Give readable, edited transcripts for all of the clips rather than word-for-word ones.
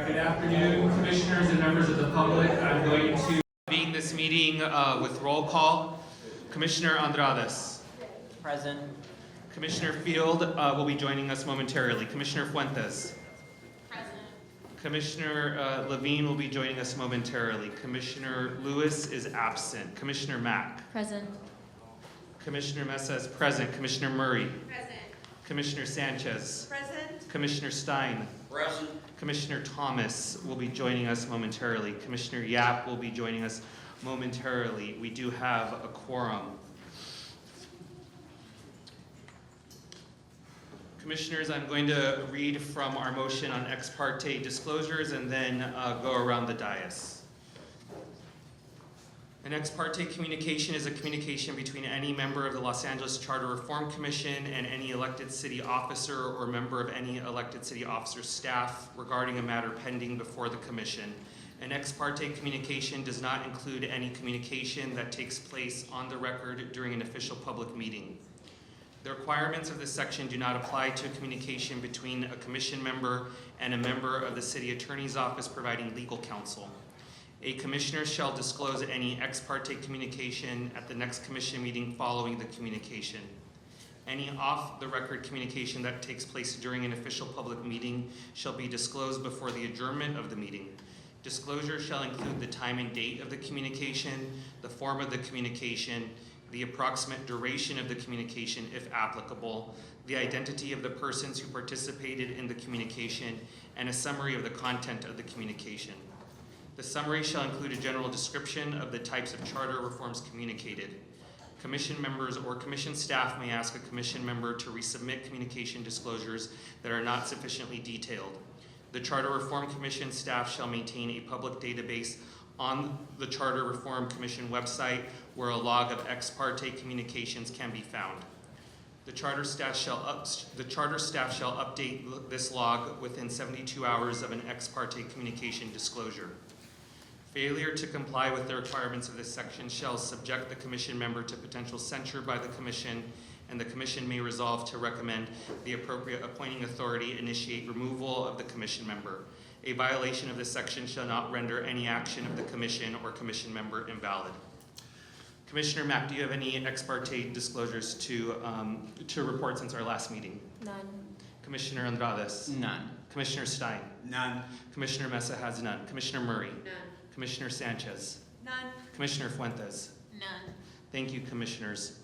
Good afternoon, commissioners and members of the public. I'm going to begin this meeting with roll call. Commissioner Andrades. Present. Commissioner Field will be joining us momentarily. Commissioner Fuentes. Present. Commissioner Levine will be joining us momentarily. Commissioner Lewis is absent. Commissioner Mack. Present. Commissioner Mesa is present. Commissioner Murray. Present. Commissioner Sanchez. Present. Commissioner Stein. Present. Commissioner Thomas will be joining us momentarily. Commissioner Yap will be joining us momentarily. We do have a quorum. Commissioners, I'm going to read from our motion on ex parte disclosures and then go around the dais. An ex parte communication is a communication between any member of the Los Angeles Charter Reform Commission and any elected city officer or member of any elected city officer's staff regarding a matter pending before the commission. An ex parte communication does not include any communication that takes place on the record during an official public meeting. The requirements of this section do not apply to a communication between a commission member and a member of the city attorney's office providing legal counsel. A commissioner shall disclose any ex parte communication at the next commission meeting following the communication. Any off-the-record communication that takes place during an official public meeting shall be disclosed before the adjournment of the meeting. Disclosure shall include the time and date of the communication, the form of the communication, the approximate duration of the communication if applicable, the identity of the persons who participated in the communication, and a summary of the content of the communication. The summary shall include a general description of the types of charter reforms communicated. Commission members or commission staff may ask a commission member to resubmit communication disclosures that are not sufficiently detailed. The Charter Reform Commission staff shall maintain a public database on the Charter Reform Commission website where a log of ex parte communications can be found. The charter staff shall update this log within 72 hours of an ex parte communication disclosure. Failure to comply with the requirements of this section shall subject the commission member to potential censure by the commission, and the commission may resolve to recommend the appropriate appointing authority initiate removal of the commission member. A violation of this section shall not render any action of the commission or commission member invalid. Commissioner Mack, do you have any ex parte disclosures to report since our last meeting? None. Commissioner Andrades? None. Commissioner Stein? None. Commissioner Mesa has none. Commissioner Murray? None. Commissioner Sanchez? None. Commissioner Fuentes? None. Thank you, commissioners.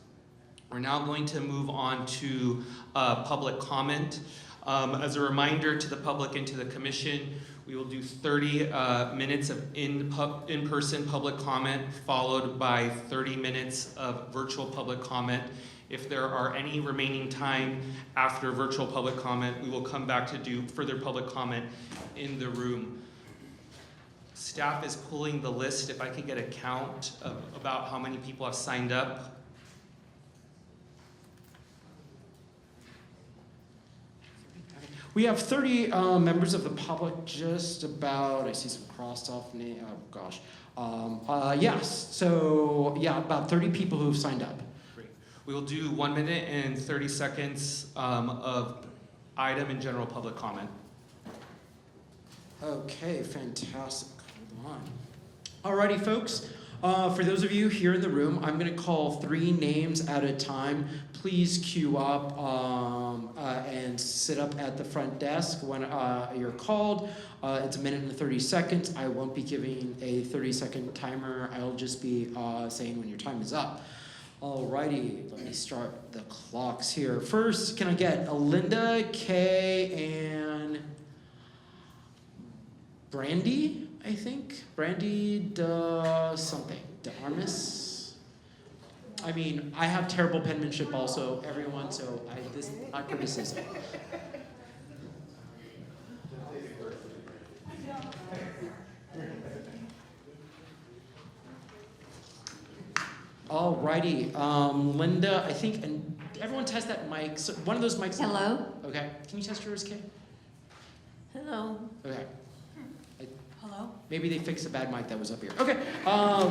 We're now going to move on to public comment. As a reminder to the public and to the commission, we will do 30 minutes of in-person public comment followed by 30 minutes of virtual public comment. If there are any remaining time after virtual public comment, we will come back to do further public comment in the room. Staff is pulling the list. If I could get a count of about how many people have signed up. We have 30 members of the public, just about. I see some crossed off names. Oh gosh. Yes. So yeah, about 30 people who have signed up. Great. We will do 1 minute and 30 seconds of item and general public comment. Okay, fantastic. Hold on. Alrighty, folks. For those of you here in the room, I'm going to call 3 names at a time. Please queue up and sit up at the front desk when you're called. It's 1 minute and 30 seconds. I won't be giving a 30-second timer. I'll just be saying when your time is up. Alrighty, let me start the clocks here. First, can I get Linda, Kay, and Brandy? I think Brandy something. DeArmas. I mean, I have terrible penmanship also, everyone, so this is not criticism. Alrighty, Linda, I think, and everyone test that mic. So one of those mics. Hello? Okay, can you test yours, Kay? Hello? Okay. Hello? Maybe they fixed the bad mic that was up here. Okay,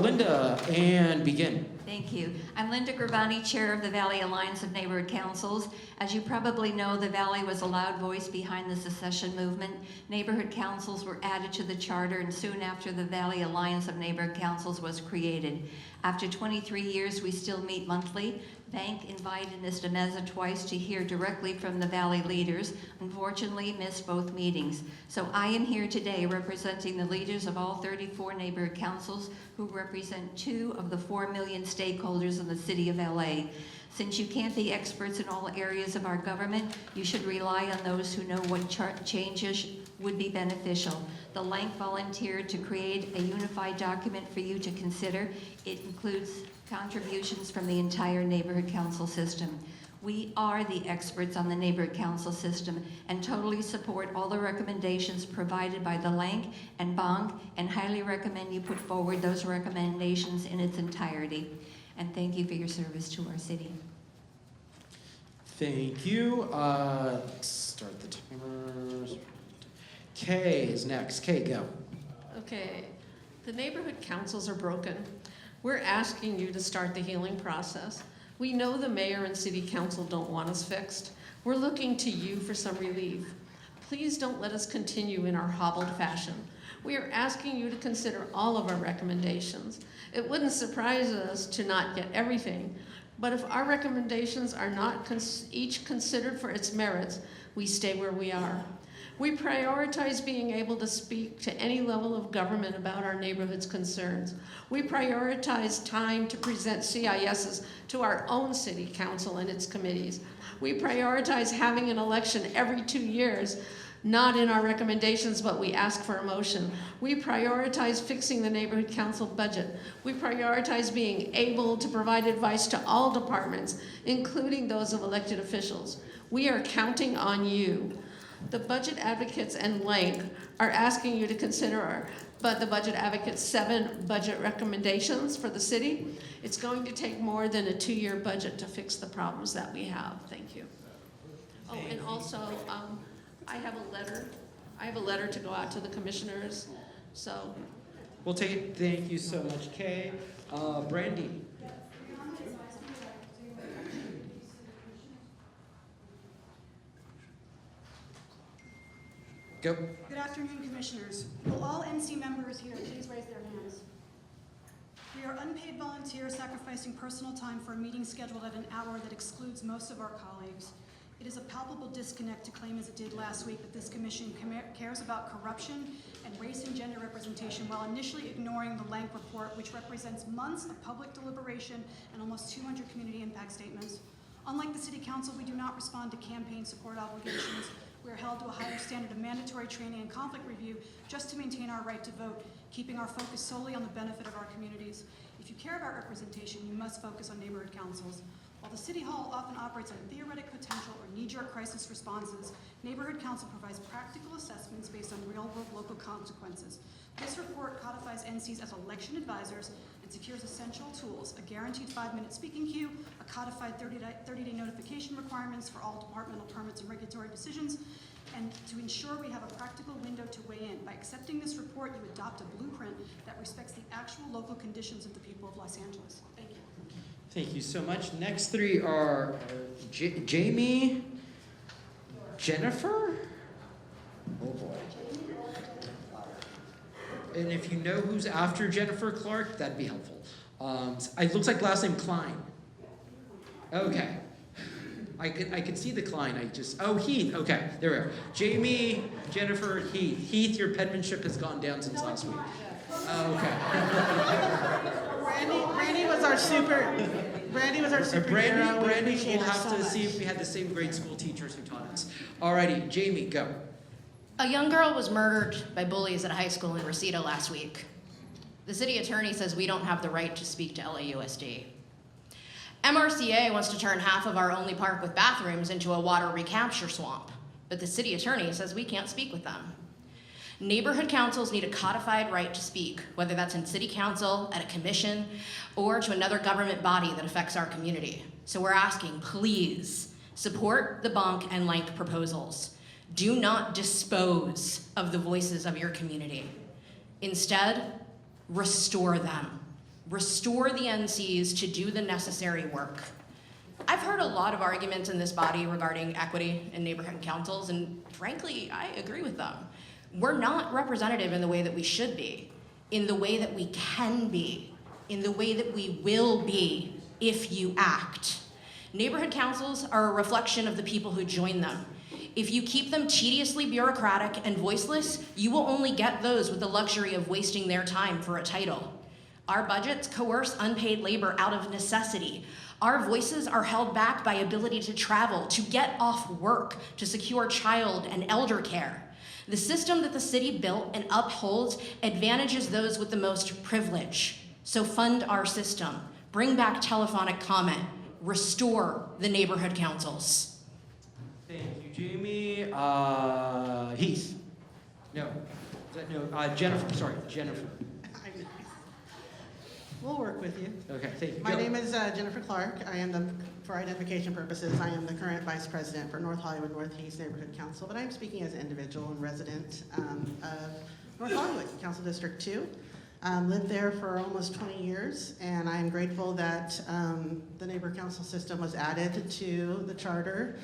Linda, and begin. Thank you. I'm Linda Gravani, Chair of the Valley Alliance of Neighborhood Councils. As you probably know, the Valley was a loud voice behind the secession movement. Neighborhood councils were added to the charter, and soon after, the Valley Alliance of Neighborhood Councils was created. After 23 years, we still meet monthly. BONC invited Ms. DeMeza twice to hear directly from the Valley leaders. Unfortunately, missed both meetings. So I am here today representing the leaders of all 34 neighborhood councils who represent 2 of the 4 million stakeholders in the city of LA. Since you can't be experts in all areas of our government, you should rely on those who know what changes would be beneficial. The LANCC volunteered to create a unified document for you to consider. It includes contributions from the entire neighborhood council system. We are the experts on the neighborhood council system and totally support all the recommendations provided by the LANCC and BONC, and highly recommend you put forward those recommendations in its entirety. And thank you for your service to our city. Thank you. Start the timers. Kay is next. Kay, go. Okay, the neighborhood councils are broken. We're asking you to start the healing process. We know the mayor and city council don't want us fixed. We're looking to you for some relief. Please don't let us continue in our hobbled fashion. We are asking you to consider all of our recommendations. It wouldn't surprise us to not get everything, but if our recommendations are not each considered for its merits, we stay where we are. We prioritize being able to speak to any level of government about our neighborhood's concerns. We prioritize time to present CISs to our own city council and its committees. We prioritize having an election every 2 years, not in our recommendations, but we ask for a motion. We prioritize fixing the neighborhood council budget. We prioritize being able to provide advice to all departments, including those of elected officials. We are counting on you. The budget advocates and LANCC are asking you to consider the budget advocates' 7 budget recommendations for the city. It's going to take more than a 2-year budget to fix the problems that we have. Thank you. Oh, and also, I have a letter to go out to the commissioners, so. We'll take it. Thank you so much, Kay. Brandy. Go. Good afternoon, Commissioners. Will all NC members here please raise their hands? We are unpaid volunteers sacrificing personal time for a meeting scheduled at an hour that excludes most of our colleagues. It is a palpable disconnect to claim, as it did last week, that this commission cares about corruption and race and gender representation while initially ignoring the LANCC report, which represents months of public deliberation and almost 200 community impact statements. Unlike the City Council, we do not respond to campaign support obligations. We are held to a higher standard of mandatory training and conflict review just to maintain our right to vote, keeping our focus solely on the benefit of our communities. If you care about representation, you must focus on neighborhood councils. While the City Hall often operates on theoretic potential or knee-jerk crisis responses, Neighborhood Council provides practical assessments based on real-world local consequences. This report codifies NCs as election advisors and secures essential tools: a guaranteed 5-minute speaking queue, a codified 30-day notification requirements for all departmental permits and regulatory decisions, and to ensure we have a practical window to weigh in. By accepting this report, you adopt a blueprint that respects the actual local conditions of the people of Los Angeles. Thank you. Thank you so much. Next 3 are Jamie, Jennifer. Oh boy. And if you know who's after Jennifer Clark, that'd be helpful. It looks like last name Klein. Okay. I could see the Klein. Heath. Okay, there we are. Jamie, Jennifer, Heath. Heath, your penmanship has gone down since last week. Okay. Brandy was our superhero. Brandy will have to see if we had the same grade school teachers who taught us. Alrighty, Jamie, go. A young girl was murdered by bullies at a high school in Reseda last week. The city attorney says we don't have the right to speak to LAUSD. MRCA wants to turn half of our only park with bathrooms into a water recapture swamp, but the city attorney says we can't speak with them. Neighborhood councils need a codified right to speak, whether that's in city council, at a commission, or to another government body that affects our community. So we're asking, please, support the BONC and LANCC proposals. Do not dispose of the voices of your community. Instead, restore them. Restore the NCs to do the necessary work. I've heard a lot of arguments in this body regarding equity in neighborhood councils, and frankly, I agree with them. We're not representative in the way that we should be, in the way that we can be, in the way that we will be if you act. Neighborhood councils are a reflection of the people who join them. If you keep them tediously bureaucratic and voiceless, you will only get those with the luxury of wasting their time for a title. Our budgets coerce unpaid labor out of necessity. Our voices are held back by ability to travel, to get off work, to secure child and elder care. The system that the city built and upholds advantages those with the most privilege. So fund our system, bring back telephonic comment, restore the neighborhood councils. Thank you, Jamie. Heath. No. Jennifer. Sorry, Jennifer. We'll work with you. Okay, thank you. My name is Jennifer Clark. I am for identification purposes, I am the current vice president for North Hollywood Northeast Neighborhood Council, but I'm speaking as an individual and resident of North Hollywood, Council District 2. Lived there for almost 20 years, and I'm grateful that the neighbor council system was added to the charter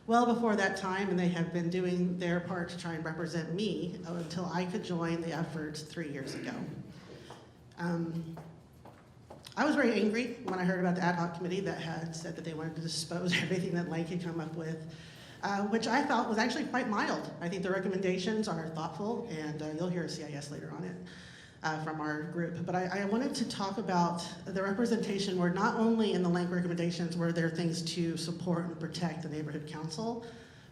well before that time, and they have been doing their part to try and represent me until I could join the effort 3 years ago. I was very angry when I heard about the Ad Hoc Committee that had said that they wanted to dispose of everything that LANCC had come up with, which I thought was actually quite mild. I think the recommendations are thoughtful, and you'll hear a CIS later on it from our group. But I wanted to talk about the representation where not only in the LANCC recommendations were there things to support and protect the neighborhood council,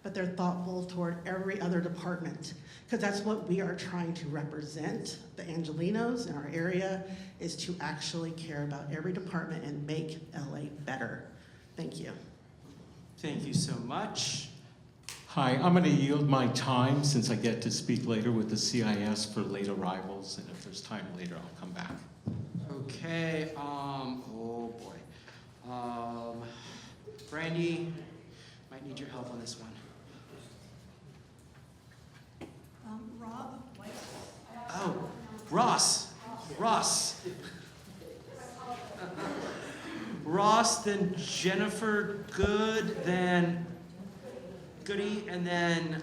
but they're thoughtful toward every other department, because that's what we are trying to represent. The Angelinos in our area is to actually care about every department and make LA better. Thank you. Thank you so much. Hi, I'm going to yield my time since I get to speak later with the CIS for late arrivals, and if there's time later, I'll come back. Okay, oh boy. Brandy, might need your help on this one. Rob White. Oh, Ross. Ross, then Jennifer Good, then Goody, and then,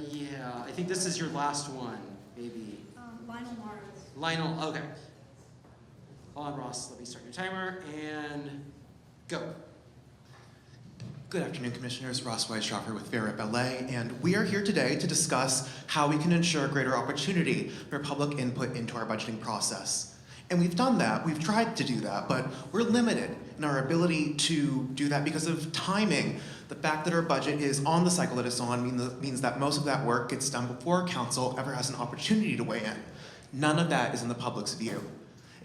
yeah, I think this is your last one, maybe. Lionel Mars. Lionel, okay. Hold on, Ross, let me start your timer, and go. Good afternoon, Commissioners. Ross Weisschaffer with Fair Rep LA, and we are here today to discuss how we can ensure greater opportunity for public input into our budgeting process. And we've done that, we've tried to do that, but we're limited in our ability to do that because of timing. The fact that our budget is on the cycle that it's on means that most of that work gets done before Council ever has an opportunity to weigh in. None of that is in the public's view.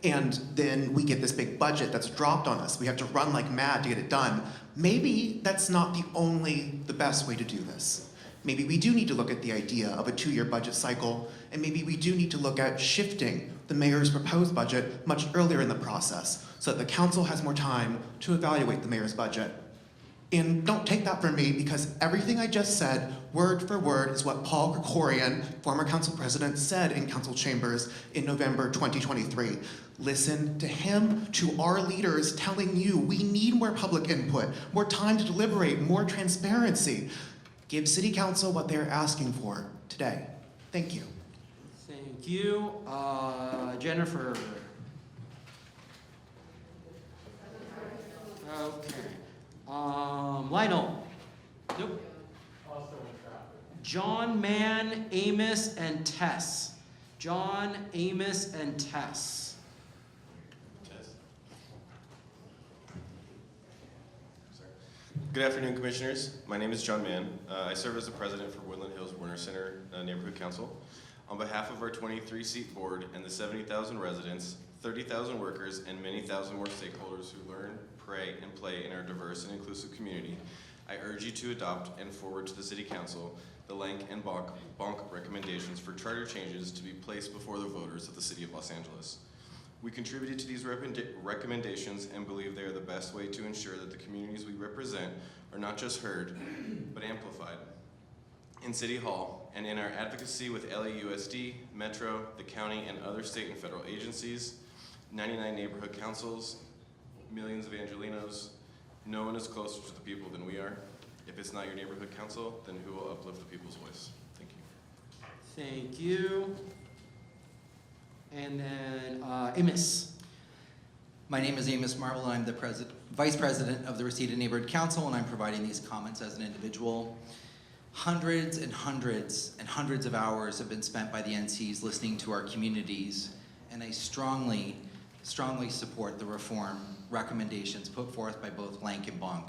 And then we get this big budget that's dropped on us. We have to run like mad to get it done. Maybe that's not the best way to do this. Maybe we do need to look at the idea of a 2-year budget cycle, and maybe we do need to look at shifting the mayor's proposed budget much earlier in the process so that the council has more time to evaluate the mayor's budget. And don't take that from me, because everything I just said, word for word, is what Paul Krikorian, former council president, said in council chambers in November 2023. Listen to him, to our leaders telling you we need more public input, more time to deliberate, more transparency. Give City Council what they're asking for today. Thank you. Thank you. Jennifer. Okay. Lionel. Nope. John, Mann, Amos, and Tess. John, Amos, and Tess. Good afternoon, Commissioners. My name is John Mann. I serve as the president for Woodland Hills Warner Center Neighborhood Council. On behalf of our 23-seat board and the 70,000 residents, 30,000 workers, and many thousand more stakeholders who learn, pray, and play in our diverse and inclusive community, I urge you to adopt and forward to the City Council the LANCC and BONC recommendations for charter changes to be placed before the voters of the City of Los Angeles. We contributed to these recommendations and believe they are the best way to ensure that the communities we represent are not just heard, but amplified. in City Hall and in our advocacy with LAUSD, Metro, the county, and other state and federal agencies, 99 neighborhood councils, millions of Angelinos. No one is closer to the people than we are. If it's not your neighborhood council, then who will uplift the people's voice? Thank you. Thank you. And then Amos. My name is Amos Marvel, and I'm the Vice President of the Reseda Neighborhood Council, and I'm providing these comments as an individual. Hundreds and hundreds and hundreds of hours have been spent by the NCs listening to our communities, and I strongly support the reform recommendations put forth by both LANCC and BONC,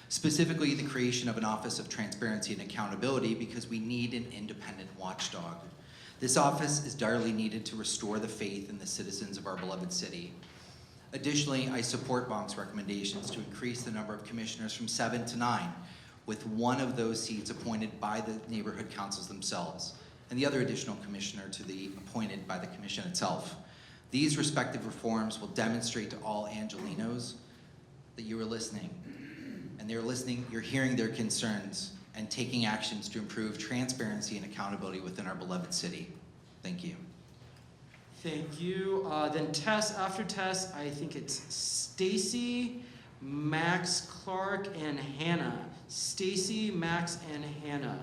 specifically the creation of an Office of Transparency and Accountability, because we need an independent watchdog. This office is direly needed to restore the faith in the citizens of our beloved city. Additionally, I support BONC's recommendations to increase the number of commissioners from 7 to 9, with one of those seats appointed by the neighborhood councils themselves, and the other additional commissioner to be appointed by the commission itself. These respective reforms will demonstrate to all Angelinos that you are listening, and they're listening, you're hearing their concerns, and taking actions to improve transparency and accountability within our beloved city. Thank you. Thank you. Then Tess, after Tess, I think it's Stacy, Max, Clark, and Hannah. Stacy, Max, and Hannah.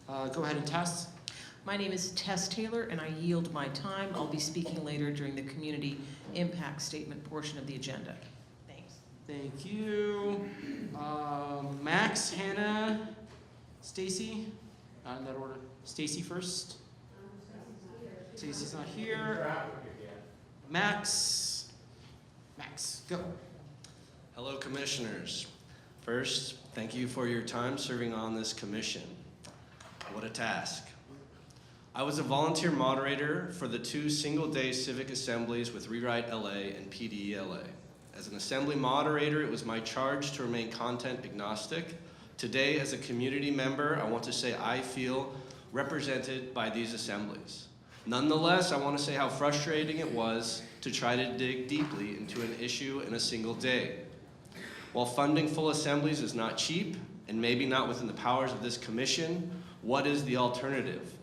Go ahead and Tess. My name is Tess Taylor, and I yield my time. I'll be speaking later during the community impact statement portion of the agenda. Thanks. Thank you. Max, Hannah, Stacy. Not in that order. Stacy first. Stacy's not here. Max, go. Hello, commissioners. First, thank you for your time serving on this commission. What a task. I was a volunteer moderator for the 2 single-day civic assemblies with Rewrite LA and PDE LA. As an assembly moderator, it was my charge to remain content agnostic. Today, as a community member, I want to say I feel represented by these assemblies. Nonetheless, I want to say how frustrating it was to try to dig deeply into an issue in a single day. While funding full assemblies is not cheap, and maybe not within the powers of this commission, what is the alternative?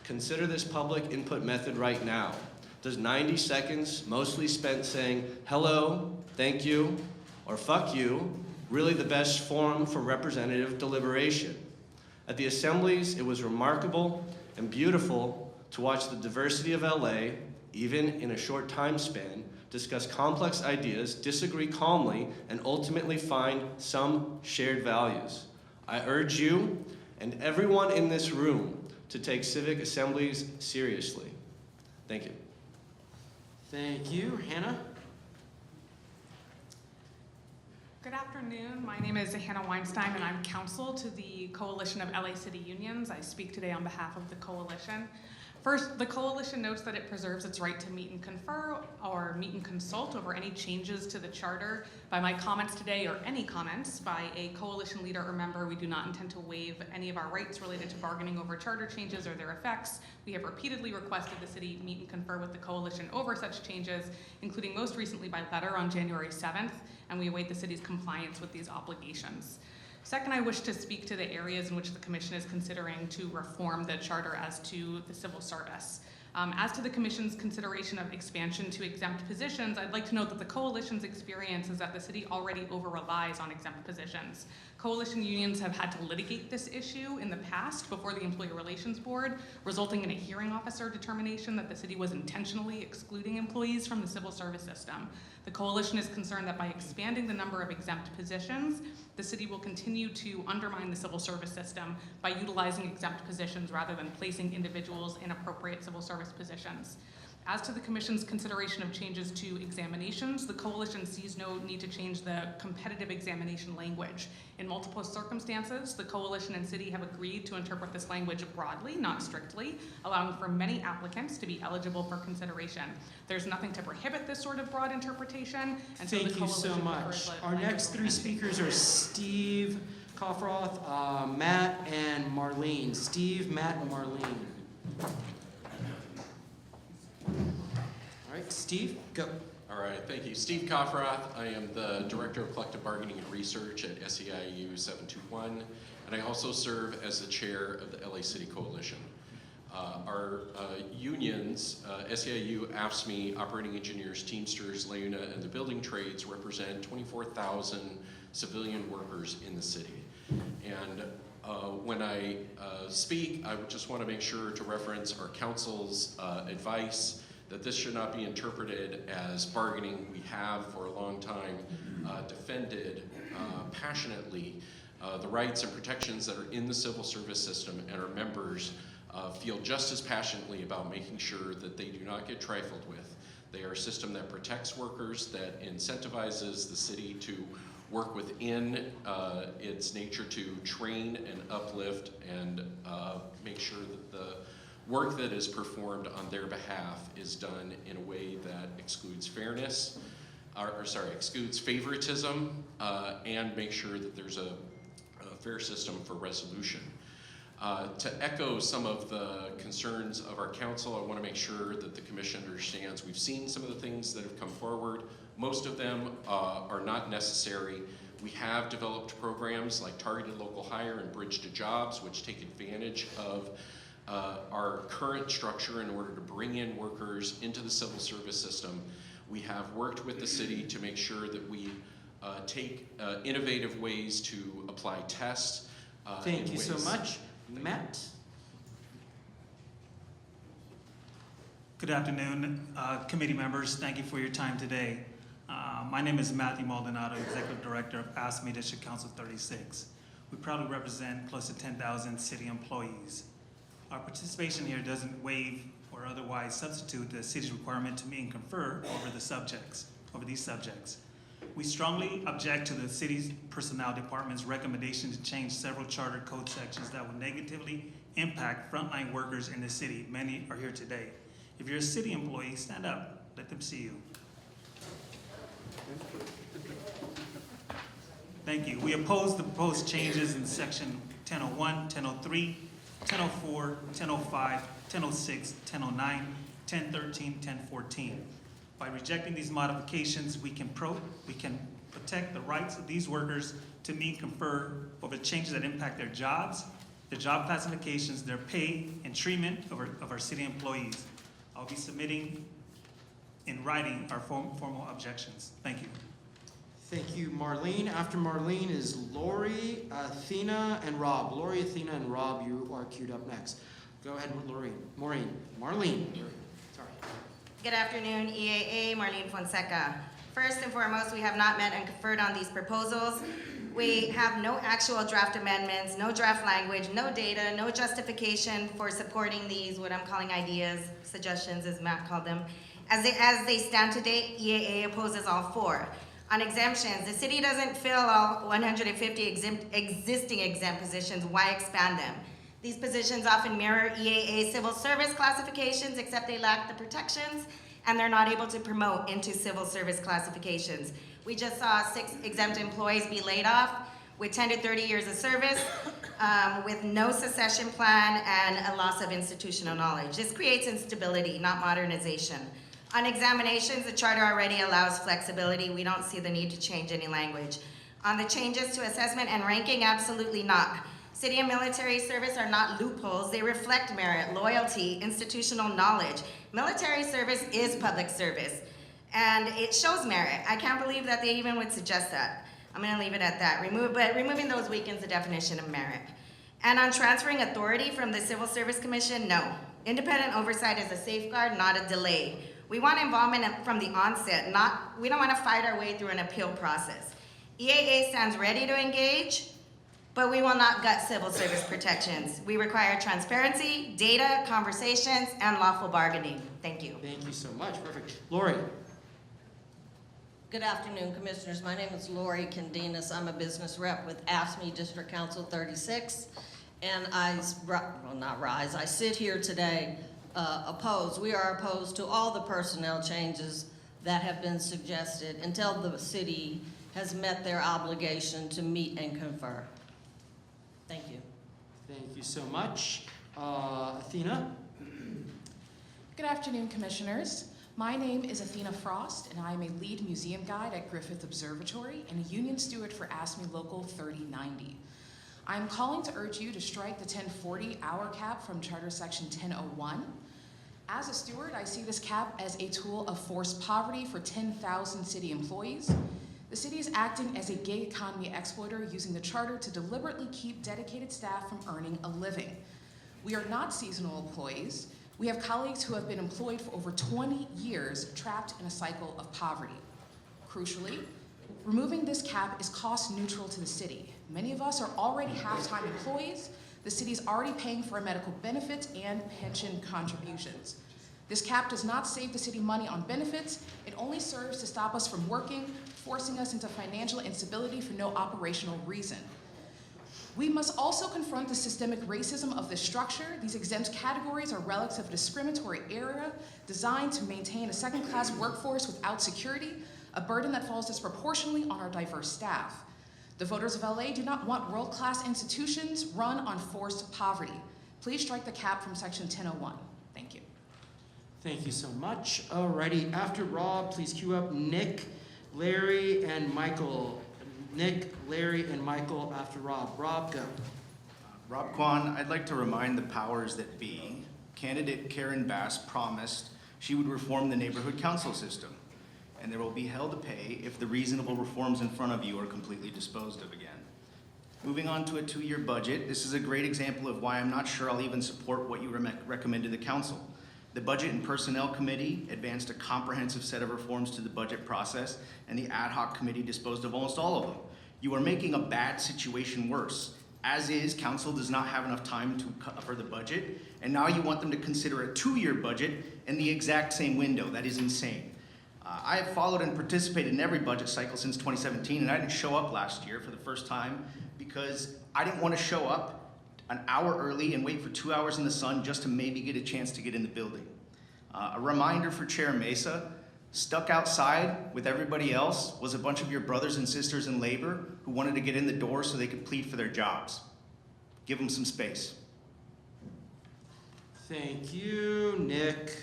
Consider this public input method right now. Does 90 seconds, mostly spent saying hello, thank you, or fuck you, really the best form for representative deliberation? At the assemblies, it was remarkable and beautiful to watch the diversity of LA, even in a short time span, discuss complex ideas, disagree calmly, and ultimately find some shared values. I urge you and everyone in this room to take civic assemblies seriously. Thank you. Thank you. Hannah? Good afternoon. My name is Hannah Weinstein, and I'm counsel to the Coalition of LA City Unions. I speak today on behalf of the coalition. First, the coalition notes that it preserves its right to meet and confer or meet and consult over any changes to the charter. By my comments today, or any comments by a coalition leader or member, we do not intend to waive any of our rights related to bargaining over charter changes or their effects. We have repeatedly requested the city meet and confer with the coalition over such changes, including most recently by letter on January 7th, and we await the city's compliance with these obligations. Second, I wish to speak to the areas in which the Commission is considering to reform the charter as to the civil service. As to the Commission's consideration of expansion to exempt positions, I'd like to note that the Coalition's experience is that the city already over-relies on exempt positions. Coalition unions have had to litigate this issue in the past before the Employee Relations Board, resulting in a hearing officer determination that the city was intentionally excluding employees from the civil service system. The Coalition is concerned that by expanding the number of exempt positions, the city will continue to undermine the civil service system by utilizing exempt positions rather than placing individuals in appropriate civil service positions. As to the Commission's consideration of changes to examinations, the Coalition sees no need to change the competitive examination language. In multiple circumstances, the Coalition and City have agreed to interpret this language broadly, not strictly, allowing for many applicants to be eligible for consideration. There's nothing to prohibit this sort of broad interpretation, and so the Thank you so Coalition much. prefers the Our language next 3 implemented. speakers are Steve Koffroth, Matt, and Marlene. Steve, Matt, and Marlene. All right, Steve, go. All right, thank you. Steve Koffroth. I am the Director of Collective Bargaining and Research at SEIU 721. and I also serve as the chair of the LA City Coalition. Our unions, SEIU, AFSCME, Operating Engineers, Teamsters, LAUNA, and the building trades represent 24,000 civilian workers in the city. And when I speak, I would just want to make sure to reference our council's advice that this should not be interpreted as bargaining. We have for a long time defended passionately the rights and protections that are in the civil service system, and our members feel just as passionately about making sure that they do not get trifled with. They are a system that protects workers, that incentivizes the city to work within its nature to train and uplift and make sure that the work that is performed on their behalf is done in a way that excludes fairness, excludes favoritism, and make sure that there's a fair system for resolution. To echo some of the concerns of our council, I want to make sure that the commission understands we've seen some of the things that have come forward. Most of them are not necessary. We have developed programs like Targeted Local Hire and Bridge to Jobs, which take advantage of our current structure in order to bring in workers into the civil service system. We have worked with the city to make sure that we take innovative ways to apply tests. Thank you so much. Matt? Good afternoon, committee members. Thank you for your time today. My name is Matthew Maldonado, Executive Director of AFSCME District Council 36. We proudly represent close to 10,000 city employees. Our participation here doesn't waive or otherwise substitute the city's requirement to meet and confer over these subjects. We strongly object to the city's personnel department's recommendation to change several charter code sections that will negatively impact frontline workers in the city. Many are here today. If you're a city employee, stand up. Let them see you. Thank you. We oppose the proposed changes in section 1001, 1003, 1004, 1005, 1006, 1009, 1013, 1014. By rejecting these modifications, we can protect the rights of these workers to meet and confer over changes that impact their jobs, their job classifications, their pay, and treatment of our city employees. I'll be submitting in writing our formal objections. Thank you. Thank you, Marlene. After Marlene is Lori, Athena, and Rob. Lori, Athena, and Rob, you are queued up next. Go ahead, Marlene. Sorry. Good afternoon, EAA, Marlene Fonseca. First and foremost, we have not met and conferred on these proposals. We have no actual draft amendments, no draft language, no data, no justification for supporting these, what I'm calling ideas, suggestions, as Matt called them. As they stand today, EAA opposes all four. On exemptions, the city doesn't fill all 150 existing exempt positions. Why expand them? These positions often mirror EAA civil service classifications, except they lack the protections, and they're not able to promote into civil service classifications. We just saw 6 exempt employees be laid off with 10 to 30 years of service, with no succession plan and a loss of institutional knowledge. This creates instability, not modernization. On examinations, the charter already allows flexibility. We don't see the need to change any language. On the changes to assessment and ranking, absolutely not. City and military service are not loopholes. They reflect merit, loyalty, institutional knowledge. Military service is public service, and it shows merit. I can't believe that they even would suggest that. I'm gonna leave it at that. But removing those weakens the definition of merit. And on transferring authority from the Civil Service Commission, no. Independent oversight is a safeguard, not a delay. We want involvement from the onset, we don't wanna fight our way through an appeal process. EAA stands ready to engage, but we will not gut civil service protections. We require transparency, data, conversations, and lawful bargaining. Thank you. Thank you so much. Perfect. Lori. Good afternoon, Commissioners. My name is Lori Candinas. I'm a business rep with AFSCME District Council 36, and I sit here today opposed. We are opposed to all the personnel changes that have been suggested until the city has met their obligation to meet and confer. Thank you. Thank you so much. Athena? Good afternoon, Commissioners. My name is Athena Frost, and I am a lead museum guide at Griffith Observatory and a union steward for AFSCME Local 3090. I'm calling to urge you to strike the 1040 hour cap from Charter Section 1001. As a steward, I see this cap as a tool of forced poverty for 10,000 city employees. The city is acting as a gig economy exploiter using the charter to deliberately keep dedicated staff from earning a living. We are not seasonal employees. We have colleagues who have been employed for over 20 years, trapped in a cycle of poverty. Crucially, removing this cap is cost neutral to the city. Many of us are already half-time employees. The city is already paying for our medical benefits and pension contributions. This cap does not save the city money on benefits. It only serves to stop us from working, forcing us into financial instability for no operational reason. We must also confront the systemic racism of this structure. These exempt categories are relics of a discriminatory era designed to maintain a second-class workforce without security, a burden that falls disproportionately on our diverse staff. The voters of LA do not want world-class institutions run on forced poverty. Please strike the cap from Section 1001. Thank you. Thank you so much. Alrighty, after Rob, please queue up Nick, Larry, and Michael. Nick, Larry, and Michael after Rob. Rob, go. Rob Kwan, I'd like to remind the powers that be, candidate Karen Bass promised she would reform the neighborhood council system, and there will be hell to pay if the reasonable reforms in front of you are completely disposed of again. Moving on to a 2-year budget, this is a great example of why I'm not sure I'll even support what you recommend to the council. The Budget and Personnel Committee advanced a comprehensive set of reforms to the budget process, and the Ad Hoc Committee disposed of almost all of them. You are making a bad situation worse. As is, council does not have enough time to cover the budget, and now you want them to consider a 2-year budget in the exact same window. That is insane. I have followed and participated in every budget cycle since 2017, and I didn't show up last year for the first time because I didn't want to show up an hour early and wait for 2 hours in the sun just to maybe get a chance to get in the building. A reminder for Chair Mesa, stuck outside with everybody else was a bunch of your brothers and sisters in labor who wanted to get in the door so they could plead for their jobs. Give them some space. Thank you, Nick.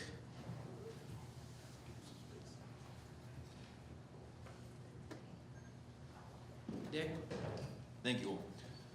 Dick? Thank you all.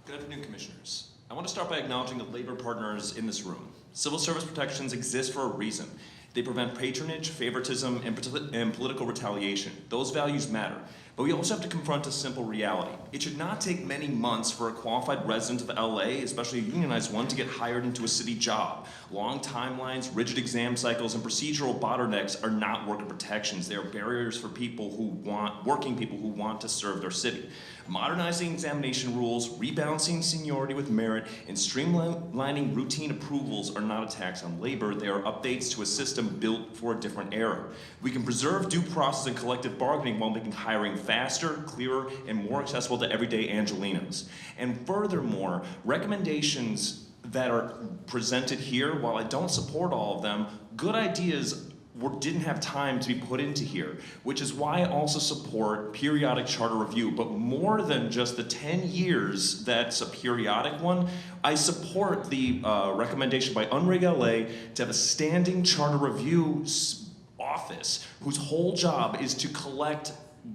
Good afternoon, Commissioners. I want to start by acknowledging the labor partners in this room. Civil service protections exist for a reason. They prevent patronage, favoritism, and political retaliation. Those values matter. But we also have to confront a simple reality. It should not take many months for a qualified resident of LA, especially a unionized one, to get hired into a city job. Long timelines, rigid exam cycles, and procedural bottlenecks are not worker protections. They are barriers for working people who want to serve their city. Modernizing examination rules, rebalancing seniority with merit, and streamlining routine approvals are not attacks on labor. They are updates to a system built for a different era. We can preserve due process and collective bargaining while making hiring faster, clearer, and more accessible to everyday Angelinos. And furthermore, recommendations that are presented here, while I don't support all of them, good ideas didn't have time to be put into here, which is why I also support periodic charter review. But more than just the 10 years that's a periodic one, I support the recommendation by Unrig LA to have a standing charter review office whose whole job is to collect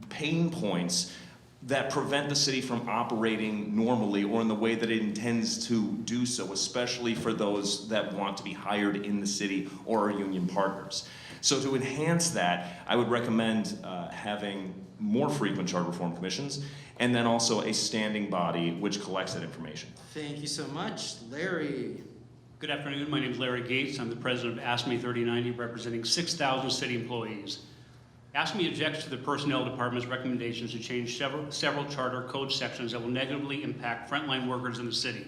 pain points that prevent the city from operating normally or in the way that it intends to do so, especially for those that want to be hired in the city or are union partners. So to enhance that, I would recommend having more frequent charter reform commissions and then also a standing body which collects that information. Thank you so much. Larry. Good afternoon. My name is Larry Gates. I'm the president of ASME 3090, representing 6,000 city employees. ASME objects to the Personnel Department's recommendations to change several charter code sections that will negatively impact frontline workers in the city.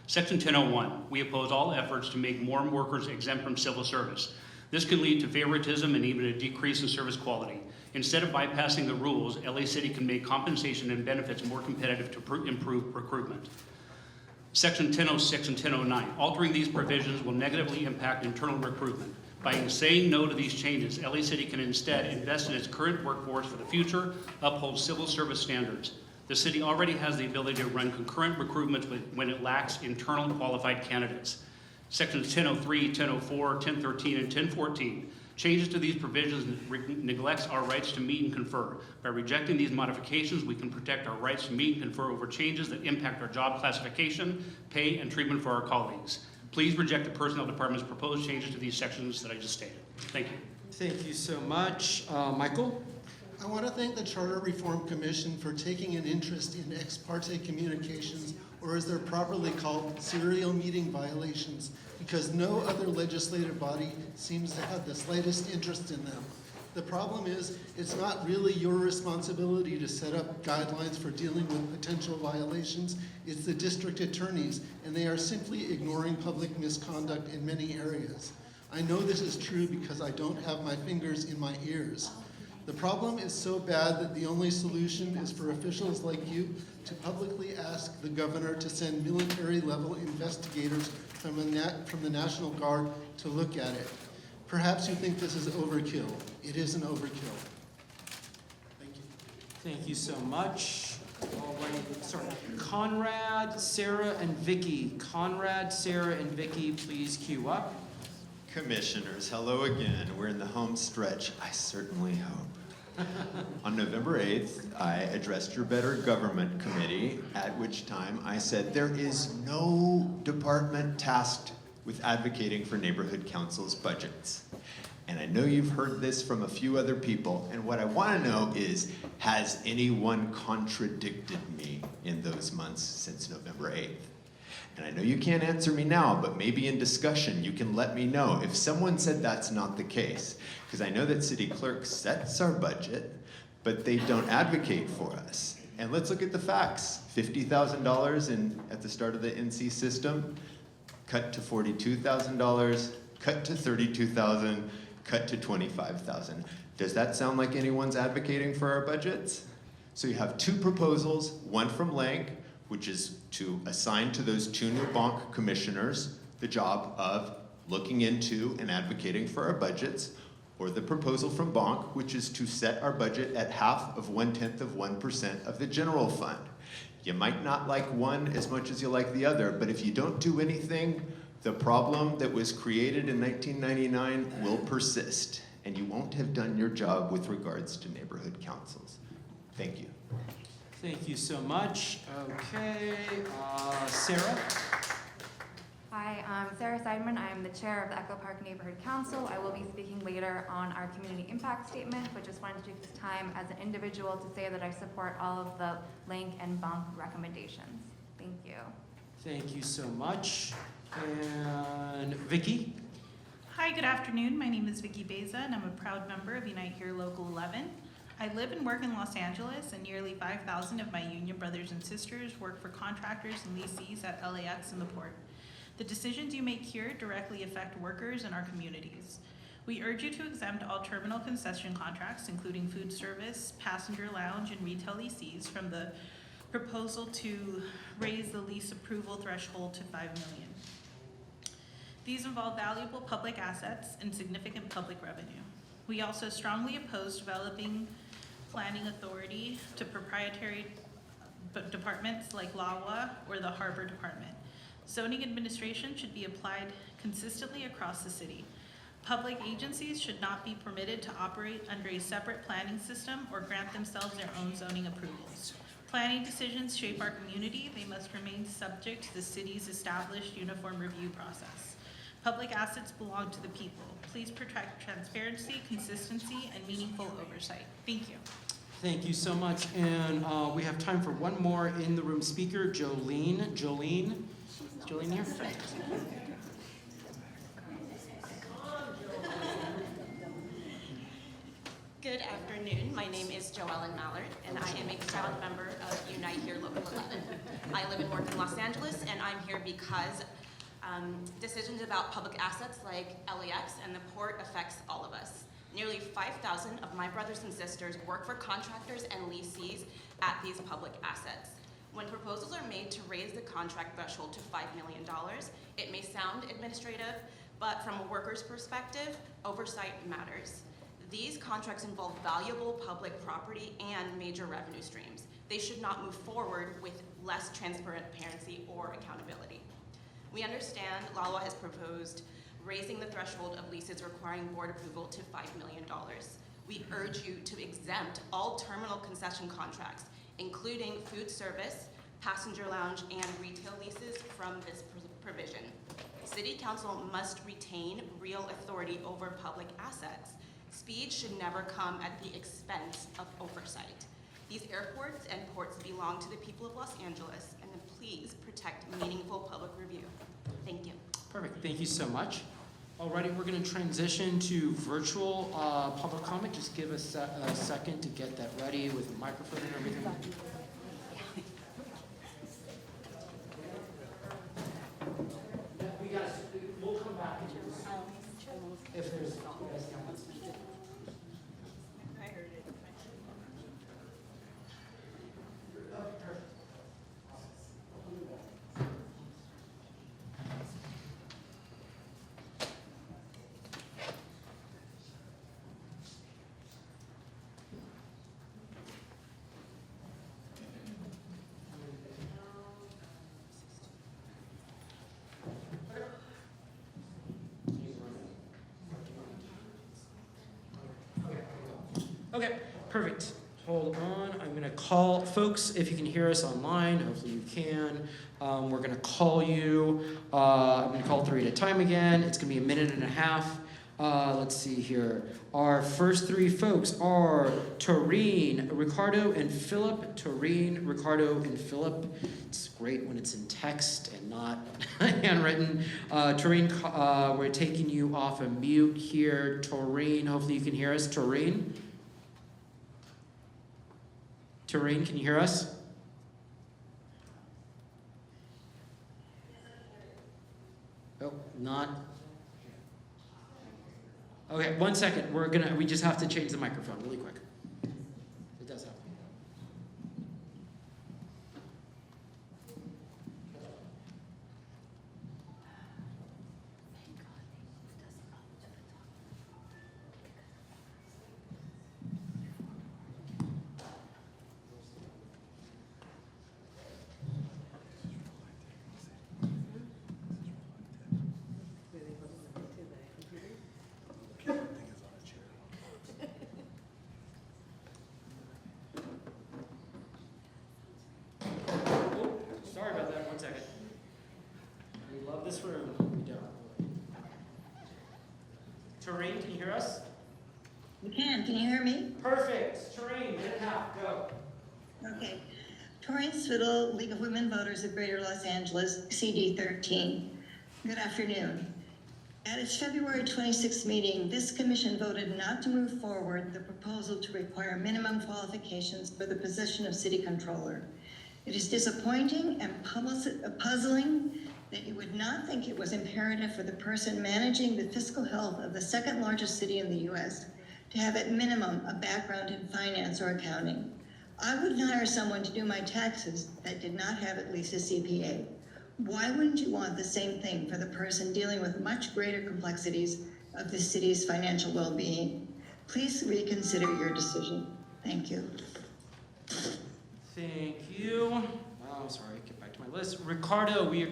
Section 1001, we oppose all efforts to make more workers exempt from civil service. This can lead to favoritism and even a decrease in service quality. Instead of bypassing the rules, LA City can make compensation and benefits more competitive to improve recruitment. Section 1006 and 1009, altering these provisions will negatively impact internal recruitment. By saying no to these changes, LA City can instead invest in its current workforce for the future, uphold civil service standards. The city already has the ability to run concurrent recruitment when it lacks internal qualified candidates. Sections 1003, 1004, 1013, and 1014 Changes to these provisions neglects our rights to meet and confer. By rejecting these modifications, we can protect our rights to meet and confer over changes that impact our job classification, pay, and treatment for our colleagues. Please reject the Personnel Department's proposed changes to these sections that I just stated. Thank you. Thank you so much. Michael? I want to thank the Charter Reform Commission for taking an interest in ex parte communications, or as they're properly called, serial meeting violations, because no other legislative body seems to have the slightest interest in them. The problem is, it's not really your responsibility to set up guidelines for dealing with potential violations. It's the district attorneys, and they are simply ignoring public misconduct in many areas. I know this is true because I don't have my fingers in my ears. The problem is so bad that the only solution is for officials like you to publicly ask the governor to send military-level investigators from the National Guard to look at it. Perhaps you think this is overkill. It isn't overkill. Thank you. Thank you so much. All right, sorry. Conrad, Sarah, and Vicky. Conrad, Sarah, and Vicky, please queue up. Commissioners, hello again. We're in the home stretch, I certainly hope. On November 8th, I addressed your Better Government Committee, at which time I said there is no department tasked with advocating for neighborhood councils' budgets. And I know you've heard this from a few other people, and what I want to know is, has anyone contradicted me in those months since November 8th? And I know you can't answer me now, but maybe in discussion you can let me know if someone said that's not the case. Because I know that city clerk sets our budget, but they don't advocate for us. And let's look at the facts. $50,000 at the start of the NC system, cut to $42,000, cut to $32,000, cut to $25,000. Does that sound like anyone's advocating for our budgets? So you have two proposals, one from LANCC, which is to assign to those two new BONC commissioners the job of looking into and advocating for our budgets, or the proposal from BONC, which is to set our budget at 0.5% of the general fund. You might not like one as much as you like the other, but if you don't do anything, the problem that was created in 1999 will persist, and you won't have done your job with regards to neighborhood councils. Thank you. Thank you so much. Okay, Sarah? Hi, I'm Sarah Seidman. I'm the chair of the Echo Park Neighborhood Council. I will be speaking later on our community impact statement, but just wanted to take this time as an individual to say that I support all of the LANCC and BONC recommendations. Thank you. Thank you so much. And Vicky? Hi, good afternoon. My name is Vicky Beza, and I'm a proud member of Unite Here Local 11. I live and work in Los Angeles, and nearly 5,000 of my union brothers and sisters work for contractors and lessees at LAX and the Port. The decisions you make here directly affect workers in our communities. We urge you to exempt all terminal concession contracts, including food service, passenger lounge, and retail lessees, from the proposal to raise the lease approval threshold to $5 million. These involve valuable public assets and significant public revenue. We also strongly oppose developing planning authority to proprietary departments like LAWA or the Harbor Department. Zoning administration should be applied consistently across the city. Public agencies should not be permitted to operate under a separate planning system or grant themselves their own zoning approvals. Planning decisions shape our community. They must remain subject to the city's established uniform review process. Public assets belong to the people. Please protect transparency, consistency, and meaningful oversight. Thank you. Thank you so much. And we have time for one more in the room speaker, Jolene. Jolene? Is Jolene here? Good afternoon. My name is Joellen Mallard, and I am a proud member of Unite Here Local 11. I live and work in Los Angeles, and I'm here because decisions about public assets like LAX and the port affects all of us. Nearly 5,000 of my brothers and sisters work for contractors and lessees at these public assets. When proposals are made to raise the contract threshold to $5 million, it may sound administrative, but from a worker's perspective, oversight matters. These contracts involve valuable public property and major revenue streams. They should not move forward with less transparency or accountability. We understand LAWA has proposed raising the threshold of leases requiring board approval to $5 million. We urge you to exempt all terminal concession contracts, including food service, passenger lounge, and retail leases from this provision. City Council must retain real authority over public assets. Speed should never come at the expense of oversight. These airports and ports belong to the people of Los Angeles, and please protect meaningful public review. Thank you. Perfect, thank you so much. Alrighty, we're gonna transition to virtual public comment. Just give us a second to get that ready with the microphone and everything. We'll come back and if there's. I heard it. Okay, perfect. Hold on, I'm gonna call, folks, if you can hear us online, hopefully you can. We're gonna call you, I'm gonna call 3 at a time again. It's gonna be a minute and a half. Let's see here. Our first 3 folks are Taurine, Ricardo, and Philip. Taurine, Ricardo, and Philip. It's great when it's in text and not handwritten. Taurine, we're taking you off of mute here. Taurine, hopefully you can hear us. Taurine? Taurine, can you hear us? Oh, not. Okay, 1 second. We just have to change the microphone really quick. It does happen. Sorry about that, 1 second. We love this room. We don't. Taurine, can you hear us? We can. Can you hear me? Perfect. Taurine, minute and a half, go. Okay. Taurine Spittle, League of Women Voters of Greater Los Angeles, CD 13. Good afternoon. At its February 26th meeting, this commission voted not to move forward the proposal to require minimum qualifications for the position of city controller. It is disappointing and puzzling that you would not think it was imperative for the person managing the fiscal health of the second largest city in the U.S. to have at minimum a background in finance or accounting. I wouldn't hire someone to do my taxes that did not have at least a CPA. Why wouldn't you want the same thing for the person dealing with much greater complexities of the city's financial well-being? Please reconsider your decision. Thank you. Thank you. Oh, sorry, get back to my list. Ricardo, we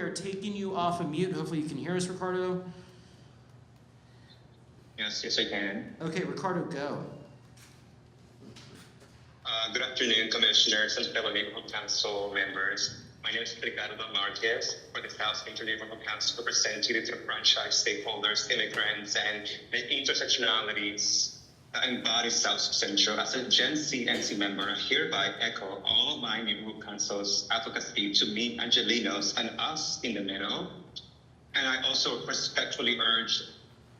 are taking you off of mute. Hopefully you can hear us, Ricardo. Yes, I can. Okay, Ricardo, go. Good afternoon, commissioners and fellow neighborhood council members. My name is Ricardo Marquez for the South Central Neighborhood Council, representing the franchise stakeholders, immigrants, and the intersectionalities that embody South Central. As a Gen Z NC member, I hereby echo all of my neighborhood council's advocacy to meet Angelinos and us in the middle. And I also respectfully urge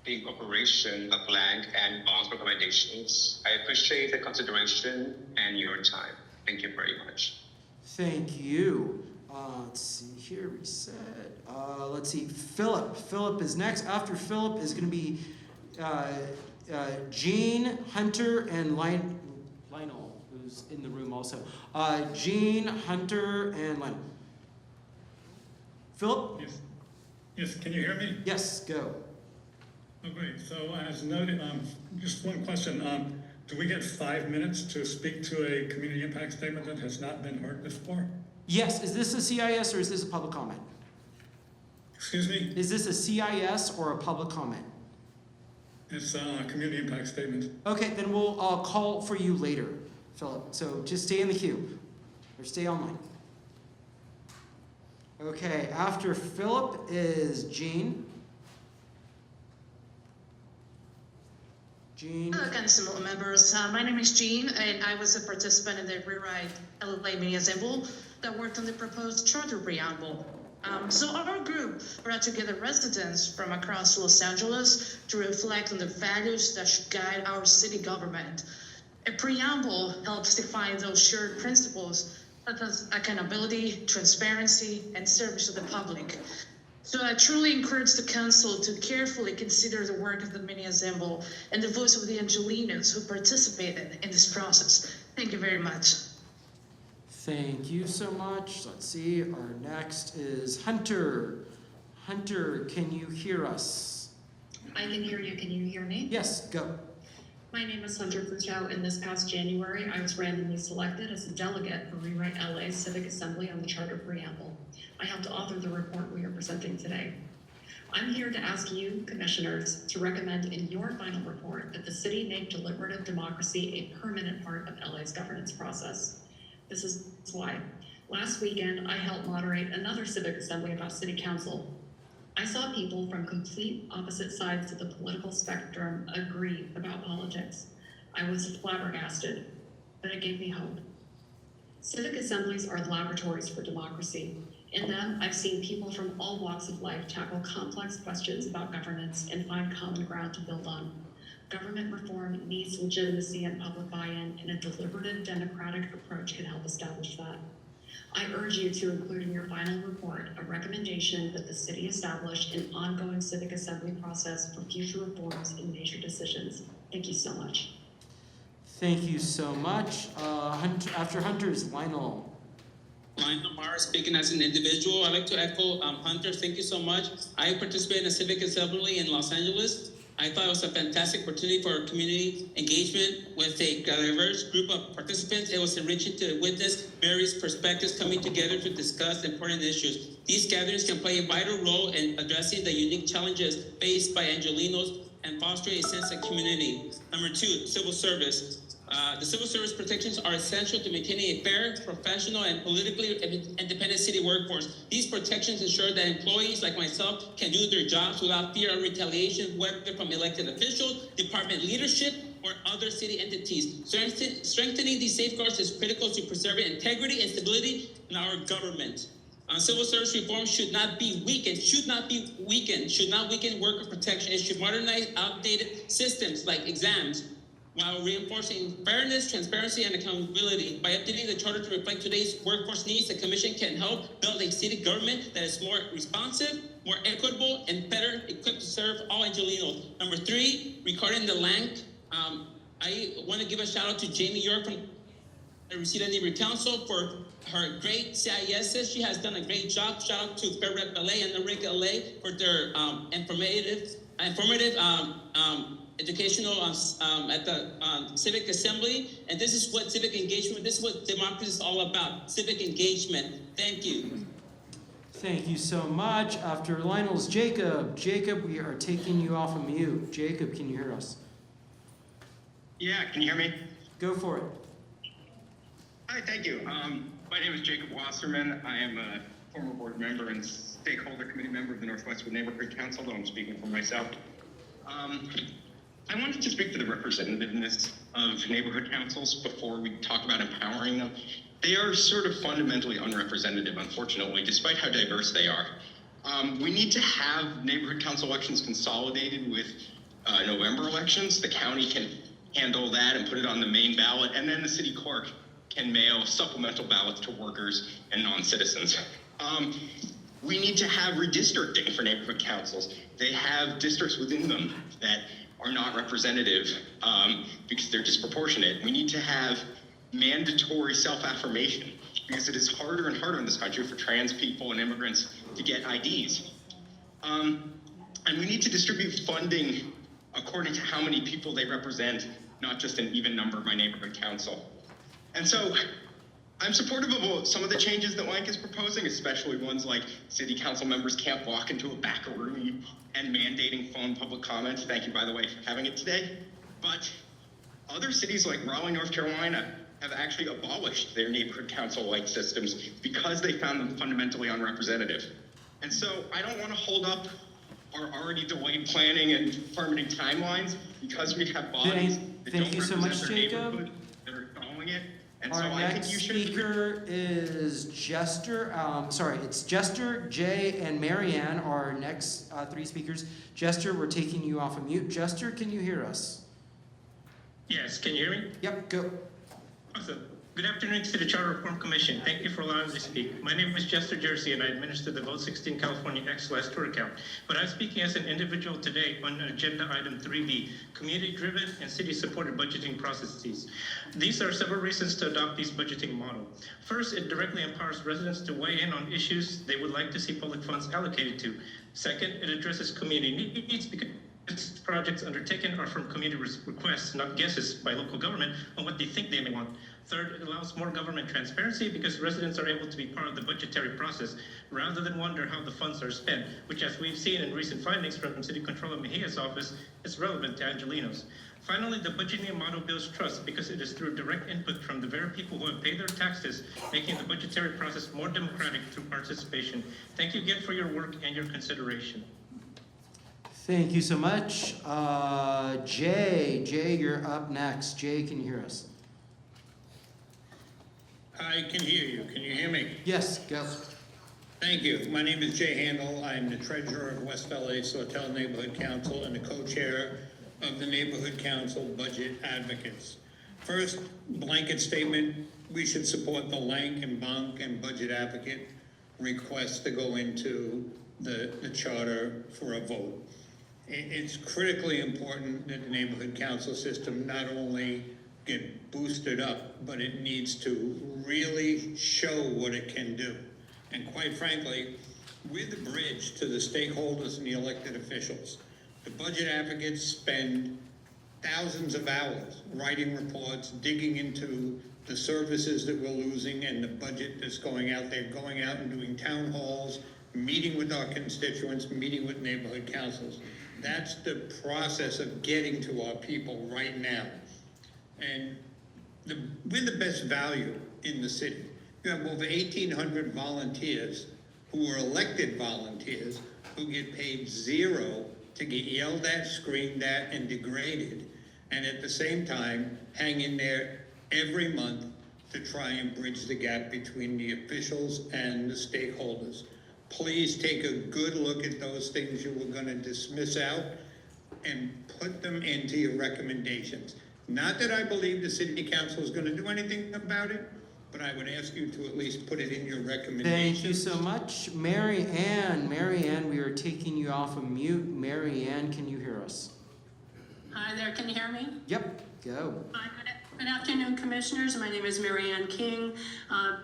the incorporation of LANCC and BONC recommendations. I appreciate the consideration and your time. Thank you very much. Thank you. Let's see here, we said, let's see, Philip. Philip is next. After Philip is going to be Gene, Hunter, and Lionel, who's in the room also. Gene, Hunter, and Lionel. Philip? Yes. Yes, can you hear me? Yes, go. Oh, great. So as noted, just one question. Do we get 5 minutes to speak to a community impact statement that has not been heard before? Yes, is this a CIS or is this a public comment? Excuse me? Is this a CIS or a public comment? It's a community impact statement. Okay, then we'll call for you later, Philip. So just stay in the queue or stay online. Okay, after Philip is Jean. Jean. Hello, council members. My name is Jean, and I was a participant in the Rewrite LA Mini Assemble that worked on the proposed charter preamble. So our group brought together residents from across Los Angeles to reflect on the values that should guide our city government. A preamble helps define those shared principles such as accountability, transparency, and service to the public. So I truly encourage the council to carefully consider the work of the mini assemble and the voice of the Angelinos who participated in this process. Thank you very much. Thank you so much. Let's see, our next is Hunter. Hunter, can you hear us? I can hear you. Can you hear me? Yes, go. My name is Hunter Fruchow, and this past January, I was randomly selected as a delegate for Rewrite LA's Civic Assembly on the Charter Preamble. I helped author the report we are presenting today. I'm here to ask you, commissioners, to recommend in your final report that the city make deliberative democracy a permanent part of LA's governance process. This is why. Last weekend, I helped moderate another Civic Assembly about City Council. I saw people from complete opposite sides of the political spectrum agree about politics. I was flabbergasted, but it gave me hope. Civic assemblies are laboratories for democracy. In them, I've seen people from all walks of life tackle complex questions about governance and find common ground to build on. Government reform needs legitimacy and public buy-in, and a deliberative democratic approach can help establish that. I urge you to include in your final report a recommendation that the city establish an ongoing civic assembly process for future reforms and major decisions. Thank you so much. Thank you so much. After Hunter is Lionel. Lionel Mara speaking as an individual. I'd like to echo Hunter, thank you so much. I participated in a civic assembly in Los Angeles. I thought it was a fantastic opportunity for community engagement with a diverse group of participants. It was enriching to witness various perspectives coming together to discuss important issues. These gatherings can play a vital role in addressing the unique challenges faced by Angelinos and fostering a sense of community. Number two, civil service. The civil service protections are essential to maintaining a fair, professional, and politically independent city workforce. These protections ensure that employees like myself can do their jobs without fear of retaliation, whether from elected officials, department leadership, or other city entities. Strengthening these safeguards is critical to preserving integrity and stability in our government. Civil service reform should not weaken worker protection. It should modernize outdated systems like exams, while reinforcing fairness, transparency, and accountability. By updating the charter to reflect today's workforce needs, the Commission can help build a city government that is more responsive, more equitable, and better equipped to serve all Angelinos. Number three, regarding the LANCC, I want to give a shout out to Jamie York from the Reseda Neighborhood Council for her great CISs. She has done a great job. Shout out to Fair Rep LA and the RIC LA for their informative educational at the Civic Assembly. And this is what civic engagement, this is what democracy is all about, civic engagement. Thank you. Thank you so much. After Lionel's Jacob. Jacob, we are taking you off of mute. Jacob, can you hear us? Yeah, can you hear me? Go for it. Hi, thank you. My name is Jacob Wasserman. I am a former board member and stakeholder committee member of the Northwestwood Neighborhood Council, though I'm speaking for myself. I wanted to speak to the representativeness of neighborhood councils before we talk about empowering them. They are sort of fundamentally unrepresentative, unfortunately, despite how diverse they are. We need to have neighborhood council elections consolidated with November elections. The county can handle that and put it on the main ballot, and then the city clerk can mail supplemental ballots to workers and non-citizens. We need to have redistricting for neighborhood councils. They have districts within them that are not representative because they're disproportionate. We need to have mandatory self-affirmation because it is harder and harder in this country for trans people and immigrants to get IDs. And we need to distribute funding according to how many people they represent, not just an even number by neighborhood council. And so I'm supportive of some of the changes that LANCC is proposing, especially ones like city council members can't walk into a back room and mandating phone public comments. Thank you, by the way, for having it today. But other cities like Raleigh, North Carolina, have actually abolished their neighborhood council-like systems because they found them fundamentally unrepresentative. And so I don't want to hold up our already delayed planning and permitting timelines because we have bodies that don't represent their neighborhood that are following it. And so I think you should. Our next speaker is Jester, it's Jester, Jay, and Marianne, our next 3 speakers. Jester, we're taking you off of mute. Jester, can you hear us? Yes, can you hear me? Yep, go. Awesome. Good afternoon to the Charter Reform Commission. Thank you for allowing me to speak. My name is Jester Jersey, and I administer the Vote 16 California X tour account. But I'm speaking as an individual today on agenda item 3B, community-driven and city-supported budgeting processes. These are several reasons to adopt these budgeting model. First, it directly empowers residents to weigh in on issues they would like to see public funds allocated to. Second, it addresses community needs because projects undertaken are from community requests, not guesses by local government on what they think they may want. Third, it allows more government transparency because residents are able to be part of the budgetary process rather than wonder how the funds are spent, which, as we've seen in recent findings from City Controller Mejia's office, is relevant to Angelinos. Finally, the budgeting model builds trust because it is through direct input from the very people who have paid their taxes, making the budgetary process more democratic through participation. Thank you again for your work and your consideration. Thank you so much. Jay, you're up next. Jay, can you hear us? I can hear you. Can you hear me? Yes, go. Thank you. My name is Jay Handel. I'm the treasurer of West LA Sawtelle Neighborhood Council and the co-chair of the Neighborhood Council Budget Advocates. First, blanket statement, we should support the LANCC and BONC and Budget Advocate requests to go into the charter for a vote. It's critically important that the neighborhood council system not only get boosted up, but it needs to really show what it can do. And quite frankly, we're the bridge to the stakeholders and the elected officials. The budget advocates spend thousands of hours writing reports, digging into the services that we're losing and the budget that's going out there, going out and doing town halls, meeting with our constituents, meeting with neighborhood councils. That's the process of getting to our people right now. And we're the best value in the city. You have over 1,800 volunteers who are elected volunteers who get paid zero to get yelled at, screamed at, and degraded, and at the same time hang in there every month to try and bridge the gap between the officials and the stakeholders. Please take a good look at those things you were going to dismiss out and put them into your recommendations. Not that I believe the city council is going to do anything about it, but I would ask you to at least put it in your recommendations. Thank you so much. Mary Ann, we are taking you off of mute. Mary Ann, can you hear us? Hi there, can you hear me? Yep, go. Hi, good afternoon, commissioners. My name is Mary Ann King.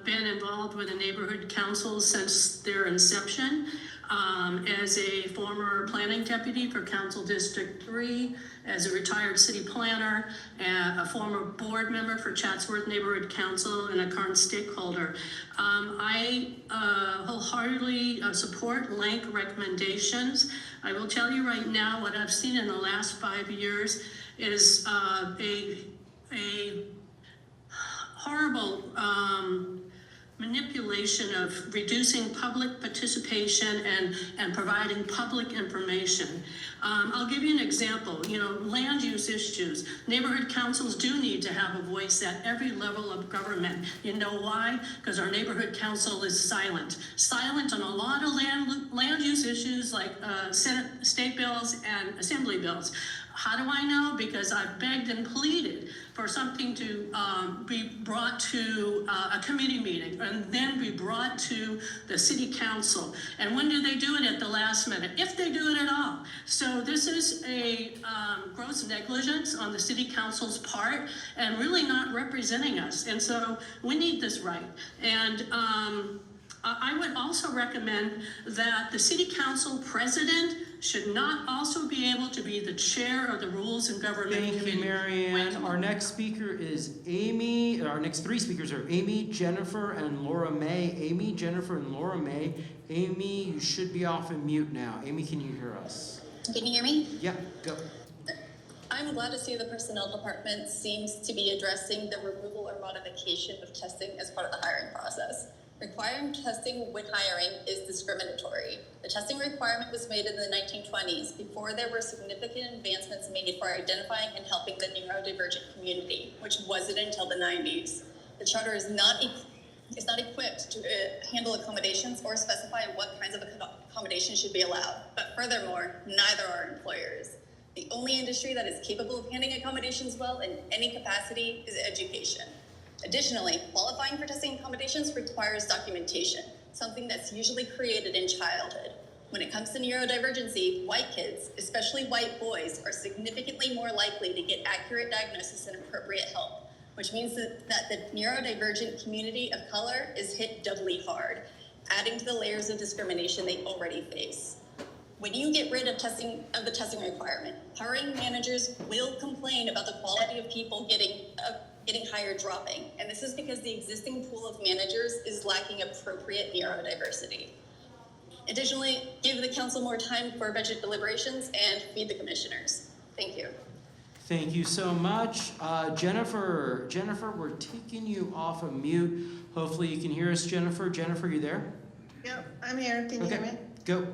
Been involved with the neighborhood councils since their inception. As a former planning deputy for Council District 3, as a retired city planner, and a former board member for Chatsworth Neighborhood Council, and a current stakeholder. I wholeheartely support LANCC recommendations. I will tell you right now, what I've seen in the last 5 years is a horrible manipulation of reducing public participation and providing public information. I'll give you an example. Land use issues. Neighborhood councils do need to have a voice at every level of government. You know why? Because our neighborhood council is silent. Silent on a lot of land use issues like Senate, state bills and assembly bills. How do I know? Because I've begged and pleaded for something to be brought to a committee meeting and then be brought to the city council. And when do they do it? At the last minute, if they do it at all. So this is a gross negligence on the city council's part and really not representing us. And so we need this right. And I would also recommend that the city council president should not also be able to be the chair of the Rules and Government Committee. Thank you, Marianne. Our next speaker is Amy. Our next three speakers are Amy, Jennifer, and Laura May. Amy, Jennifer, and Laura May. Amy, you should be off and mute now. Amy, can you hear us? Can you hear me? Yeah, go. I'm glad to see the personnel department seems to be addressing the removal or modification of testing as part of the hiring process. Requiring testing when hiring is discriminatory. The testing requirement was made in the 1920s before there were significant advancements made for identifying and helping the neurodivergent community, which wasn't until the 90s. The charter is not equipped to handle accommodations or specify what kinds of accommodations should be allowed. But furthermore, neither are employers. The only industry that is capable of handling accommodations well in any capacity is education. Additionally, qualifying for testing accommodations requires documentation, something that's usually created in childhood. When it comes to neurodivergency, white kids, especially white boys, are significantly more likely to get accurate diagnosis and appropriate help, which means that the neurodivergent community of color is hit doubly hard, adding to the layers of discrimination they already face. When you get rid of the testing requirement, hiring managers will complain about the quality of people getting hired dropping. And this is because the existing pool of managers is lacking appropriate neurodiversity. Additionally, give the council more time for budget deliberations and feed the commissioners. Thank you. Thank you so much. Jennifer, we're taking you off of mute. Hopefully you can hear us, Jennifer. Jennifer, you there? Yep, I'm here. Can you hear me? Go.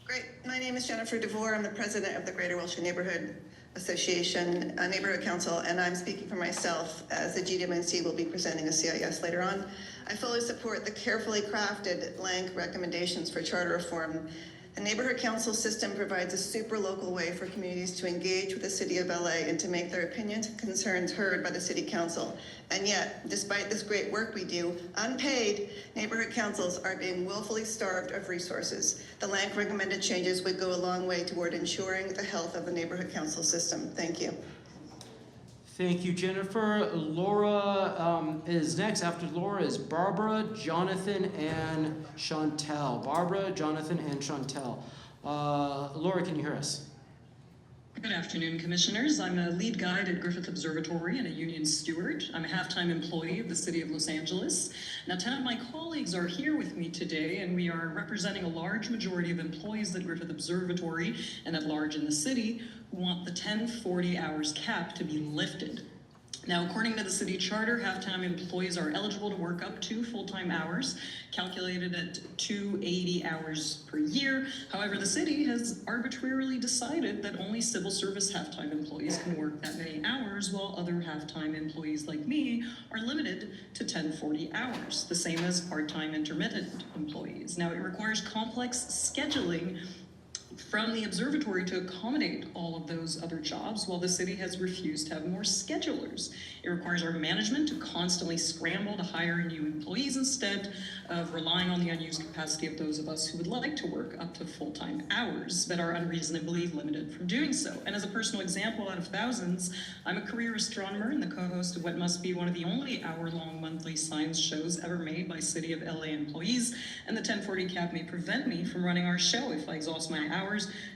Great. My name is Jennifer DeVore. I'm the president of the Greater Wilshire Neighborhood Association Neighborhood Council, and I'm speaking for myself as the GWNC will be presenting a CIS later on. I fully support the carefully crafted LANCC recommendations for charter reform. The Neighborhood Council system provides a super local way for communities to engage with the City of LA and to make their opinions and concerns heard by the City Council. And yet, despite this great work we do, unpaid, neighborhood councils are being willfully starved of resources. The LANCC recommended changes would go a long way toward ensuring the health of the neighborhood council system. Thank you. Thank you, Jennifer. Laura is next. After Laura is Barbara, Jonathan, and Chantel. Barbara, Jonathan, and Chantel. Laura, can you hear us? Good afternoon, Commissioners. I'm a lead guide at Griffith Observatory and a union steward. I'm a half-time employee of the City of Los Angeles. Now, 10 of my colleagues are here with me today, and we are representing a large majority of employees at Griffith Observatory and at large in the city who want the 1040 hours cap to be lifted. Now, according to the city charter, half-time employees are eligible to work up to full-time hours, calculated at 280 hours per year. However, the city has arbitrarily decided that only civil service half-time employees can work that many hours, while other half-time employees like me are limited to 1040 hours, the same as part-time intermittent employees. Now, it requires complex scheduling from the observatory to accommodate all of those other jobs, while the city has refused to have more schedulers. It requires our management to constantly scramble to hire new employees instead of relying on the unused capacity of those of us who would like to work up to full-time hours, but are unreasonably limited from doing so. And as a personal example out of thousands, I'm a career astronomer and the co-host of what must be one of the only hour-long monthly science shows ever made by City of LA employees, and the 1040 cap may prevent me from running our show if I exhaust my hours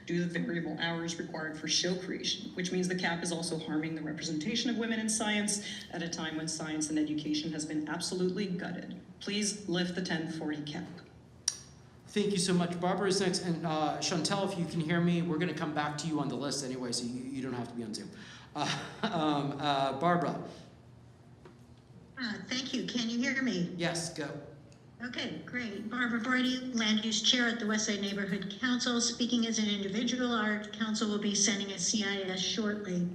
due to the variable hours required for show creation, which means the cap is also harming the representation of women in science at a time when science and education has been absolutely gutted. Please lift the 1040 cap. Thank you so much. Barbara is next, and Chantel, if you can hear me, we're going to come back to you on the list anyway, so you don't have to be on Zoom. Barbara. Thank you. Can you hear me? Yes, go. Okay, great. Barbara Brody, Land Use Chair at the Westside Neighborhood Council. Speaking as an individual, our council will be sending a CIS shortly.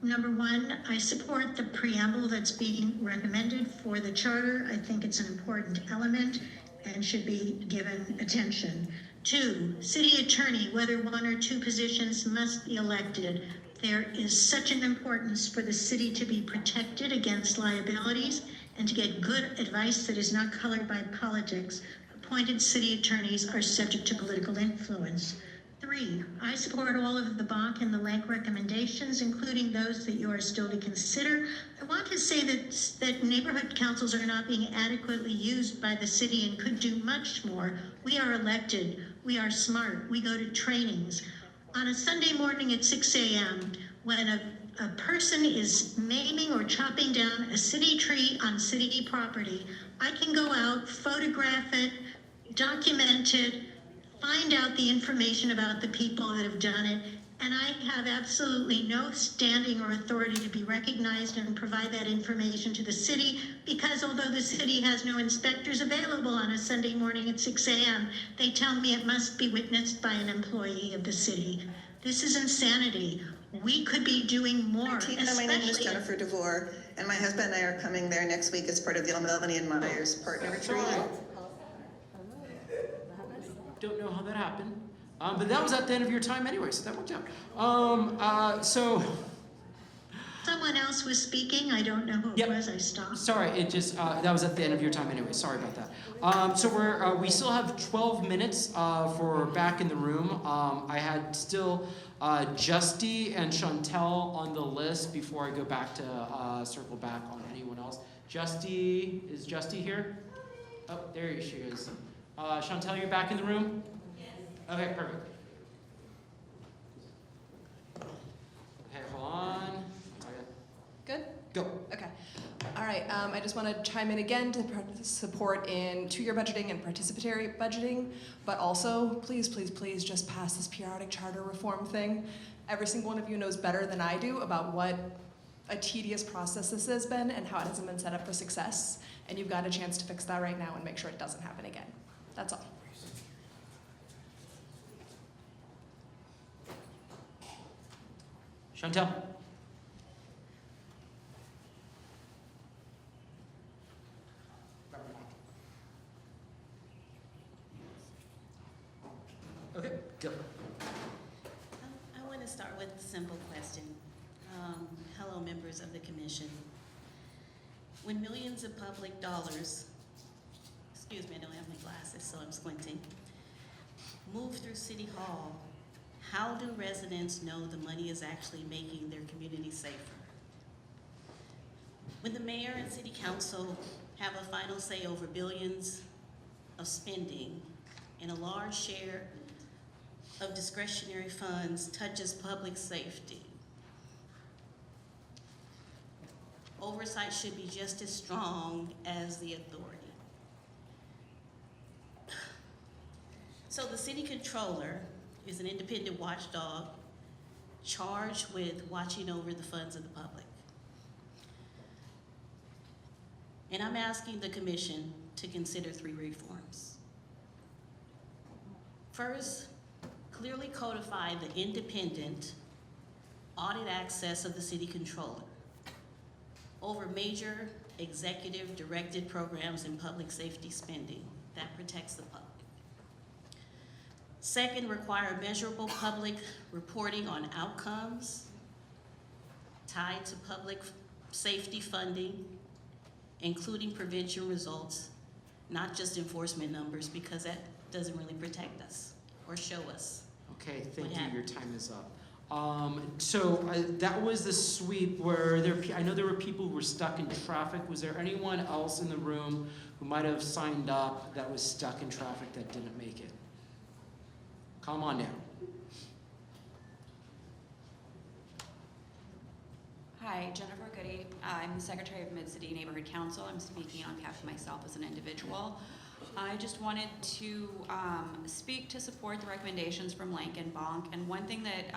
Number one, I support the preamble that's being recommended for the charter. I think it's an important element and should be given attention. 2, city attorney, whether 1 or 2 positions must be elected. There is such an importance for the city to be protected against liabilities and to get good advice that is not colored by politics. Appointed city attorneys are subject to political influence. 3, I support all of the BONC and the LANCC recommendations, including those that you are still to consider. I want to say that neighborhood councils are not being adequately used by the city and could do much more. We are elected We are smart. We go to trainings. On a Sunday morning at 6 a.m., when a person is maiming or chopping down a city tree on city property, I can go out, photograph it, document it, find out the information about the people that have done it, and I have absolutely no standing or authority to be recognized and provide that information to the city, because although the city has no inspectors available on a Sunday morning at 6 a.m., they tell me it must be witnessed by an employee of the city. This is insanity. We could be doing more. Tina, my name is Jennifer DeVore, and my husband and I are coming there next week as part of the Melanie and Myers Partner Retreat. Don't know how that happened. But that was at the end of your time anyway, so that worked out. So Someone else was speaking. I don't know who it was. I stopped. sorry, it just that was at the end of your time anyway. Sorry about that. So we still have 12 minutes for back in the room. I had still Justy and Chantel on the list before I go back to circle back on anyone else. Is Justy here? Oh, there she is. Chantel, you're back in the room? Yes. Okay, perfect. Okay, hold on. Good? Go. Okay. All right, I just want to chime in again to support in two-year budgeting and participatory budgeting, but also, please, please, please just pass this periodic charter reform thing. Every single one of you knows better than I do about what a tedious process this has been and how it hasn't been set up for success, and you've got a chance to fix that right now and make sure it doesn't happen again. That's all. Chantel. Okay, go. I want to start with a simple question. Hello, members of the commission. When millions of public dollars, excuse me, I don't have my glasses, so I'm squinting, move through City Hall, how do residents know the money is actually making their community safer? When the mayor and city council have a final say over billions of spending and a large share of discretionary funds touches public safety, oversight should be just as strong as the authority. So the city controller is an independent watchdog charged with watching over the funds of the public. And I'm asking the commission to consider 3 reforms. First, clearly codify the independent audit access of the city controller over major executive directed programs in public safety spending that protects the public. Second, require measurable public reporting on outcomes tied to public safety funding, including prevention results, not just enforcement numbers, because that doesn't really protect us or show us. Okay, thank you. Your time is up. That was the sweep where I know there were people who were stuck in traffic. Was there anyone else in the room who might have signed up that was stuck in traffic that didn't make it? Come on down. Hi, Jennifer Goody. I'm the Secretary of Mid-City Neighborhood Council. I'm speaking on behalf of myself as an individual. I just wanted to speak to support the recommendations from LANCC and BONC. And one thing that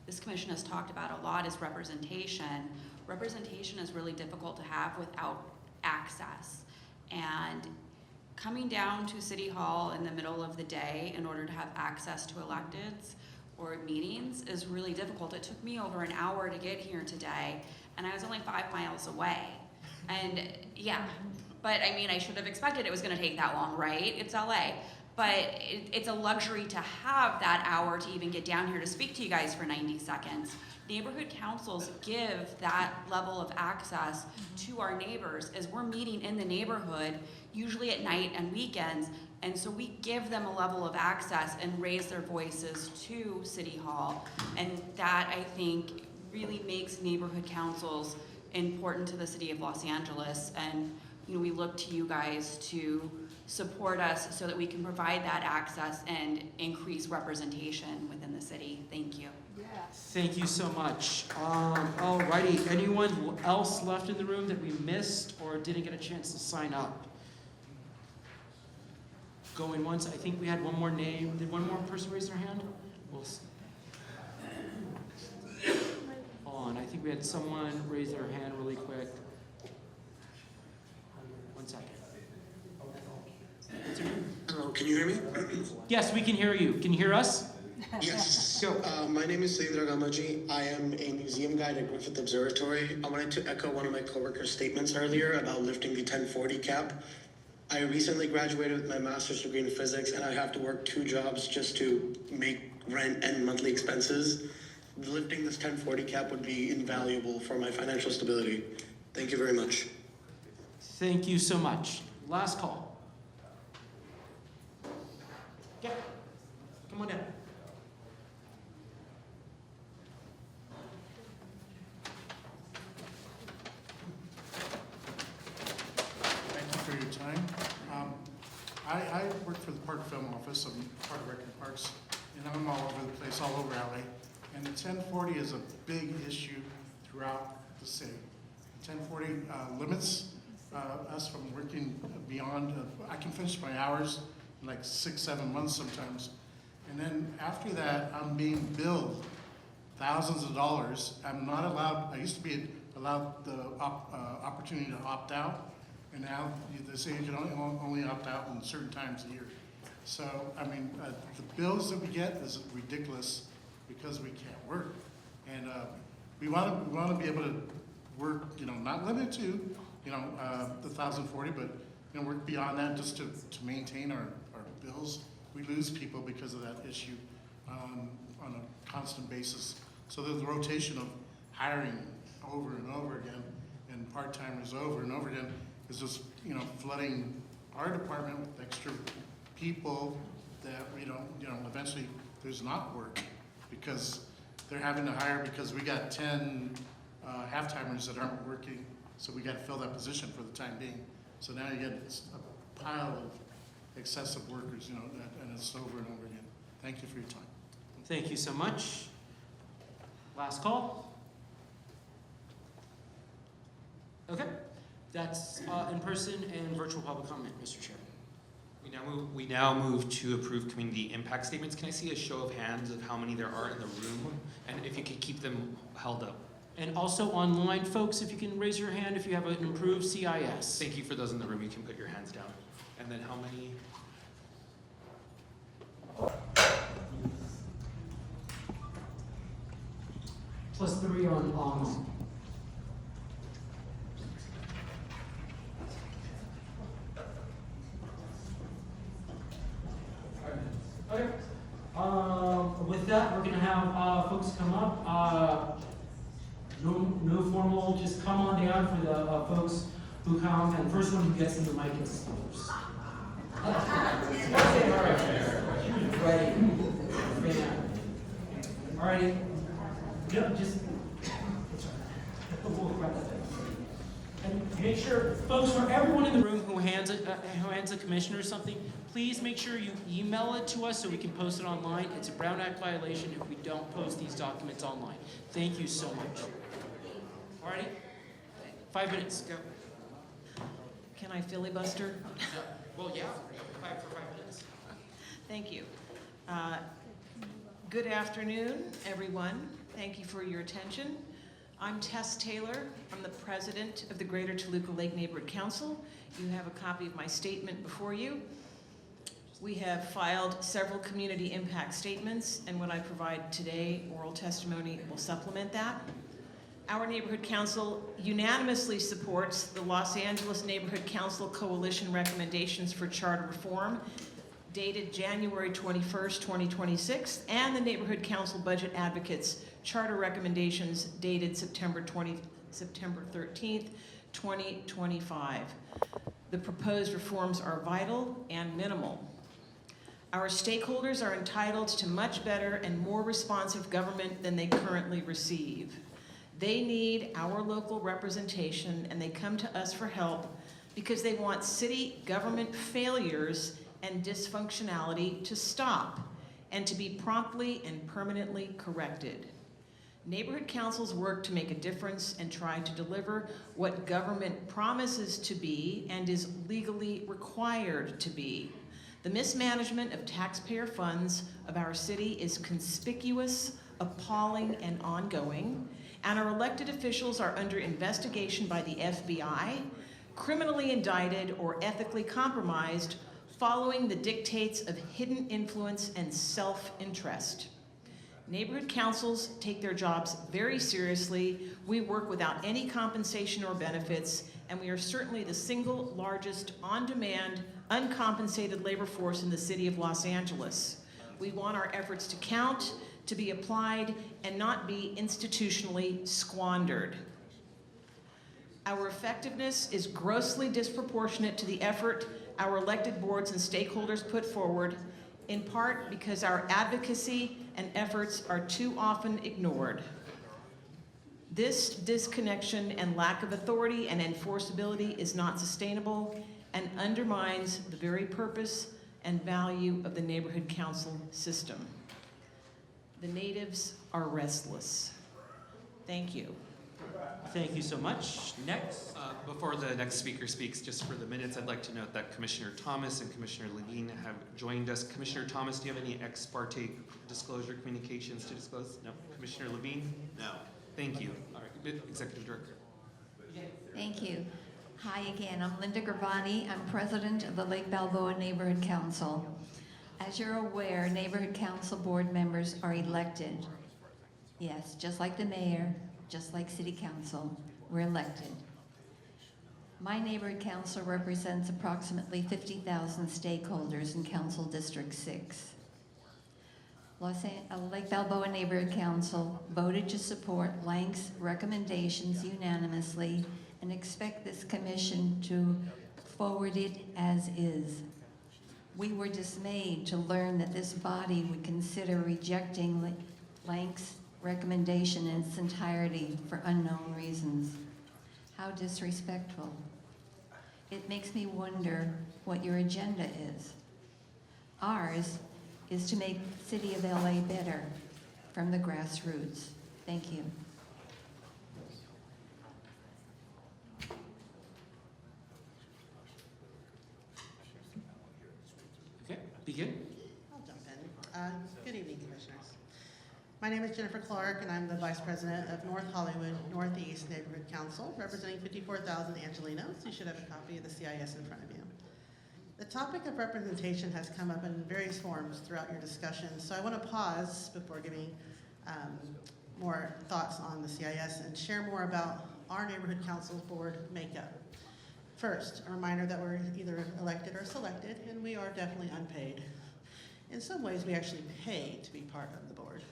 this commission has talked about a lot is representation. Representation is really difficult to have without access. And coming down to City Hall in the middle of the day in order to have access to electeds or meetings is really difficult. It took me over an hour to get here today, and I was only 5 miles away. And yeah, but I mean, I should have expected it was gonna take that long, right? It's LA. But it's a luxury to have that hour to even get down here to speak to you guys for 90 seconds. Neighborhood councils give that level of access to our neighbors as we're meeting in the neighborhood, usually at night and weekends, and so we give them a level of access and raise their voices to City Hall, and that, I think, really makes neighborhood councils important to the city of Los Angeles, and we look to you guys to support us so that we can provide that access and increase representation within the city. Thank you. Thank you so much. Alrighty, anyone else left in the room that we missed or didn't get a chance to sign up? Going once, I think we had one more name. Did one more person raise their hand? Hold on, I think we had someone raise their hand really quick. 1 second. Hello, can you hear me? Yes, we can hear you. Can you hear us? Yes. So, my name is Saeed Ragamaji. I am a museum guide at Griffith Observatory. I wanted to echo one of my coworkers' statements earlier about lifting the 1040 cap. I recently graduated with my master's degree in physics, and I have to work 2 jobs just to make rent and monthly expenses. Lifting this 1040 cap would be invaluable for my financial stability. Thank you very much. Thank you so much. Last call. Yeah, come on down. Thank you for your time. I work for the Park Film Office. I'm part of Record Parks, and I'm all over the place, all over LA. And the 1040 is a big issue throughout the city. The 1040 limits us from working beyond, I can finish my hours in like 6-7 months sometimes. And then after that, I'm being billed thousands of dollars. I'm not allowed, I used to be allowed the opportunity to opt out. And now they say you can only opt out in certain times a year. So, I mean, the bills that we get is ridiculous because we can't work. And we want to be able to work, not limited to, the 1,040, but, work beyond that just to maintain our bills. We lose people because of that issue on a constant basis. So there's the rotation of hiring over and over again and part-timers over and over again is just, flooding our department with extra people that we don't, eventually there's not work because they're having to hire because we got 10 half-timers that aren't working, so we got to fill that position for the time being. So now you get a pile of excessive workers, and it's over and over again. Thank you for your time. Thank you so much. Last call. Okay, that's in person and virtual public comment, Mr. Chair. We now move to approve community impact statements. Can I see a show of hands of how many there are in the room? And if you could keep them held up. And also online, folks, if you can raise your hand if you have an improved CIS. Thank you for those in the room. You can put your hands down. And then how many? +3 on online. Okay. With that, we're going to have folks come up. No formal, just come on down for the folks who come, and the first one who gets in the mic is first. All right. Ready. All right. Yep, just. And make sure, folks, for everyone in the room who hands a commissioner something, please make sure you email it to us so we can post it online. It's a Brown Act violation if we don't post these documents online. Thank you so much. Alrighty, 5 minutes, go. Can I filibuster? Well, yeah, for 5 minutes. Thank you. Good afternoon, everyone. Thank you for your attention. I'm Tess Taylor. I'm the president of the Greater Toluca Lake Neighborhood Council. You have a copy of my statement before you. We have filed several community impact statements, and what I provide today, oral testimony, will supplement that. Our neighborhood council unanimously supports the Los Angeles Neighborhood Council Coalition recommendations for charter reform dated January 21st, 2026, and the Neighborhood Council Budget Advocates charter recommendations dated September 13th, 2025. The proposed reforms are vital and minimal. Our stakeholders are entitled to much better and more responsive government than they currently receive. They need our local representation, and they come to us for help because they want city government failures and dysfunctionality to stop and to be promptly and permanently corrected. Neighborhood councils work to make a difference and try to deliver what government promises to be and is legally required to be. The mismanagement of taxpayer funds of our city is conspicuous, appalling, and ongoing, and our elected officials are under investigation by the FBI, criminally indicted or ethically compromised following the dictates of hidden influence and self-interest. Neighborhood councils take their jobs very seriously. We work without any compensation or benefits, and we are certainly the single largest on-demand, uncompensated labor force in the city of Los Angeles. We want our efforts to count, to be applied, and not be institutionally squandered. Our effectiveness is grossly disproportionate to the effort our elected boards and stakeholders put forward, in part because our advocacy and efforts are too often ignored. This disconnection and lack of authority and enforceability is not sustainable and undermines the very purpose and value of the neighborhood council system. The natives are restless. Thank you. Thank you so much. Next. Before the next speaker speaks, just for the minutes, I'd like to note that Commissioner Thomas and Commissioner Levine have joined us. Commissioner Thomas, do you have any ex parte disclosure communications to disclose? No. Commissioner Levine? No. Thank you. All right, Executive Director. Thank you. Hi again, I'm Linda Gravani. I'm president of the Lake Balboa Neighborhood Council. As you're aware, Neighborhood Council board members are elected. Yes, just like the mayor, just like city council, we're elected. My neighborhood council represents approximately 50,000 stakeholders in Council District 6. Lake Balboa Neighborhood Council voted to support LANCC's recommendations unanimously and expect this commission to forward it as is. We were dismayed to learn that this body would consider rejecting LANCC's recommendation in its entirety for unknown reasons. How disrespectful. It makes me wonder what your agenda is. Ours is to make the city of LA better from the grassroots. Thank you. Okay, begin. I'll jump in. Good evening, commissioners. My name is Jennifer Clark, and I'm the Vice President of North Hollywood Northeast Neighborhood Council, representing 54,000 Angelinos. You should have a copy of the CIS in front of you. The topic of representation has come up in various forms throughout your discussion, so I want to pause before giving more thoughts on the CIS and share more about our Neighborhood Council board makeup. First, a reminder that we're either elected or selected, and we are definitely unpaid. In some ways, we actually pay to be part of the board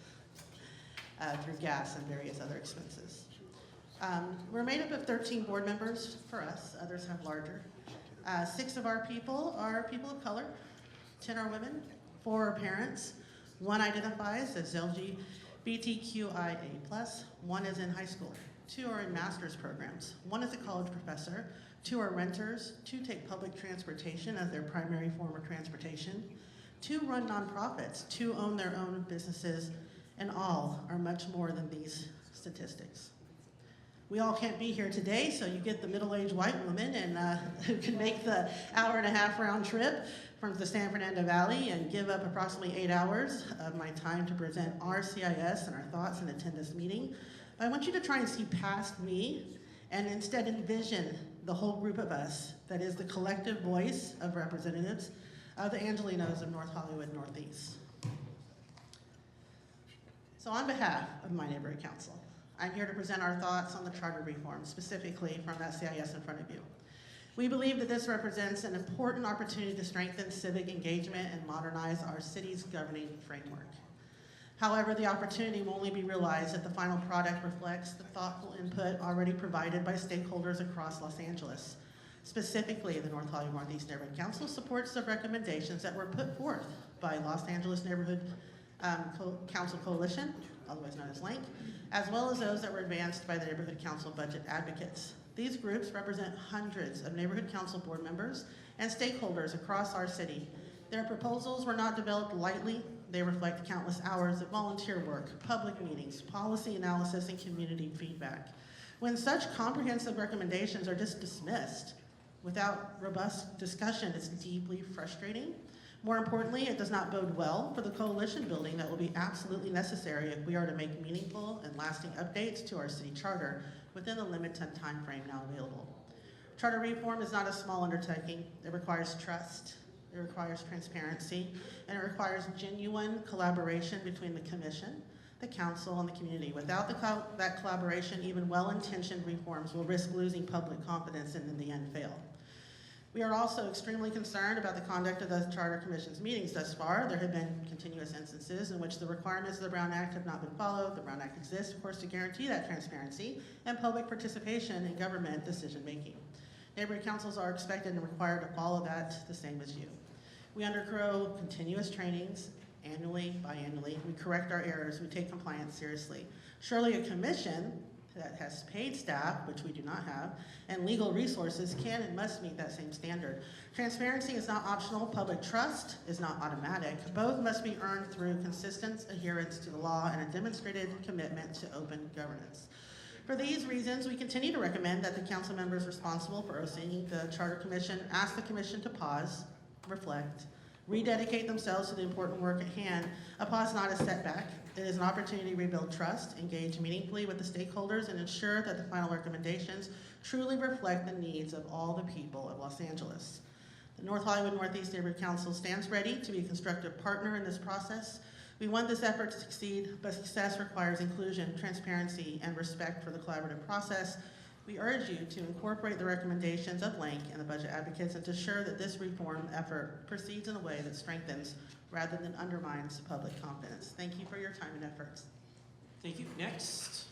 through gas and various other expenses. We're made up of 13 board members for us, others have larger. 6 of our people are people of color, 10 are women, 4 are parents, 1 identifies as LGBTQIA+, 1 is in high school, 2 are in master's programs, 1 is a college professor, 2 are renters, 2 take public transportation as their primary form of transportation, 2 run nonprofits, 2 own their own businesses, and all are much more than these statistics. We all can't be here today, so you get the middle-aged white woman and who can make the hour-and-a-half round trip from the San Fernando Valley and give up approximately 8 hours of my time to present our CIS and our thoughts and attend this meeting. But I want you to try and see past me and instead envision the whole group of us that is the collective voice of representatives of the Angelinos of North Hollywood Northeast. So on behalf of my neighborhood council, I'm here to present our thoughts on the charter reform, specifically from that CIS in front of you. We believe that this represents an important opportunity to strengthen civic engagement and modernize our city's governing framework. However, the opportunity will only be realized if the final product reflects the thoughtful input already provided by stakeholders across Los Angeles. Specifically, the North Hollywood Northeast Neighborhood Council supports the recommendations that were put forth by Los Angeles Neighborhood Council Coalition, otherwise known as LANCC, as well as those that were advanced by the Neighborhood Council budget advocates. These groups represent hundreds of neighborhood council board members and stakeholders across our city. Their proposals were not developed lightly. They reflect countless hours of volunteer work, public meetings, policy analysis, and community feedback. When such comprehensive recommendations are just dismissed without robust discussion, it's deeply frustrating. More importantly, it does not bode well for the coalition building that will be absolutely necessary if we are to make meaningful and lasting updates to our city charter within the limited time frame now available. Charter reform is not a small undertaking. It requires trust, it requires transparency, and it requires genuine collaboration between the commission, the council, and the community. Without that collaboration, even well-intentioned reforms will risk losing public confidence and in the end fail. We are also extremely concerned about the conduct of the Charter Commission's meetings thus far. There have been continuous instances in which the requirements of the Brown Act have not been followed. The Brown Act exists, of course, to guarantee that transparency and public participation in government decision-making. Neighborhood councils are expected and required to follow that the same as you. We undergo continuous trainings annually, biannually. We correct our errors. We take compliance seriously. Surely a commission that has paid staff, which we do not have, and legal resources can and must meet that same standard. Transparency is not optional. Public trust is not automatic. Both must be earned through consistent adherence to the law and a demonstrated commitment to open governance. For these reasons, we continue to recommend that the council members responsible for overseeing the Charter Commission ask the commission to pause, reflect, rededicate themselves to the important work at hand. A pause is not a setback. It is an opportunity to rebuild trust, engage meaningfully with the stakeholders, and ensure that the final recommendations truly reflect the needs of all the people of Los Angeles. The North Hollywood Northeast Neighborhood Council stands ready to be a constructive partner in this process. We want this effort to succeed, but success requires inclusion, transparency, and respect for the collaborative process. We urge you to incorporate the recommendations of LANCC and the budget advocates and to ensure that this reform effort proceeds in a way that strengthens rather than undermines public confidence. Thank you for your time and efforts. Thank you. Next.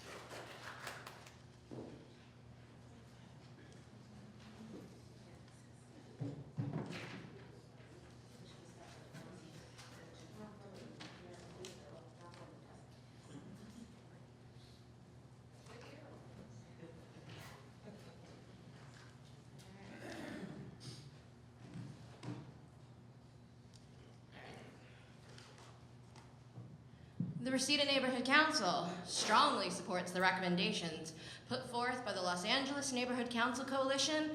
The Reseda Neighborhood Council strongly supports the recommendations put forth by the Los Angeles Neighborhood Council Coalition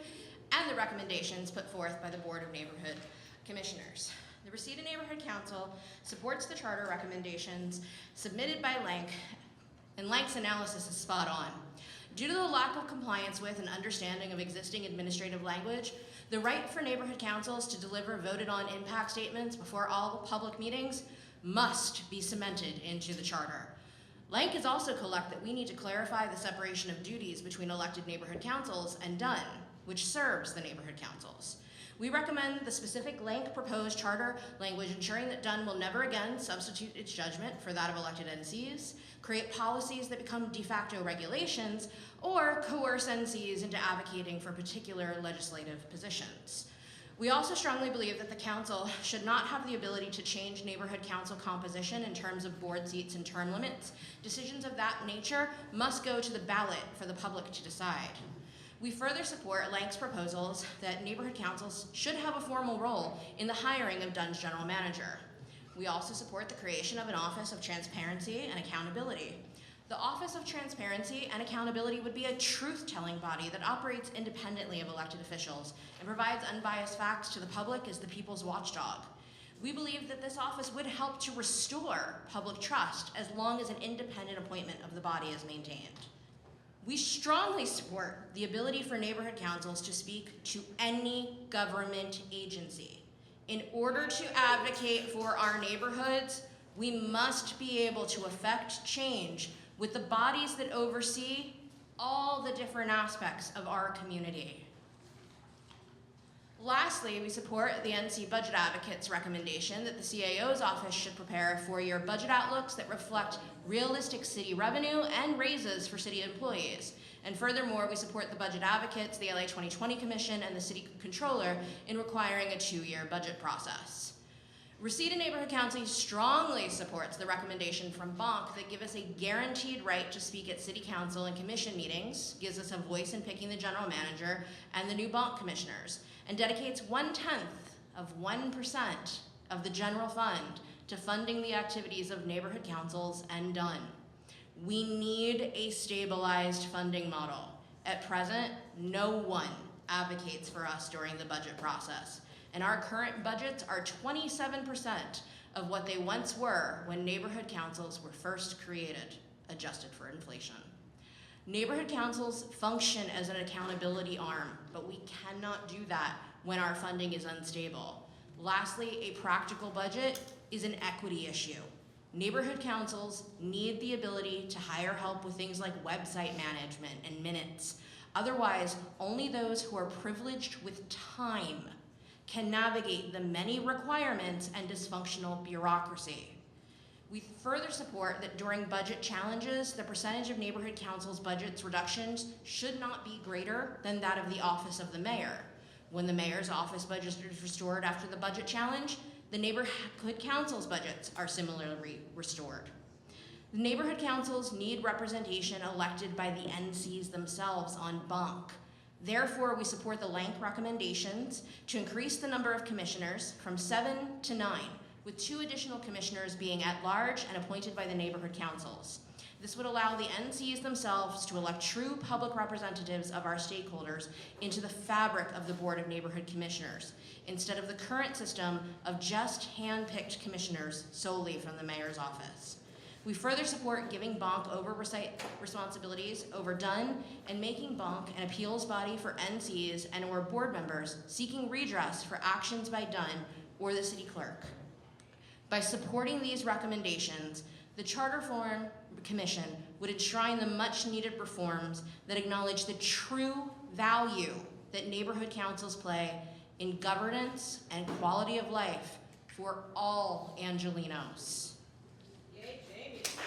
and the recommendations put forth by the Board of Neighborhood Commissioners. The Reseda Neighborhood Council supports the charter recommendations submitted by LANCC, and LANCC's analysis is spot on. Due to the lack of compliance with and understanding of existing administrative language, the right for neighborhood councils to deliver voted on impact statements before all public meetings must be cemented into the charter. LANCC is also correct that we need to clarify the separation of duties between elected neighborhood councils and DUN, which serves the neighborhood councils. We recommend the specific LANCC proposed charter language ensuring that DUN will never again substitute its judgment for that of elected NCs, create policies that become de facto regulations, or coerce NCs into advocating for particular legislative positions. We also strongly believe that the council should not have the ability to change neighborhood council composition in terms of board seats and term limits. Decisions of that nature must go to the ballot for the public to decide. We further support LANCC's proposals that neighborhood councils should have a formal role in the hiring of DUN's general manager. We also support the creation of an Office of Transparency and Accountability. The Office of Transparency and Accountability would be a truth-telling body that operates independently of elected officials and provides unbiased facts to the public as the people's watchdog. We believe that this office would help to restore public trust as long as an independent appointment of the body is maintained. We strongly support the ability for neighborhood councils to speak to any government agency. In order to advocate for our neighborhoods, we must be able to affect change with the bodies that oversee all the different aspects of our community. Lastly, we support the NC Budget Advocate's recommendation that the CAO's office should prepare four-year budget outlooks that reflect realistic city revenue and raises for city employees. And furthermore, we support the Budget Advocates, the LA 2020 Commission, and the City Controller in requiring a 2-year budget process. Reseda Neighborhood Council strongly supports the recommendation from BONC that give us a guaranteed right to speak at City Council and Commission meetings, gives us a voice in picking the General Manager and the new BONC Commissioners, and dedicates 0.1% of the general fund to funding the activities of neighborhood councils and done. We need a stabilized funding model. At present, no one advocates for us during the budget process, and our current budgets are 27% of what they once were when neighborhood councils were first created, adjusted for inflation. Neighborhood councils function as an accountability arm, but we cannot do that when our funding is unstable. Lastly, a practical budget is an equity issue. Neighborhood councils need the ability to hire help with things like website management and minutes. Otherwise, only those who are privileged with time can navigate the many requirements and dysfunctional bureaucracy. We further support that during budget challenges, the percentage of neighborhood councils' budgets reductions should not be greater than that of the office of the mayor. When the mayor's office budget is restored after the budget challenge, the neighborhood council's budgets are similarly restored. The neighborhood councils need representation elected by the NCs themselves on BONC. Therefore, we support the LANCC recommendations to increase the number of commissioners from 7 to 9, with 2 additional commissioners being at large and appointed by the neighborhood councils. This would allow the NCs themselves to elect true public representatives of our stakeholders into the fabric of the Board of Neighborhood Commissioners, instead of the current system of just hand-picked commissioners solely from the mayor's office. We further support giving BONC oversight responsibilities over done and making BONC an appeals body for NCs and or board members seeking redress for actions by done or the city clerk. By supporting these recommendations, the Charter Reform Commission would enshrine the much needed reforms that acknowledge the true value that neighborhood councils play in governance and quality of life for all Angelenos.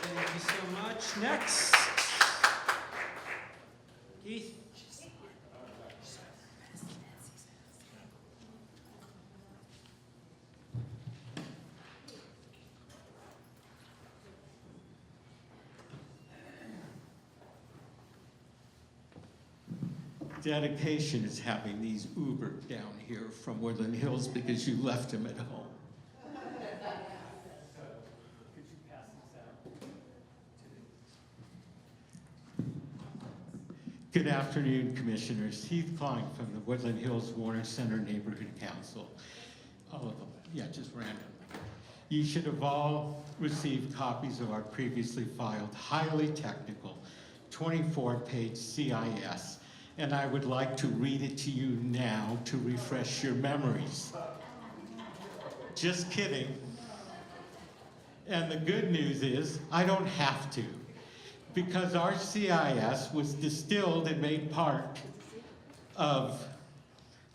Thank you so much. Next. Keith. Dedication is having these Uber down here from Woodland Hills because you left him at home. Good afternoon, Commissioners. Heath Klein from the Woodland Hills Warner Center Neighborhood Council. All of them, yeah, just random. You should have all received copies of our previously filed, highly technical, 24-page CIS, and I would like to read it to you now to refresh your memories. Just kidding. And the good news is, I don't have to, because our CIS was distilled and made part of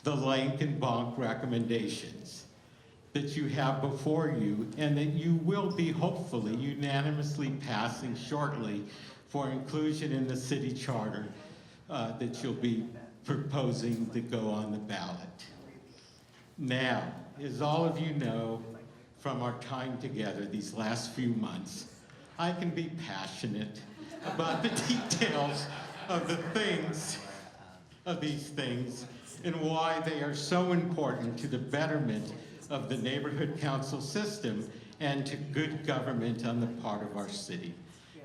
the LANCC and BONC recommendations that you have before you and that you will be hopefully unanimously passing shortly for inclusion in the city charter that you'll be proposing to go on the ballot. Now, as all of you know from our time together these last few months, I can be passionate about the details of the things, of these things, and why they are so important to the betterment of the neighborhood council system and to good government on the part of our city.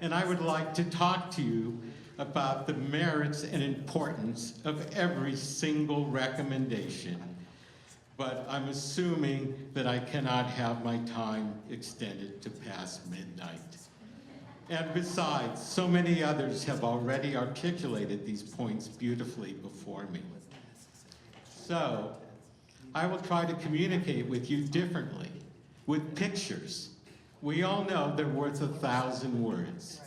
And I would like to talk to you about the merits and importance of every single recommendation. But I'm assuming that I cannot have my time extended to past midnight. And besides, so many others have already articulated these points beautifully before me. So, I will try to communicate with you differently, with pictures. We all know they're worth 1,000 words.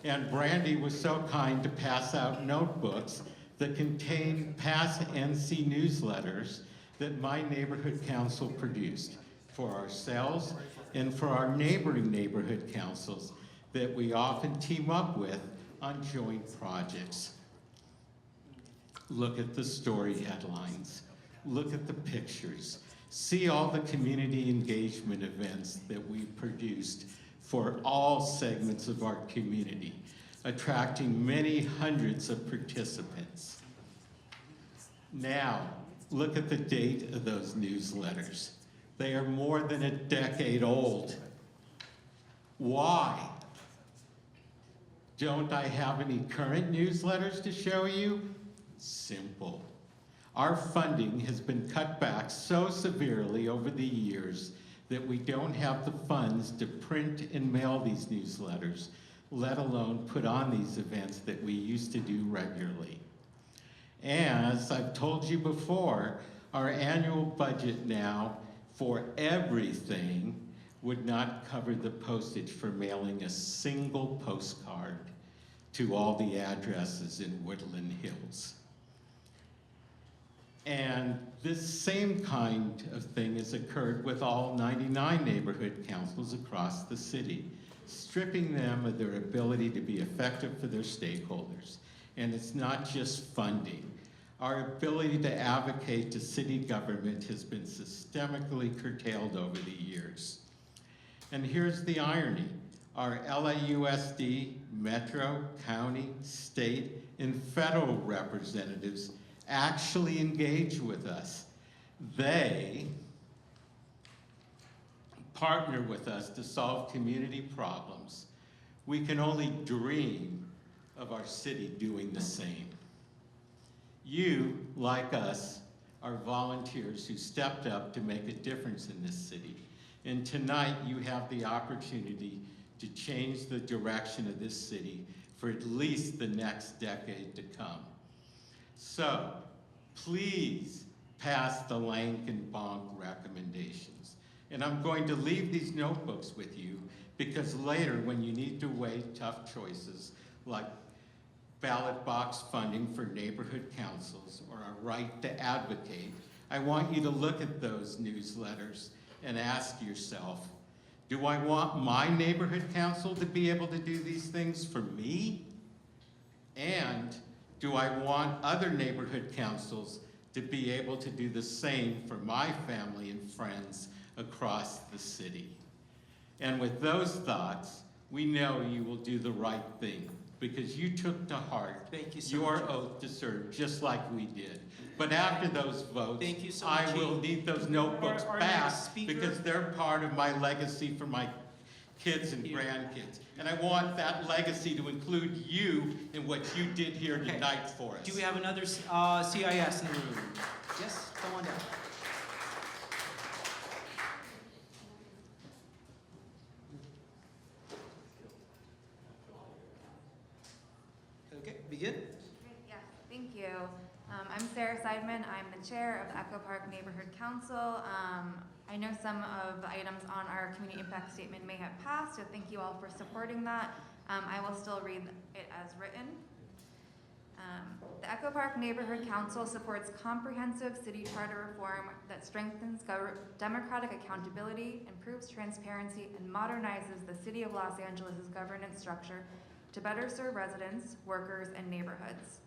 And Brandy was so kind to pass out notebooks that contain past NC newsletters that my neighborhood council produced for ourselves and for our neighboring neighborhood councils that we often team up with on joint projects. Look at the story headlines. Look at the pictures. See all the community engagement events that we produced for all segments of our community, attracting many hundreds of participants. Now, look at the date of those newsletters. They are more than a decade old. Why? Don't I have any current newsletters to show you? Simple. Our funding has been cut back so severely over the years that we don't have the funds to print and mail these newsletters, let alone put on these events that we used to do regularly. As I've told you before, our annual budget now for everything would not cover the postage for mailing a single postcard to all the addresses in Woodland Hills. And this same kind of thing has occurred with all 99 neighborhood councils across the city, stripping them of their ability to be effective for their stakeholders. And it's not just funding. Our ability to advocate to city government has been systemically curtailed over the years. And here's the irony. Our LAUSD, Metro, County, State, and federal representatives actually engage with us. They partner with us to solve community problems. We can only dream of our city doing the same. You, like us, are volunteers who stepped up to make a difference in this city. And tonight you have the opportunity to change the direction of this city for at least the next decade to come. So, please pass the LANCC and BONC recommendations. And I'm going to leave these notebooks with you because later when you need to weigh tough choices like ballot box funding for neighborhood councils or a right to advocate, I want you to look at those newsletters and ask yourself, do I want my neighborhood council to be able to do these things for me? And do I want other neighborhood councils to be able to do the same for my family and friends across the city? And with those thoughts, we know you will do the right thing because you took to heart your oath to serve just like we did. But after those votes, I will need those notebooks back because they're part of my legacy for my kids and grandkids. And I want that legacy to include you in what you did here tonight for us. Do we have another CIS in the room? Yes, come on down. Okay, begin. Yes, thank you. I'm Sarah Seidman. I'm the chair of the Echo Park Neighborhood Council. I know some of the items on our community impact statement may have passed, so thank you all for supporting that. I will still read it as written. The Echo Park Neighborhood Council supports comprehensive city charter reform that strengthens democratic accountability, improves transparency, and modernizes the City of Los Angeles' governance structure to better serve residents, workers, and neighborhoods.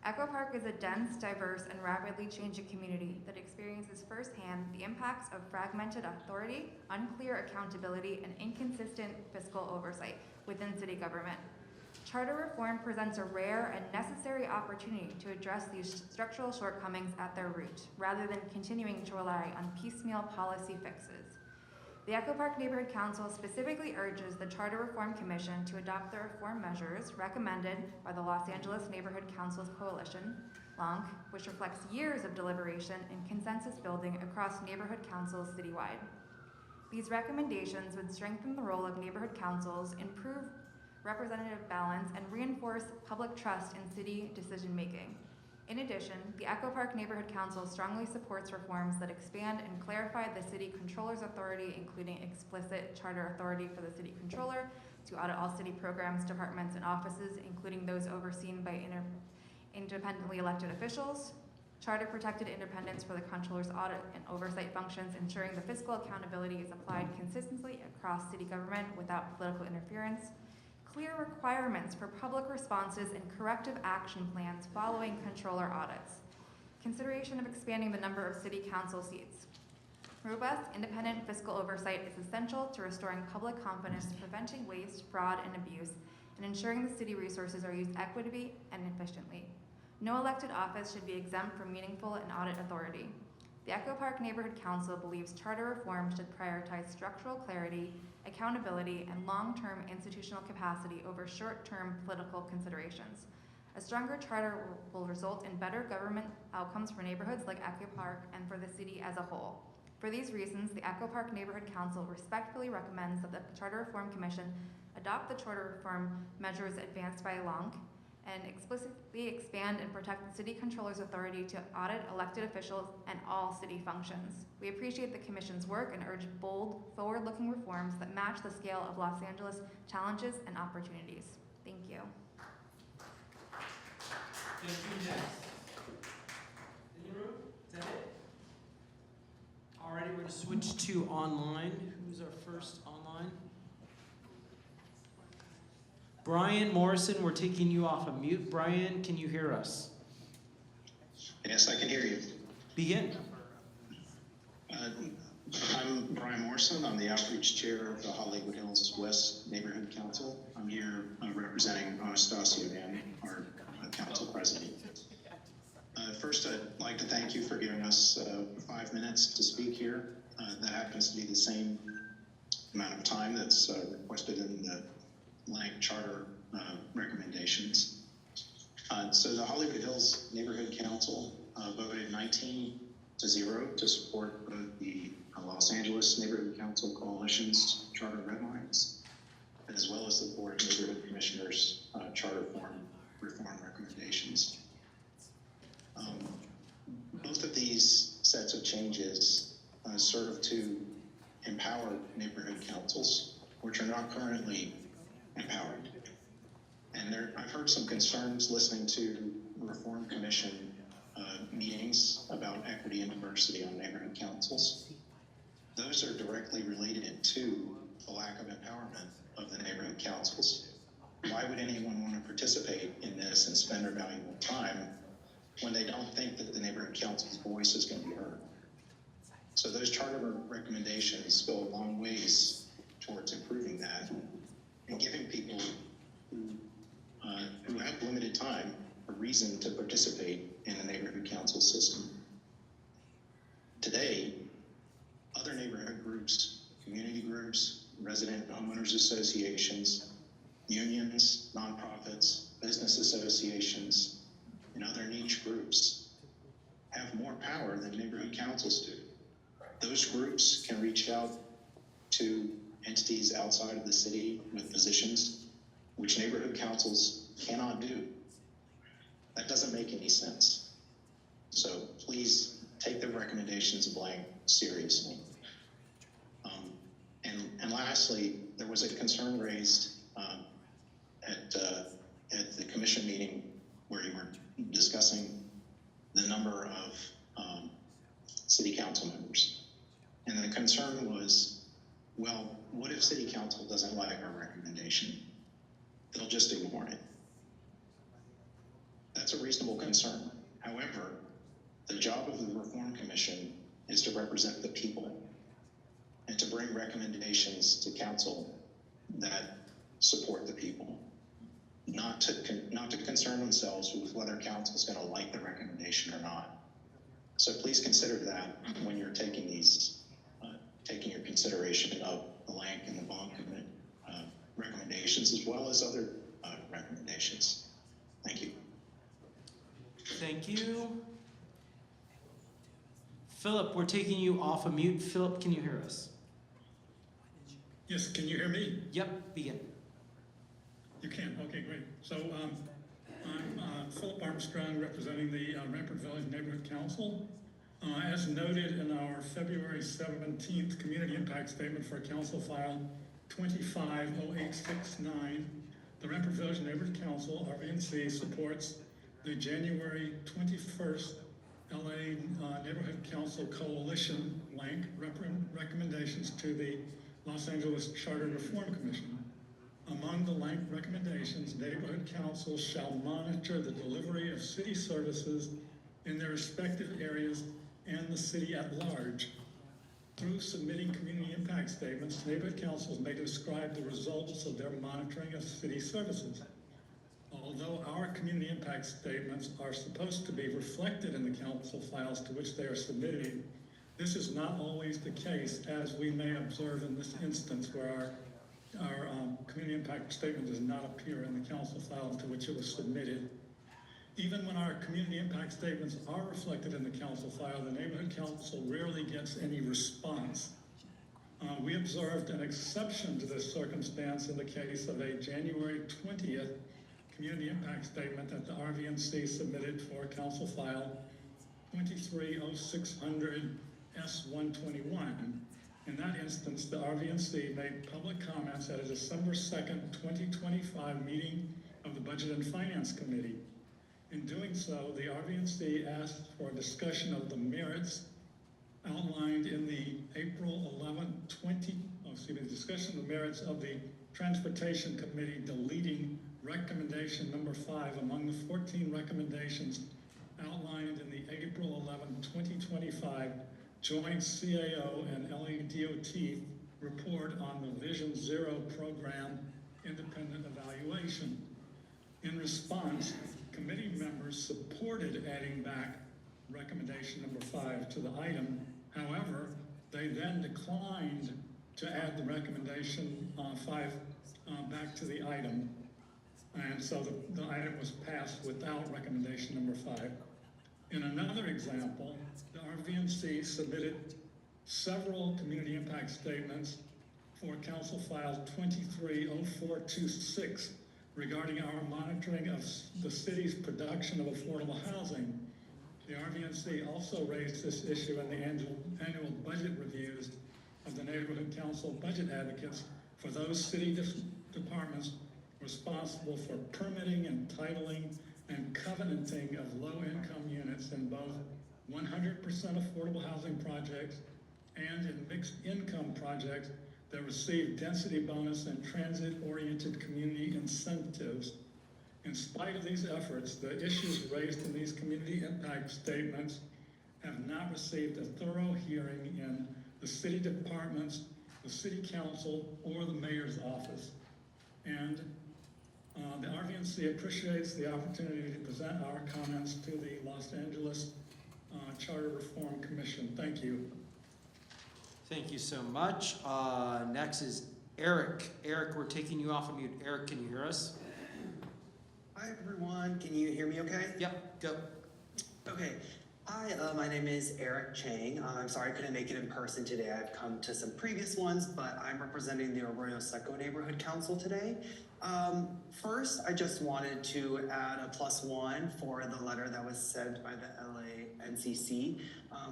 Echo Park is a dense, diverse, and rapidly changing community that experiences firsthand the impacts of fragmented authority, unclear accountability, and inconsistent fiscal oversight within city government. Charter reform presents a rare and necessary opportunity to address these structural shortcomings at their root, rather than continuing to rely on piecemeal policy fixes. The Echo Park Neighborhood Council specifically urges the Charter Reform Commission to adopt the reform measures recommended by the Los Angeles Neighborhood Councils Coalition, LANCC, which reflects years of deliberation and consensus building across neighborhood councils citywide. These recommendations would strengthen the role of neighborhood councils, improve representative balance, and reinforce public trust in city decision-making. In addition, the Echo Park Neighborhood Council strongly supports reforms that expand and clarify the city controller's authority, including explicit charter authority for the city controller to audit all city programs, departments, and offices, including those overseen by independently elected officials, charter-protected independence for the controller's audit and oversight functions, ensuring the fiscal accountability is applied consistently across city government without political interference, clear requirements for public responses and corrective action plans following controller audits, consideration of expanding the number of city council seats, Robust, independent fiscal oversight is essential to restoring public confidence, preventing waste, fraud, and abuse, and ensuring the city resources are used equitably and efficiently. No elected office should be exempt from meaningful and audit authority. The Echo Park Neighborhood Council believes charter reform should prioritize structural clarity, accountability, and long-term institutional capacity over short-term political considerations. A stronger charter will result in better government outcomes for neighborhoods like Echo Park and for the city as a whole. For these reasons, the Echo Park Neighborhood Council respectfully recommends that the Charter Reform Commission adopt the charter reform measures advanced by LANCC and explicitly expand and protect the city controller's authority to audit elected officials and all city functions. We appreciate the Commission's work and urge bold, forward-looking reforms that match the scale of Los Angeles challenges and opportunities. Thank you. Thank you, next. In the room? Is that it? Alrighty, we're going to switch to online. Who's our first online? Brian Morrison, we're taking you off of mute. Brian, can you hear us? Yes, I can hear you. Begin. I'm Brian Morrison. I'm the outreach chair of the Hollywood Hills West Neighborhood Council. I'm here representing Anastasio Dan, our council president. First, I'd like to thank you for giving us 5 minutes to speak here. That happens to be the same amount of time that's requested in the LANCC charter recommendations. So the Hollywood Hills Neighborhood Council voted 19-0 to support both the Los Angeles Neighborhood Council Coalition's charter red lines, as well as the Board of Neighborhood Commissioners charter reform recommendations. Both of these sets of changes serve to empower neighborhood councils, which are not currently empowered. And I've heard some concerns listening to Reform Commission meetings about equity and diversity on neighborhood councils. Those are directly related to the lack of empowerment of the neighborhood councils. Why would anyone want to participate in this and spend their valuable time when they don't think that the neighborhood council's voice is going to be heard? So those charter recommendations go a long ways towards improving that and giving people who have limited time a reason to participate in the neighborhood council system. Today, other neighborhood groups, community groups, resident homeowners associations, unions, nonprofits, business associations, and other niche groups have more power than neighborhood councils do. Those groups can reach out to entities outside of the city with positions which neighborhood councils cannot do. That doesn't make any sense. So please take the recommendations of LANCC seriously. And lastly, there was a concern raised at the commission meeting where you were discussing the number of city council members. And the concern was, well, what if city council doesn't like our recommendation? They'll just ignore it. That's a reasonable concern. However, the job of the Reform Commission is to represent the people and to bring recommendations to council that support the people, not to concern themselves with whether council is going to like the recommendation or not. So please consider that when you're taking these, taking your consideration of the LANCC and the BONC recommendations, as well as other recommendations. Thank you. Thank you. Philip, we're taking you off of mute. Philip, can you hear us? Yes, can you hear me? Yep, begin. You can, okay, great. So I'm Philip Armstrong, representing the Rampart Village Neighborhood Council. As noted in our February 17th Community Impact Statement for Council File 250869, the Rampart Village Neighborhood Council, RVNC, supports the January 21st LA Neighborhood Council Coalition LANCC recommendations to the Los Angeles Charter Reform Commission. Among the LANCC recommendations, neighborhood councils shall monitor the delivery of city services in their respective areas and the city at large. Through submitting community impact statements, neighborhood councils may describe the results of their monitoring of city services. Although our community impact statements are supposed to be reflected in the council files to which they are submitted, this is not always the case, as we may observe in this instance where our community impact statement does not appear in the council file to which it was submitted. Even when our community impact statements are reflected in the council file, the neighborhood council rarely gets any response. We observed an exception to this circumstance in the case of a January 20th community impact statement that the RVNC submitted for council file 230600 S121. In that instance, the RVNC made public comments at a December 2nd, 2025 meeting of the Budget and Finance Committee. In doing so, the RVNC asked for a discussion of the merits outlined in the April 11, discussion of the merits of the Transportation Committee deleting recommendation number 5 among the 14 recommendations outlined in the April 11, 2025 Joint CAO and LADOT report on the Vision Zero program independent evaluation. In response, committee members supported adding back recommendation number 5 to the item. However, they then declined to add the recommendation 5 back to the item. And so the item was passed without recommendation number 5. In another example, the RVNC submitted several community impact statements for Council File 230426 regarding our monitoring of the city's production of affordable housing. The RVNC also raised this issue in the annual budget reviews of the Neighborhood Council budget advocates for those city departments responsible for permitting and titling and covenanting of low-income units in both 100% affordable housing projects and in mixed income projects that receive density bonus and transit-oriented community incentives. In spite of these efforts, the issues raised in these community impact statements have not received a thorough hearing in the city departments, the city council, or the mayor's office. And the RVNC appreciates the opportunity to present our comments to the Los Angeles Charter Reform Commission. Thank you. Thank you so much. Next is Eric. Eric, we're taking you off of mute. Eric, can you hear us? Hi everyone, can you hear me okay? Yep, go. Okay, hi, my name is Eric Chang. I'm sorry I couldn't make it in person today. I've come to some previous ones, but I'm representing the Arroyo Seco Neighborhood Council today. First, I just wanted to add a +1 for the letter that was sent by the LANCC.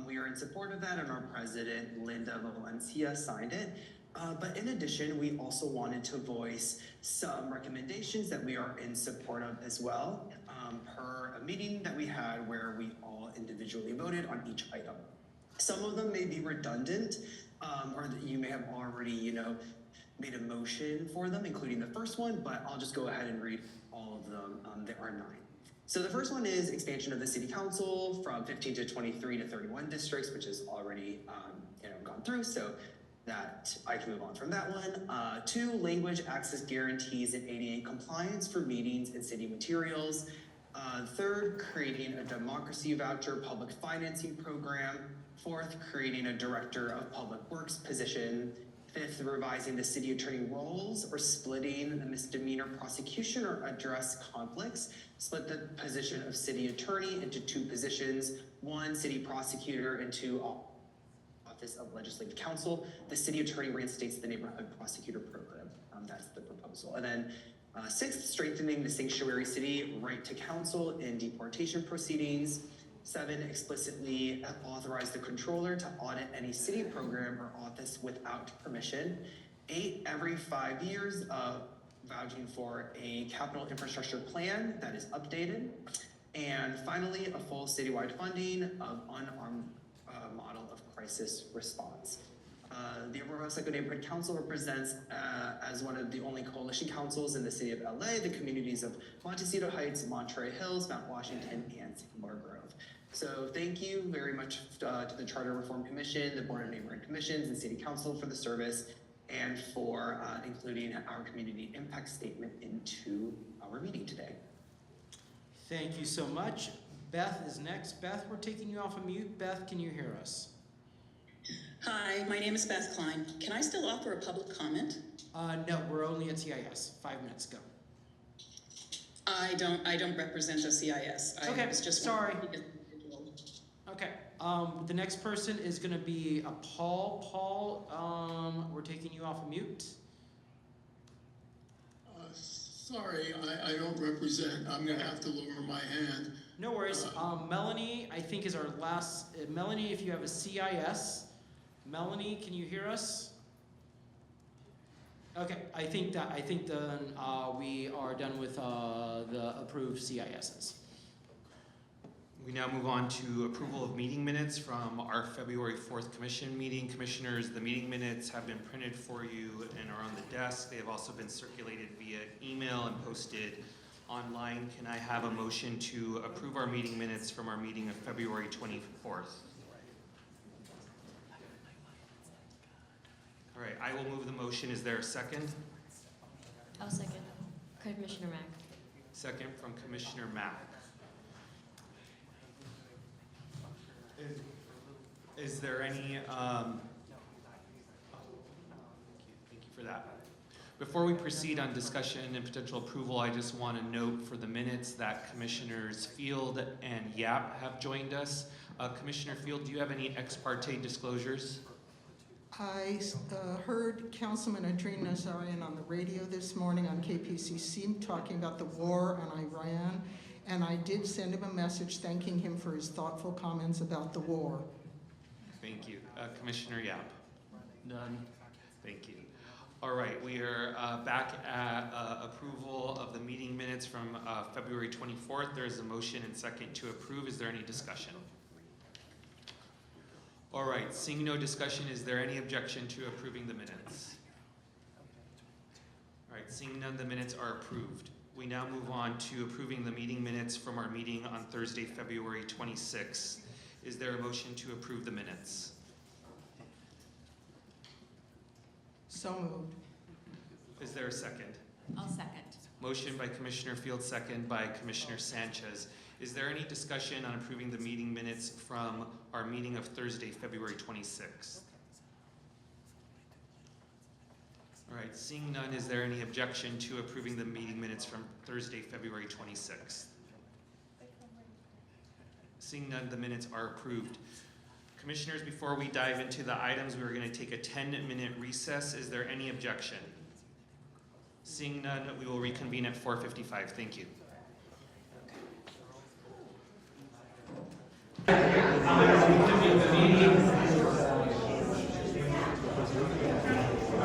We are in support of that, and our president, Linda Valencia, signed it. But in addition, we also wanted to voice some recommendations that we are in support of as well, per a meeting that we had where we all individually voted on each item. Some of them may be redundant, or that you may have already, made a motion for them, including the first one, but I'll just go ahead and read all of them. There are 9. So the first one is expansion of the city council from 15 to 23 to 31 districts, which is already gone through, so that I can move on from that one. 2, language access guarantees and ADA compliance for meetings and city materials. 3rd, creating a democracy voucher public financing program. 4th, creating a director of public works position. 5th, revising the city attorney roles or splitting the misdemeanor prosecution or address conflicts. Split the position of city attorney into 2 positions, 1 city prosecutor and 2 Office of Legislative Counsel. The city attorney reinstates the neighborhood prosecutor program. That's the proposal. And then 6th, strengthening the sanctuary city right to counsel in deportation proceedings. 7, explicitly authorize the controller to audit any city program or office without permission. 8, every 5 years, vouching for a capital infrastructure plan that is updated. And finally, a full citywide funding of unarmed model of crisis response. The Arroyo Seco Neighborhood Council represents, as one of the only coalition councils in the city of LA, the communities of Montecito Heights, Monterey Hills, Mount Washington, and Sycamore Grove. So thank you very much to the Charter Reform Commission, the Board of Neighborhood Commissions, and City Council for the service and for including our community impact statement into our meeting today. Thank you so much. Beth is next. Beth, we're taking you off of mute. Beth, can you hear us? Hi, my name is Beth Klein. Can I still offer a public comment? No, we're only at CIS. 5 minutes, go. I don't represent the CIS. Okay, was just sorry. Okay, the next person is gonna be Paul. Paul, we're taking you off of mute. Sorry, I don't represent. I'm gonna have to lower my hand. No worries. Melanie, I think is our last. Melanie, if you have a CIS. Melanie, can you hear us? Okay, I think then we are done with the approved CISs. We now move on to approval of meeting minutes from our February 4th commission meeting. Commissioners, the meeting minutes have been printed for you and are on the desk. They have also been circulated via email and posted online. Can I have a motion to approve our meeting minutes from our meeting of February 24th? All right, I will move the motion. Is there a second? I'll second. Commissioner Mack. Second from Commissioner Mack. Is there any, thank you for that. Before we proceed on discussion and potential approval, I just want to note for the minutes that Commissioners Field and Yap have joined us. Commissioner Field, do you have any ex parte disclosures? I heard Councilman Adjourn on the radio this morning on KPCC talking about the war on Iran, and I did send him a message thanking him for his thoughtful comments about the war. Thank you. Commissioner Yap? None. Thank you. All right, we are back at approval of the meeting minutes from February 24th. There is a motion and second to approve. Is there any discussion? All right, seeing no discussion, is there any objection to approving the minutes? All right, seeing none, the minutes are approved. We now move on to approving the meeting minutes from our meeting on Thursday, February 26th. Is there a motion to approve the minutes? So moved. Is there a second? I'll second. Motion by Commissioner Field, second by Commissioner Sanchez. Is there any discussion on approving the meeting minutes from our meeting of Thursday, February 26th? All right, seeing none, is there any objection to approving the meeting minutes from Thursday, February 26th? Seeing none, the minutes are approved. Commissioners, before we dive into the items, we're going to take a 10-minute recess. Is there any objection? Seeing none, we will reconvene at 4:55. Thank you. All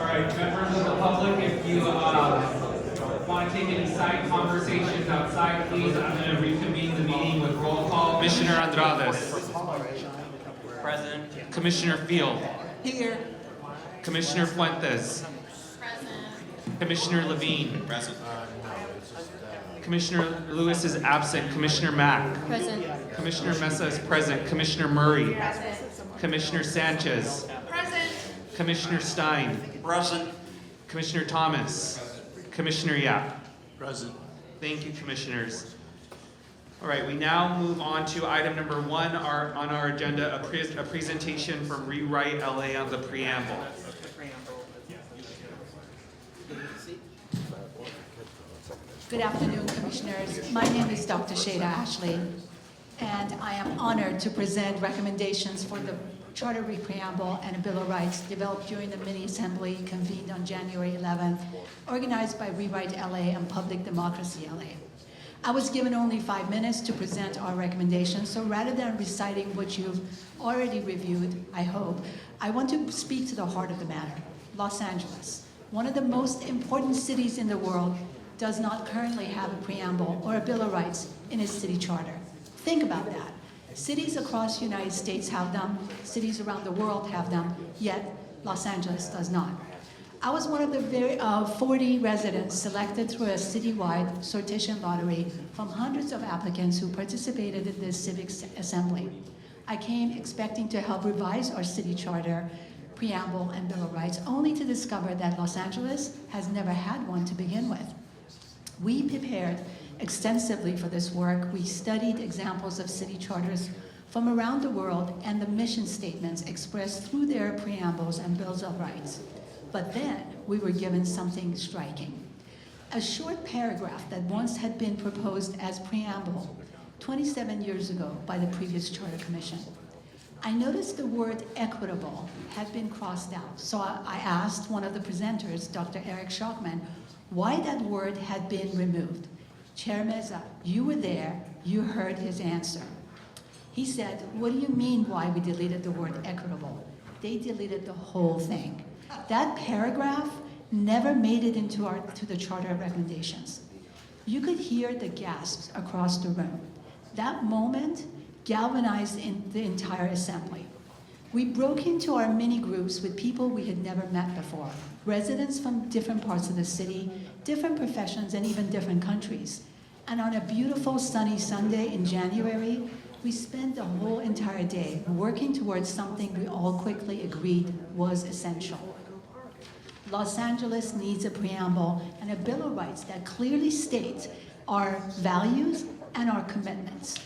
right, members of the public, if you want to take any side conversations outside, please. I'm going to reconvene the meeting with roll call. Commissioner Andrades. Present. Commissioner Field. Here. Commissioner Fuentes. Present. Commissioner Levine. Present. Commissioner Lewis is absent. Commissioner Mack. Present. Commissioner Mesa is present. Commissioner Murray. Present. Commissioner Sanchez. Present. Commissioner Stein. Present. Commissioner Thomas. Commissioner Yap. Present. Thank you, Commissioners. All right, we now move on to item number 1 on our agenda, a presentation from Rewrite LA on the Preamble. Good afternoon, Commissioners. My name is Dr. Shada Ashley, and I am honored to present recommendations for the Charter Preamble and a Bill of Rights developed during the mini-assembly convened on January 11th, organized by Rewrite LA and Public Democracy LA. I was given only 5 minutes to present our recommendations, so rather than reciting what you've already reviewed, I hope, I want to speak to the heart of the matter. Los Angeles, one of the most important cities in the world, does not currently have a preamble or a Bill of Rights in its city charter. Think about that. Cities across the United States have them, cities around the world have them, yet Los Angeles does not. I was one of the 40 residents selected through a citywide sortition lottery from hundreds of applicants who participated in this civic assembly. I came expecting to help revise our city charter, preamble, and Bill of Rights, only to discover that Los Angeles has never had one to begin with. We prepared extensively for this work. We studied examples of city charters from around the world and the mission statements expressed through their preambles and bills of rights. But then we were given something striking. A short paragraph that once had been proposed as preamble 27 years ago by the previous Charter Commission. I noticed the word equitable had been crossed out, so I asked one of the presenters, Dr. Eric Schockman, why that word had been removed. Chair Meza, you were there, you heard his answer. He said, what do you mean why we deleted the word equitable? They deleted the whole thing. That paragraph never made it into the Charter recommendations. You could hear the gasps across the room. That moment galvanized in the entire assembly. We broke into our mini groups with people we had never met before, residents from different parts of the city, different professions, and even different countries. And on a beautiful sunny Sunday in January, we spent the whole entire day working towards something we all quickly agreed was essential. Los Angeles needs a preamble and a Bill of Rights that clearly states our values and our commitments.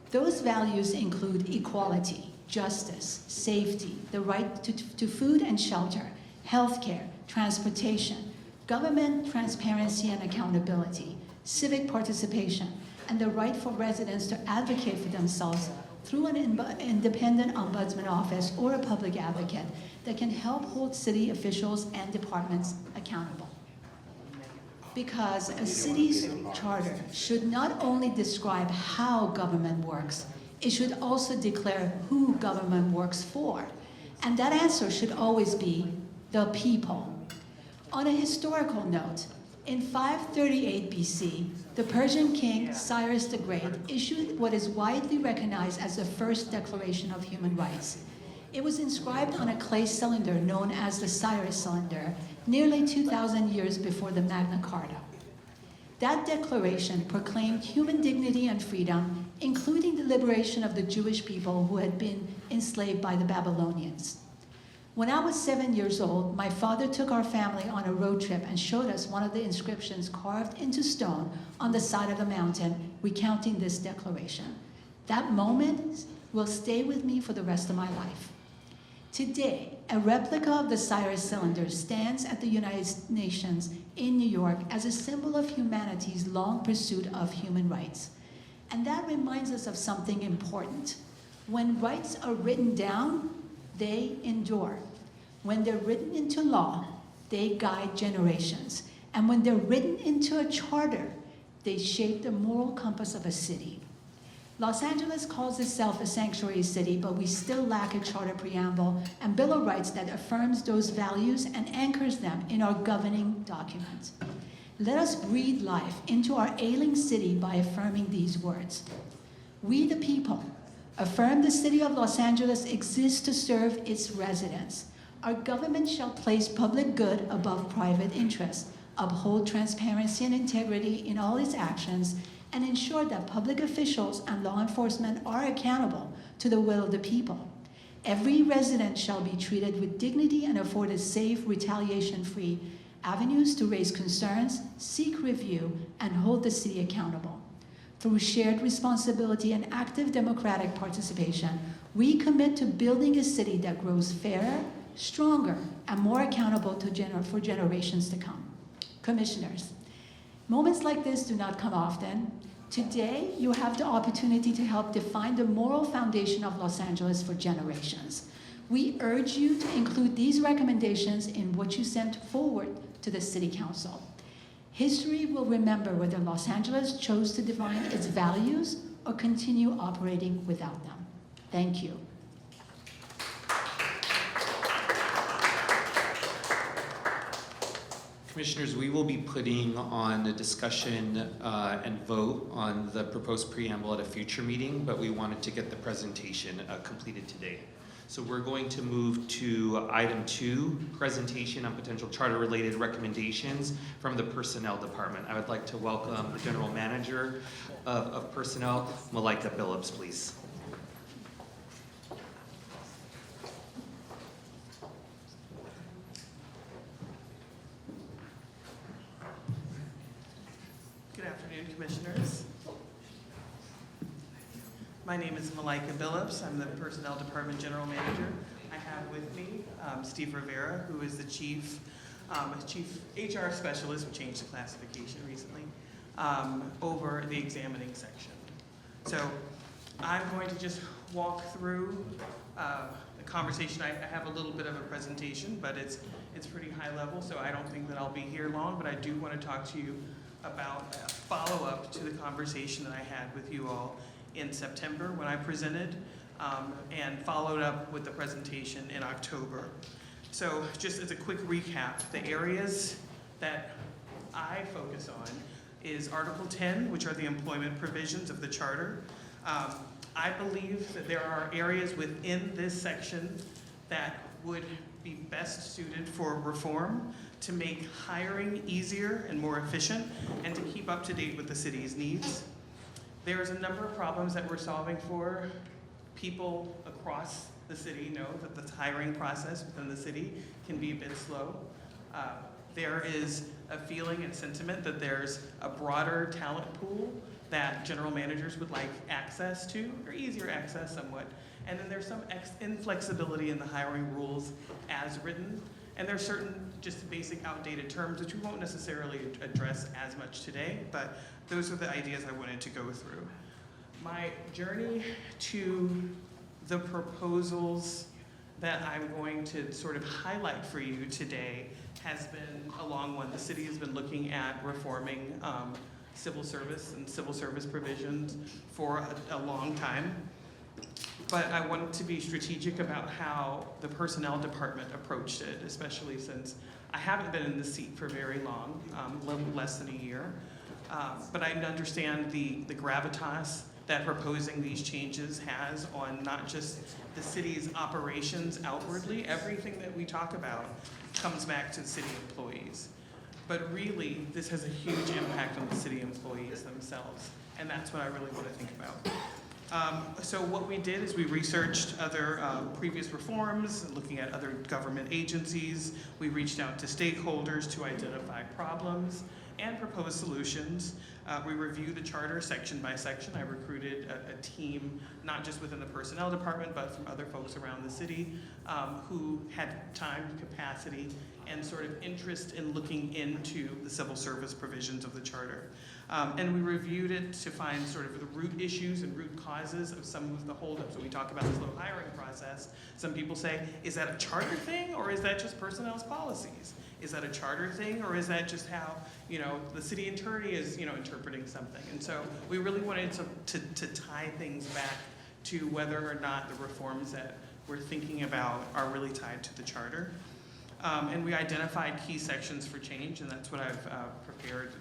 Those values include equality, justice, safety, the right to food and shelter, healthcare, transportation, government transparency and accountability, civic participation, and the right for residents to advocate for themselves through an independent ombudsman office or a public advocate that can help hold city officials and departments accountable. Because a city's charter should not only describe how government works, it should also declare who government works for. And that answer should always be the people. On a historical note, in 538 BC, the Persian king Cyrus the Great issued what is widely recognized as the first Declaration of Human Rights. It was inscribed on a clay cylinder known as the Cyrus cylinder, nearly 2,000 years before the Magna Carta. That declaration proclaimed human dignity and freedom, including the liberation of the Jewish people who had been enslaved by the Babylonians. When I was 7 years old, my father took our family on a road trip and showed us one of the inscriptions carved into stone on the side of the mountain, recounting this declaration. That moment will stay with me for the rest of my life. Today, a replica of the Cyrus cylinder stands at the United Nations in New York as a symbol of humanity's long pursuit of human rights. And that reminds us of something important. When rights are written down, they endure. When they're written into law, they guide generations. And when they're written into a charter, they shape the moral compass of a city. Los Angeles calls itself a sanctuary city, but we still lack a charter preamble and Bill of Rights that affirms those values and anchors them in our governing documents. Let us breathe life into our ailing city by affirming these words. We the people affirm the city of Los Angeles exists to serve its residents. Our government shall place public good above private interest, uphold transparency and integrity in all its actions, and ensure that public officials and law enforcement are accountable to the will of the people. Every resident shall be treated with dignity and afforded safe, retaliation-free avenues to raise concerns, seek review, and hold the city accountable. Through shared responsibility and active democratic participation, we commit to building a city that grows fairer, stronger, and more accountable for generations to come. Commissioners, moments like this do not come often. Today, you have the opportunity to help define the moral foundation of Los Angeles for generations. We urge you to include these recommendations in what you sent forward to the City Council. History will remember whether Los Angeles chose to define its values or continue operating without them. Thank you. Commissioners, we will be putting on a discussion and vote on the proposed preamble at a future meeting, but we wanted to get the presentation completed today. So we're going to move to item 2, presentation on potential charter-related recommendations from the Personnel Department. I would like to welcome the General Manager of Personnel, Mailaka Billups, please. Good afternoon, Commissioners. My name is Mailaka Billups. I'm the Personnel Department General Manager. I have with me Steve Rivera, who is the Chief HR Specialist, we changed the classification recently, over the examining section. So I'm going to just walk through the conversation. I have a little bit of a presentation, but it's pretty high level, so I don't think that I'll be here long, but I do want to talk to you about a follow-up to the conversation that I had with you all in September when I presented, and followed up with the presentation in October. So just as a quick recap, the areas that I focus on is Article 10, which are the employment provisions of the Charter. I believe that there are areas within this section that would be best suited for reform to make hiring easier and more efficient and to keep up to date with the city's needs. There's a number of problems that we're solving for. People across the city know that the hiring process within the city can be a bit slow. There is a feeling and sentiment that there's a broader talent pool that general managers would like access to, or easier access somewhat. And then there's some inflexibility in the hiring rules as written. And there's certain just basic outdated terms which we won't necessarily address as much today, but those are the ideas I wanted to go through. My journey to the proposals that I'm going to sort of highlight for you today has been a long one. The city has been looking at reforming civil service and civil service provisions for a long time. But I wanted to be strategic about how the Personnel Department approached it, especially since I haven't been in the seat for very long, a little less than a year. But I understand the gravitas that proposing these changes has on not just the city's operations outwardly. Everything that we talk about comes back to city employees. But really, this has a huge impact on the city employees themselves. And that's what I really want to think about. So what we did is we researched other previous reforms, looking at other government agencies. We reached out to stakeholders to identify problems and propose solutions. We reviewed the charter section by section. I recruited a team, not just within the Personnel Department, but from other folks around the city who had time, capacity, and sort of interest in looking into the civil service provisions of the charter. And we reviewed it to find sort of the root issues and root causes of some of the holdups. When we talk about the slow hiring process, some people say, is that a charter thing or is that just personnel's policies? Is that a charter thing or is that just how, the city attorney is, interpreting something? And so we really wanted to tie things back to whether or not the reforms that we're thinking about are really tied to the charter. And we identified key sections for change, and that's what I've prepared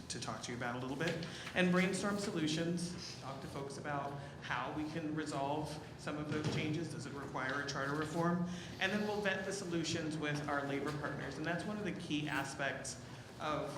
to talk to you about a little bit. And brainstorm solutions, talk to folks about how we can resolve some of those changes. Does it require a charter reform? And then we'll vet the solutions with our labor partners. And that's one of the key aspects of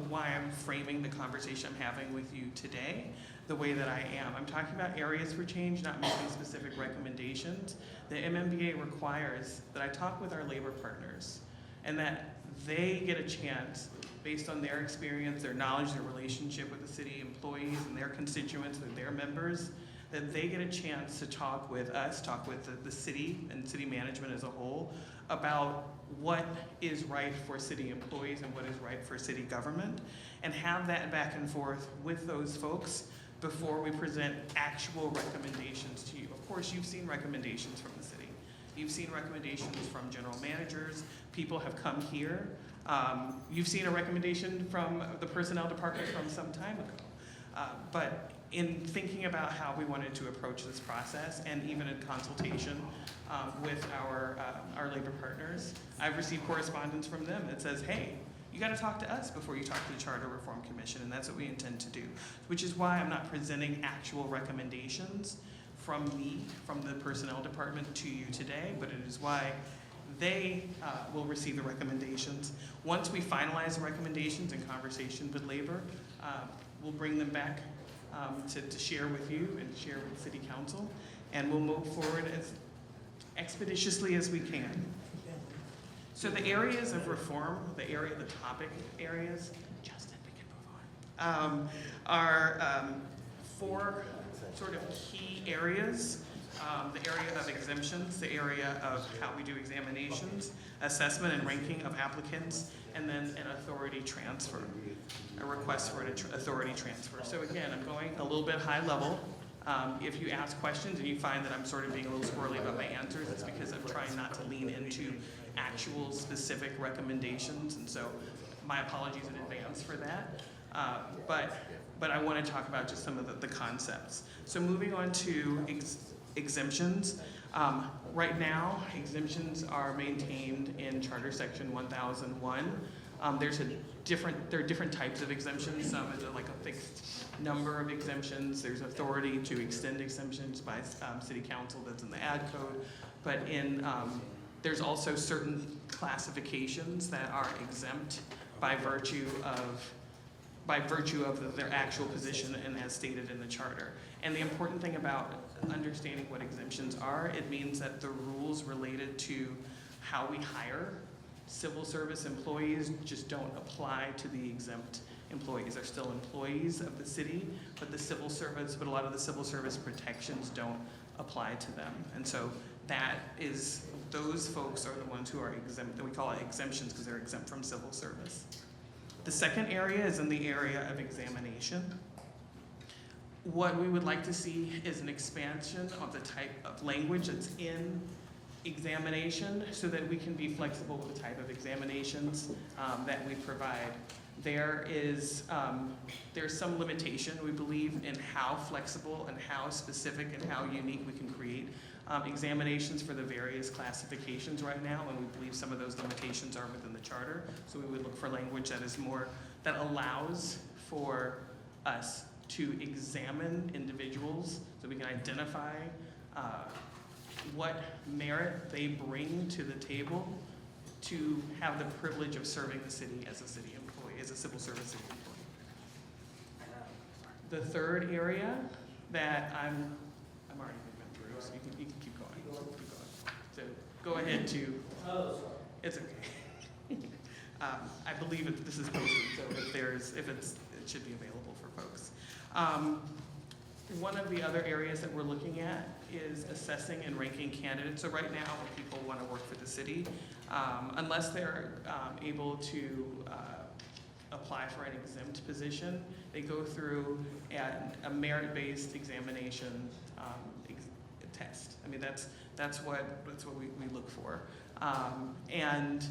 why I'm framing the conversation I'm having with you today the way that I am. I'm talking about areas for change, not making specific recommendations. The MMBA requires that I talk with our labor partners and that they get a chance, based on their experience, their knowledge, their relationship with the city employees and their constituents and their members, that they get a chance to talk with us, talk with the city and city management as a whole about what is right for city employees and what is right for city government, and have that back and forth with those folks before we present actual recommendations to you. Of course, you've seen recommendations from the city. You've seen recommendations from general managers. People have come here. You've seen a recommendation from the Personnel Department from some time ago. But in thinking about how we wanted to approach this process, and even in consultation with our labor partners, I've received correspondence from them that says, hey, you got to talk to us before you talk to the Charter Reform Commission, and that's what we intend to do, which is why I'm not presenting actual recommendations from me, from the Personnel Department to you today, but it is why they will receive the recommendations. Once we finalize the recommendations in conversation with labor, we'll bring them back to share with you and share with City Council, and we'll move forward as expeditiously as we can. So the areas of reform, the topic areas, Justin, we can move on, are 4 sort of key areas. The area of exemptions, the area of how we do examinations, assessment and ranking of applicants, and then an authority transfer, a request for an authority transfer. So again, I'm going a little bit high level. If you ask questions and you find that I'm sort of being a little squirrely about my answers, it's because I'm trying not to lean into actual specific recommendations, and so my apologies in advance for that. But I want to talk about just some of the concepts. So moving on to exemptions. Right now, exemptions are maintained in Charter Section 1001. There are different types of exemptions. Some is like a fixed number of exemptions. There's authority to extend exemptions by City Council that's in the Ad Code. But there's also certain classifications that are exempt by virtue of their actual position and as stated in the charter. And the important thing about understanding what exemptions are, it means that the rules related to how we hire civil service employees just don't apply to the exempt employees. They're still employees of the city, but a lot of the civil service protections don't apply to them. And so those folks are the ones who are exempt. We call it exemptions because they're exempt from civil service. The second area is in the area of examination. What we would like to see is an expansion of the type of language that's in examination so that we can be flexible with the type of examinations that we provide. There's some limitation, we believe, in how flexible and how specific and how unique we can create examinations for the various classifications right now, and we believe some of those limitations are within the charter. So we would look for language that allows for us to examine individuals so we can identify what merit they bring to the table to have the privilege of serving the city as a city employee, as a civil service city employee. The third area that I'm already been through, so you can keep going. So go ahead to, it's okay. I believe this is posted, so it should be available for folks. One of the other areas that we're looking at is assessing and ranking candidates. So right now, when people want to work for the city, unless they're able to apply for an exempt position, they go through a merit-based examination test. I mean, that's what we look for. And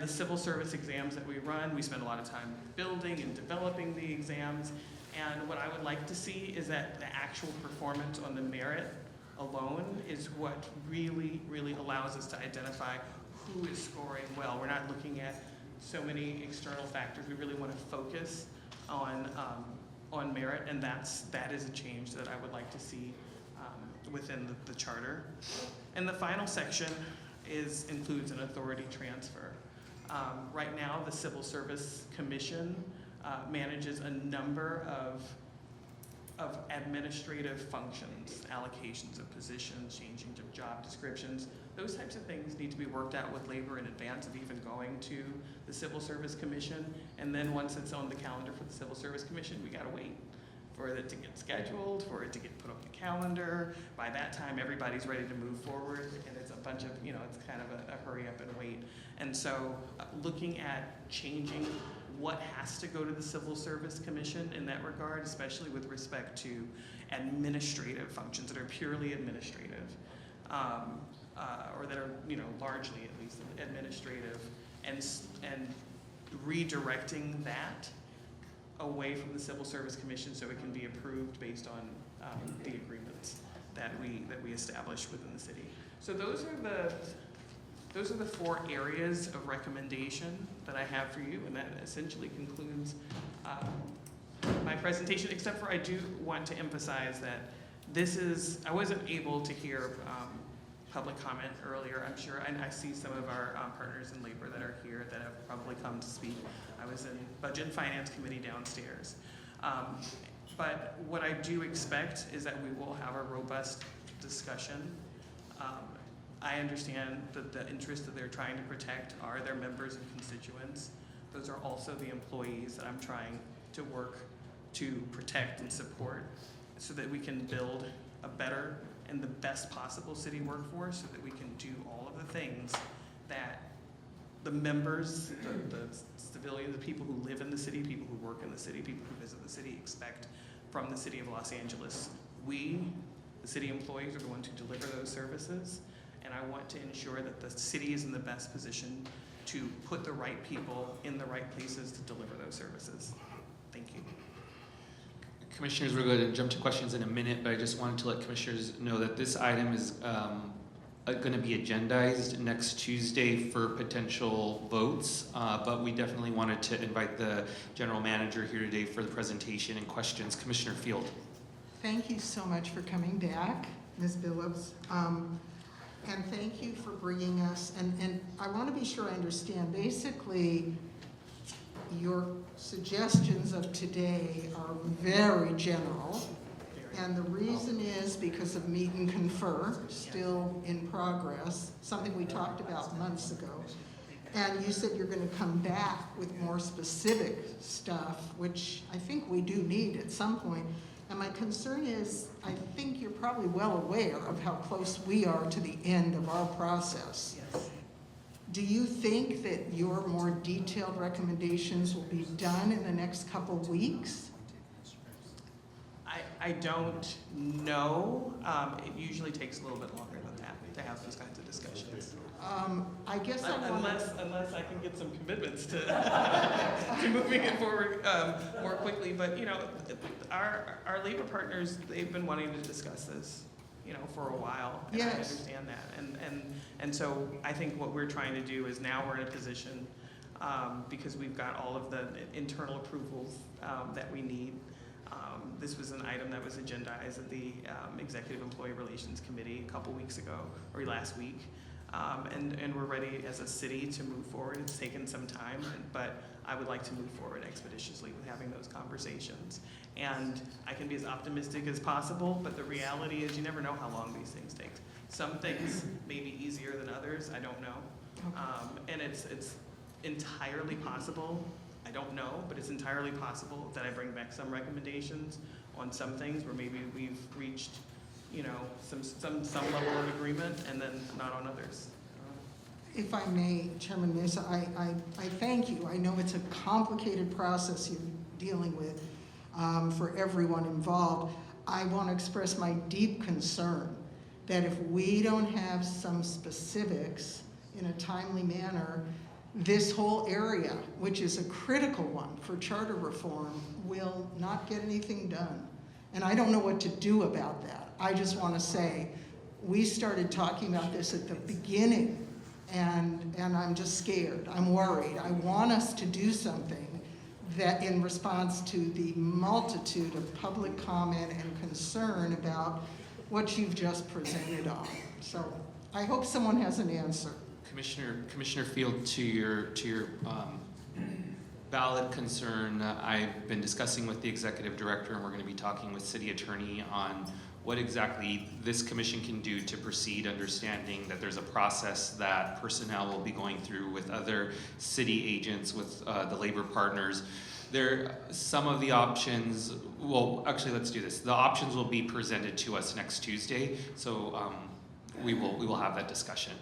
the civil service exams that we run, we spend a lot of time building and developing the exams. And what I would like to see is that the actual performance on the merit alone is what really, really allows us to identify who is scoring well. We're not looking at so many external factors. We really want to focus on merit, and that is a change that I would like to see within the charter. And the final section includes an authority transfer. Right now, the Civil Service Commission manages a number of administrative functions, allocations of positions, changing of job descriptions. Those types of things need to be worked out with labor in advance of even going to the Civil Service Commission. And then once it's on the calendar for the Civil Service Commission, we gotta wait for it to get scheduled, for it to get put on the calendar. By that time, everybody's ready to move forward, and it's a bunch of, it's kind of a hurry up and wait. And so looking at changing what has to go to the Civil Service Commission in that regard, especially with respect to administrative functions that are purely administrative, or that are, largely at least administrative, and redirecting that away from the Civil Service Commission so it can be approved based on the agreements that we establish within the city. So those are the 4 areas of recommendation that I have for you, and that essentially concludes my presentation, except for I do want to emphasize that I wasn't able to hear public comment earlier, I'm sure, and I see some of our partners in labor that are here that have probably come to speak. I was in Budget and Finance Committee downstairs. But what I do expect is that we will have a robust discussion. I understand that the interests that they're trying to protect are their members and constituents. Those are also the employees that I'm trying to work to protect and support so that we can build a better and the best possible city workforce so that we can do all of the things that the members, the civilians, the people who live in the city, people who work in the city, people who visit the city expect from the city of Los Angeles. We, the city employees, are going to deliver those services, and I want to ensure that the city is in the best position to put the right people in the right places to deliver those services. Thank you. Commissioners, we're going to jump to questions in a minute, but I just wanted to let commissioners know that this item is going to be agendized next Tuesday for potential votes, but we definitely wanted to invite the general manager here today for the presentation and questions. Commissioner Field. Thank you so much for coming back, Ms. Billups. And thank you for bringing us, and I want to be sure I understand, basically, your suggestions of today are very general, and the reason is because of meet and confer, still in progress, something we talked about months ago. And you said you're going to come back with more specific stuff, which I think we do need at some point. And my concern is, I think you're probably well aware of how close we are to the end of our process. Yes. Do you think that your more detailed recommendations will be done in the next couple weeks? I don't know. It usually takes a little bit longer than that to have those kinds of discussions. I guess I want unless I can get some commitments to moving it forward more quickly. But you know, our labor partners, they've been wanting to discuss this, you know, for a while. And yes. I understand that. And so I think what we're trying to do is now we're in a position because we've got all of the internal approvals that we need. This was an item that was agendized at the Executive Employee Relations Committee a couple weeks ago, or last week. And we're ready as a city to move forward. It's taken some time, but I would like to move forward expeditiously with having those conversations. And I can be as optimistic as possible, but the reality is you never know how long these things take. Some things may be easier than others, I don't know. And it's entirely possible, I don't know, but it's entirely possible that I bring back some recommendations on some things where maybe we've reached, you know, some level of agreement and then not on others. If I may, Chairman Mesa, I thank you. I know it's a complicated process you're dealing with for everyone involved. I want to express my deep concern that if we don't have some specifics in a timely manner, this whole area, which is a critical one for charter reform, will not get anything done. And I don't know what to do about that. I just want to say, we started talking about this at the beginning, and I'm just scared. I'm worried. I want us to do something that in response to the multitude of public comment and concern about what you've just presented on. So I hope someone has an answer. Commissioner Field, to your valid concern, I've been discussing with the executive director, and we're going to be talking with city attorney on what exactly this commission can do to proceed, understanding that there's a process that personnel will be going through with other city agents, with the labor partners. Some of the options, well, actually, let's do this. The options will be presented to us next Tuesday, so we will have that discussion.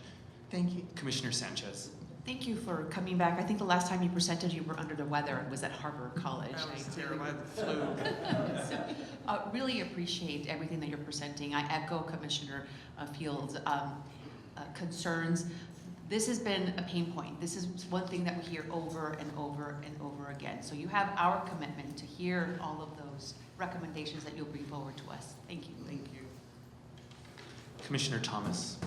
Thank you. Commissioner Sanchez. Thank you for coming back. I think the last time you presented, you were under the weather and was at Harbor College. That was terrible. I had the flu. So, really appreciate everything that you're presenting. I echo Commissioner Field's concerns. This has been a pain point. This is one thing that we hear over and over and over again. So you have our commitment to hear all of those recommendations that you'll bring forward to us. Thank you. Thank you. Commissioner Thomas.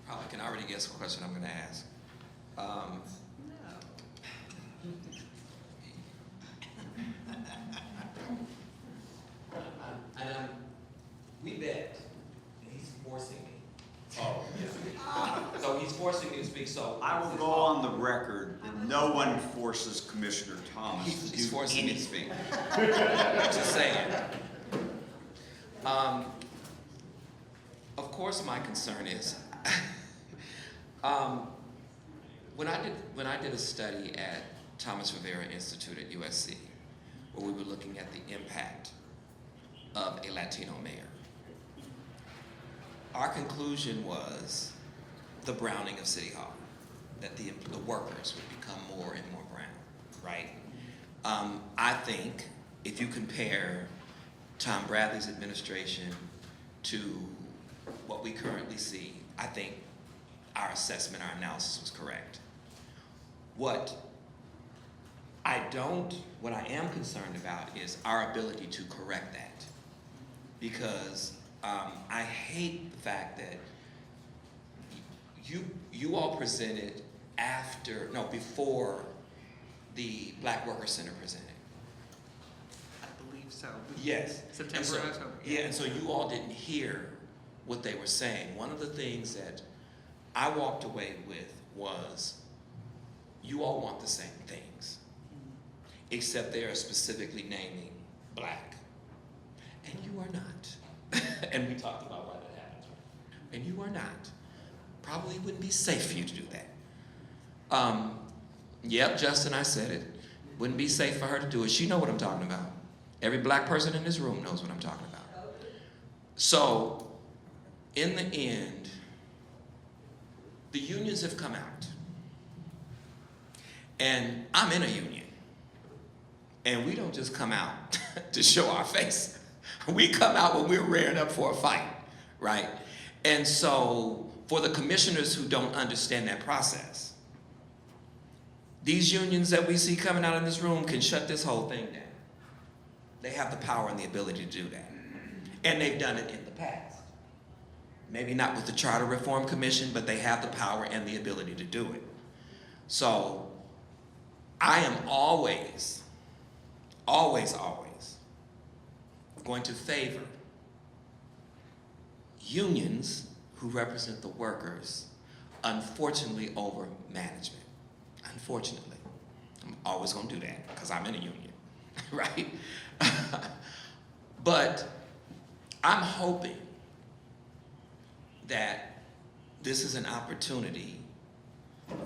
I can already guess what question I'm going to ask. And No one forces Commissioner Thomas to do He's forcing me to anything. speak. Just saying. Of course, my concern is when I did a study at Thomas Rivera Institute at USC, where we were looking at the impact of a Latino mayor. Our conclusion was the browning of City Hall, that the workers would become more and more brown, right? I think if you compare Tom Bradley's administration to what we currently see, I think our assessment, our analysis was correct. What I am concerned about is our ability to correct that. Because I hate the fact that you all presented before the Black Worker Center presented. I believe so. Yes. September, October. Yeah, and so you all didn't hear what they were saying. One of the things that I walked away with was, you all want the same things, except they are specifically naming Black. And you are not. And we talked about why that happens. And you are not. Probably wouldn't be safe for you to do that. Yep, Justin, I said it. Wouldn't be safe for her to do it. She knows what I'm talking about. Every Black person in this room knows what I'm talking about. So, in the end, the unions have come out. And I'm in a union. And we don't just come out to show our face. We come out when we're rearing up for a fight, right? And so, for the commissioners who don't understand that process, these unions that we see coming out in this room can shut this whole thing down. They have the power and the ability to do that. And they've done it in the past. Maybe not with the Charter Reform Commission, but they have the power and the ability to do it. So, I am always going to favor unions who represent the workers, unfortunately, over management. Unfortunately. I'm always going to do that because I'm in a union, right? But I'm hoping that this is an opportunity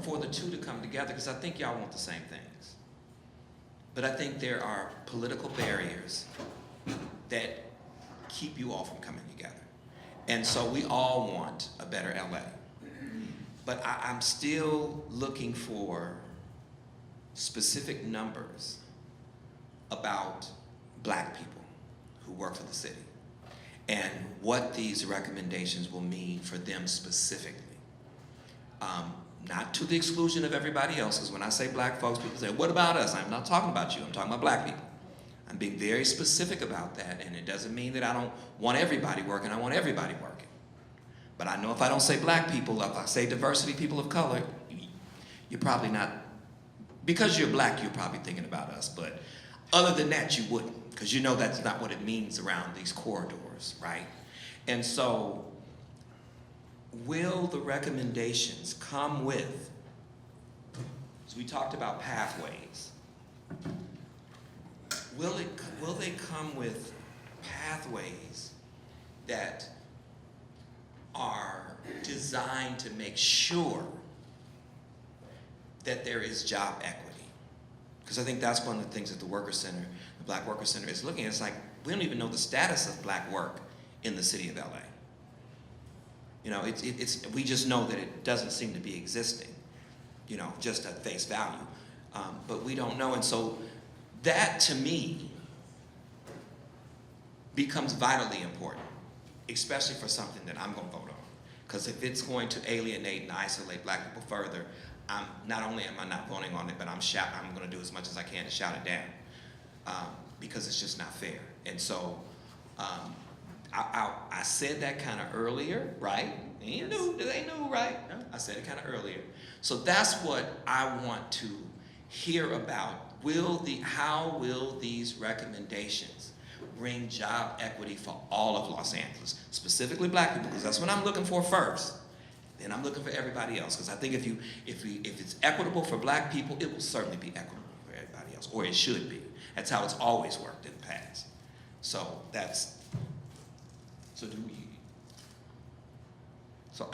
for the two to come together, because I think y'all want the same things. But I think there are political barriers that keep you all from coming together. And so we all want a better LA. But I'm still looking for specific numbers about Black people who work for the city and what these recommendations will mean for them specifically. Not to the exclusion of everybody else, because when I say Black folks, people say, what about us? I'm not talking about you, I'm talking about Black people. I'm being very specific about that, and it doesn't mean that I don't want everybody working, I want everybody working. But I know if I don't say Black people, if I say diversity, people of color, you're probably not, because you're Black, you're probably thinking about us, but other than that, you wouldn't, because you know that's not what it means around these corridors, right? And so, will the recommendations come with, as we talked about pathways, will they come with pathways that are designed to make sure that there is job equity? Because I think that's one of the things that the Worker Center, the Black Worker Center is looking at. It's like, we don't even know the status of Black work in the city of LA. You know, we just know that it doesn't seem to be existing, you know, just at face value. But we don't know, and so that, to me, becomes vitally important, especially for something that I'm going to vote on. Because if it's going to alienate and isolate Black people further, not only am I not voting on it, but I'm going to do as much as I can to shout it down, because it's just not fair. And so, I said that kind of earlier, right? They knew, right? I said it kind of earlier. So that's what I want to hear about. How will these recommendations bring job equity for all of Los Angeles, specifically Black people, because that's what I'm looking for first. and I'm looking for everybody else, because I think if it's equitable for black people, it will certainly be equitable for everybody else, or it should be. That's how it's always worked in the past. So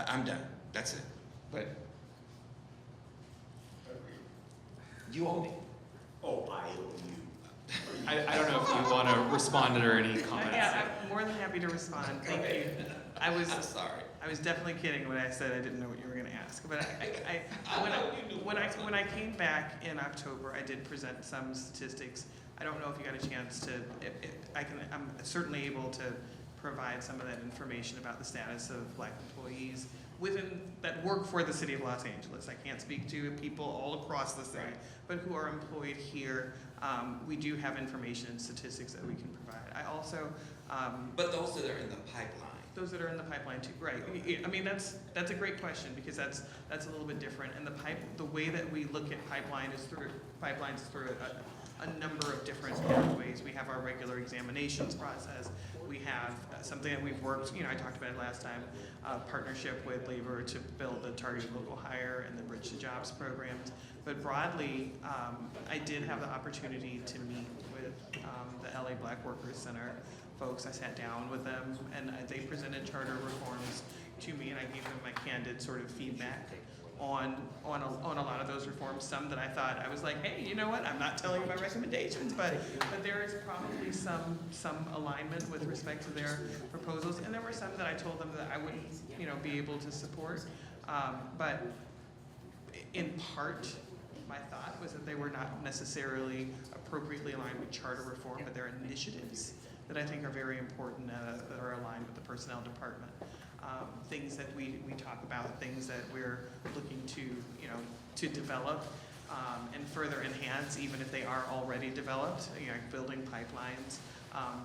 I'm done. That's it. But you owe me. Oh, I owe you. I don't know if you want to respond or any comments. Yeah, I'm more than happy to respond. Thank you. I'm sorry. I was definitely kidding when I said I didn't know what you were going to ask. But when I came back in October, I did present some statistics. I don't know if you got a chance to. I'm certainly able to provide some of that information about the status of black employees that work for the city of Los Angeles. I can't speak to people all across the city, but who are employed here. We do have information and statistics that we can provide. I also. But those that are in the pipeline. Those that are in the pipeline too, right? I mean, that's a great question, because that's a little bit different. And the way that we look at pipelines is through a number of different pathways. We have our regular examinations process. We have something that we've worked, I talked about it last time, partnership with labor to build the targeted local hire and the bridge to jobs programs. But broadly, I did have the opportunity to meet with the LA Black Workers Center folks. I sat down with them, and they presented charter reforms to me, and I gave them my candid sort of feedback on a lot of those reforms. Some that I thought, I was like, hey, you know what, I'm not telling you my recommendations, but there is probably some alignment with respect to their proposals, and there were some that I told them that I wouldn't be able to support. But in part, my thought was that they were not necessarily appropriately aligned with charter reform, but they're initiatives that I think are very important that are aligned with the personnel department. Things that we talk about, things that we're looking to develop and further enhance, even if they are already developed. Building pipelines,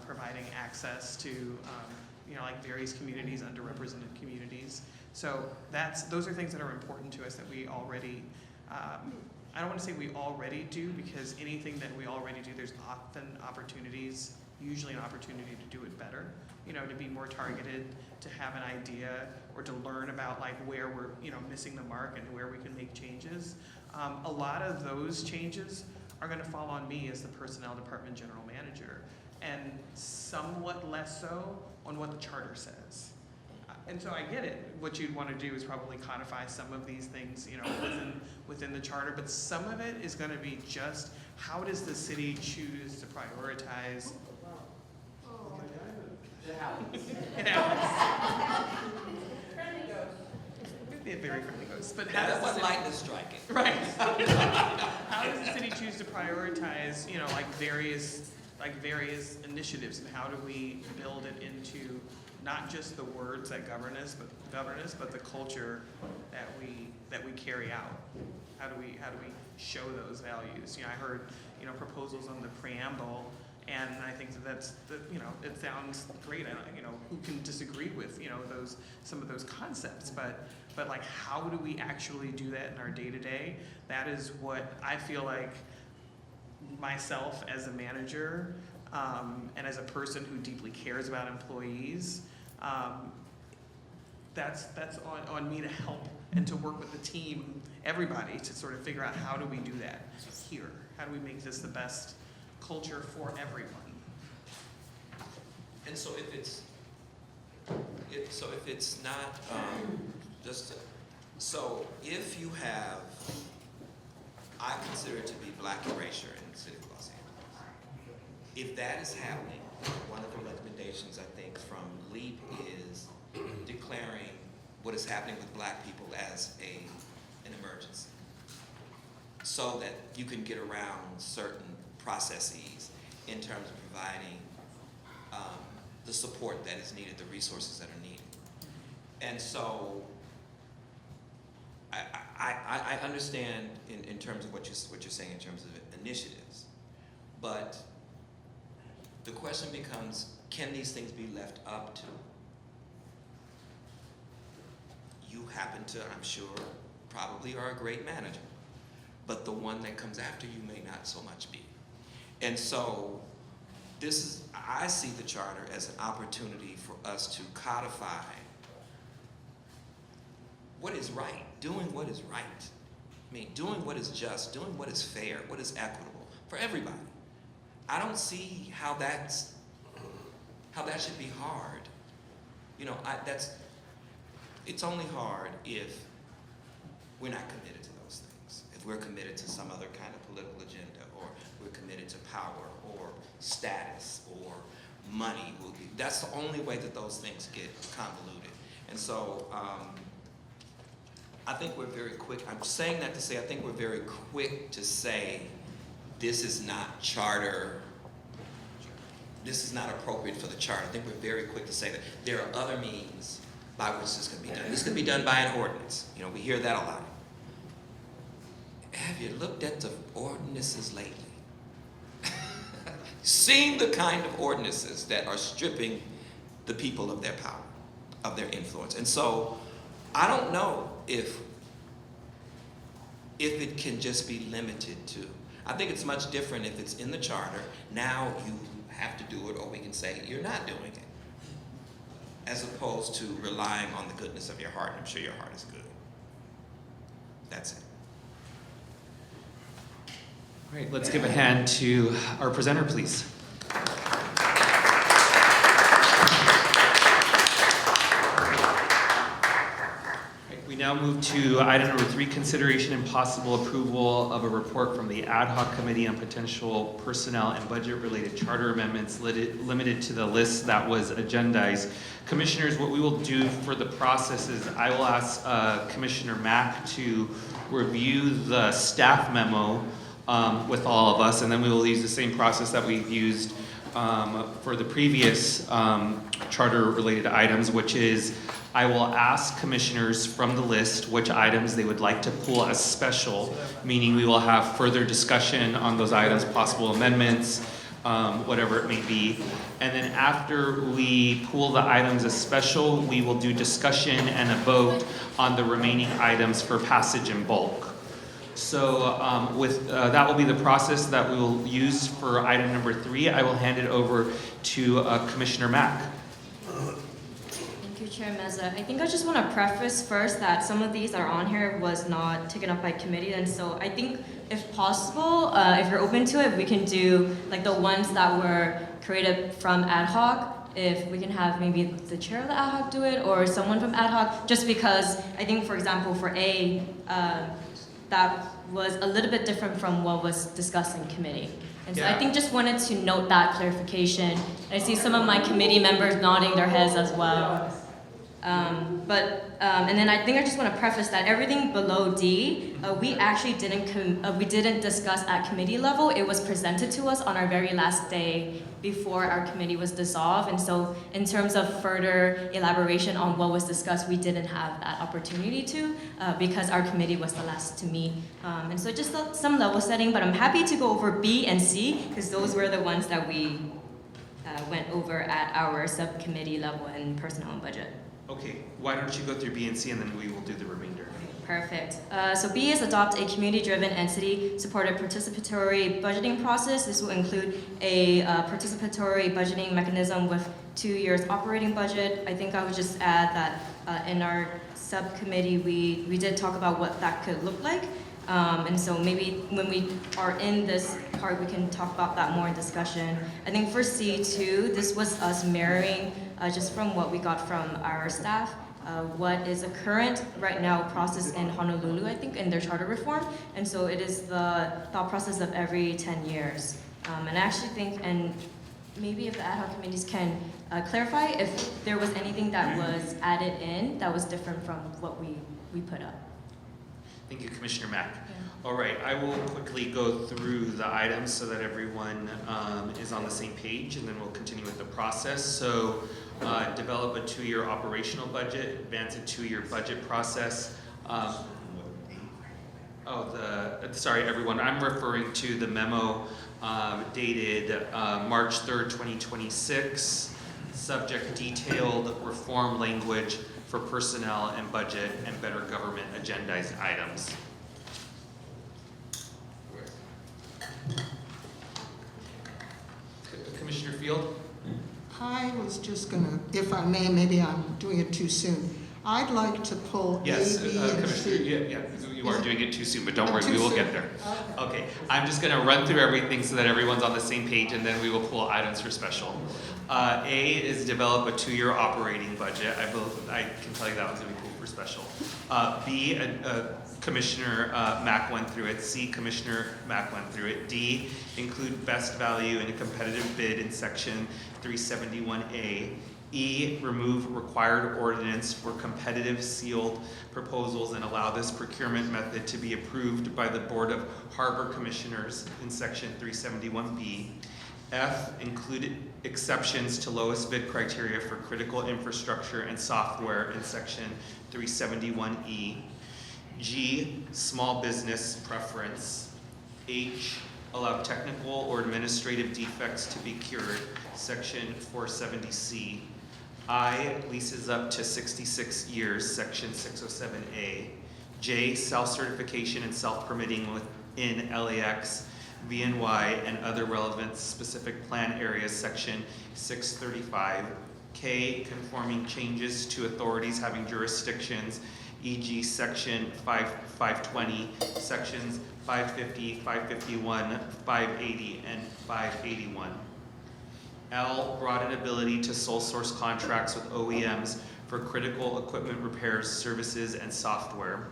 providing access to like various communities, underrepresented communities. So those are things that are important to us that we already. I don't want to say we already do, because anything that we already do, there's often opportunities. Usually an opportunity to do it better, to be more targeted, to have an idea, or to learn about like where we're, missing the mark and where we can make changes. A lot of those changes are going to fall on me as the personnel department general manager, and somewhat less so on what the charter says. And so I get it. What you'd want to do is probably codify some of these things, within the charter, but some of it is going to be just how does the city choose to prioritize. It happens. Be a very friendly ghost, but that wasn't lightning striking. Right. How does the city choose to prioritize, various initiatives, and how do we build it into not just the words that govern us, but the culture that we carry out? How do we show those values? I heard proposals on the preamble. And I think it sounds great. Who can disagree with some of those concepts? But like, how do we actually do that in our day-to-day? That is what I feel like myself as a manager and as a person who deeply cares about employees. That's on me to help and to work with the team, everybody, to sort of figure out how do we do that here? How do we make this the best culture for everyone? And so if it's not if you have, I consider it to be black erasure in the city of Los Angeles. If that is happening, one of the recommendations I think from LEAP is declaring what is happening with black people as an emergency, so that you can get around certain processes in terms of providing the support that is needed, the resources that are needed. And so I understand in terms of what you're saying in terms of initiatives, but the question becomes, can these things be left up to? You happen to, I'm sure, probably are a great manager, but the one that comes after you may not so much be. And so I see the charter as an opportunity for us to codify what is right, doing what is right. I mean, doing what is just, doing what is fair, what is equitable for everybody. I don't see how that should be hard. You know, it's only hard if we're not committed to those things. If we're committed to some other kind of political agenda, or we're committed to power or status or money. That's the only way that those things get convoluted. And so I think we're very quick. I'm saying that to say I think we're very quick to say this is not charter. This is not appropriate for the charter. I think we're very quick to say that there are other means by which this can be done. This can be done by an ordinance. You know, we hear that a lot. Have you looked at the ordinances lately? Seen the kind of ordinances that are stripping the people of their power, of their influence. And so I don't know if it can just be limited to, I think it's much different if it's in the charter. Now you have to do it, or we can say you're not doing it, as opposed to relying on the goodness of your heart. I'm sure your heart is good. That's it. All right, let's give a hand to our presenter, please. We now move to item number 3, consideration and possible approval of a report from the Ad Hoc Committee on potential personnel and budget-related charter amendments limited to the list that was agendized. Commissioners, what we will do for the process is I will ask Commissioner Mack to review the staff memo with all of us, and then we will use the same process that we've used for the previous charter-related items, which is I will ask commissioners from the list which items they would like to pull as special, meaning we will have further discussion on those items, possible amendments, whatever it may be. And then after we pull the items as special, we will do discussion and a vote on the remaining items for passage in bulk. So that will be the process that we will use for item number 3. I will hand it over to Commissioner Mack. Thank you, Chair Meza. I think I just want to preface first that some of these that are on here was not taken up by committee, and so I think if possible, if you're open to it, we can do like the ones that were created from Ad Hoc. If we can have maybe the chair of the Ad Hoc do it, or someone from Ad Hoc, just because I think, for example, for A, that was a little bit different from what was discussed in committee. And so I think just wanted to note that clarification. I see some of my committee members nodding their heads as well. And then I think I just want to preface that everything below D, we actually didn't discuss at committee level. It was presented to us on our very last day before our committee was dissolved. And so in terms of further elaboration on what was discussed, we didn't have that opportunity to because our committee was the last to meet. And so just some level setting, but I'm happy to go over B and C because those were the ones that we went over at our subcommittee level in personnel and budget. Okay, why don't you go through B and C and then we will do the remainder. Perfect. So B is adopt a community-driven entity-supported participatory budgeting process. This will include a participatory budgeting mechanism with 2 years operating budget. I think I would just add that in our subcommittee, we did talk about what that could look like. And so maybe when we are in this part, we can talk about that more in discussion. I think for C2, this was us mirroring just from what we got from our staff, what is a current right now process in Honolulu, I think, in their charter reform. And so it is the thought process of every 10 years. And I actually think, and maybe if the ad hoc committees can clarify if there was anything that was added in that was different from what we put up. Thank you, Commissioner Mack. All right, I will quickly go through the items so that everyone is on the same page, and then we'll continue with the process. So develop a 2-year operational budget, advance a 2-year budget process. Sorry everyone, I'm referring to the memo dated March 3rd, 2026, subject detailed reform language for personnel and budget and better government agendized items. Commissioner Field? I was just gonna, if I may, maybe I'm doing it too soon. I'd like to pull Yes, A, B, and Commissioner, C. yeah, you are doing it too soon, but don't I'm worry, too we will soon. get there. Okay, I'm just gonna run through everything so that everyone's on the same page, and then we will pull items for special. A is develop a 2-year operating budget. I can tell you that one's gonna be pulled for special. B, Commissioner Mack went through it. C, Commissioner Mack went through it. D, include best value in a competitive bid in section 371A. E, remove required ordinance for competitive sealed proposals and allow this procurement method to be approved by the Board of Harbor Commissioners in section 371B. F, include exceptions to lowest bid criteria for critical infrastructure and software in section 371E. G, small business preference. H, allow technical or administrative defects to be cured, section 470C. I, leases up to 66 years, section 607A. J, self-certification and self-permitting within LAX, VNY, and other relevant specific plan areas, section 635. K, conforming changes to authorities having jurisdictions, e.g. section 520, sections 550, 551, 580, and 581. L, broaden ability to sole source contracts with OEMs for critical equipment repairs, services, and software.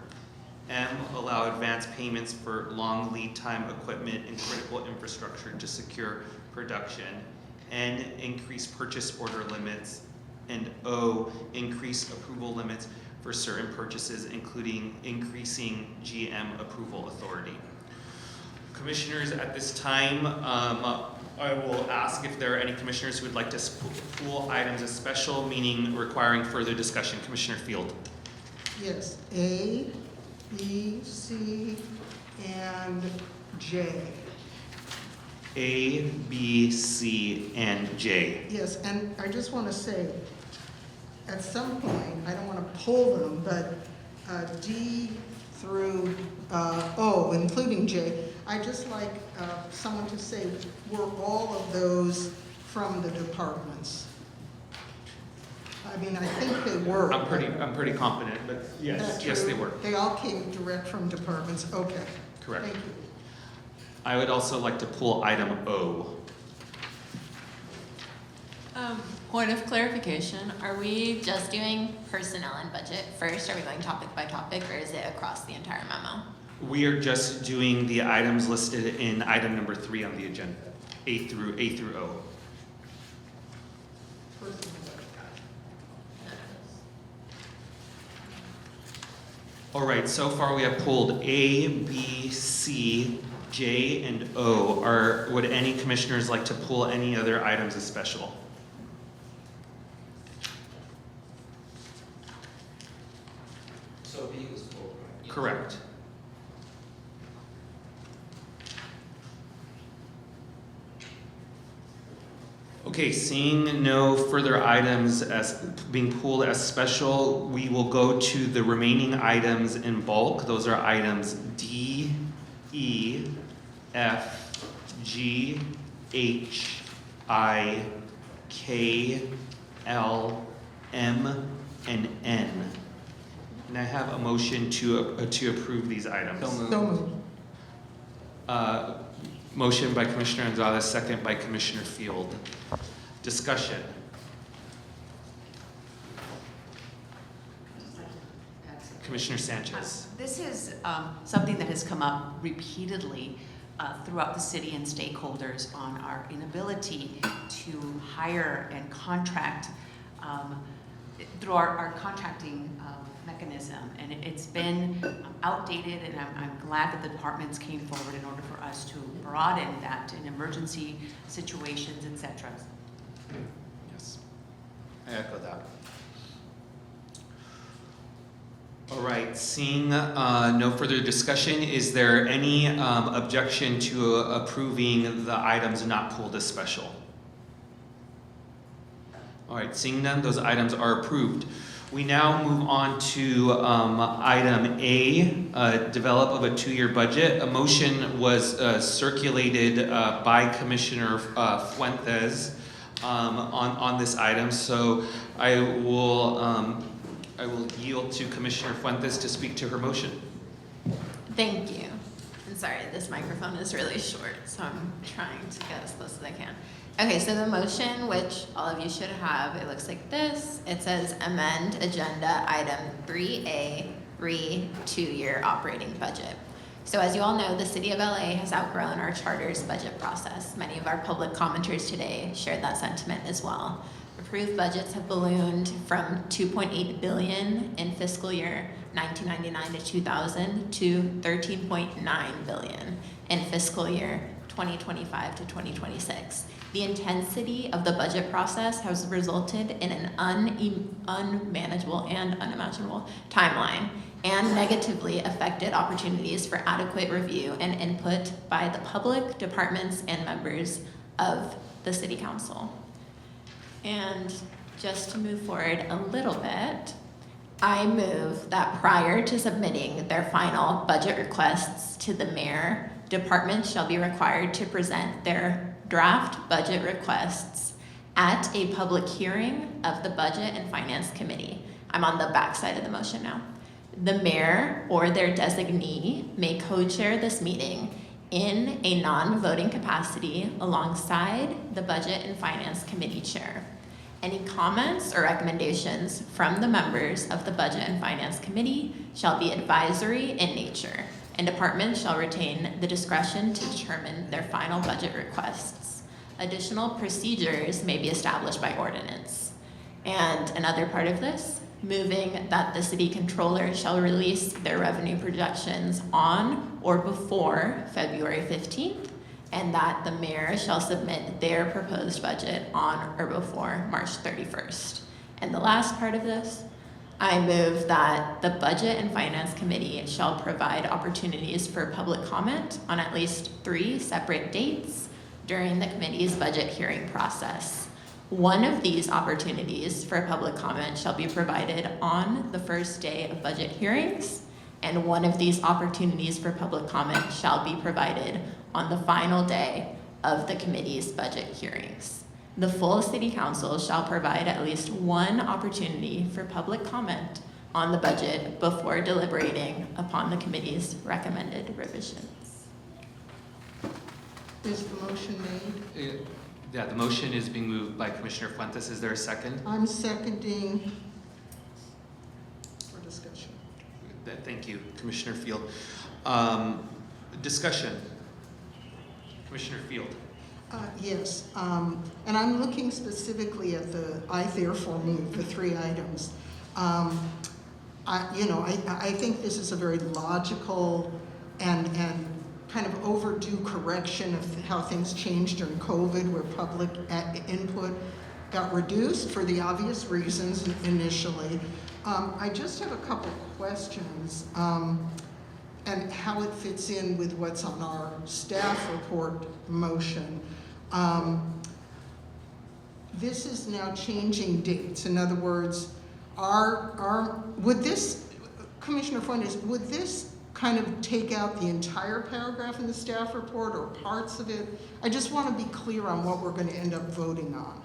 M, allow advance payments for long lead time equipment and critical infrastructure to secure production. N, increase purchase order limits. And O, increase approval limits for certain purchases, including increasing GM approval authority. Commissioners, at this time, I will ask if there are any commissioners who would like to pool items as special, meaning requiring further discussion. Commissioner Field. Yes, A, B, C, and J. A, B, C, and J. Yes, and I just want to say, at some point, I don't want to pull them, but D through O, including J, I'd just like someone to say, were all of those from the departments? I mean, I think they were. I'm pretty confident, but yes, they were. They all came direct from departments, okay. Correct. Thank you. I would also like to pull item O. Point of clarification, are we just doing personnel and budget first? Are we going topic by topic, or is it across the entire memo? We are just doing the items listed in item number 3 on the agenda, A through O. All right, so far we have pulled A, B, C, J, and O. Would any commissioners like to pull any other items as special? So B was pulled, right? Correct. Okay, seeing no further items as being pulled as special, we will go to the remaining items in bulk. Those are items D, E, F, G, H, I, K, L, M, and N. And I have a motion to approve these items. So moved. Motion by Commissioner Gonzalez, second by Commissioner Field. Discussion. Commissioner Sanchez. This is something that has come up repeatedly throughout the city and stakeholders on our inability to hire and contract through our contracting mechanism. And it's been outdated, and I'm glad that the departments came forward in order for us to broaden that in emergency situations, etc. Yes, I echo that. All right, seeing no further discussion, is there any objection to approving the items not pulled as special? All right, seeing none, those items are approved. We now move on to item A, develop of a 2-year budget. A motion was circulated by Commissioner Fuentes on this item, so I will I will yield to Commissioner Fuentes to speak to her motion. Thank you. I'm sorry, this microphone is really short, so I'm trying to get as close as I can. Okay, so the motion, which all of you should have, it looks like this. It says amend agenda item 3A, re 2-year operating budget. So as you all know, the City of LA has outgrown our charter's budget process. Many of our public commenters today shared that sentiment as well. Approved budgets have ballooned from $2.8 billion in fiscal year 1999 to 2000 to $13.9 billion in fiscal year 2025 to 2026. The intensity of the budget process has resulted in an unmanageable and unimaginable timeline and negatively affected opportunities for adequate review and input by the public, departments, and members of the City Council. And just to move forward a little bit, I move that prior to submitting their final budget requests to the mayor, departments shall be required to present their draft budget requests at a public hearing of the Budget and Finance Committee. I'm on the back side of the motion now. The mayor or their designee may co-chair this meeting in a non-voting capacity alongside the Budget and Finance Committee chair. Any comments or recommendations from the members of the Budget and Finance Committee shall be advisory in nature, and departments shall retain the discretion to determine their final budget requests. Additional procedures may be established by ordinance. And another part of this, moving that the city controller shall release their revenue projections on or before February 15th, and that the mayor shall submit their proposed budget on or before March 31st. And the last part of this, I move that the Budget and Finance Committee shall provide opportunities for public comment on at least 3 separate dates during the committee's budget hearing process. One of these opportunities for public comment shall be provided on the first day of budget hearings, and one of these opportunities for public comment shall be provided on the final day of the committee's budget hearings. The full City Council shall provide at least one opportunity for public comment on the budget before deliberating upon the committee's recommended revisions. Is the motion made? Yeah, the motion is being moved by Commissioner Fuentes. Is there a second? I'm seconding for discussion. Thank you, Commissioner Field. Discussion. Commissioner Field. Yes, and I'm looking specifically at the I therefore move, the 3 items. I think this is a very logical and kind of overdue correction of how things changed during COVID, where public input got reduced for the obvious reasons initially. I just have a couple questions and how it fits in with what's on our staff report motion. This is now changing dates. In other words, would this, Commissioner Fuentes, would this kind of take out the entire paragraph in the staff report or parts of it? I just want to be clear on what we're going to end up voting on.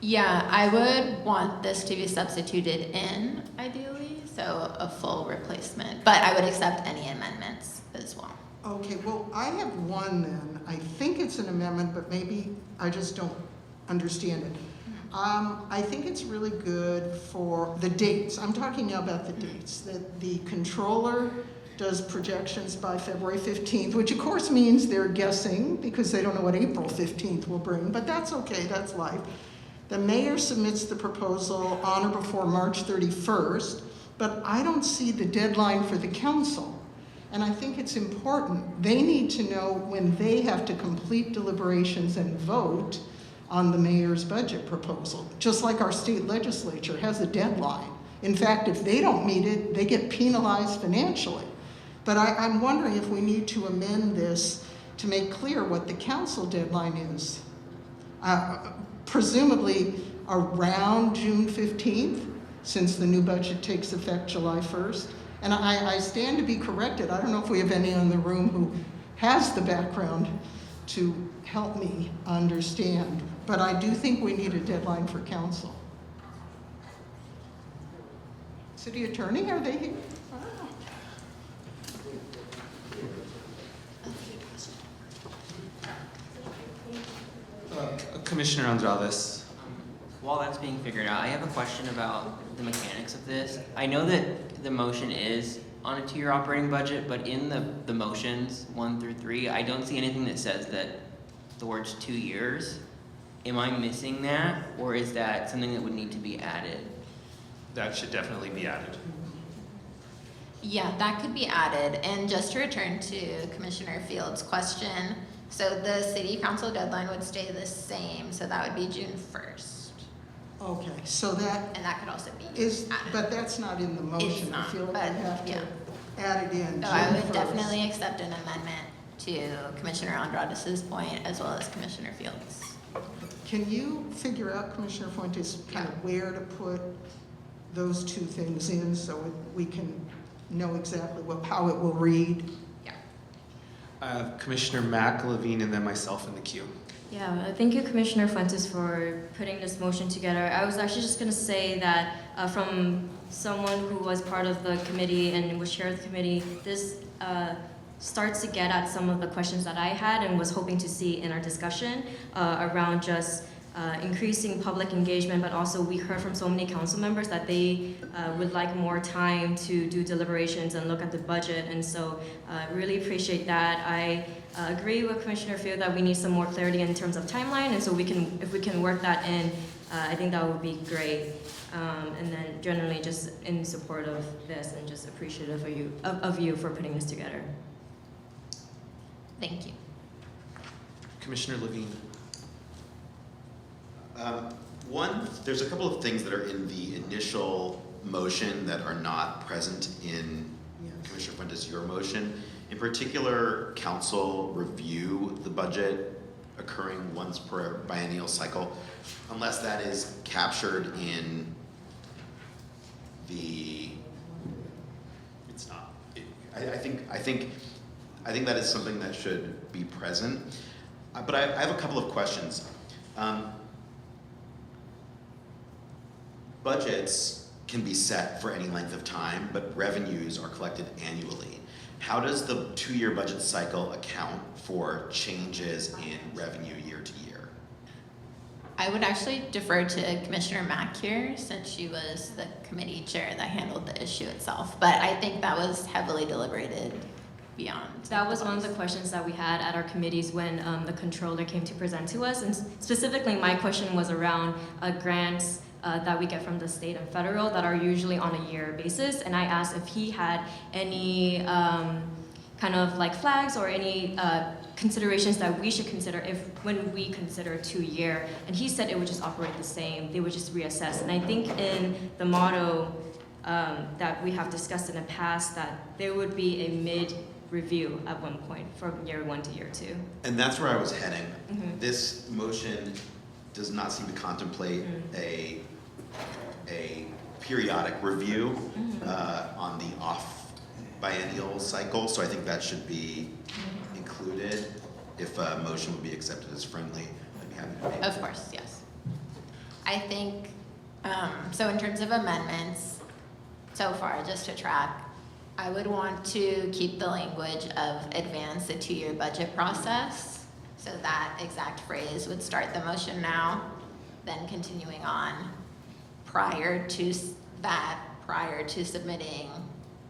Yeah, I would want this to be substituted in, ideally, so a full replacement, but I would accept any amendments as well. Okay, well, I have one then. I think it's an amendment, but maybe I just don't understand it. I think it's really good for the dates. I'm talking now about the dates, that the controller does projections by February 15th, which of course means they're guessing because they don't know what April 15th will bring, but that's okay, that's life. The mayor submits the proposal on or before March 31st, but I don't see the deadline for the council. And I think it's important. They need to know when they have to complete deliberations and vote on the mayor's budget proposal, just like our state legislature has a deadline. In fact, if they don't meet it, they get penalized financially. But I'm wondering if we need to amend this to make clear what the council deadline is. Presumably around June 15th, since the new budget takes effect July 1st. And I stand to be corrected. I don't know if we have anyone in the room who has the background to help me understand, but I do think we need a deadline for council. City Attorney, are they here? Commissioner Andrades. While that's being figured out, I have a question about the mechanics of this. I know that the motion is on a 2-year operating budget, but in the motions 1 through 3, I don't see anything that says that the words 2 years. Am I missing that, or is that something that would need to be added? That should definitely be added. Yeah, that could be added. And just to return to Commissioner Field's question, so the city council deadline would stay the same, so that would be June 1st. Okay, so that And that could also be is, added. but that's not in the motion. It's not, I feel like but, we have to yeah. add it in. So I June would 1st. definitely accept an amendment to Commissioner Andrades' point as well as Commissioner Field's. Can you figure out, Commissioner Fuentes, kind of where to put those two things in so we can know exactly how it will read? Commissioner Mack, Levine, and then myself in the queue. Yeah, thank you, Commissioner Fuentes, for putting this motion together. I was actually just going to say that from someone who was part of the committee and was chair of the committee, this starts to get at some of the questions that I had and was hoping to see in our discussion around just increasing public engagement, but also we heard from so many council members that they would like more time to do deliberations and look at the budget, and so really appreciate that. I agree with Commissioner Field that we need some more clarity in terms of timeline, and so if we can work that in, I think that would be great. And then generally just in support of this and just appreciative of you for putting this together. Thank you. Commissioner Levine. There's a couple of things that are in the initial motion that are not present in Commissioner Fuentes, your motion. In particular, council review the budget occurring once per biennial cycle, unless that is captured in the, it's not. I think that is something that should be present. But I have a couple of questions. Budgets can be set for any length of time, but revenues are collected annually. How does the 2-year budget cycle account for changes in revenue year to year? I would actually defer to Commissioner Mack here, since she was the committee chair that handled the issue itself. But I think that was heavily deliberated beyond. That was one of the questions that we had at our committees when the controller came to present to us. And specifically, my question was around grants that we get from the state and federal that are usually on a year basis. And I asked if he had any kind of like flags or any considerations that we should consider when we consider 2-year. And he said it would just operate the same. They would just reassess. And I think in the motto that we have discussed in the past that there would be a mid-review at one point from year 1 to year 2. And that's where I was heading. This motion does not seem to contemplate a periodic review on the off biennial cycle, so I think that should be included. If a motion would be accepted as friendly, I'd be happy to make it. Of course, yes. I think, so in terms of amendments, so far, just to track, I would want to keep the language of advance the 2-year budget process. So that exact phrase would start the motion now, then continuing on prior to submitting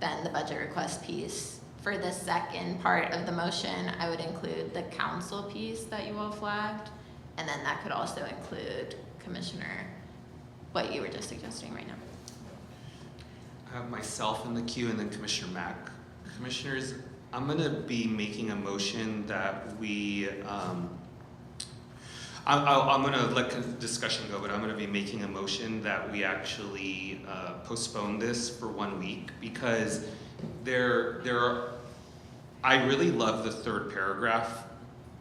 then the budget request piece. For the second part of the motion, I would include the council piece that you all flagged, and then that could also include, Commissioner, what you were just suggesting right now. I have myself in the queue and then Commissioner Mack. Commissioners, I'm going to be making a motion that we, I'm going to let the discussion go, but I'm going to be making a motion that we actually postpone this for 1 week, because I really love the third paragraph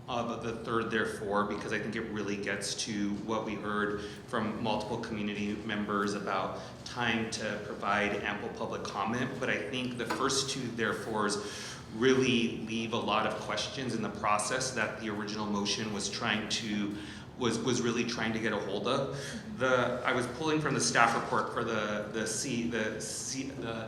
of the third therefore, because I think it really gets to what we heard from multiple community members about time to provide ample public comment. But I think the first 2 therefores really leave a lot of questions in the process that the original motion was trying to was really trying to get a hold of. I was pulling from the staff report for the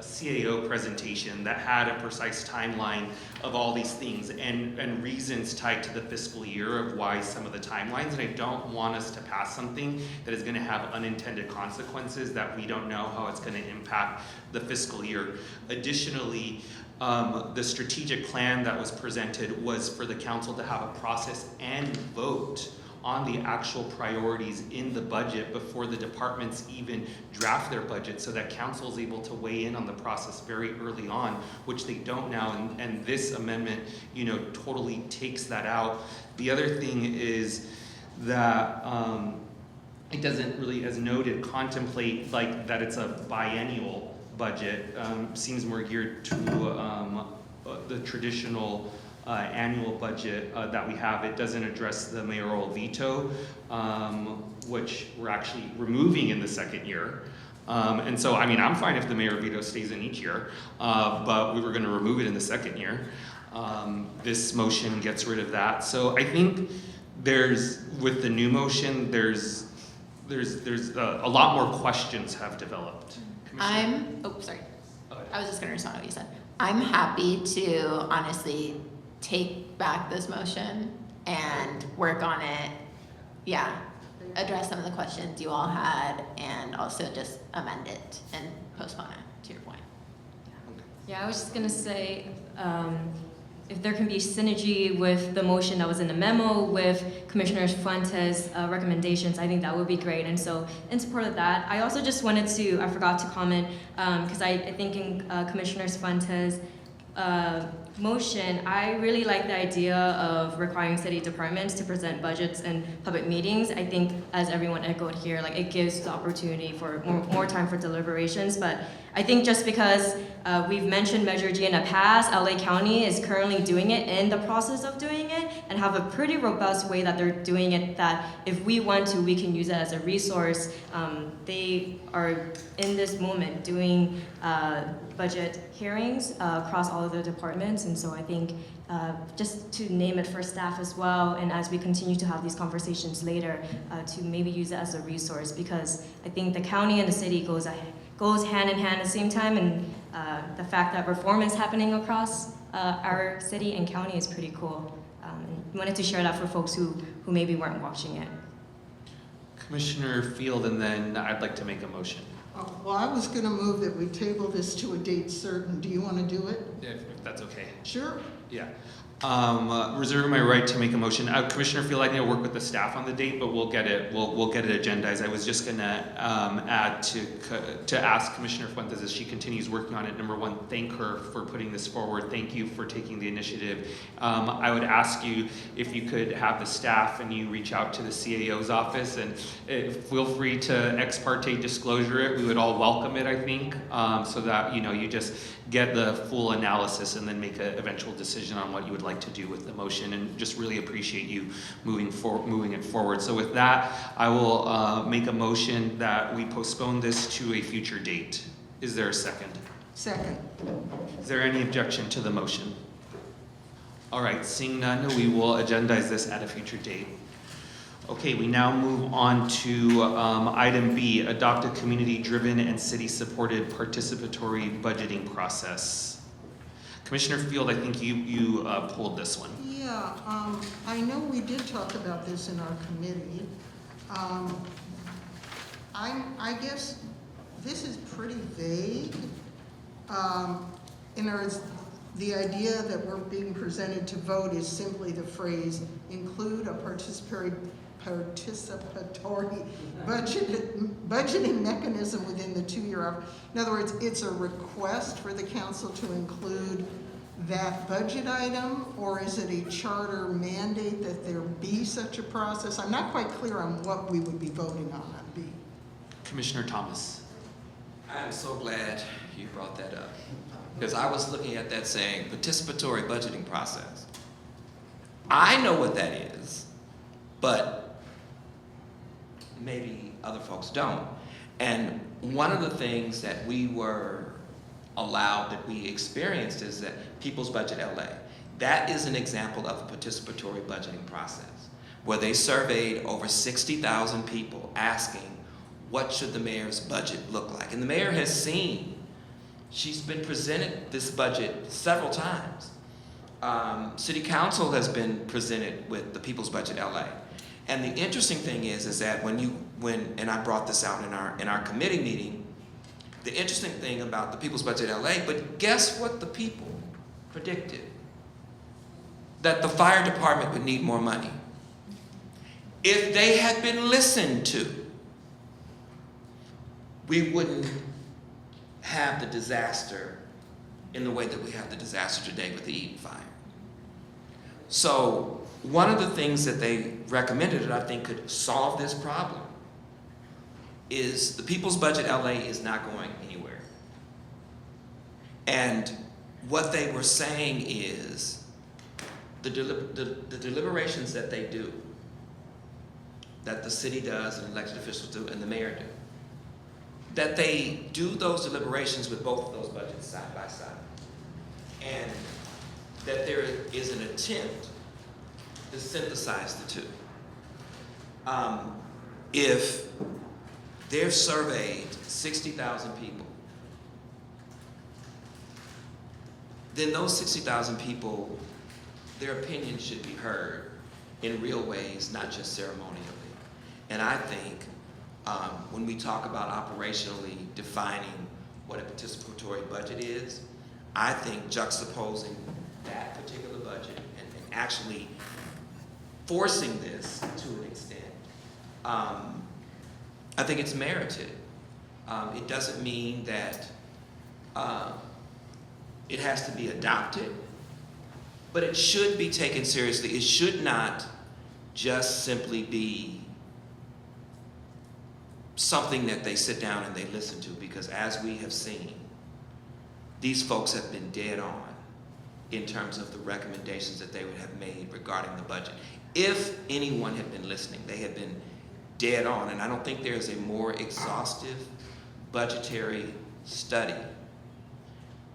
CAO presentation that had a precise timeline of all these things and reasons tied to the fiscal year of why some of the timelines, and I don't want us to pass something that is gonna have unintended consequences that we don't know how it's gonna impact the fiscal year. Additionally, the strategic plan that was presented was for the council to have a process and vote on the actual priorities in the budget before the departments even draft their budget, so that council is able to weigh in on the process very early on, which they don't now, and this amendment, you know, totally takes that out. The other thing is that it doesn't really, as noted, contemplate like that it's a biennial budget. Seems more geared to the traditional annual budget that we have. It doesn't address the mayoral veto, which we're actually removing in the second year. And so, I mean, I'm fine if the mayor veto stays in each year, but we were gonna remove it in the second year. This motion gets rid of that. So I think with the new motion, there's a lot more questions have developed. Sorry. I was just gonna respond to what you said. I'm happy to honestly take back this motion and work on it. Yeah, address some of the questions you all had and also just amend it and postpone it, to your point. Yeah, I was just gonna say, if there can be synergy with the motion that was in the memo with Commissioner Fuentes' recommendations, I think that would be great. And so in support of that, I also just wanted to, I forgot to comment, because I think in Commissioner Fuentes' motion, I really like the idea of requiring city departments to present budgets in public meetings. I think, as everyone echoed here, like it gives the opportunity for more time for deliberations. But I think just because we've mentioned Measure G in the past, LA County is currently doing it, in the process of doing it, and have a pretty robust way that they're doing it, that if we want to, we can use it as a resource. They are in this moment doing budget hearings across all of the departments, and so I think just to name it for staff as well, and as we continue to have these conversations later, to maybe use it as a resource, because I think the county and the city goes hand in hand at the same time, and the fact that reform is happening across our city and county is pretty cool. And wanted to share that for folks who maybe weren't watching it. Commissioner Field, and then I'd like to make a motion. Well, I was going to move that we table this to a date certain. Do you want to do it? If that's okay. Sure. Yeah. Reserving my right to make a motion. Commissioner Field, I need to work with the staff on the date, but we'll get it agendized. I was just gonna add to ask Commissioner Fuentes, as she continues working on it, number one, thank her for putting this forward. Thank you for taking the initiative. I would ask you if you could have the staff and you reach out to the CAO's office and feel free to ex parte disclosure it. We would all welcome it, I think, so that you just get the full analysis and then make an eventual decision on what you would like to do with the motion, and just really appreciate you moving it forward. So with that, I will make a motion that we postpone this to a future date. Is there a second? Second. Is there any objection to the motion? All right, seeing none, we will agendize this at a future date. Okay, we now move on to item B, adopt a community-driven and city-supported participatory budgeting process. Commissioner Field, I think you pulled this one. Yeah, I know we did talk about this in our committee. I guess this is pretty vague. In other words, the idea that we're being presented to vote is simply the phrase, include a participatory budgeting mechanism within the 2-year. In other words, it's a request for the council to include that budget item, or is it a charter mandate that there be such a process? I'm not quite clear on what we would be voting on B. Commissioner Thomas. I'm so glad you brought that up, because I was looking at that saying participatory budgeting process. I know what that is, but maybe other folks don't. And one of the things that we were allowed, that we experienced, is that People's Budget LA. That is an example of a participatory budgeting process, where they surveyed over 60,000 people asking, what should the mayor's budget look like? And the mayor has seen, she's been presented this budget several times. City Council has been presented with the People's Budget LA. And the interesting thing is that and I brought this out in our committee meeting, the interesting thing about the People's Budget LA, but guess what the people predicted? That the fire department would need more money. If they had been listened to, we wouldn't have the disaster in the way that we have the disaster today with the Eden fire. So one of the things that they recommended that I think could solve this problem is the People's Budget LA is not going anywhere. And what they were saying is the deliberations that they do, that the city does and elected officials do and the mayor do, that they do those deliberations with both of those budgets side by side. And that there is an attempt to synthesize the two. If they've surveyed 60,000 people, then those 60,000 people, their opinions should be heard in real ways, not just ceremonially. And I think when we talk about operationally defining what a participatory budget is, I think juxtaposing that particular budget and actually forcing this to an extent, I think it's merited. It doesn't mean that it has to be adopted, but it should be taken seriously. It should not just simply be something that they sit down and they listen to, because as we have seen, these folks have been dead on in terms of the recommendations that they would have made regarding the budget. If anyone had been listening, they had been dead on, and I don't think there's a more exhaustive budgetary study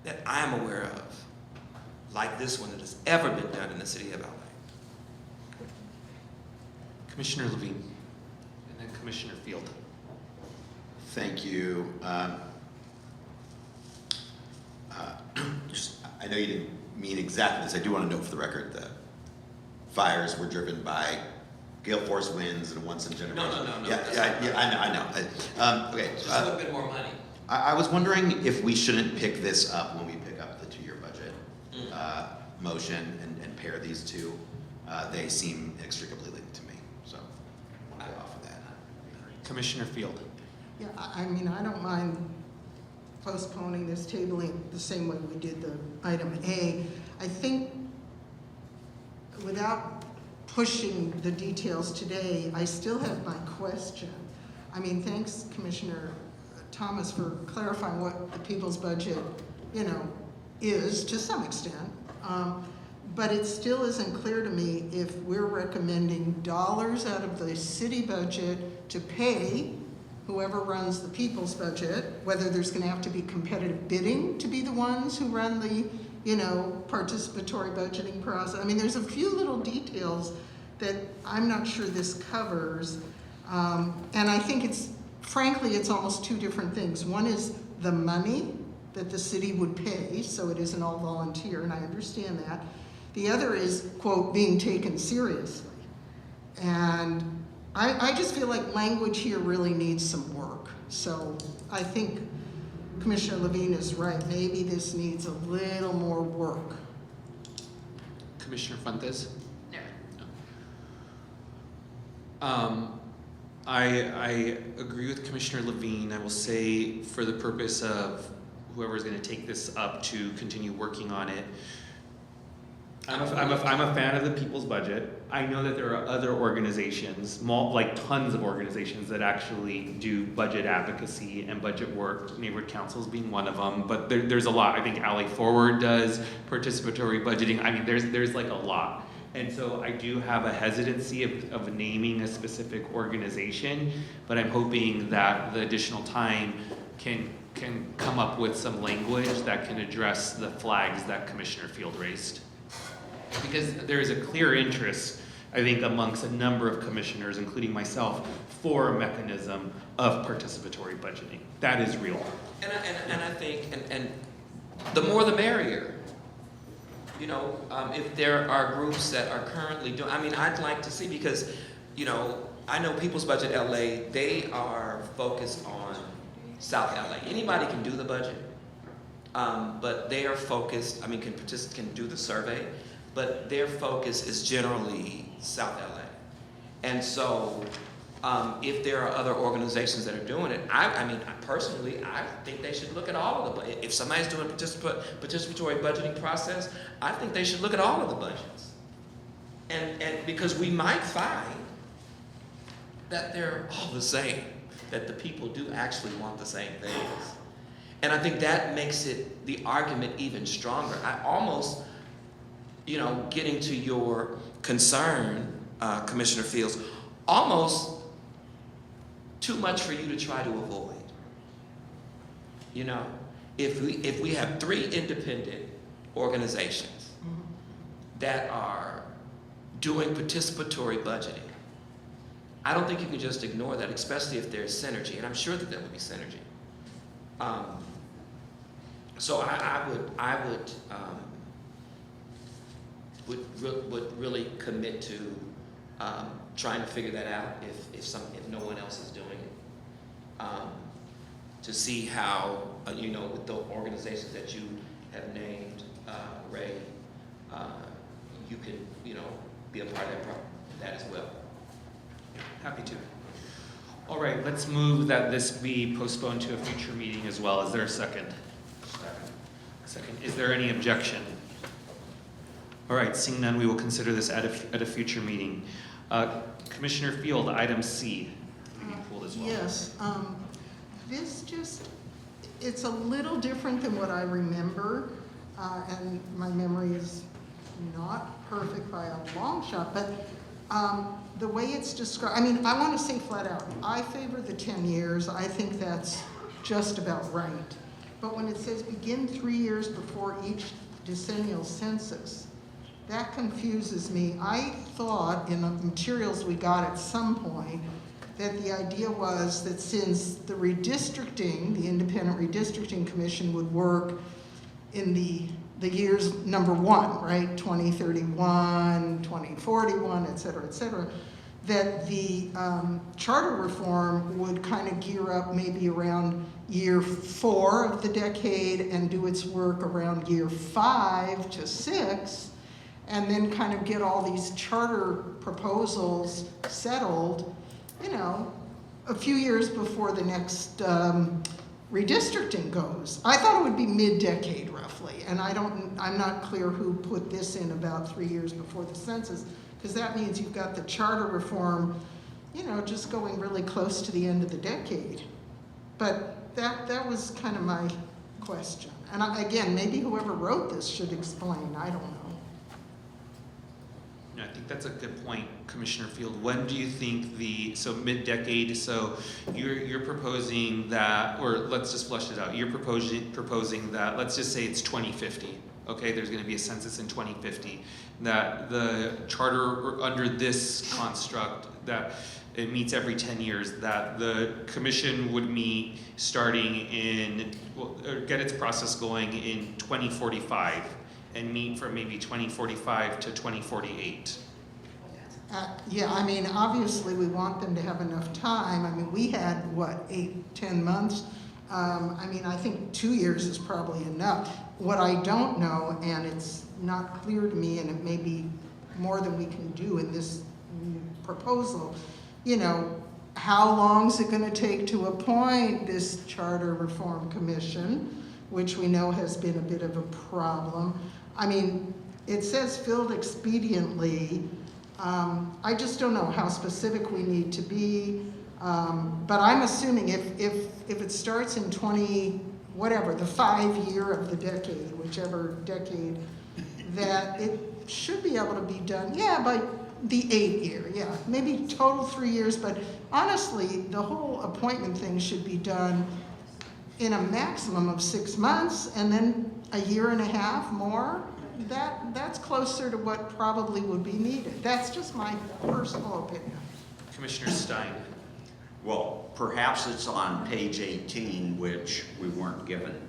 that I'm aware of, like this one, that has ever been done in the city of LA. Commissioner Levine, and then Commissioner Field. Thank you. I know you didn't mean exactly this. I do want to note for the record that fires were driven by gale force winds and once in generation. No. Yeah, I know. Okay. Just a little bit more money. I was wondering if we shouldn't pick this up when we pick up the two-year budget motion and pair these two. They seem inextricably linked to me, so I want to offer that. Commissioner Field. Yeah, I mean, I don't mind postponing this, tabling the same way we did the item A. I think without pushing the details today, I still have my question. I mean, thanks, Commissioner Thomas, for clarifying what the people's budget, is to some extent. But it still isn't clear to me if we're recommending dollars out of the city budget to pay whoever runs the people's budget, whether there's going to have to be competitive bidding to be the ones who run the, participatory budgeting process. I mean, there's a few little details that I'm not sure this covers. And I think frankly, it's almost two different things. One is the money that the city would pay, so it isn't all volunteer, and I understand that. The other is, quote, being taken seriously. And I just feel like language here really needs some work. So I think Commissioner Levine is right. Maybe this needs a little more work. Commissioner Fuentes? No. I agree with Commissioner Levine. I will say, for the purpose of whoever is going to take this up to continue working on it, I'm a fan of the people's budget. I know that there are other organizations, tons of organizations, that actually do budget advocacy and budget work, neighborhood councils being one of them, but there's a lot. I think Alley Forward does participatory budgeting. I mean, there's like a lot. And so I do have a hesitancy of naming a specific organization, but I'm hoping that the additional time can come up with some language that can address the flags that Commissioner Field raised. Because there is a clear interest I think amongst a number of commissioners, including myself, for a mechanism of participatory budgeting. That is real. And I think, and the more the merrier. You know, if there are groups that are currently doing, I mean, I'd like to see, because, you know, I know People's Budget LA, they are focused on South LA. Anybody can do the budget, but they are focused, I mean, can do the survey, but their focus is generally South LA. And so, if there are other organizations that are doing it, I mean, personally, I think they should look at all of the, if somebody's doing a participatory budgeting process, I think they should look at all of the budgets. And because we might find that they're all the same, that the people do actually want the same things. And I think that makes it, the argument even stronger. I almost, you know, getting to your concern, Commissioner Fields, almost too much for you to try to avoid. You know, if we have 3 independent organizations that are doing participatory budgeting, I don't think you can just ignore that, especially if there's synergy, and I'm sure that there would be synergy. So I would really commit to trying to figure that out if no one else is doing it. To see how, you know, with the organizations that you have named, Ray, you can, you know, be a part of that as well. Happy to. All right, let's move that this be postponed to a future meeting as well. Is there a second? Second. Is there any objection? All right, seeing none, we will consider this at a future meeting. Commissioner Field, item C. Pulled as well. Yes, this just, it's a little different than what I remember, and my memory is not perfect by a long shot, but the way it's described, I mean, I want to say flat out, I favor the 10 years. I think that's just about right. But when it says begin 3 years before each decennial census, that confuses me. I thought in the materials we got at some point that the idea was that since the redistricting, the Independent Redistricting Commission would work in the years number 1, right, 2031, 2041, et cetera, that the charter reform would kind of gear up maybe around year 4 of the decade and do its work around year 5 to 6, and then kind of get all these charter proposals settled, you know, a few years before the next redistricting goes. I thought it would be mid-decade roughly, and I'm not clear who put this in about 3 years before the census, because that means you've got the charter reform, you know, just going really close to the end of the decade. But that was kind of my question. And again, maybe whoever wrote this should explain, I don't know. I think that's a good point, Commissioner Field. When do you think so mid-decade, so you're proposing that, or let's just flush it out. You're proposing that, let's just say it's 2050. Okay, there's gonna be a census in 2050. That the charter under this construct, that it meets every 10 years, that the commission would meet starting or get its process going in 2045 and meet from maybe 2045 to 2048. Yeah, I mean, obviously we want them to have enough time. I mean, we had, what, 8-10 months? I mean, I think 2 years is probably enough. What I don't know, and it's not clear to me, and it may be more than we can do in this proposal, you know, how long is it going to take to appoint this Charter Reform Commission, which we know has been a bit of a problem. I mean, it says filled expediently. I just don't know how specific we need to be, but I'm assuming if it starts in the 5 year of the decade, whichever decade, that it should be able to be done, by the 8 year, maybe total 3 years, but honestly, the whole appointment thing should be done in a maximum of 6 months, and then a year and a half more. that's closer to what probably would be needed. That's just my personal opinion. Commissioner Stein. Well, perhaps it's on page 18, which we weren't given.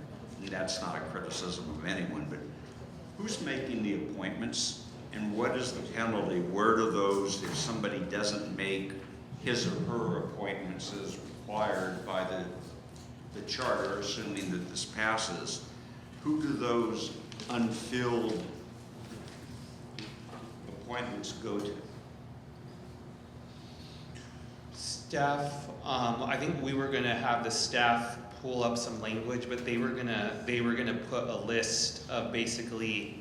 That's not a criticism of anyone, but who's making the appointments and what is the penalty? Where do those, if somebody doesn't make his or her appointments as required by the charter, assuming that this passes, who do those unfilled appointments go to? Staff, I think we were gonna have the staff pull up some language, but they were gonna put a list of basically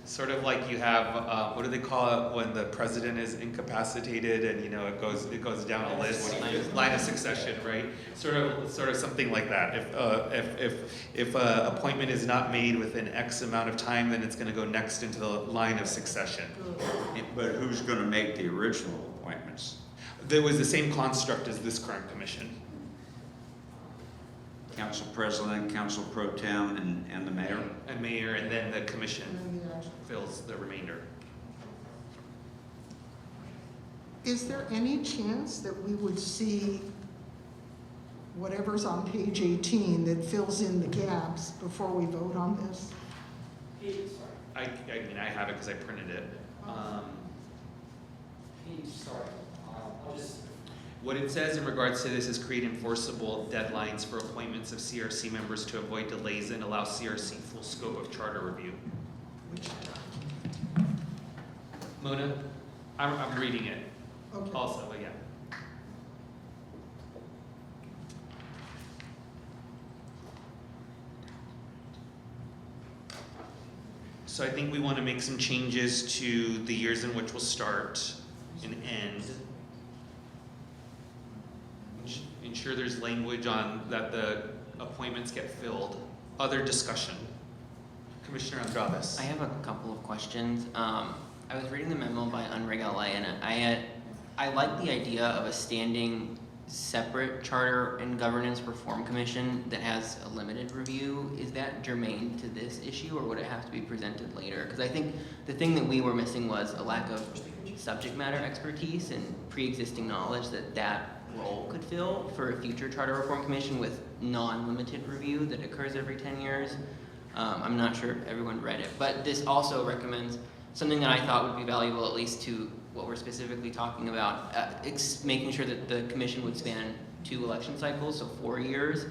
sort of like you have, what do they call it when the president is incapacitated and, you know, it goes down a list, line of succession, right? Sort of something like that. If a appointment is not made within X amount of time, then it's gonna go next into the line of succession. But who's gonna make the original appointments? There was the same construct as this current commission. Council President, Council Pro Tem, and the Mayor? And Mayor, and then the commission fills the remainder. Is there any chance that we would see whatever's on page 18 that fills in the gaps before we vote on this? I mean, I have it because I printed it. What it says in regards to this is create enforceable deadlines for appointments of CRC members to avoid delays and allow CRC full scope of charter review. Mona, I'm reading it also, but yeah. So I think we want to make some changes to the years in which we'll start and end. Ensure there's language on that the appointments get filled. Other discussion. Commissioner Andrades. I have a couple of questions. I was reading the memo by Unreg LA and I like the idea of a standing separate charter and governance reform commission that has a limited review. Is that germane to this issue or would it have to be presented later? Because I think the thing that we were missing was a lack of subject matter expertise and pre-existing knowledge that role could fill for a future charter reform commission with non-limited review that occurs every 10 years. I'm not sure if everyone read it, but this also recommends something that I thought would be valuable, at least to what we're specifically talking about, making sure that the commission would span 2 election cycles, so 4 years,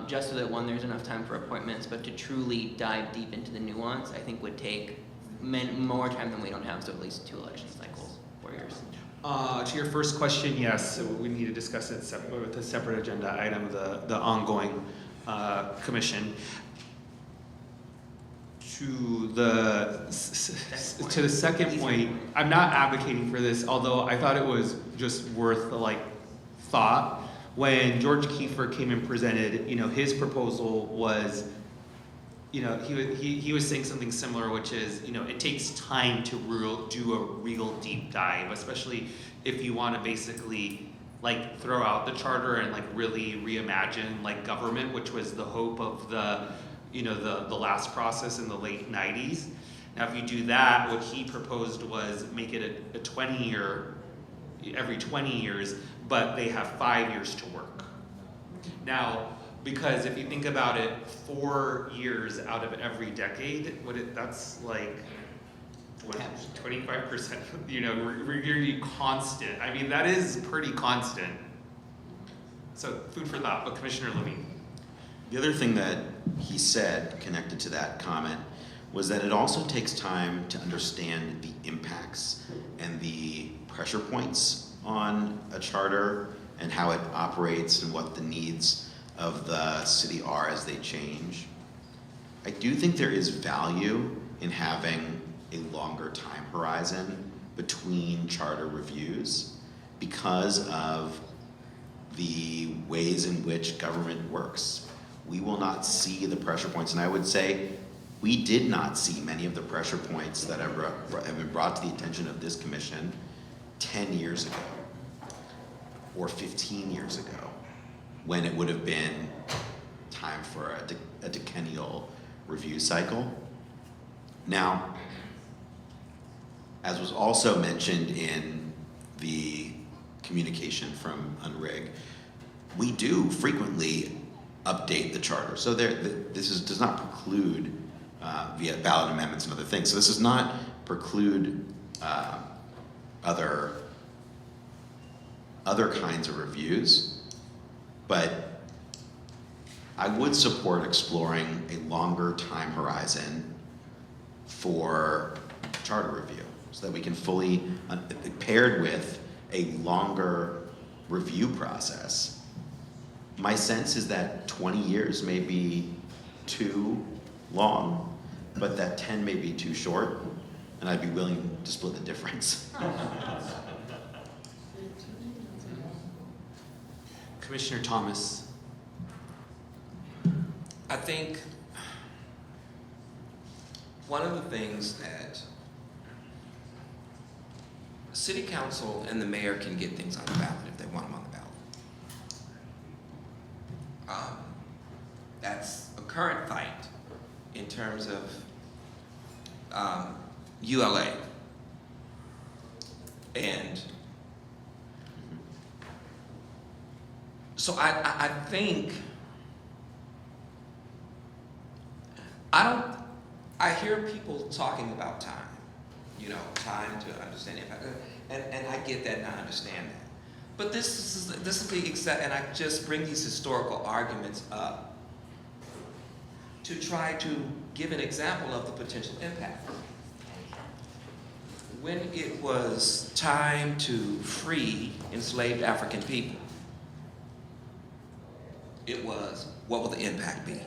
just so that one, there's enough time for appointments, but to truly dive deep into the nuance, I think would take more time than we don't have, so at least 2 election cycles, 4 years. To your first question, yes, so we need to discuss it with a separate agenda item, the ongoing commission. To the second point, I'm not advocating for this, although I thought it was just worth thought. When George Kiefer came and presented, his proposal was, he was saying something similar, which is, it takes time to do a real deep dive, especially if you want to basically throw out the charter and really reimagine government, which was the hope of the last process in the late 90s. Now, if you do that, what he proposed was make it a 20-year, every 20 years, but they have 5 years to work. Now, because if you think about it, 4 years out of every decade, that's 25%, really constant. I mean, that is pretty constant. So food for thought, but Commissioner Levine. The other thing that he said connected to that comment was that it also takes time to understand the impacts and the pressure points on a charter and how it operates and what the needs of the city are as they change. I do think there is value in having a longer time horizon between charter reviews because of the ways in which government works. We will not see the pressure points, and I would say we did not see many of the pressure points that have been brought to the attention of this commission 10 years ago or 15 years ago, when it would have been time for a decennial review cycle. Now, as was also mentioned in the communication from UNRIG, we do frequently update the charter. So does not preclude via ballot amendments and other things. So this does not preclude other kinds of reviews, but I would support exploring a longer time horizon for charter review so that we can fully, paired with a longer review process. My sense is that 20 years may be too long, but that 10 may be too short, and I'd be willing to split the difference. Commissioner Thomas. I think one of the things that City Council and the mayor can get things on the ballot if they want them on the ballot. That's a current fight in terms of ULA. And so I think, I hear people talking about time, time to understand impact, and I get that and I understand that. But this is the exact, and I just bring these historical arguments up to try to give an example of the potential impact. When it was time to free enslaved African people, it was, what will the impact be?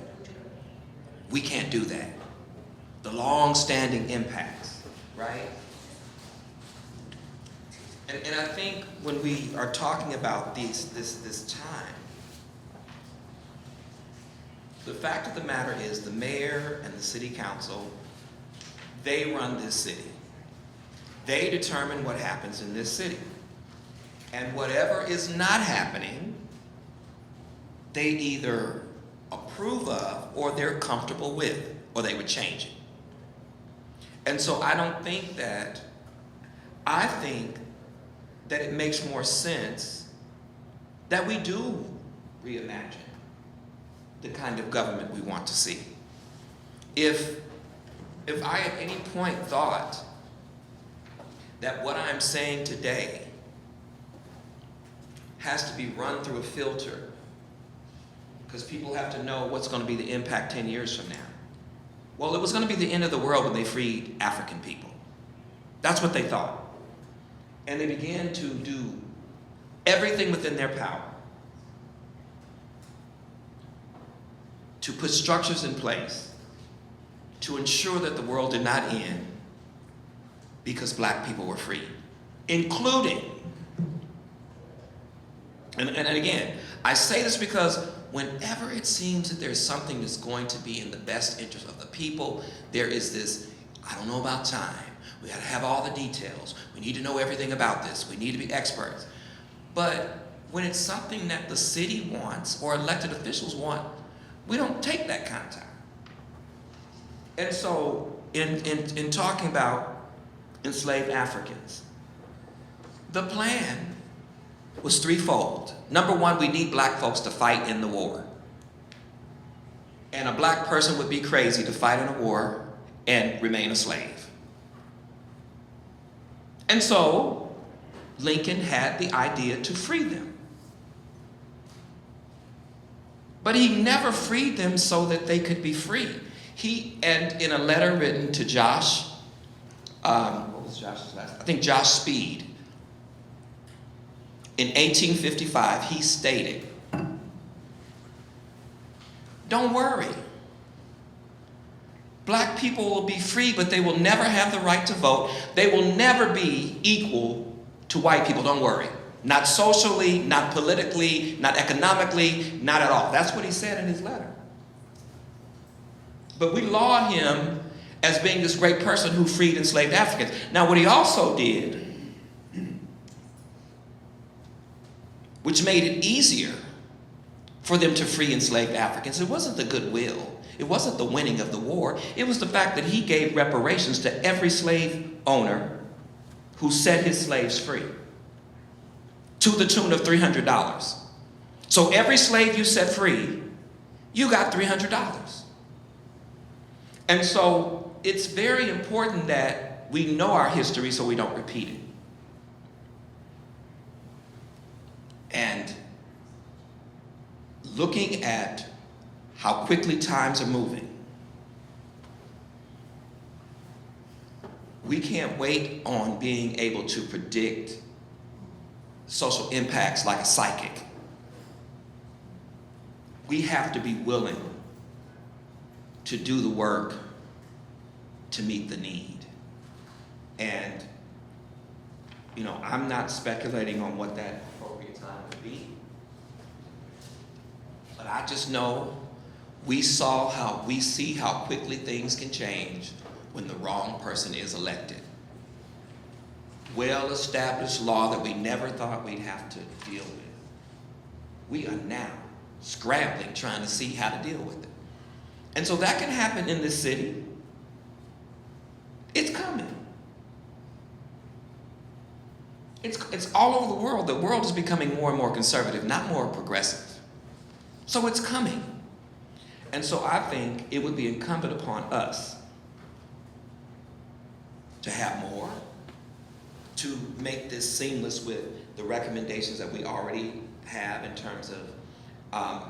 We can't do that. The long-standing impacts, right? And I think when we are talking about this time, the fact of the matter is the mayor and the city council, they run this city. They determine what happens in this city. And whatever is not happening, they either approve of or they're comfortable with, or they would change it. And so I think that it makes more sense that we do reimagine the kind of government we want to see. If I at any point thought that what I'm saying today has to be run through a filter because people have to know what's going to be the impact 10 years from now. Well, it was going to be the end of the world when they freed African people. That's what they thought. And they began to do everything within their power to put structures in place to ensure that the world did not end because black people were freed, including, and again, I say this because whenever it seems that there's something that's going to be in the best interest of the people, there is this, I don't know about time, we gotta have all the details, we need to know everything about this, we need to be experts. But when it's something that the city wants or elected officials want, we don't take that kind of time. And so in talking about enslaved Africans, the plan was threefold. Number one, we need black folks to fight in the war. And a black person would be crazy to fight in a war and remain a slave. And so Lincoln had the idea to free them. But he never freed them so that they could be free. And in a letter written to Josh, what was Josh's last name? I think Josh Speed. In 1855, he stated, don't worry. Black people will be free, but they will never have the right to vote. They will never be equal to white people, don't worry. Not socially, not politically, not economically, not at all. That's what he said in his letter. But we laud him as being this great person who freed enslaved Africans. Now, what he also did, which made it easier for them to free enslaved Africans, it wasn't the goodwill. It wasn't the winning of the war. It was the fact that he gave reparations to every slave owner who set his slaves free to the tune of $300. So every slave you set free, you got $300. And so it's very important that we know our history so we don't repeat it. And looking at how quickly times are moving, we can't wait on being able to predict social impacts like a psychic. We have to be willing to do the work to meet the need. And, you know, I'm not speculating on what that appropriate time would be. But I just know we see how quickly things can change when the wrong person is elected. Well-established law that we never thought we'd have to deal with. We are now scrambling, trying to see how to deal with it. And so that can happen in this city. It's coming. It's all over the world. The world is becoming more and more conservative, not more progressive. So it's coming. And so I think it would be incumbent upon us to have more, to make this seamless with the recommendations that we already have in terms of, I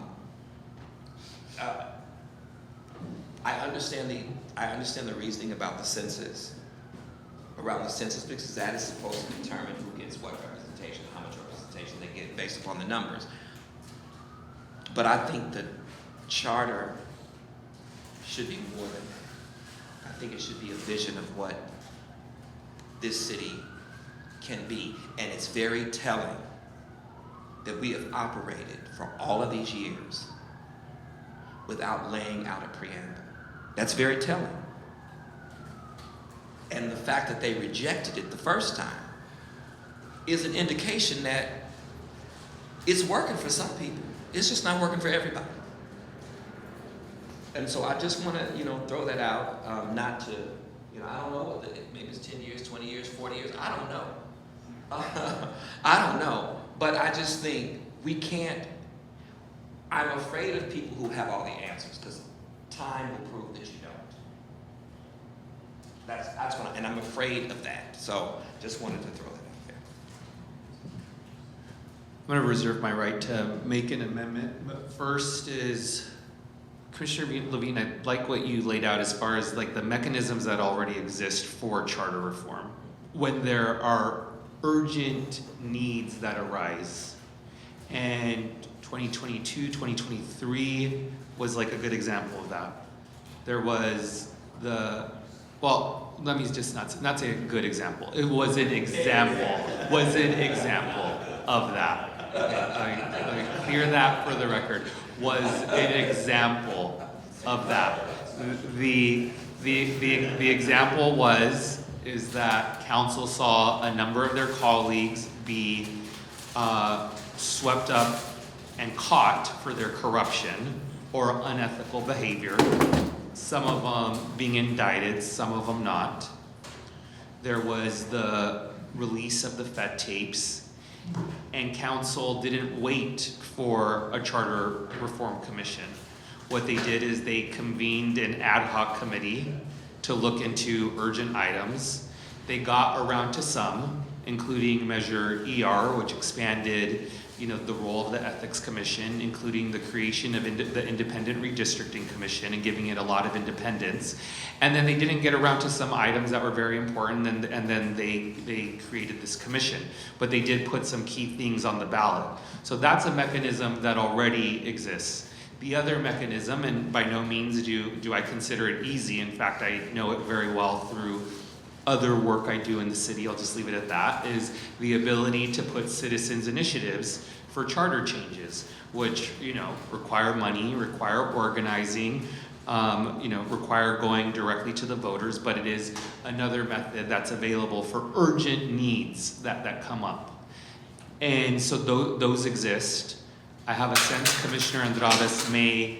understand the reasoning about the census, around the census, because that is supposed to determine who gets what representation, how much representation they get based upon the numbers. But I think the charter should be more than that. I think it should be a vision of what this city can be. And it's very telling that we have operated for all of these years without laying out a preamble. That's very telling. And the fact that they rejected it the first time is an indication that it's working for some people. It's just not working for everybody. And so I just want to, throw that out, not to, I don't know, maybe it's 10 years, 20 years, 40 years, I don't know. I don't know. But I just think we can't, I'm afraid of people who have all the answers, because time will prove that you don't. That's what and I'm afraid of that. So just wanted to throw that out there. I'm going to reserve my right to make an amendment. But first is, Commissioner Levine, I like what you laid out as far as like the mechanisms that already exist for charter reform. When there are urgent needs that arise, and 2022, 2023 was like a good example of that. There was let me just not say a good example. It was an example, of that. Let me clear that for the record. Was an example of that. The example is that council saw a number of their colleagues be swept up and caught for their corruption or unethical behavior. Some of them being indicted, some of them not. There was the release of the Fed tapes, and council didn't wait for a charter reform commission. What they did is they convened an ad hoc committee to look into urgent items. They got around to some, including Measure ER, which expanded the role of the Ethics Commission, including the creation of the Independent Redistricting Commission and giving it a lot of independence. And then they didn't get around to some items that were very important, and then they created this commission. But they did put some key things on the ballot. So that's a mechanism that already exists. The other mechanism, and by no means do I consider it easy, in fact I know it very well through other work I do in the city, I'll just leave it at that, is the ability to put citizens initiatives for charter changes, which, require money, require organizing, require going directly to the voters, but it is another method that's available for urgent needs that come up. And so those exist. I have a sense Commissioner Andrades may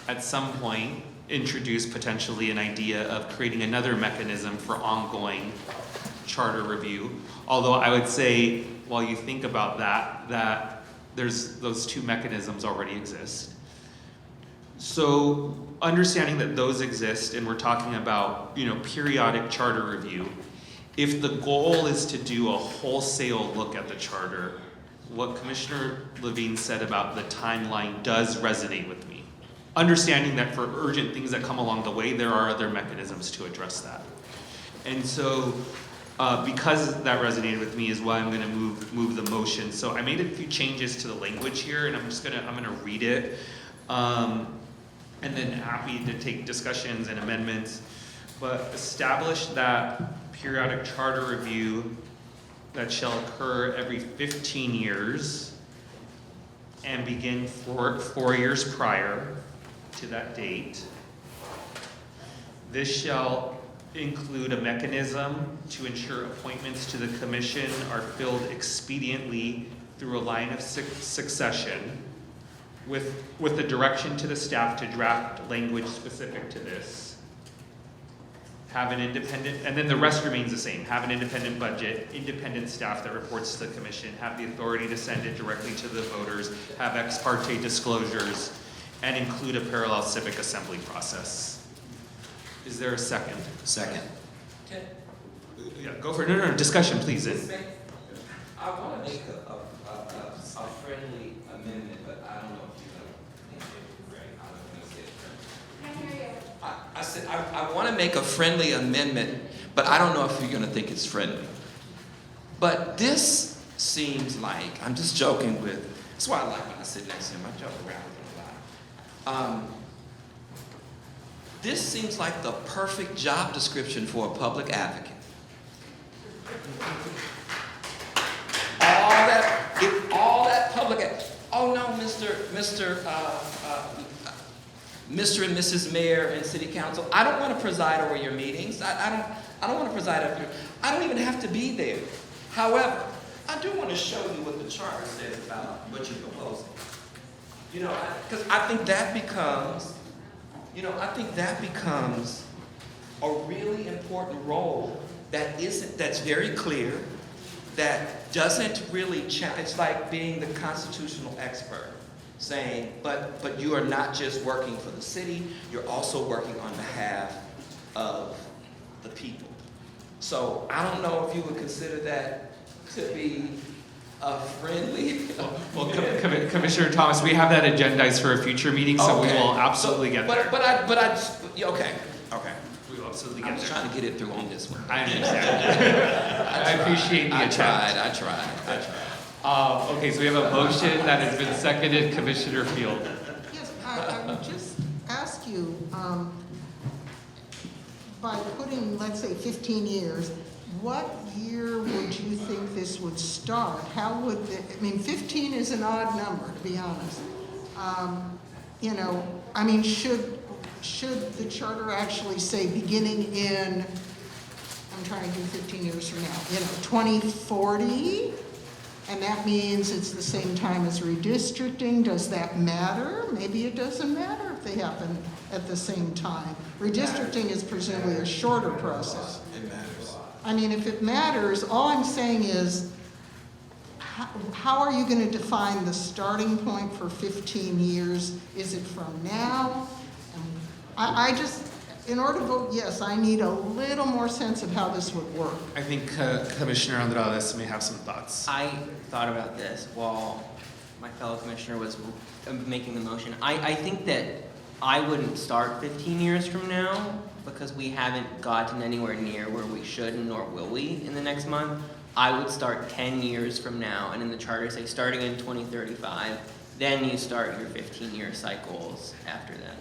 at some point introduce potentially an idea of creating another mechanism for ongoing charter review. Although I would say, while you think about that, that there's those two mechanisms already exist. So understanding that those exist, and we're talking about, you know, periodic charter review, if the goal is to do a wholesale look at the charter, what Commissioner Levine said about the timeline does resonate with me. Understanding that for urgent things that come along the way, there are other mechanisms to address that. And so, because that resonated with me is why I'm gonna move the motion. So I made a few changes to the language here, and I'm gonna read it. And then happy to take discussions and amendments. But establish that periodic charter review that shall occur every 15 years and begin 4 years prior to that date. This shall include a mechanism to ensure appointments to the commission are filled expediently through a line of succession with the direction to the staff to draft language specific to this. Have an independent, and then the rest remains the same. Have an independent budget, independent staff that reports to the commission, have the authority to send it directly to the voters, have ex parte disclosures, and include a parallel civic assembly process. Is there a second? Second. Yeah, go for it. No, discussion, please. I want to make a friendly amendment, but I don't know if you're going to think it right. I'm going to say it friendly. I said, I want to make a friendly amendment, but I don't know if you're going to think it's friendly. But this seems like, I'm just joking with, that's why I like when I sit next to him. I joke around with him a lot. This seems like the perfect job description for a public advocate. All that public, oh no, Mr. and Mrs. Mayor and City Council, I don't want to preside over your meetings. I don't want to preside over your, I don't even have to be there. However, I do want to show you what the charter says about what you're proposing. You know, because I think that becomes, a really important role that's very clear, that doesn't really it's like being the constitutional expert, saying, but you are not just working for the city, you're also working on behalf of the people. So I don't know if you would consider that to be a friendly. Well, Commissioner Thomas, we have that agendized for a future meeting, so we will absolutely get there. Okay. We will absolutely get I'm there. trying to get it through on this one. I understand. I appreciate the attempt. I tried. Okay, so we have a motion that has been seconded. Commissioner Field. Yes, I would just ask you, by putting, let's say, 15 years, what year would you think this would start? How would, 15 is an odd number, to be honest. Should the charter actually say beginning in, I'm trying to do 15 years from now, 2040? And that means it's the same time as redistricting. Does that matter? Maybe it doesn't matter if they happen at the same time. Redistricting is presumably a shorter process. It matters. If it matters, all I'm saying is, how are you going to define the starting point for 15 years? Is it from now? I just, in order to vote yes, I need a little more sense of how this would work. I think Commissioner Andrades may have some thoughts. I thought about this while my fellow commissioner was making the motion. I think that I wouldn't start 15 years from now because we haven't gotten anywhere near where we should, nor will we in the next month. I would start 10 years from now, and in the charter say starting in 2035, then you start your 15-year cycles after that.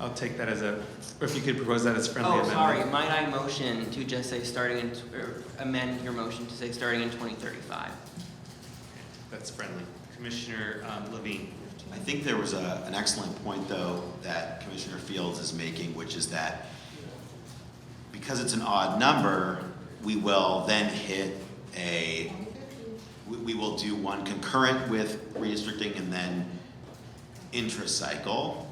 I'll take that as if you could propose that as friendly amendment. Sorry, might I motion to just say or amend your motion to say starting in 2035? That's friendly. Commissioner Levine. I think there was an excellent point, though, that Commissioner Fields is making, which is that because it's an odd number, we will then hit we will do one concurrent with redistricting and then intra-cycle.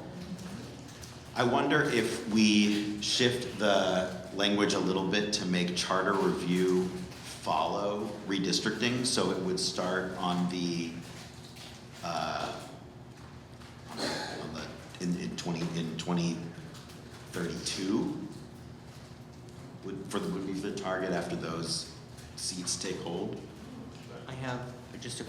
I wonder if we shift the language a little bit to make charter review follow redistricting, so it would start on the, in 2032 would be the target after those seats take hold. I have just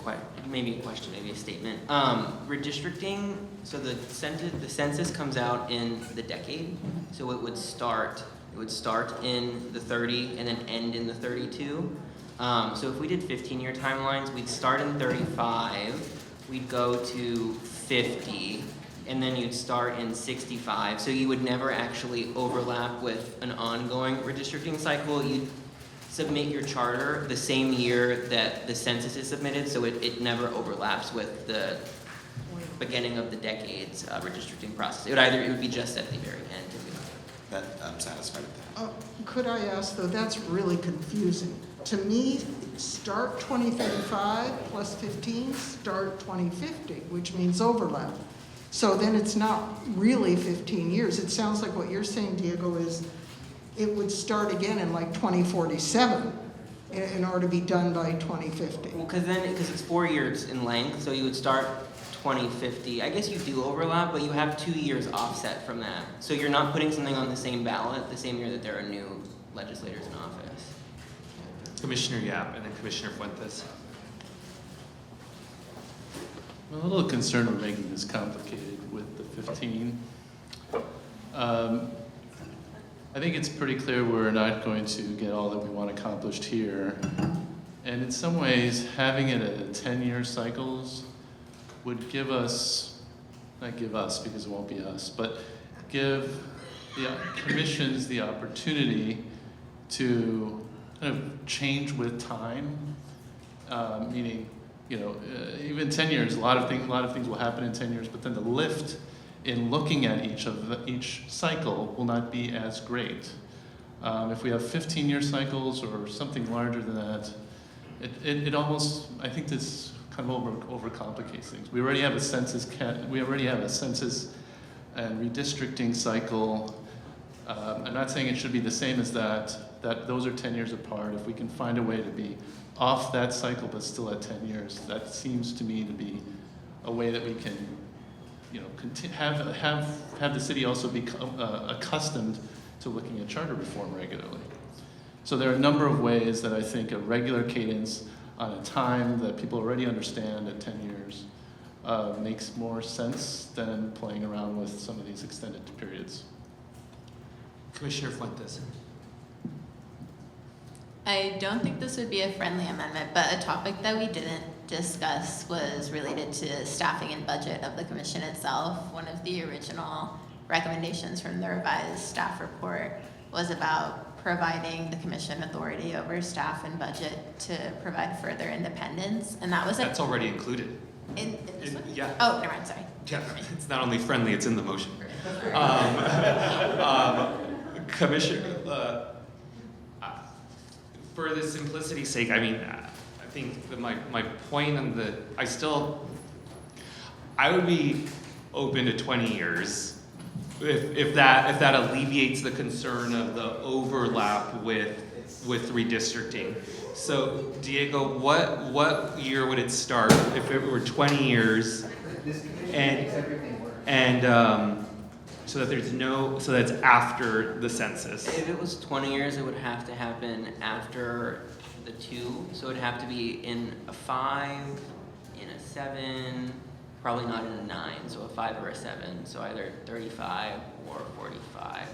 maybe a question, maybe a statement. Redistricting, so the census comes out in the decade, so it would start in the 30 and then end in the 32. So if we did 15-year timelines, we'd start in 35, we'd go to 50, and then you'd start in 65. So you would never actually overlap with an ongoing redistricting cycle. You'd submit your charter the same year that the census is submitted, so it never overlaps with the beginning of the decade's redistricting process. It would be just at the very end. That I'm satisfied with that. Could I ask, though, that's really confusing. To me, start 2035 plus 15, start 2050, which means overlap. So then it's not really 15 years. It sounds like what you're saying, Diego, is it would start again in like 2047 in order to be done by 2050. Well, because it's 4 years in length, so you would start 2050. I guess you do overlap, but you have 2 years offset from that. So you're not putting something on the same ballot the same year that there are new legislators in office. Commissioner Yap and then Commissioner Fuentes. I'm a little concerned with making this complicated with the 15. I think it's pretty clear we're not going to get all that we want accomplished here. And in some ways, having it at 10-year cycles would give us, not give us because it won't be us, but give the commissions the opportunity to kind of change with time, meaning, even 10 years, a lot of things will happen in 10 years, but then the lift in looking at each cycle will not be as great. If we have 15-year cycles or something larger than that, it almost, I think this kind of overcomplicates things. We already have a census and redistricting cycle. I'm not saying it should be the same as that those are 10 years apart. If we can find a way to be off that cycle but still at 10 years, that seems to me to be a way that we can have the city also become accustomed to looking at charter reform regularly. So there are a number of ways that I think a regular cadence on a time that people already understand at 10 years makes more sense than playing around with some of these extended periods. Commissioner Fuentes. I don't think this would be a friendly amendment, but a topic that we didn't discuss was related to staffing and budget of the commission itself. One of the original recommendations from the revised staff report was about providing the commission authority over staff and budget to provide further independence, and that was That's already included. In this one? Yeah. Oh, never mind, sorry. Yeah, it's not only friendly, it's in the motion. Commissioner, for the simplicity's sake, I mean, I think that my point on I would be open to 20 years if that alleviates the concern of the overlap with redistricting. So Diego, what year would it start if it were 20 years and so that's after the census? If it was 20 years, it would have to happen after the 2, so it would have to be in a 5, in a 7, probably not in a 9, so a 5 or a 7, so either 35 or 45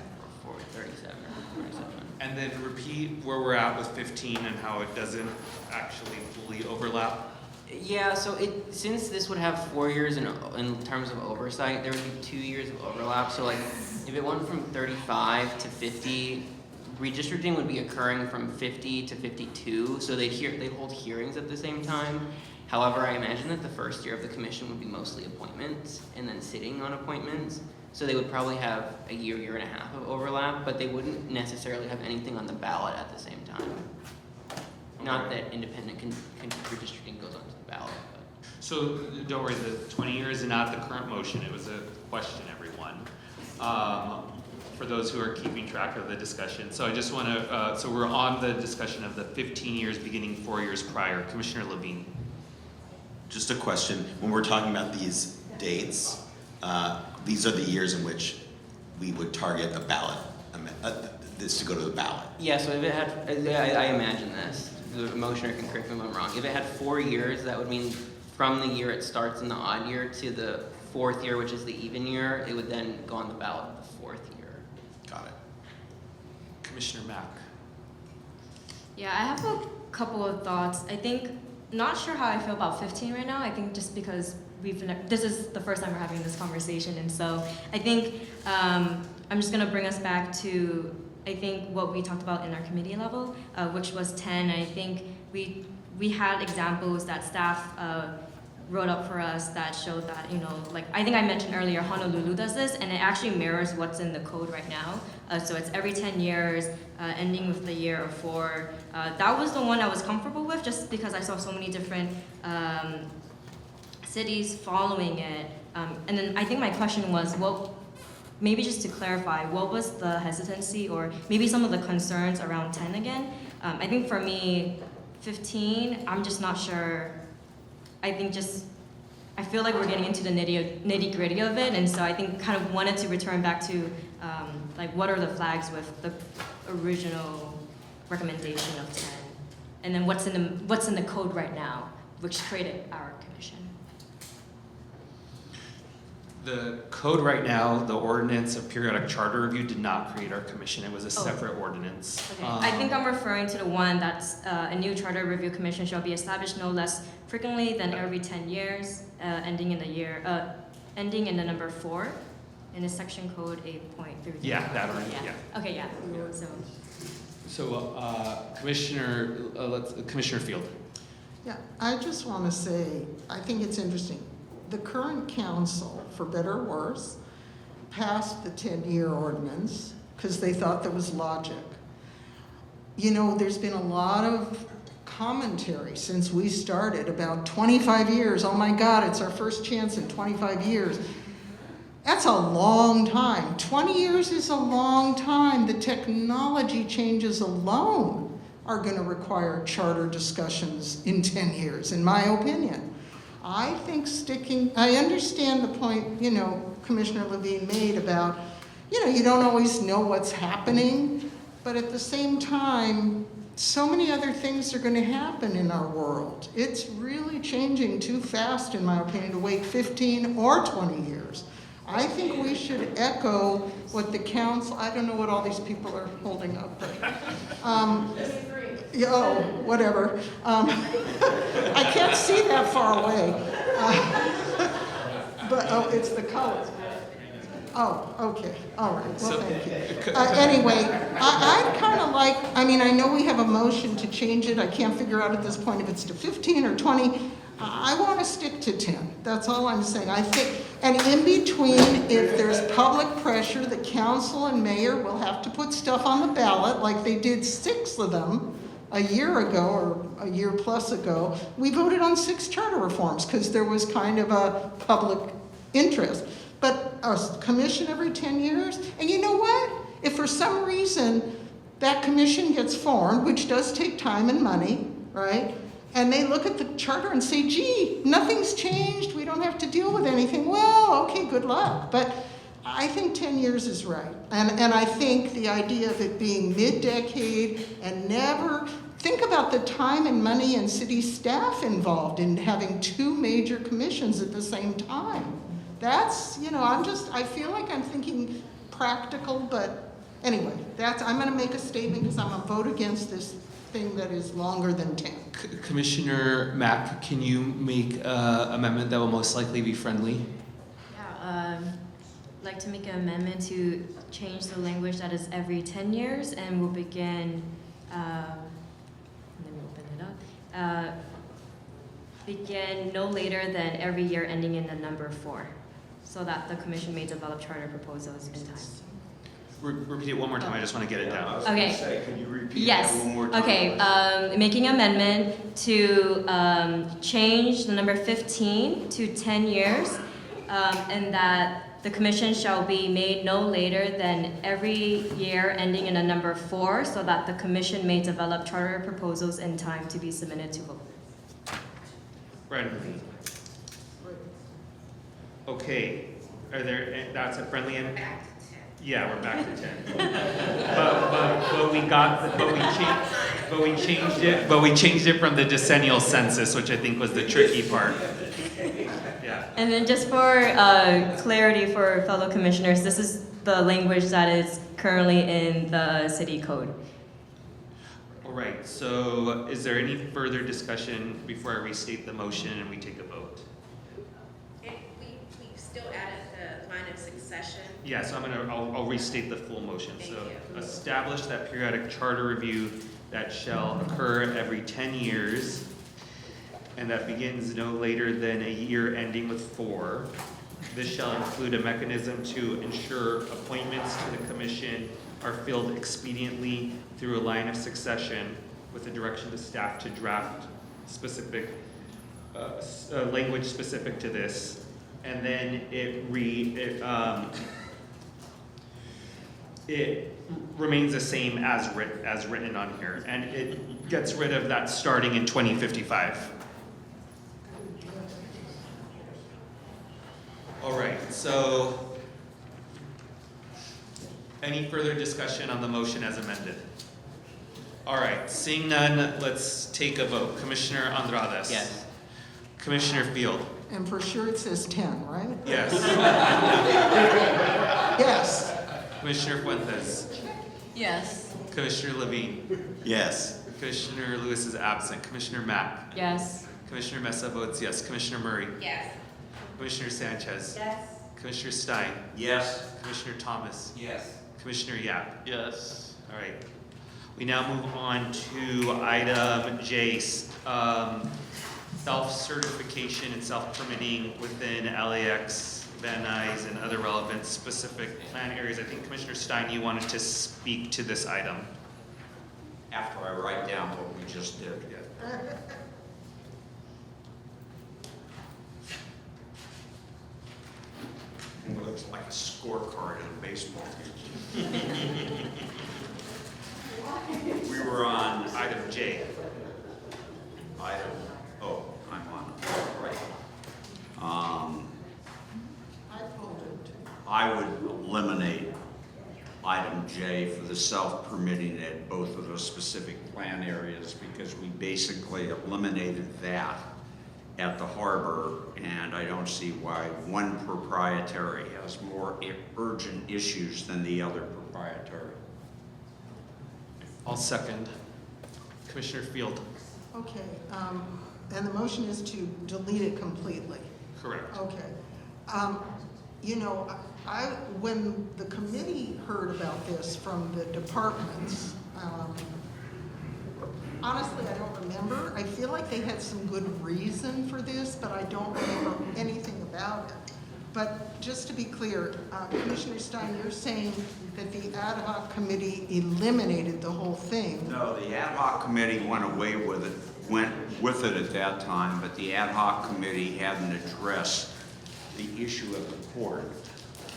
or 37 or 47. And then repeat where we're at with 15 and how it doesn't actually fully overlap. Yeah, so since this would have 4 years in terms of oversight, there would be 2 years of overlap. So like, if it went from 35 to 50, redistricting would be occurring from 50 to 52. So they hold hearings at the same time. However, I imagine that the first year of the commission would be mostly appointments and then sitting on appointments. So they would probably have a year and a half of overlap, but they wouldn't necessarily have anything on the ballot at the same time. Not that independent redistricting goes onto the ballot. But. So don't worry, the 20 years is not the current motion. It was a question, everyone. for those who are keeping track of the discussion. So I just want to, so we're on the discussion of the 15 years beginning 4 years prior. Commissioner Levine. Just a question, when we're talking about these dates, these are the years in which we would target a ballot, this to go to the ballot. Yeah, so if it had, I imagine this, the motioner can correct me if I'm wrong. If it had 4 years, that would mean from the year it starts in the odd year to the 4th year, which is the even year, it would then go on the ballot the 4th year. Got it. Commissioner Mack. Yeah, I have a couple of thoughts. I think, not sure how I feel about 15 right now. I think just because this is the first time we're having this conversation, and so I think I'm just gonna bring us back to, I think, what we talked about in our committee level, which was 10. I think we had examples that staff wrote up for us that showed that, you know, like I think I mentioned earlier, Honolulu does this, and it actually mirrors what's in the code right now. So it's every 10 years, ending with the year of 4. That was the one I was comfortable with, just because I saw so many different cities following it. And then I think my question was, well, maybe just to clarify, what was the hesitancy or maybe some of the concerns around 10 again? I think for me, 15, I'm just not sure. I think I feel like we're getting into the nitty gritty of it, and so I think kind of wanted to return back to like what are the flags with the original recommendation of 10, and then what's in the code right now, which created our commission. The code right now, the ordinance of periodic charter review did not create our commission. It was a separate ordinance. Okay. I think I'm referring to the one that's a new charter review commission shall be established no less frequently than every 10 years, ending in the number 4 in the section code 8.3. Yeah, that one. Yeah. Okay, yeah. So, Commissioner Field. Yeah, I just want to say, I think it's interesting. The current council, for better or worse, passed the 10-year ordinance because they thought there was logic. You know, there's been a lot of commentary since we started about 25 years. Oh my God, it's our first chance in 25 years. That's a long time. 20 years is a long time. The technology changes alone are going to require charter discussions in 10 years, in my opinion. I think I understand the point, you know, Commissioner Levine made about, you know, you don't always know what's happening, but at the same time, so many other things are going to happen in our world. It's really changing too fast, in my opinion, to wait 15 or 20 years. I think we should echo what the council, I don't know what all these people are holding up, but, whatever. I can't see that far away. It's the color. Oh, okay, all right, well, thank you. Anyway, I'd kind of like, I mean, I know we have a motion to change it. I can't figure out at this point if it's to 15 or 20. I want to stick to 10. That's all I'm saying. I think, and in between, if there's public pressure, the council and mayor will have to put stuff on the ballot, like they did 6 of them a year ago or a year plus ago. We voted on 6 charter reforms because there was kind of a public interest. But a commission every 10 years, and you know what? If for some reason that commission gets formed, which does take time and money, right? And they look at the charter and say, gee, nothing's changed, we don't have to deal with anything. Well, okay, good luck. But I think 10 years is right. And I think the idea of it being mid-decade and never, think about the time and money and city staff involved in having 2 major commissions at the same time. That's, you know, I feel like I'm thinking practical, but anyway, I'm gonna make a statement because I'm gonna vote against this thing that is longer than 10. Commissioner Mack, can you make an amendment that will most likely be friendly? Yeah, I'd like to make an amendment to change the language that is every 10 years and will begin, let me open it up, begin no later than every year ending in the number 4, so that the commission may develop charter proposals in time. Repeat it one more time, I just want to get it down. Okay. Can you repeat Yes. that one more time? Okay, making an amendment to change the number 15 to 10 years and that the commission shall be made no later than every year ending in a number 4, so that the commission may develop charter proposals in time to be submitted to vote. Brendan. Okay, are there, that's a friendly, yeah, we're back to 10. but we changed it from the decennial census, which I think was the tricky part. Yeah. And then just for clarity for fellow commissioners, this is the language that is currently in the city code. All right, so is there any further discussion before I restate the motion and we take a vote? We still added the line of succession. Yeah, so I'll restate the full motion. Thank So you. establish that periodic charter review that shall occur every 10 years and that begins no later than a year ending with 4. This shall include a mechanism to ensure appointments to the commission are filled expediently through a line of succession with a direction to staff to draft specific language specific to this. And then it remains the same as written on here, and it gets rid of that starting in 2055. All right, so any further discussion on the motion as amended? All right, seeing none, let's take a vote. Commissioner Andrades? Yes. Commissioner Field? And for sure it says 10, right? Yes. Yes. Commissioner Fuentes? Yes. Commissioner Levine? Yes. Commissioner Lewis is absent. Commissioner Mack? Yes. Commissioner Mesa votes yes. Commissioner Murray? Yes. Commissioner Sanchez? Yes. Commissioner Stein? Yes. Commissioner Thomas? Yes. Commissioner Yap? Yes. All right. We now move on to item J, self-certification and self-permitting within LAX, Van Nuys, and other relevant specific plan areas. I think Commissioner Stein, you wanted to speak to this item. After I write down what we just did. It looks like a scorecard in a baseball game. We were on item J. Oh, I'm on, right. I would eliminate item J for the self-permitting at both of those specific plan areas because we basically eliminated that at the harbor, and I don't see why one proprietary has more urgent issues than the other proprietary. I'll second. Commissioner Field? Okay, and the motion is to delete it completely. Correct. Okay. You know, when the committee heard about this from the departments, honestly, I don't remember. I feel like they had some good reason for this, but I don't remember anything about it. But just to be clear, Commissioner Stein, you're saying that the Ad Hoc Committee eliminated the whole thing. No, the Ad Hoc Committee went with it at that time, but the Ad Hoc Committee hadn't addressed the issue of the port.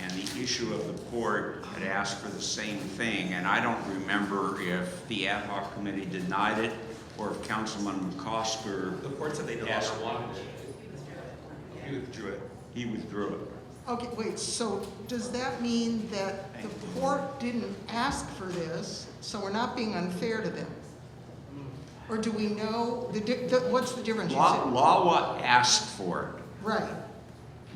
And the issue of the port had asked for the same thing, and I don't remember if the Ad Hoc Committee denied it or if Councilman McCosker. The port said they no longer wanted it. He withdrew it. He withdrew it. Okay, wait, so does that mean that the port didn't ask for this, so we're not being unfair to them? Or do we know, what's the difference? You said- LAWA asked for it. Right.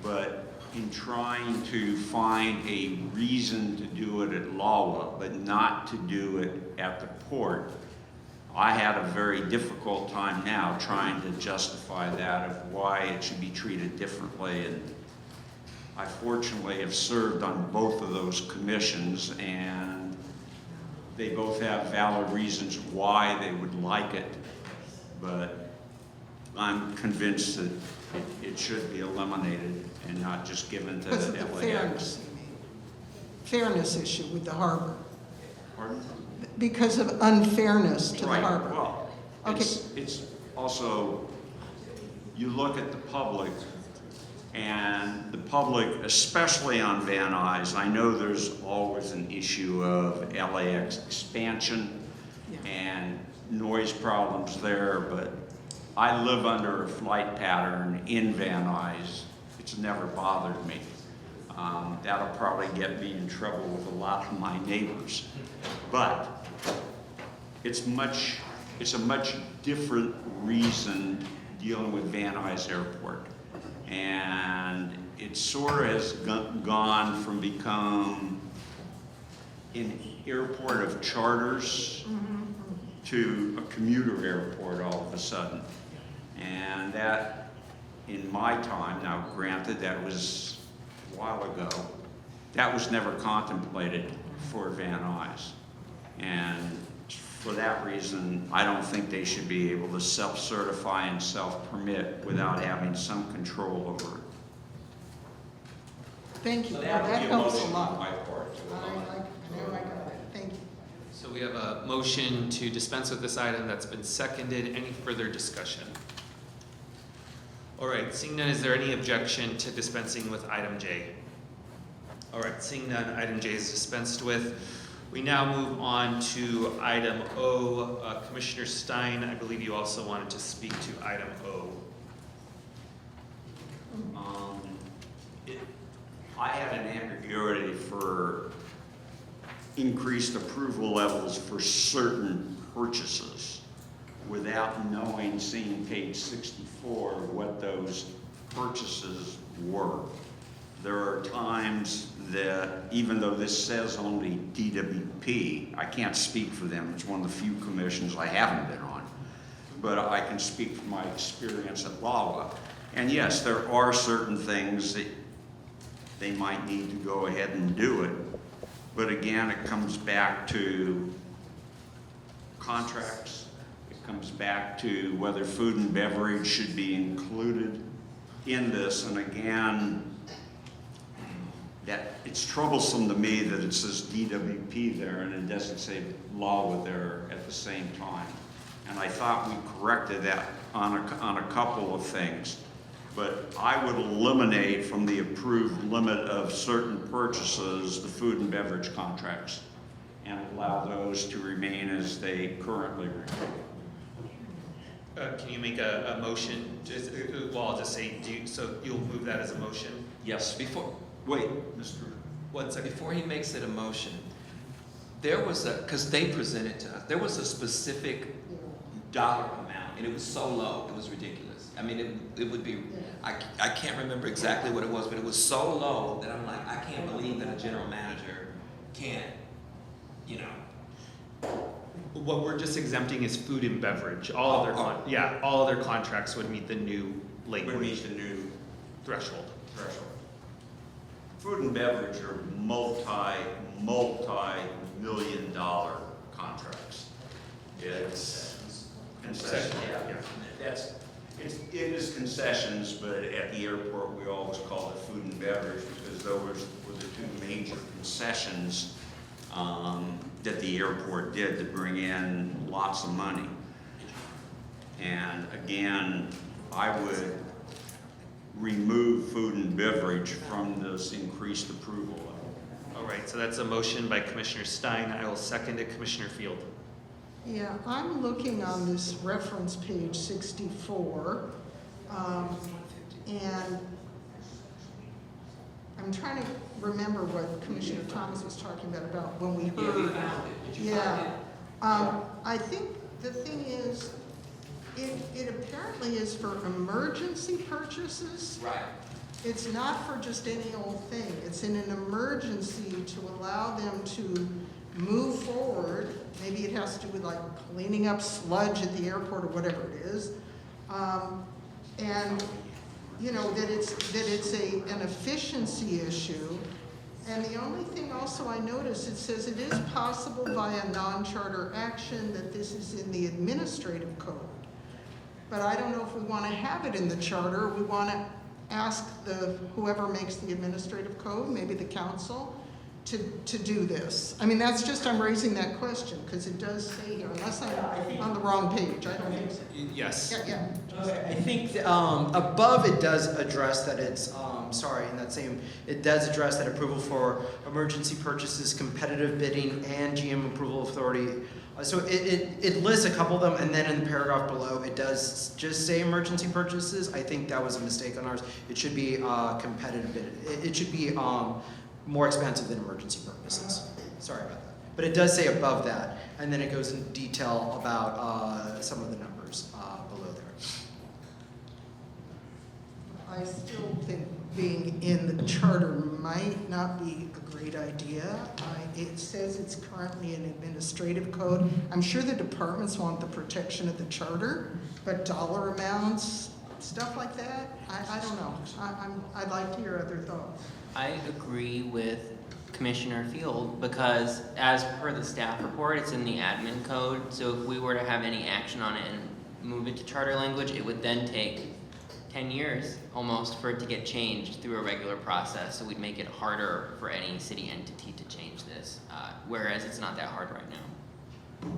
But in trying to find a reason to do it at LAWA, but not to do it at the port, I had a very difficult time now trying to justify that of why it should be treated differently. And I fortunately have served on both of those commissions, and they both have valid reasons why they would like it. But I'm convinced that it should be eliminated and not just given to Because of the LAX. fairness, you mean? Fairness issue with the harbor. Pardon? Because of unfairness to the Right, harbor. well, Okay. it's also, you look at the public And the public, especially on Van Nuys, I know there's always an issue of LAX expansion and noise problems there, but I live under a flight pattern in Van Nuys. It's never bothered me. That'll probably get me in trouble with a lot of my neighbors. But it's a much different reason dealing with Van Nuys Airport. And it sort of has gone from become an airport of charters to a commuter airport all of a sudden. And that, in my time, now granted that was a while ago, that was never contemplated for Van Nuys. And for that reason, I don't think they should be able to self-certify and self-permit without having some control over it. Thank you. So Well, that would that be a helps motion a on lot. my part to I know I got it. Thank you. So we have a motion to dispense with this item that's been seconded. Any further discussion? All right, seeing none, is there any objection to dispensing with item J? All right, seeing none, item J is dispensed with. We now move on to item O. Commissioner Stein, I believe you also wanted to speak to item O. I had an ambiguity for increased approval levels for certain purchases without knowing, seeing page 64, what those purchases were. There are times that, even though this says only DWP, I can't speak for them. It's one of the few commissions I haven't been on. But I can speak from my experience at LAWA. And yes, there are certain things that they might need to go ahead and do it. But again, it comes back to contracts. It comes back to whether food and beverage should be included in this. And again, that it's troublesome to me that it says DWP there and it doesn't say LAWA there at the same time. And I thought we corrected that on a couple of things. But I would eliminate from the approved limit of certain purchases the food and beverage contracts and allow those to remain as they currently remain. Can you make a motion? Well, I'll just say, so you'll move that as a motion? Yes. Wait, Mr. 1 second. Before he makes it a motion, there was because they presented to us, there was a specific dollar amount, and it was so low, it was ridiculous. I mean, it would be, I can't remember exactly what it was, but it was so low that I'm like, I can't believe that a general manager can't, you know. What we're just exempting is food and beverage. All other contracts would meet the new language. Would meet the new threshold. Food and beverage are multi-million-dollar contracts. It's concessions. It is concessions, but at the airport we always call it food and beverage because those were the two major concessions that the airport did to bring in lots of money. And again, I would remove food and beverage from this increased approval level. All right, so that's a motion by Commissioner Stein. I will second it, Commissioner Field. Yeah, I'm looking on this reference page 64, and I'm trying to remember what Commissioner Thomas was talking about when we heard. I think the thing is, it apparently is for emergency purchases. Right. It's not for just any old thing. It's in an emergency to allow them to move forward. Maybe it has to do with like cleaning up sludge at the airport or whatever it is. And you know, that it's an efficiency issue. And the only thing also I noticed, it says it is possible via non-charter action that this is in the administrative code. But I don't know if we want to have it in the charter. We want to ask whoever makes the administrative code, maybe the council, to do this? I mean, that's just, I'm raising that question, because it does say here, unless I'm on the wrong page, I don't think so. Yes. Yeah. I think above it does address that it's, it does address that approval for emergency purchases, competitive bidding, and GM approval authority. So it lists a couple of them, and then in the paragraph below, it does just say emergency purchases. I think that was a mistake on ours. It should be competitive bid. It should be more expensive than emergency purposes. Sorry about that. But it does say above that, and then it goes in detail about some of the numbers below there. I still think being in the charter might not be a great idea. It says it's currently an administrative code. I'm sure the departments want the protection of the charter, but dollar amounts, stuff like that, I don't know. I'd like to hear other thoughts. I agree with Commissioner Field because as per the staff report, it's in the admin code. So if we were to have any action on it and move it to charter language, it would then take 10 years almost for it to get changed through a regular process. So we'd make it harder for any city entity to change this, whereas it's not that hard right now.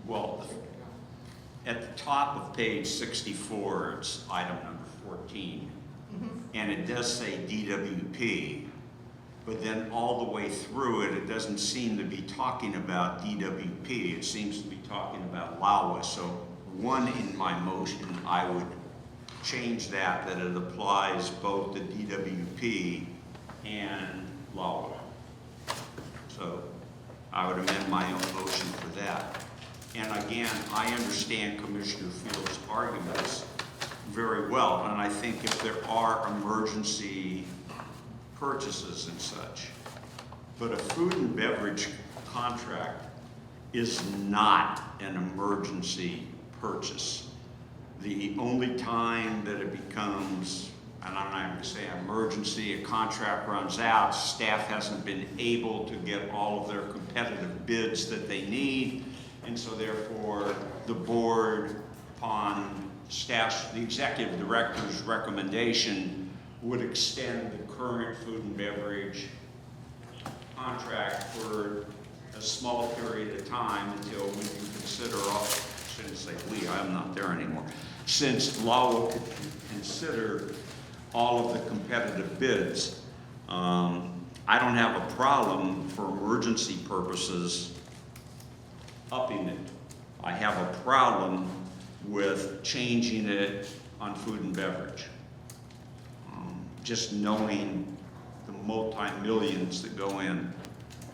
Well, at the top of page 64, it's item number 14. And it does say DWP, but then all the way through it, it doesn't seem to be talking about DWP. It seems to be talking about LAWA. So one in my motion, I would change that it applies both to DWP and LAWA. So I would amend my own motion for that. And again, I understand Commissioner Field's arguments very well, and I think if there are emergency purchases and such, but a food and beverage contract is not an emergency purchase. The only time that it becomes, and I'm not going to say emergency, a contract runs out, staff hasn't been able to get all of their competitive bids that they need, and so therefore the board, upon the executive director's recommendation, would extend the current food and beverage contract for a small period of time until we can consider, I shouldn't say we, I'm not there anymore, since LAWA could consider all of the competitive bids. I don't have a problem for emergency purposes upping it. I have a problem with changing it on food and beverage. Just knowing the multi-millions that go in.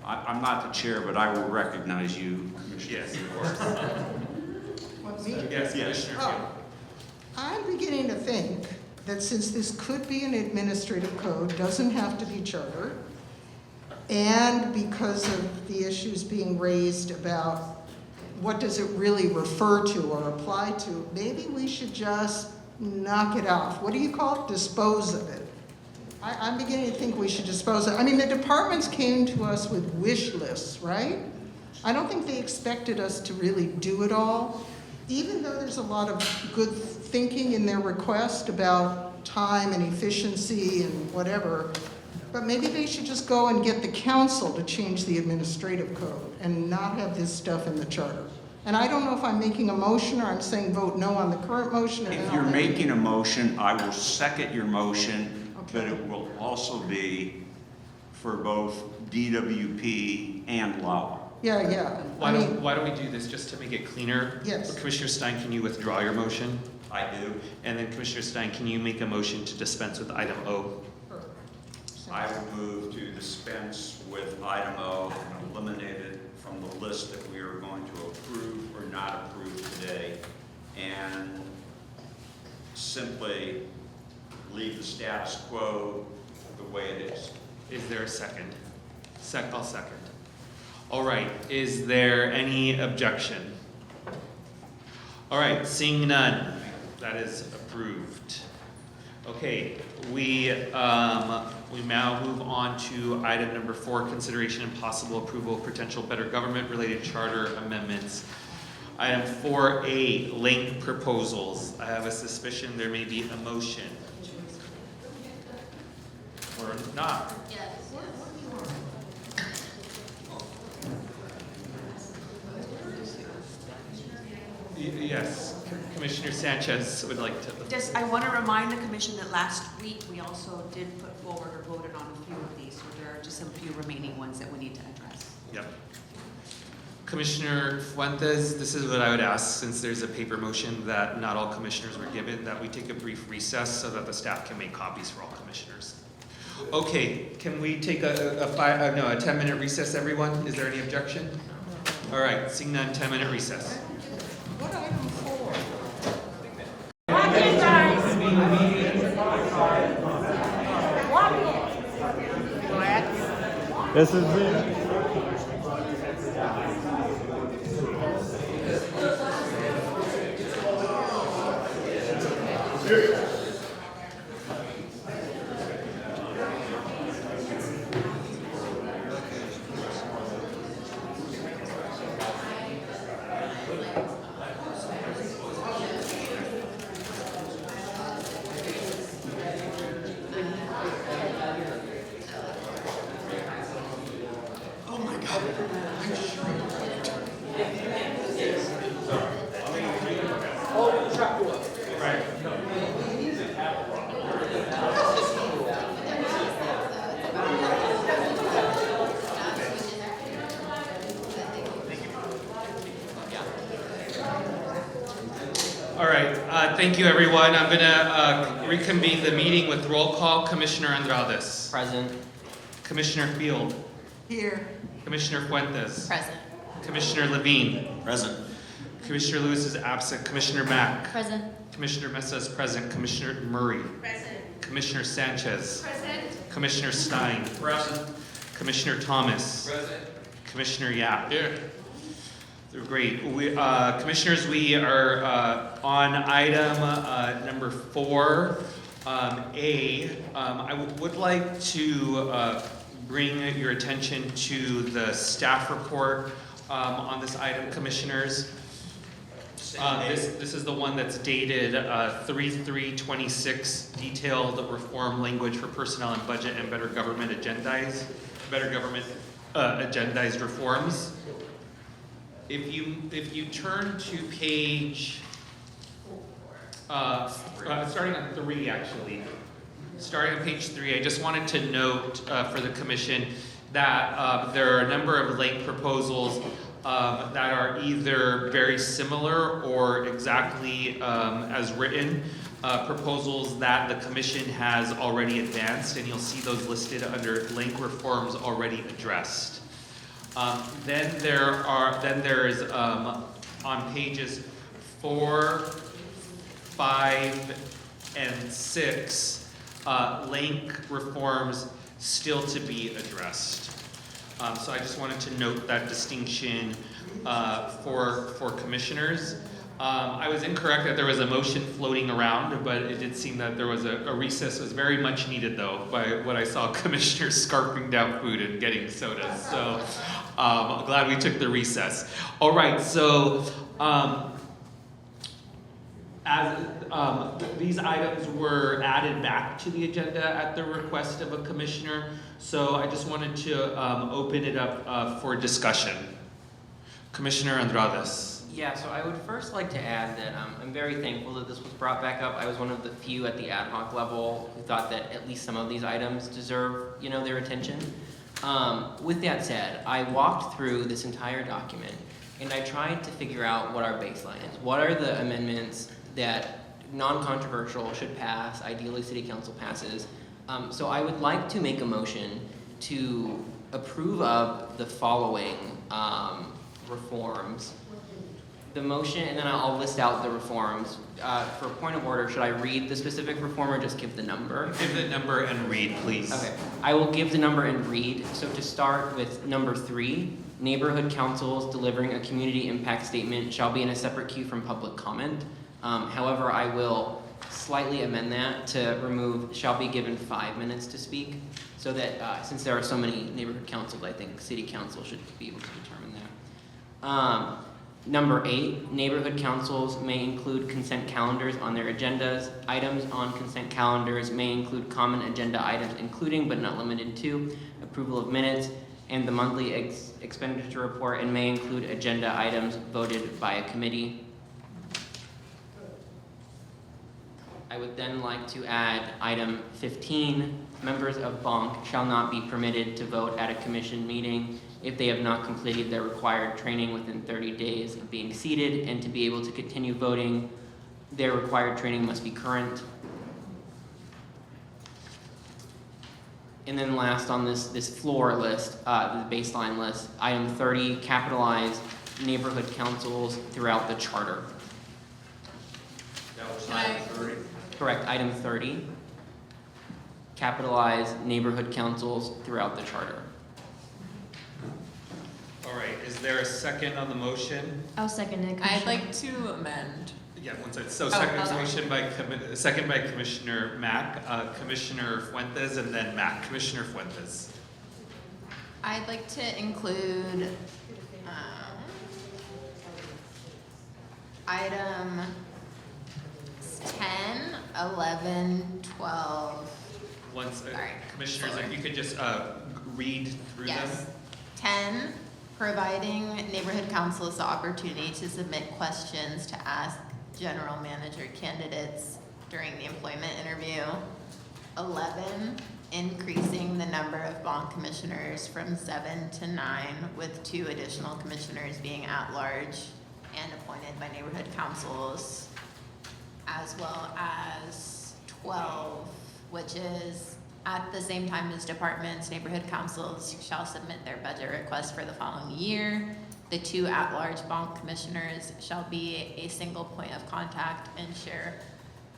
I'm not the chair, but I will recognize you, Commissioner. Yes, of course. What, me? Yes, Commissioner Field. I'm beginning to think that since this could be an administrative code, doesn't have to be charter, and because of the issues being raised about what does it really refer to or apply to, maybe we should just knock it off. What do you call it? Dispose of it. I'm beginning to think we should dispose of it. I mean, the departments came to us with wish lists, right? I don't think they expected us to really do it all, even though there's a lot of good thinking in their request about time and efficiency and whatever. But maybe they should just go and get the council to change the administrative code and not have this stuff in the charter. And I don't know if I'm making a motion or I'm saying vote no on the current motion. If you're making a motion, I will second your motion, but it will also be for both DWP and LAWA. Yeah. Why don't we do this just to make it cleaner? Yes. Commissioner Stein, can you withdraw your motion? I do. And then Commissioner Stein, can you make a motion to dispense with item O? I would move to dispense with item O and eliminate it from the list that we are going to approve or not approve today, and simply leave the status quo the way it is. Is there a second? I'll second. All right, is there any objection? All right, seeing none, that is approved. Okay, we now move on to item number 4, consideration and possible approval of potential better government related charter amendments. Item 4A, link proposals. I have a suspicion there may be a motion. or not? Yes, Commissioner Sanchez would like to. Just, I want to remind the commission that last week we also did put forward or voted on a few of these, so there are just some few remaining ones that we need to address. Yep. Commissioner Fuentes, this is what I would ask, since there's a paper motion that not all commissioners were given, that we take a brief recess so that the staff can make copies for all commissioners. Okay, can we take a 10-minute recess, everyone? Is there any objection? All right, seeing none, 10-minute recess. What item 4? This is it. All right, thank you, everyone. I'm gonna reconvene the meeting with roll call. Commissioner Andrades. Present. Commissioner Field. Here. Commissioner Fuentes. Present. Commissioner Levine. Present. Commissioner Lewis is absent. Commissioner Mack. Present. Commissioner Mesa is present. Commissioner Murray. Present. Commissioner Sanchez. Present. Commissioner Stein. Present. Commissioner Thomas. Present. Commissioner Yap. Here. Great. Commissioners, we are on item number 4A. I would like to bring your attention to the staff report on this item, Commissioners. This is the one that's dated 3/3/26, detailed reform language for personnel and budget and better government agendized reforms. If you turn to page, starting on 3 actually, starting on page 3, I just wanted to note for the commission that there are a number of late proposals that are either very similar or exactly as written, proposals that the commission has already advanced, and you'll see those listed under link reforms already addressed. Then there is on pages 4, 5, and 6, link reforms still to be addressed. So I just wanted to note that distinction for commissioners. I was incorrect that there was a motion floating around, but it did seem that there was a recess was very much needed though by what I saw commissioners scarfing down food and getting sodas. So I'm glad we took the recess. All right, so these items were added back to the agenda at the request of a commissioner. So I just wanted to open it up for discussion. Commissioner Andrades. Yeah, so I would first like to add that I'm very thankful that this was brought back up. I was one of the few at the ad hoc level who thought that at least some of these items deserve, their attention. With that said, I walked through this entire document and I tried to figure out what our baseline is. What are the amendments that non-controversial should pass, ideally city council passes. So I would like to make a motion to approve of the following reforms. The motion, and then I'll list out the reforms. For point of order, should I read the specific reform or just give the number? Give the number and read, please. Okay, I will give the number and read. So to start with number 3, neighborhood councils delivering a community impact statement shall be in a separate queue from public comment. However, I will slightly amend that to remove shall be given 5 minutes to speak, so that since there are so many neighborhood councils, I think city council should be able to determine that. Number 8, neighborhood councils may include consent calendars on their agendas. Items on consent calendars may include common agenda items, including but not limited to approval of minutes and the monthly expenditure report, and may include agenda items voted by a committee. I would then like to add item 15. Members of BONC shall not be permitted to vote at a commission meeting if they have not completed their required training within 30 days of being seated, and to be able to continue voting, their required training must be current. And then last on this floor list, the baseline list, item 30, capitalize neighborhood councils throughout the charter. That was item 30. Correct, item 30. Capitalize neighborhood councils throughout the charter. All right, is there a second on the motion? I'll second it. I'd like to amend. Yeah, one second. So sorry. second by Commissioner Mack, Commissioner Fuentes, and then Mack. Commissioner Fuentes. I'd like to include item 10, 11, 12. Commissioners, if you could just read through Yes. them. 10, providing neighborhood councils the opportunity to submit questions to ask general manager candidates during the employment interview. 11, increasing the number of BONC commissioners from 7 to 9, with 2 additional commissioners being at large and appointed by neighborhood councils, as well as 12, which is at the same time as departments, neighborhood councils shall submit their budget request for the following year. The 2 at-large BONC commissioners shall be a single point of contact and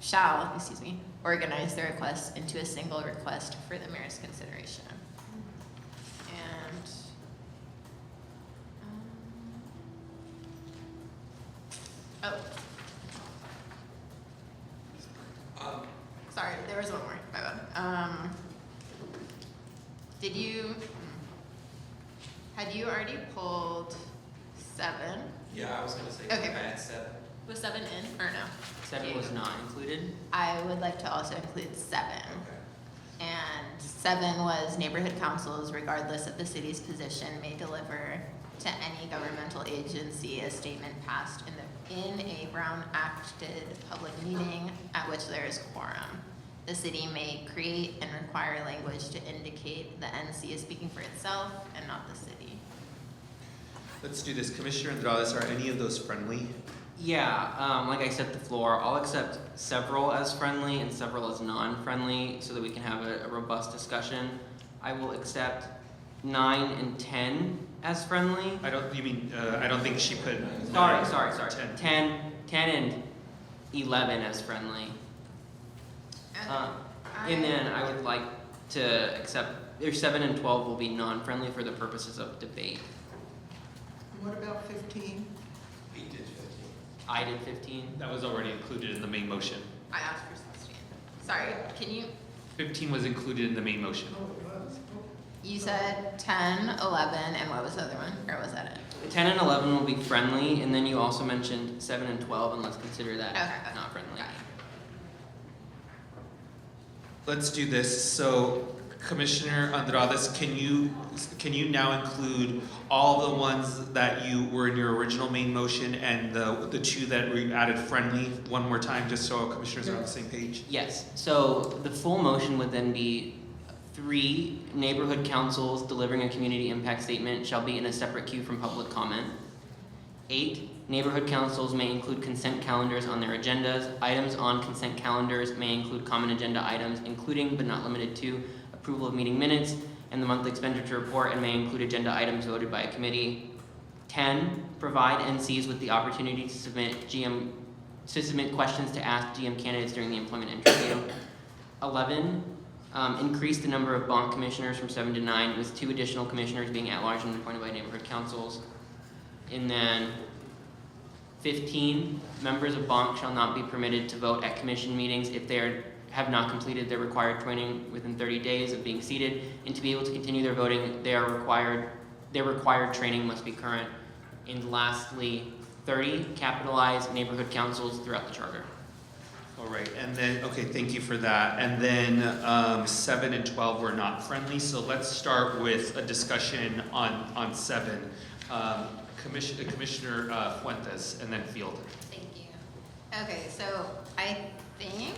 shall organize their requests into a single request for the mayor's consideration. And sorry, there was one more. My bad. Had you already pulled 7? Yeah, I was gonna say, Okay. I had 7. Was 7 in or no? 7 was not included. I would like to also include 7. Okay. And 7 was neighborhood councils, regardless of the city's position, may deliver to any governmental agency a statement passed in a Brown acted public meeting at which there is quorum. The city may create and require language to indicate the NC is speaking for itself and not the city. Let's do this. Commissioner Andrades, are any of those friendly? Yeah, like I said, the floor, I'll accept several as friendly and several as non-friendly so that we can have a robust discussion. I will accept 9 and 10 as friendly. I don't think she put. Sorry. 10. 10 and 11 as friendly. And then I would like to accept, 7 and 12 will be non-friendly for the purposes of debate. What about 15? He did 15. I did 15. That was already included in the main motion. I asked for 16. Sorry, can you? 15 was included in the main motion. You said 10, 11, and what was the other one? Or was that it? 10 and 11 will be friendly, and then you also mentioned 7 and 12, and let's consider that Okay. not friendly. Let's do this. So, Commissioner Andrades, can you now include all the ones that you were in your original main motion and the 2 that we added friendly one more time, just so commissioners are on the same page? Yes, so the full motion would then be 3, neighborhood councils delivering a community impact statement shall be in a separate queue from public comment. 8, neighborhood councils may include consent calendars on their agendas. Items on consent calendars may include common agenda items, including but not limited to approval of meeting minutes and the monthly expenditure report, and may include agenda items voted by a committee. 10, provide NCs with the opportunity to submit questions to ask GM candidates during the employment interview. 11, increase the number of BONC commissioners from 7 to 9, with 2 additional commissioners being at large and appointed by neighborhood councils. And then 15, members of BONC shall not be permitted to vote at commission meetings if they have not completed their required training within 30 days of being seated, and to be able to continue their voting, their required training must be current. And lastly, 30 capitalize neighborhood councils throughout the charter. All right, and then, okay, thank you for that. And then 7 and 12 were not friendly, so let's start with a discussion on 7. Commissioner Fuentes, and then Field. Thank you. Okay, so I think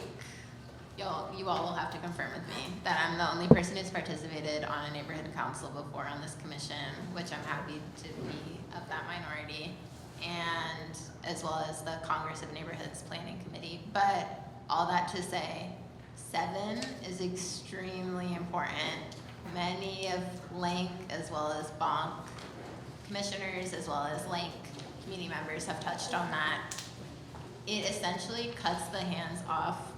you all will have to confirm with me that I'm the only person who's participated on a neighborhood council before on this commission, which I'm happy to be of that minority, and as well as the Congress of Neighborhoods Planning Committee. But all that to say, 7 is extremely important. Many of LANCC as well as BONC commissioners as well as LANCC community members have touched on that. It essentially cuts the hands off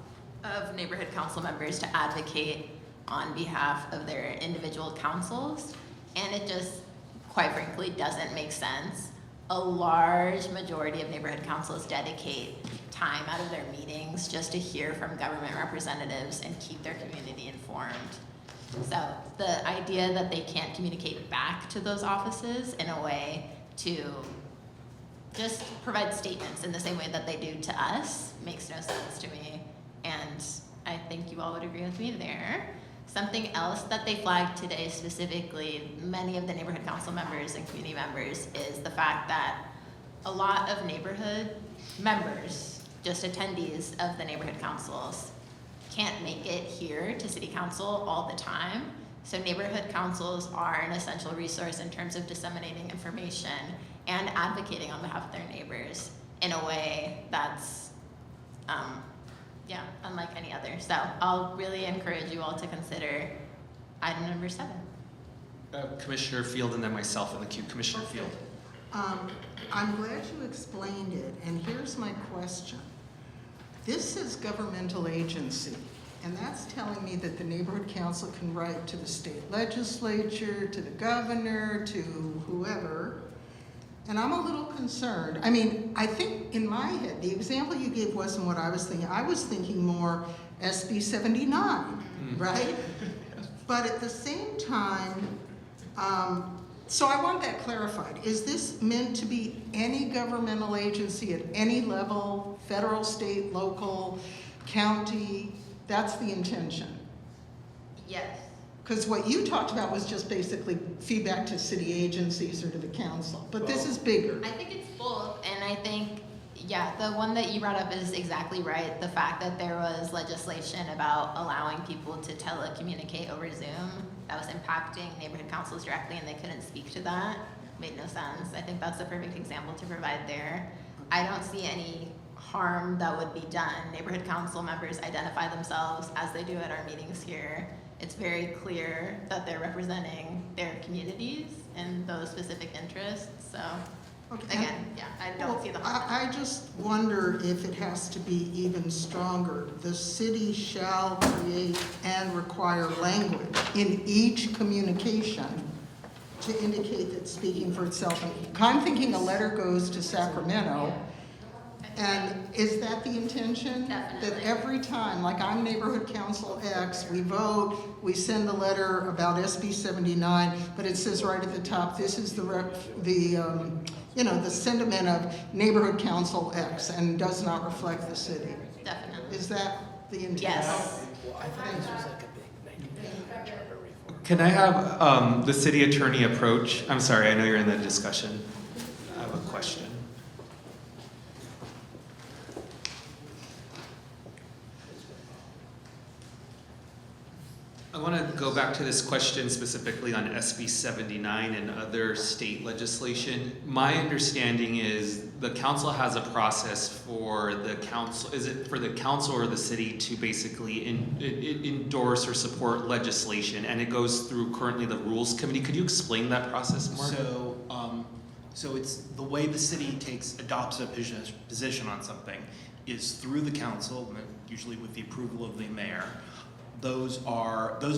of neighborhood council members to advocate on behalf of their individual councils, and it just, quite frankly, doesn't make sense. A large majority of neighborhood councils dedicate time out of their meetings just to hear from government representatives and keep their community informed. So the idea that they can't communicate back to those offices in a way to just provide statements in the same way that they do to us makes no sense to me. And I think you all would agree with me there. Something else that they flagged today specifically, many of the neighborhood council members and community members, is the fact that a lot of neighborhood members, just attendees of the neighborhood councils, can't make it here to city council all the time. So neighborhood councils are an essential resource in terms of disseminating information and advocating on behalf of their neighbors in a way that's, unlike any other. So I'll really encourage you all to consider item number 7. Commissioner Field, and then myself in the queue. Commissioner Field. I'm glad you explained it, and here's my question. This is governmental agency, and that's telling me that the neighborhood council can write to the state legislature, to the governor, to whoever, and I'm a little concerned. I mean, I think in my head, the example you gave wasn't what I was thinking. I was thinking more SB 79, right? But at the same time, so I want that clarified. Is this meant to be any governmental agency at any level, federal, state, local, county? That's the intention. Yes. Because what you talked about was just basically feedback to city agencies or to the council, but this is bigger. I think it's both, and I think, yeah, the one that you brought up is exactly right. The fact that there was legislation about allowing people to telecommunicate over Zoom that was impacting neighborhood councils directly, and they couldn't speak to that made no sense. I think that's the perfect example to provide there. I don't see any harm that would be done. Neighborhood council members identify themselves as they do at our meetings here. It's very clear that they're representing their communities and those specific interests. So again, yeah, I don't see the harm. I just wonder if it has to be even stronger. The city shall create and require language in each communication to indicate that speaking for itself. And I'm thinking a letter goes to Sacramento. And is that the intention? Definitely. That every time, like I'm neighborhood council X, we vote, we send a letter about SB 79, but it says right at the top, this is the sentiment of neighborhood council X, and does not reflect the city. Definitely. Is that the intent? Yes. Can I have the city attorney approach? I'm sorry, I know you're in the discussion. I have a question. I want to go back to this question specifically on SB 79 and other state legislation. My understanding is the council has a process for the council. Is it for the council or the city to basically endorse or support legislation? And it goes through currently the Rules Committee. Could you explain that process more? So it's the way the city adopts a position on something is through the council, usually with the approval of the mayor. Those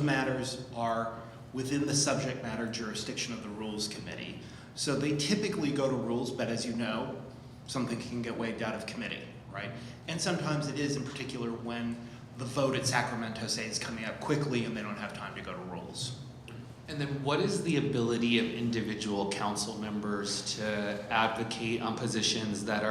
matters are within the subject matter jurisdiction of the Rules Committee. So they typically go to rules, but as you know, something can get waived out of committee, right? And sometimes it is, in particular, when the vote at Sacramento, say, is coming up quickly and they don't have time to go to rules. And then what is the ability of individual council members to advocate on positions that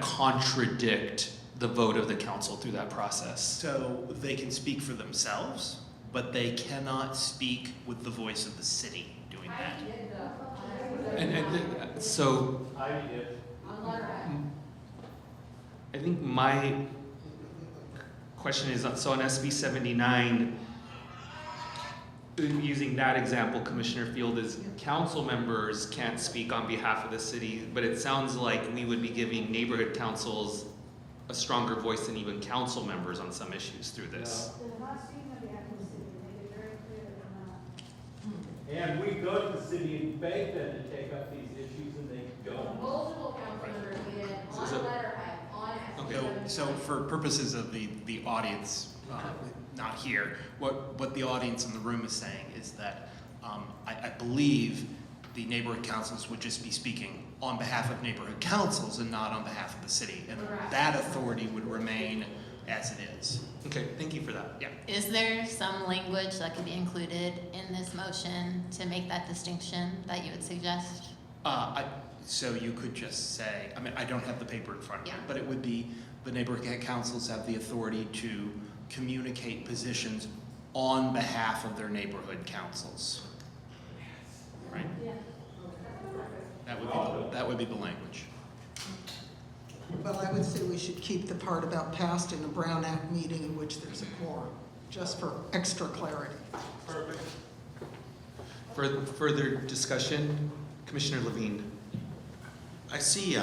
contradict the vote of the council through that process? So they can speak for themselves, but they cannot speak with the voice of the city doing that. So I think my question is, so on SB 79, using that example, Commissioner Field, is council members can't speak on behalf of the city, but it sounds like we would be giving neighborhood councils a stronger voice than even council members on some issues through this. And we go to the city and beg them to take up these issues, and they don't. Multiple council members did on letterhead, on SB 79. So for purposes of the audience, not here, what the audience in the room is saying is that I believe the neighborhood councils would just be speaking on behalf of neighborhood councils and not on behalf of the city. And that authority would remain as it is. Okay, thank you for that. Yeah. Is there some language that could be included in this motion to make that distinction that you would suggest? So you could just say, I mean, I don't have the paper in front of me, but it would be the neighborhood councils have the authority to communicate positions on behalf of their neighborhood councils. Right? That would be the language. But I would say we should keep the part about passed in the Brown Act meeting in which there's a quorum, just for extra clarity. Perfect. Further discussion, Commissioner Levine. I see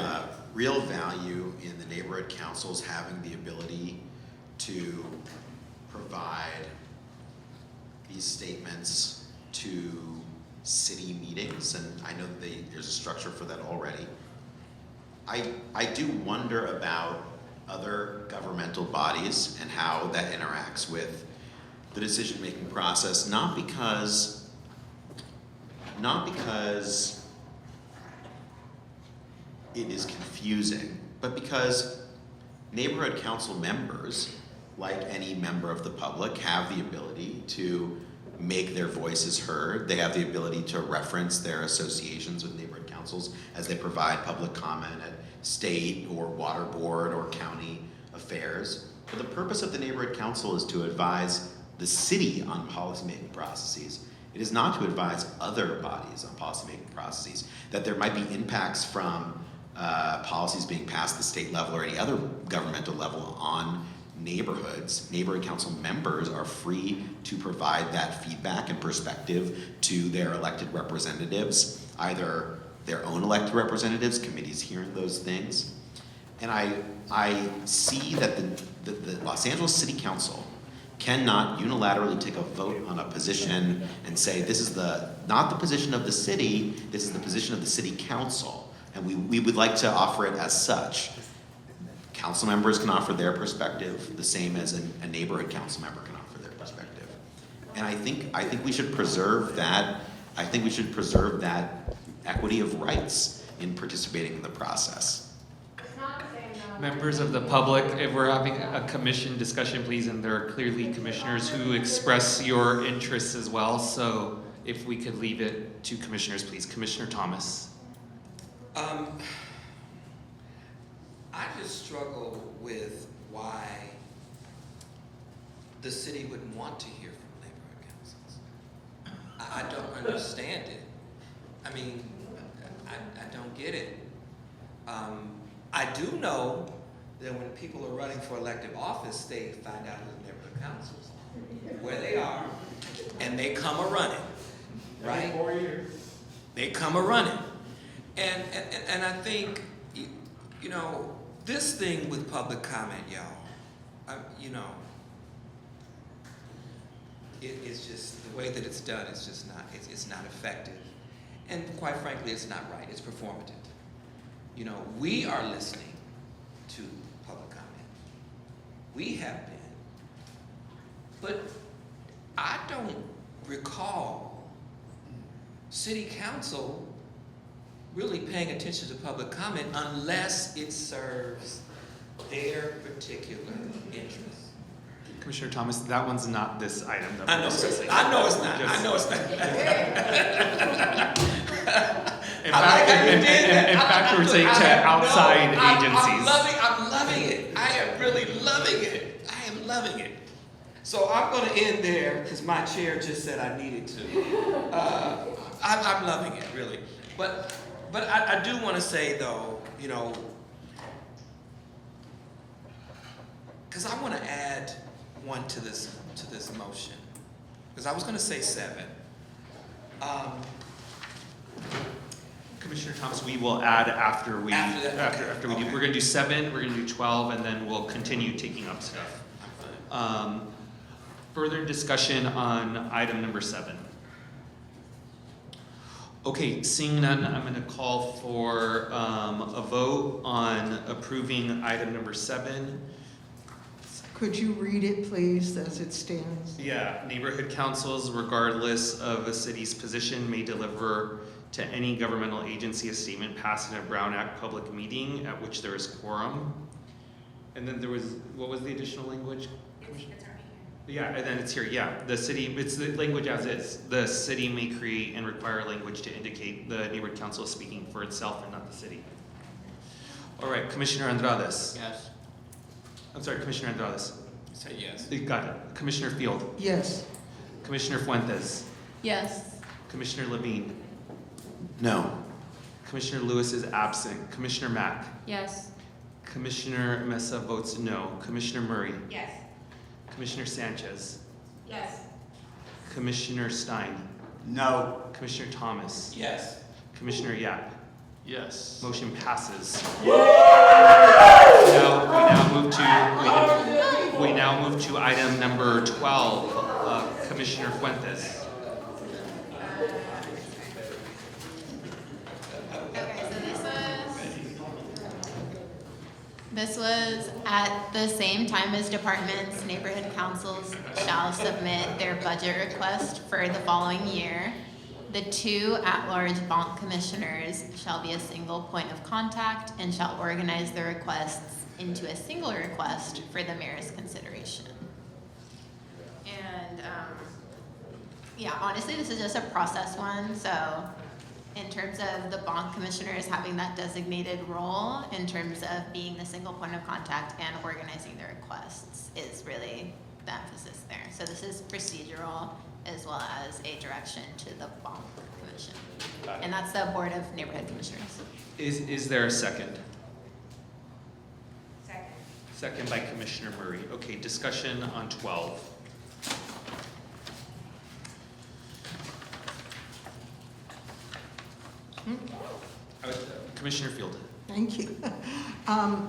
real value in the neighborhood councils having the ability to provide these statements to city meetings, and I know that there's a structure for that already. I do wonder about other governmental bodies and how that interacts with the decision-making process, not because it is confusing, but because neighborhood council members, like any member of the public, have the ability to make their voices heard. They have the ability to reference their associations with neighborhood councils as they provide public comment at state or water board or county affairs. But the purpose of the neighborhood council is to advise the city on policymaking processes. It is not to advise other bodies on policymaking processes. That there might be impacts from policies being passed at the state level or any other governmental level on neighborhoods. Neighborhood council members are free to provide that feedback and perspective to their elected representatives, either their own elected representatives, committees hearing those things. And I see that the Los Angeles City Council cannot unilaterally take a vote on a position and say, this is not the position of the city, this is the position of the city council. And we would like to offer it as such. Council members can offer their perspective the same as a neighborhood council member can offer their perspective. And I think we should preserve that. I think we should preserve that equity of rights in participating in the process. Members of the public, if we're having a commission discussion, please, and there are clearly commissioners who express your interests as well, so if we could leave it to commissioners, please. Commissioner Thomas. I just struggle with why the city wouldn't want to hear from neighborhood councils. I don't understand it. I mean, I don't get it. I do know that when people are running for elective office, they find out who the neighborhood councils are, where they are, and they come a-running, right? 4 years. They come a-running. And I think, you know, this thing with public comment, y'all, you know, it's just, the way that it's done is just not, it's not effective. And quite frankly, it's not right, it's performative. You know, we are listening to public comment. We have been. But I don't recall city council really paying attention to public comment unless it serves their particular interests. Commissioner Thomas, that one's not this item that I we're know, discussing. I know it's not. I know it's not. In I like fact, how you did that. in fact, we're saying to outside agencies. I'm loving it. I am really loving it. I am loving it. So I'm going to end there because my chair just said I needed to. I'm loving it, really. But I do want to say, though, you know, because I want to add one to this motion. Because I was going to say 7. Commissioner Thomas, we will add after we After that, okay. after we do. Okay. We're going to do 7. We're going to do 12, and then we'll continue taking up stuff. Further discussion on item number 7. Okay, seeing none, I'm going to call for a vote on approving item number 7. Could you read it, please, as it stands? Yeah, neighborhood councils, regardless of a city's position, may deliver to any governmental agency a statement passed in a Brown Act public meeting at which there is quorum. And then there was, what was the additional language? Yeah, and then it's here, yeah, the city, it's the language as is. The city may create and require language to indicate the neighborhood council is speaking for itself and not the city. All right, Commissioner Andrades. Yes. I'm sorry, Commissioner Andrades. Say yes. You got it. Commissioner Field. Yes. Commissioner Fuentes. Yes. Commissioner Levine. No. Commissioner Lewis is absent. Commissioner Mack. Yes. Commissioner Mesa votes no. Commissioner Murray. Yes. Commissioner Sanchez. Yes. Commissioner Stein. No. Commissioner Thomas. Yes. Commissioner Yap. Yes. Motion passes. We now move to item number 12. Commissioner Fuentes. Okay, so this was at the same time as departments, neighborhood councils shall submit their budget request for the following year. The 2 at-large BONC commissioners shall be a single point of contact and shall organize their requests into a single request for the mayor's consideration. And, yeah, honestly, this is just a process one, so in terms of the BONC commissioners having that designated role, in terms of being the single point of contact and organizing their requests is really the emphasis there. So this is procedural as well as a direction to the BONC commission. And that's the Board of Neighborhood Commissioners. Is there a second? Second. Second by Commissioner Murray. Okay, discussion on 12. Commissioner Field. Thank you. I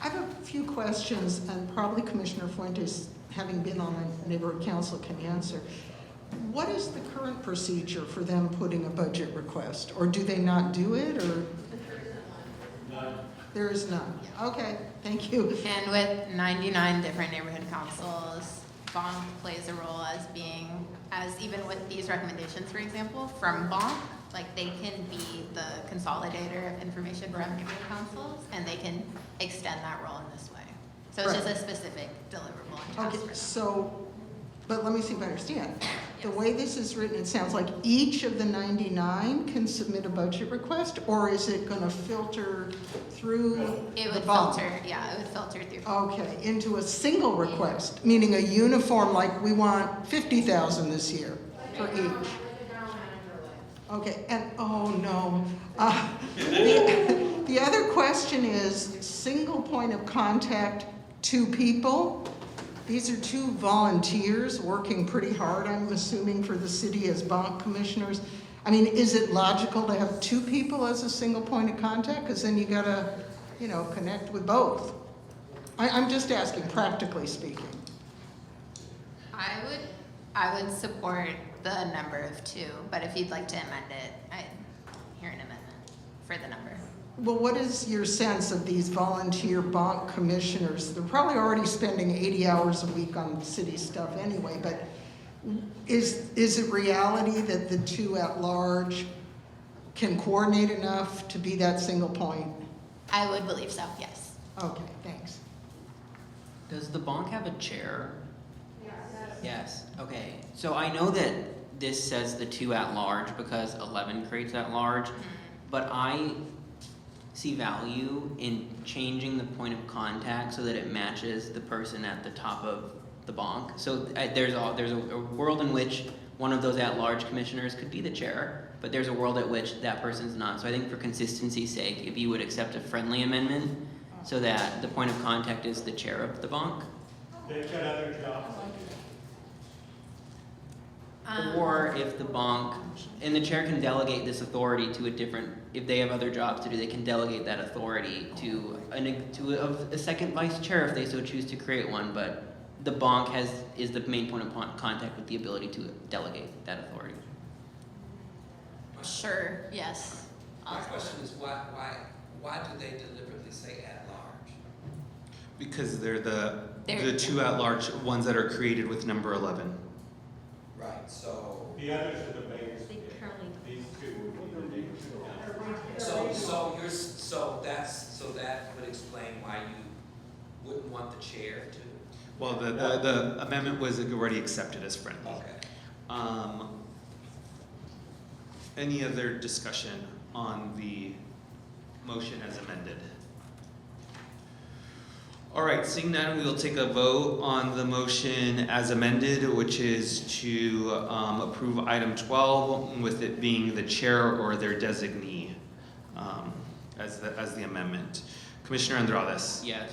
have a few questions, and probably Commissioner Fuentes, having been on the neighborhood council, can answer. What is the current procedure for them putting a budget request? Or do they not do it, or? None. There is none. Okay, thank you. And with 99 different neighborhood councils, BONC plays a role as being, as even with these recommendations, for example, from BONC, like they can be the consolidator of information from neighborhood councils, and they can extend that role in this way. So it's just a specific deliverable and task Okay, for them. so, but let me see if I understand. The way this is written, it sounds like each of the 99 can submit a budget request, or is it going to filter through It the would BONC? filter, yeah, it would filter through. Okay, into a single request, meaning a uniform, like we want 50,000 this year for each. Okay, and, oh no. The other question is, single point of contact, 2 people. These are 2 volunteers working pretty hard, I'm assuming, for the city as BONC commissioners. I mean, is it logical to have 2 people as a single point of contact? Because then you gotta, you know, connect with both. I'm just asking, practically speaking. I would support the number of 2, but if you'd like to amend it, I'd hear an amendment for the number. Well, what is your sense of these volunteer BONC commissioners? They're probably already spending 80 hours a week on city stuff anyway, but is it reality that the 2 at large can coordinate enough to be that single point? I would believe so, yes. Okay, thanks. Does the BONC have a chair? Yes, okay. So I know that this says the 2 at large because 11 creates at large, but I see value in changing the point of contact so that it matches the person at the top of the BONC. So there's a world in which one of those at-large commissioners could be the chair, but there's a world at which that person's not. So I think for consistency's sake, if you would accept a friendly amendment so that the point of contact is the chair of the BONC. They've got other jobs. Or if the BONC, and the chair can delegate this authority to a different, if they have other jobs to do, they can delegate that authority to a second vice chair if they so choose to create one, but the BONC is the main point of contact with the ability to delegate that authority. Sure, yes. My question is why do they deliberately say at large? Because they're the They're- 2 at-large ones that are created with number 11. Right, so. The others are the mayors. They currently. These two would be the mayors. So that would explain why you wouldn't want the chair to. Well, the amendment was already accepted as friendly. Okay. Any other discussion on the motion as amended? All right, seeing none, we will take a vote on the motion as amended, which is to approve item 12 with it being the chair or their designee as the amendment. Commissioner Andrades. Yes.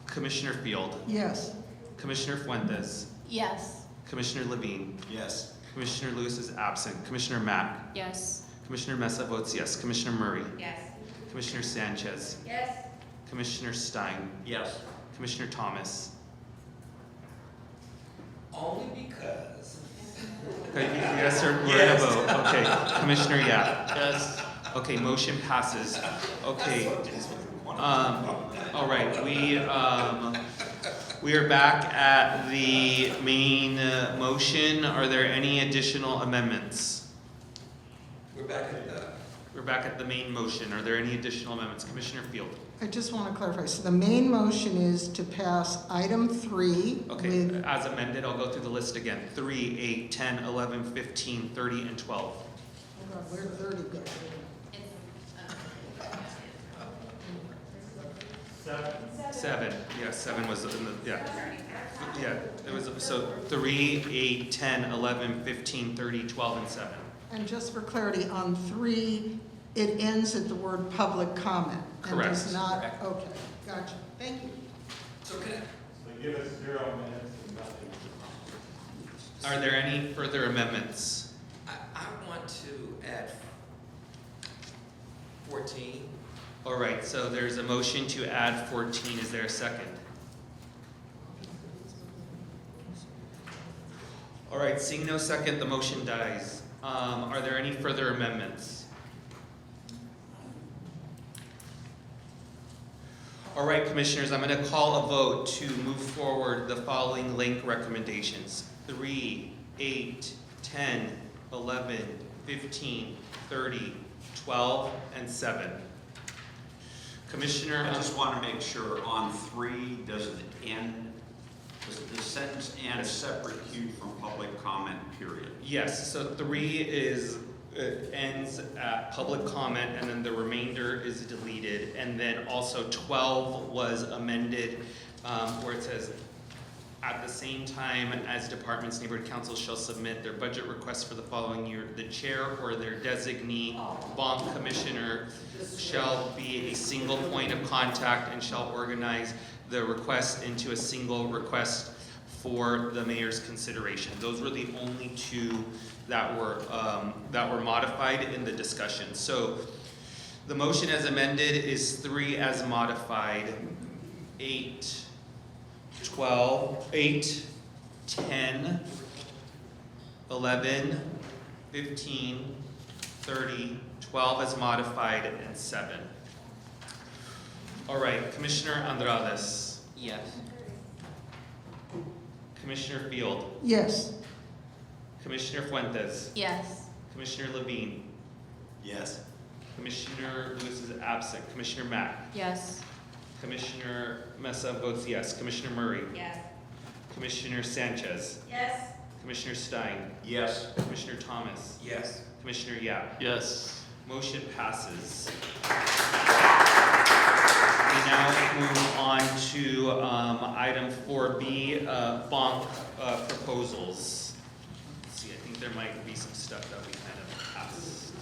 Commissioner Field. Yes. Commissioner Fuentes. Yes. Commissioner Levine. Yes. Commissioner Lewis is absent. Commissioner Mack. Yes. Commissioner Mesa votes yes. Commissioner Murray. Yes. Commissioner Sanchez. Yes. Commissioner Stein. Yes. Commissioner Thomas. Only because. Okay, yes, sir. We're in a vote. Okay. Commissioner Yap. Yes. Okay, motion passes. Okay. All right. We are back at the main motion. Are there any additional amendments? We're back at the main motion. Are there any additional amendments? Commissioner Field. I just want to clarify. So the main motion is to pass item 3 Okay, with, as amended, I'll go through the list again. 3, 8, 10, 11, 15, 30, and 12. hold on, where did 30 go? Seven. Yeah, 7 was in the, yeah. Yeah, it was, so 3, 8, 10, 11, 15, 30, 12, and 7. And just for clarity, on 3, it ends at the word public comment. Correct. And does not, Correct. okay, gotcha. Thank you. So can I? So give us 0 minutes and nothing. Are there any further amendments? I want to add 14. All right, so there's a motion to add 14. Is there a second? All right, seeing no second, the motion dies. Are there any further amendments? All right, commissioners, I'm going to call a vote to move forward the following link recommendations. 3, 8, 10, 11, 15, 30, 12, and 7. Commissioner, I just want to make sure on 3, does it end, does the sentence end separate cue from public comment, period? yes, so 3 is, ends at public comment, and then the remainder is deleted. And then also 12 was amended, where it says, at the same time as departments, neighborhood councils shall submit their budget requests for the following year, the chair or their designee BONC commissioner shall be a single point of contact and shall organize the request into a single request for the mayor's consideration. Those were the only 2 that were modified in the discussion. So the motion as amended is 3 as modified, 8, 12, 8, 10, 11, 15, 30, 12 as modified, and 7. All right, Commissioner Andrades. Yes. Commissioner Field. Yes. Commissioner Fuentes. Yes. Commissioner Levine. Yes. Commissioner Lewis is absent. Commissioner Mack. Yes. Commissioner Mesa votes yes. Commissioner Murray. Yes. Commissioner Sanchez. Yes. Commissioner Stein. Yes. Commissioner Thomas. Yes. Commissioner Yap. Yes. Motion passes. We now move on to item 4B, BONC proposals. Let's see, I think there might be some stuff that we kind of passed.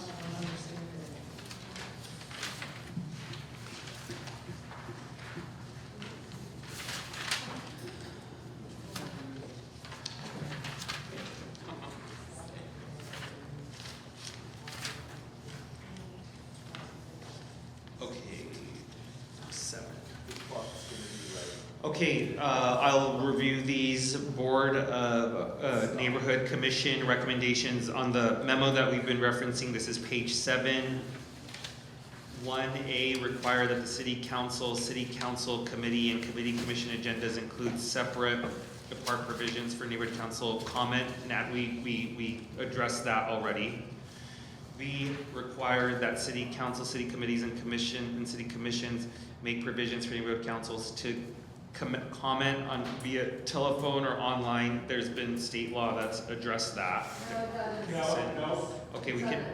Okay, 7. Okay, I'll review these board neighborhood commission recommendations on the memo that we've been referencing. This is page 7. 1A, require that the city council committee, and committee commission agendas include separate depart provisions for neighborhood council comment. And that we addressed that already. B, require that city council, city committees, and city commissions make provisions for neighborhood councils to comment on via telephone or online. There's been state law that's addressed that. No. Okay, we can,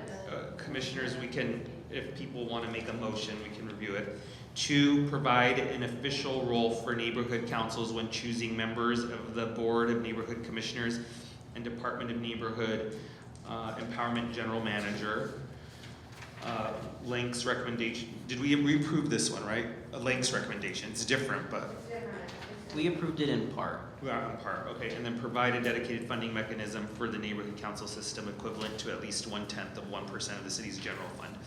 commissioners, we can, if people want to make a motion, we can review it. 2, provide an official role for neighborhood councils when choosing members of the Board of Neighborhood Commissioners and Department of Neighborhood Empowerment General Manager. LANCC's recommendation, did we approve this one, right? LANCC's recommendation, it's different, but. We approved it in part. Yeah, in part, okay, and then provide a dedicated funding mechanism for the neighborhood council system equivalent to at least 1/10 of 1% of the city's general fund.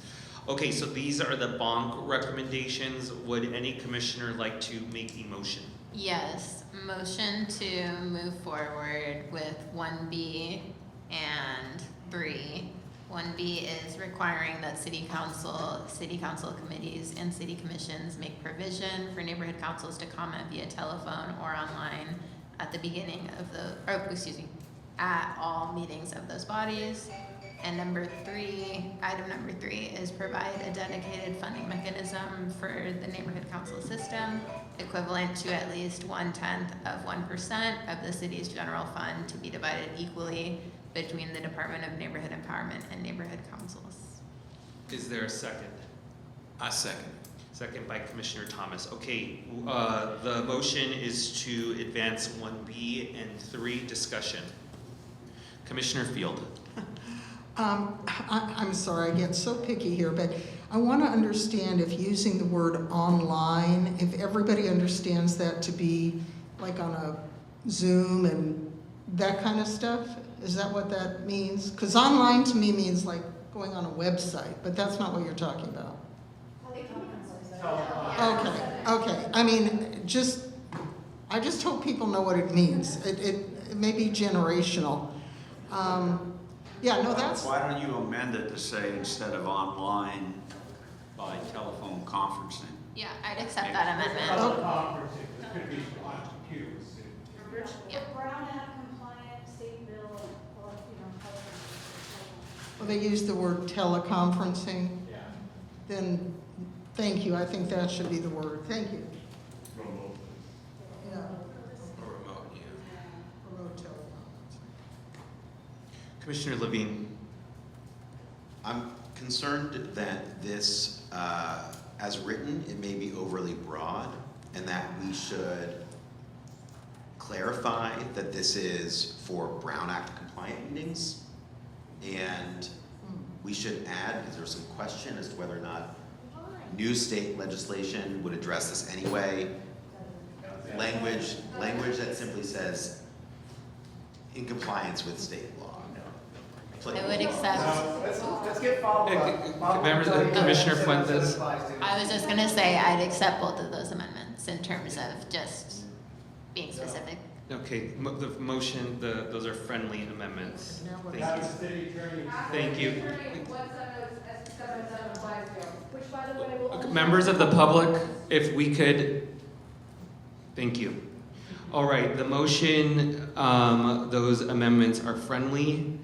Okay, so these are the BONC recommendations. Would any commissioner like to make a motion? Yes, motion to move forward with 1B and 3. 1B is requiring that city council committees, and city commissions make provision for neighborhood councils to comment via telephone or online at the beginning of at all meetings of those bodies. And item number 3 is provide a dedicated funding mechanism for the neighborhood council system equivalent to at least 1/10 of 1% of the city's general fund to be divided equally between the Department of Neighborhood Empowerment and neighborhood councils. Is there a second? I second. Second by Commissioner Thomas. Okay, the motion is to advance 1B and 3 discussion. Commissioner Field. I'm sorry, I get so picky here, but I want to understand if using the word online, if everybody understands that to be like on a Zoom and that kind of stuff. Is that what that means? Because online to me means like going on a website, but that's not what you're talking about. Okay. I mean, I just hope people know what it means. It may be generational. Yeah, no, that's. Why don't you amend it to say instead of online, by telephone conferencing? Yeah, I'd accept that amendment. Teleconferencing, it could be on computers. Yeah. Brown Act compliant state bill, or, Well, they use the word teleconferencing. Yeah. Then, thank you. I think that should be the word. Thank you. Yeah. Or remote, yeah. Remote teleconferencing. Commissioner Levine. I'm concerned that this, as written, it may be overly broad, and that we should clarify that this is for Brown Act compliant meetings. And we should add, because there's some question as to whether or not new state legislation would address this anyway. Language that simply says in compliance with state law. I would accept. Let's get follow-up. Members of Commissioner Fuentes. I was just gonna say I'd accept both of those amendments in terms of just being specific. Okay, the motion, those are friendly amendments. Thank Have you. the city attorney. Thank you. which by the way will. Members of the public, if we could, thank you. All right, the motion, those amendments are friendly.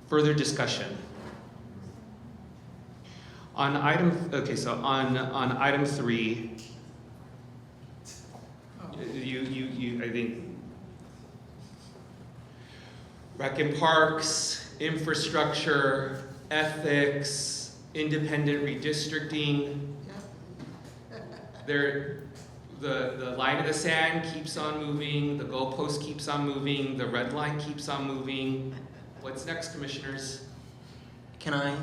Further discussion. On item 3, I think Rec and Parks, Infrastructure, Ethics, Independent Redistricting. The line of the sand keeps on moving, the goalpost keeps on moving, the red line keeps on moving. What's next, commissioners? Can I?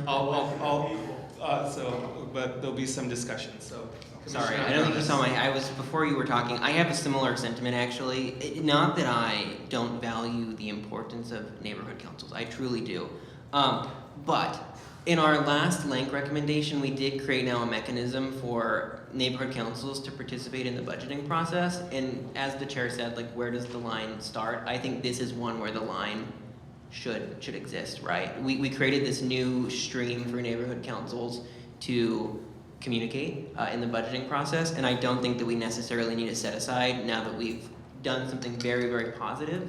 But there'll be some discussion, so. Sorry, I don't think you saw before you were talking, I have a similar sentiment actually. Not that I don't value the importance of neighborhood councils, I truly do. But in our last LANCC recommendation, we did create now a mechanism for neighborhood councils to participate in the budgeting process. And as the chair said, like, where does the line start? I think this is one where the line should exist, right? We created this new stream for neighborhood councils to communicate in the budgeting process, and I don't think that we necessarily need to set aside, now that we've done something very, very positive,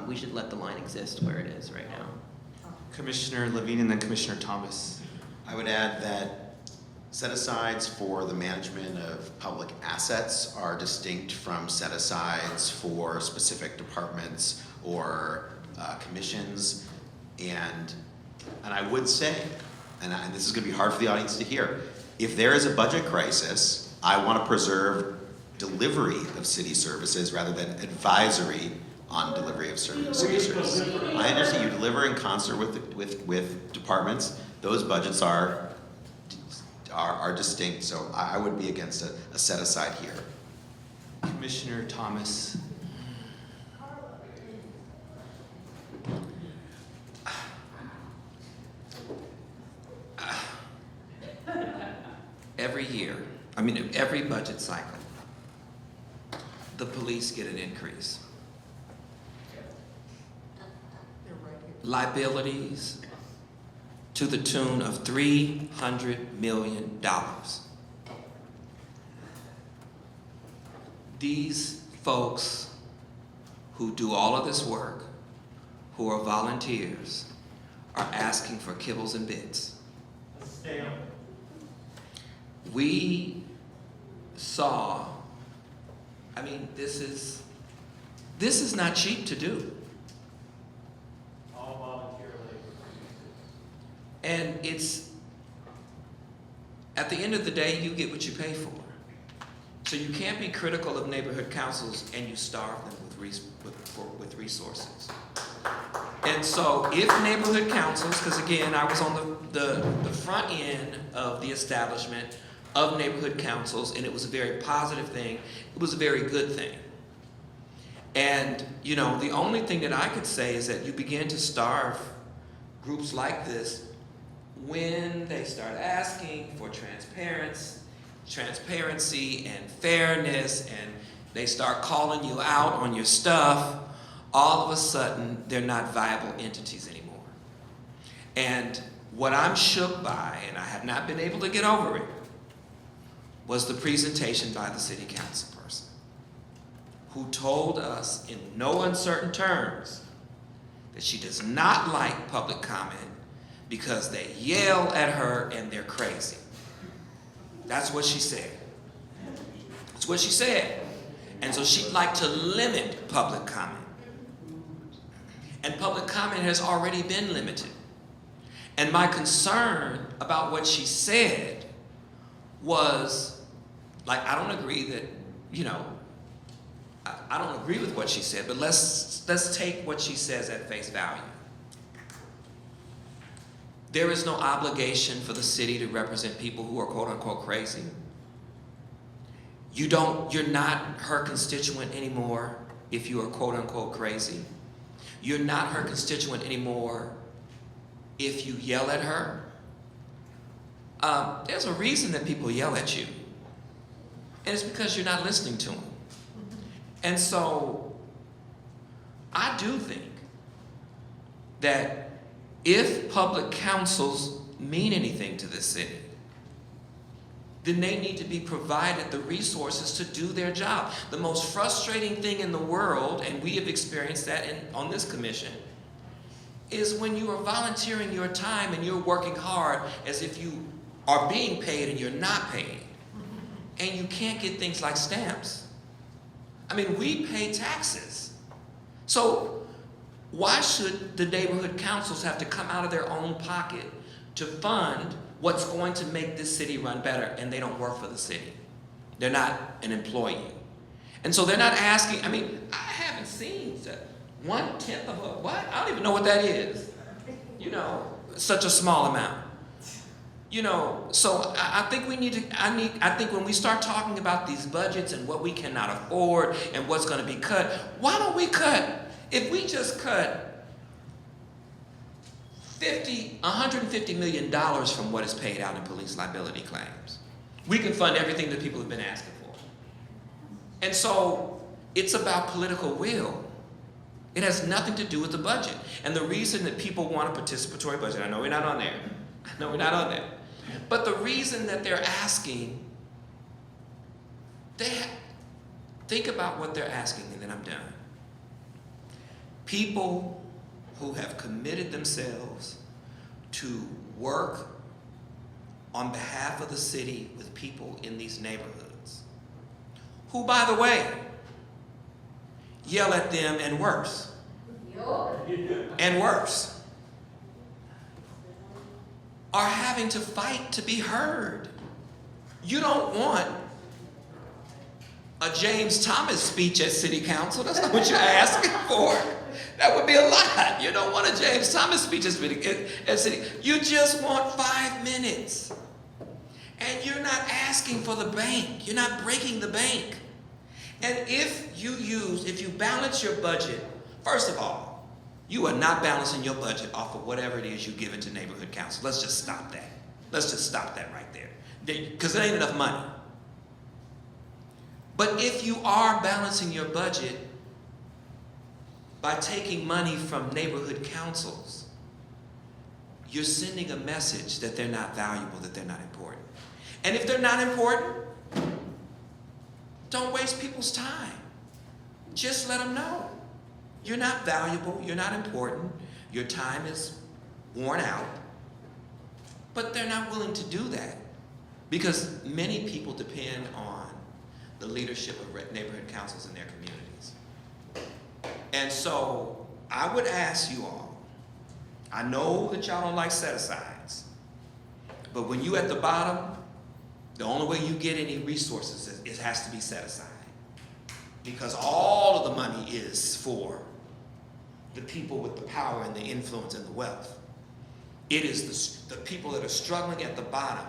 we should let the line exist where it is right now. Commissioner Levine and then Commissioner Thomas. I would add that set-asides for the management of public assets are distinct from set-asides for specific departments or commissions, and I would say, and this is going to be hard for the audience to hear, if there is a budget crisis, I want to preserve delivery of city services rather than advisory on delivery of city services. I understand you deliver in concert with departments. Those budgets are distinct, so I would be against a set aside here. Commissioner Thomas. Every year, every budget cycle, the police get an increase. Liabilities to the tune of $300 million. These folks who do all of this work, who are volunteers, are asking for kibbles and bits. We saw, this is not cheap to do. All volunteer labor. And it's, at the end of the day, you get what you pay for. So you can't be critical of neighborhood councils and you starve them with resources. And so if neighborhood councils, because again, I was on the front end of the establishment of neighborhood councils, and it was a very positive thing. It was a very good thing. And, the only thing that I could say is that you begin to starve groups like this when they start asking for transparency and fairness, and they start calling you out on your stuff. All of a sudden, they're not viable entities anymore. And what I'm shook by, and I have not been able to get over it, was the presentation by the city council person, who told us in no uncertain terms that she does not like public comment because they yell at her and they're crazy. That's what she said. That's what she said. And so she'd like to limit public comment. And public comment has already been limited. And my concern about what she said was, I don't agree that, I don't agree with what she said, but let's take what she says at face value. There is no obligation for the city to represent people who are quote unquote crazy. You're not her constituent anymore if you are quote unquote crazy. You're not her constituent anymore if you yell at her. There's a reason that people yell at you. And it's because you're not listening to them. And so I do think that if public councils mean anything to this city, then they need to be provided the resources to do their job. The most frustrating thing in the world, and we have experienced that on this commission, is when you are volunteering your time and you're working hard as if you are being paid and you're not paid. And you can't get things like stamps. We pay taxes. So Why should the neighborhood councils have to come out of their own pocket to fund what's going to make this city run better, and they don't work for the city? They're not an employee. And so they're not asking, I mean, I haven't seen 1/10 of a, what? I don't even know what that is. You know, such a small amount. You know, so I think we need to, I think when we start talking about these budgets and what we cannot afford and what's going to be cut, why don't we cut, if we just cut $150 million from what is paid out in police liability claims, we can fund everything that people have been asking for. And so it's about political will. It has nothing to do with the budget. And the reason that people want a participatory budget, I know we're not on there. I know we're not on there. But the reason that they're asking, think about what they're asking, and then I'm done. People who have committed themselves to work on behalf of the city with people in these neighborhoods, who, by the way, yell at them and worse. And worse. Are having to fight to be heard. You don't want a James Thomas speech at City Council. That's not what you're asking for. That would be a lot. You don't want a James Thomas speech at City. You just want 5 minutes. And you're not asking for the bank. You're not breaking the bank. And if you balance your budget, first of all, you are not balancing your budget off of whatever it is you give into neighborhood council. Let's just stop that. Let's just stop that right there. Because there ain't enough money. But if you are balancing your budget by taking money from neighborhood councils, you're sending a message that they're not valuable, that they're not important. And if they're not important, don't waste people's time. Just let them know. You're not valuable, you're not important, your time is worn out. But they're not willing to do that because many people depend on the leadership of neighborhood councils in their communities. And so I would ask you all, I know that y'all don't like set-asides, but when you at the bottom, the only way you get any resources is it has to be set aside. Because all of the money is for the people with the power and the influence and the wealth. It is the people that are struggling at the bottom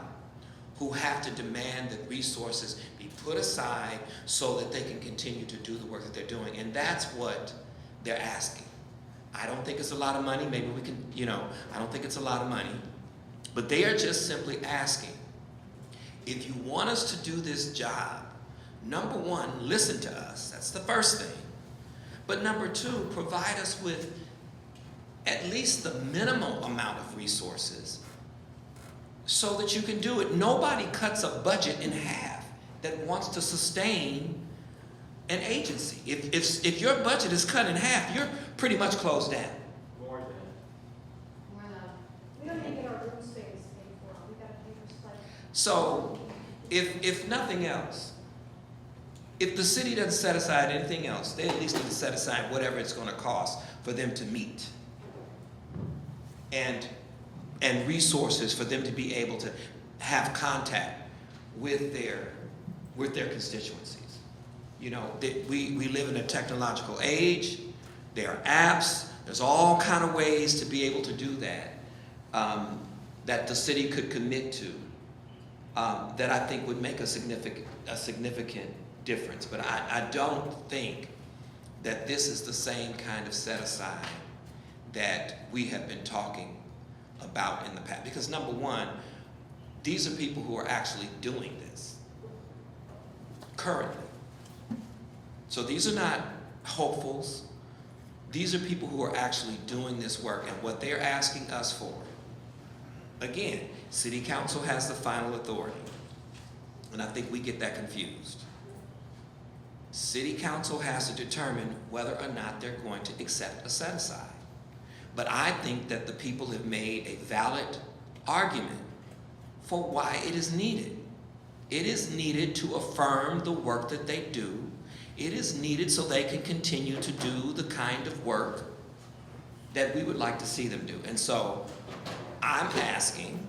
who have to demand that resources be put aside so that they can continue to do the work that they're doing. And that's what they're asking. I don't think it's a lot of money. Maybe we can, I don't think it's a lot of money. But they are just simply asking, if you want us to do this job, number one, listen to us. That's the first thing. But number two, provide us with at least the minimal amount of resources so that you can do it. Nobody cuts a budget in half that wants to sustain an agency. If your budget is cut in half, you're pretty much closed down. More than. We don't even get our room space paid for. We gotta pay for slight. So, if nothing else, if the city doesn't set aside anything else, they at least need to set aside whatever it's going to cost for them to meet. And resources for them to be able to have contact with their constituencies. We live in a technological age. There are apps. There's all kind of ways to be able to do that, that the city could commit to, that I think would make a significant difference. But I don't think that this is the same kind of set aside that we have been talking about in the past. Because number one, these are people who are actually doing this currently. So these are not hopefuls. These are people who are actually doing this work, and what they're asking us for. Again, City Council has the final authority, and I think we get that confused. City Council has to determine whether or not they're going to accept a set-aside. But I think that the people have made a valid argument for why it is needed. It is needed to affirm the work that they do. It is needed so they can continue to do the kind of work that we would like to see them do. And so I'm asking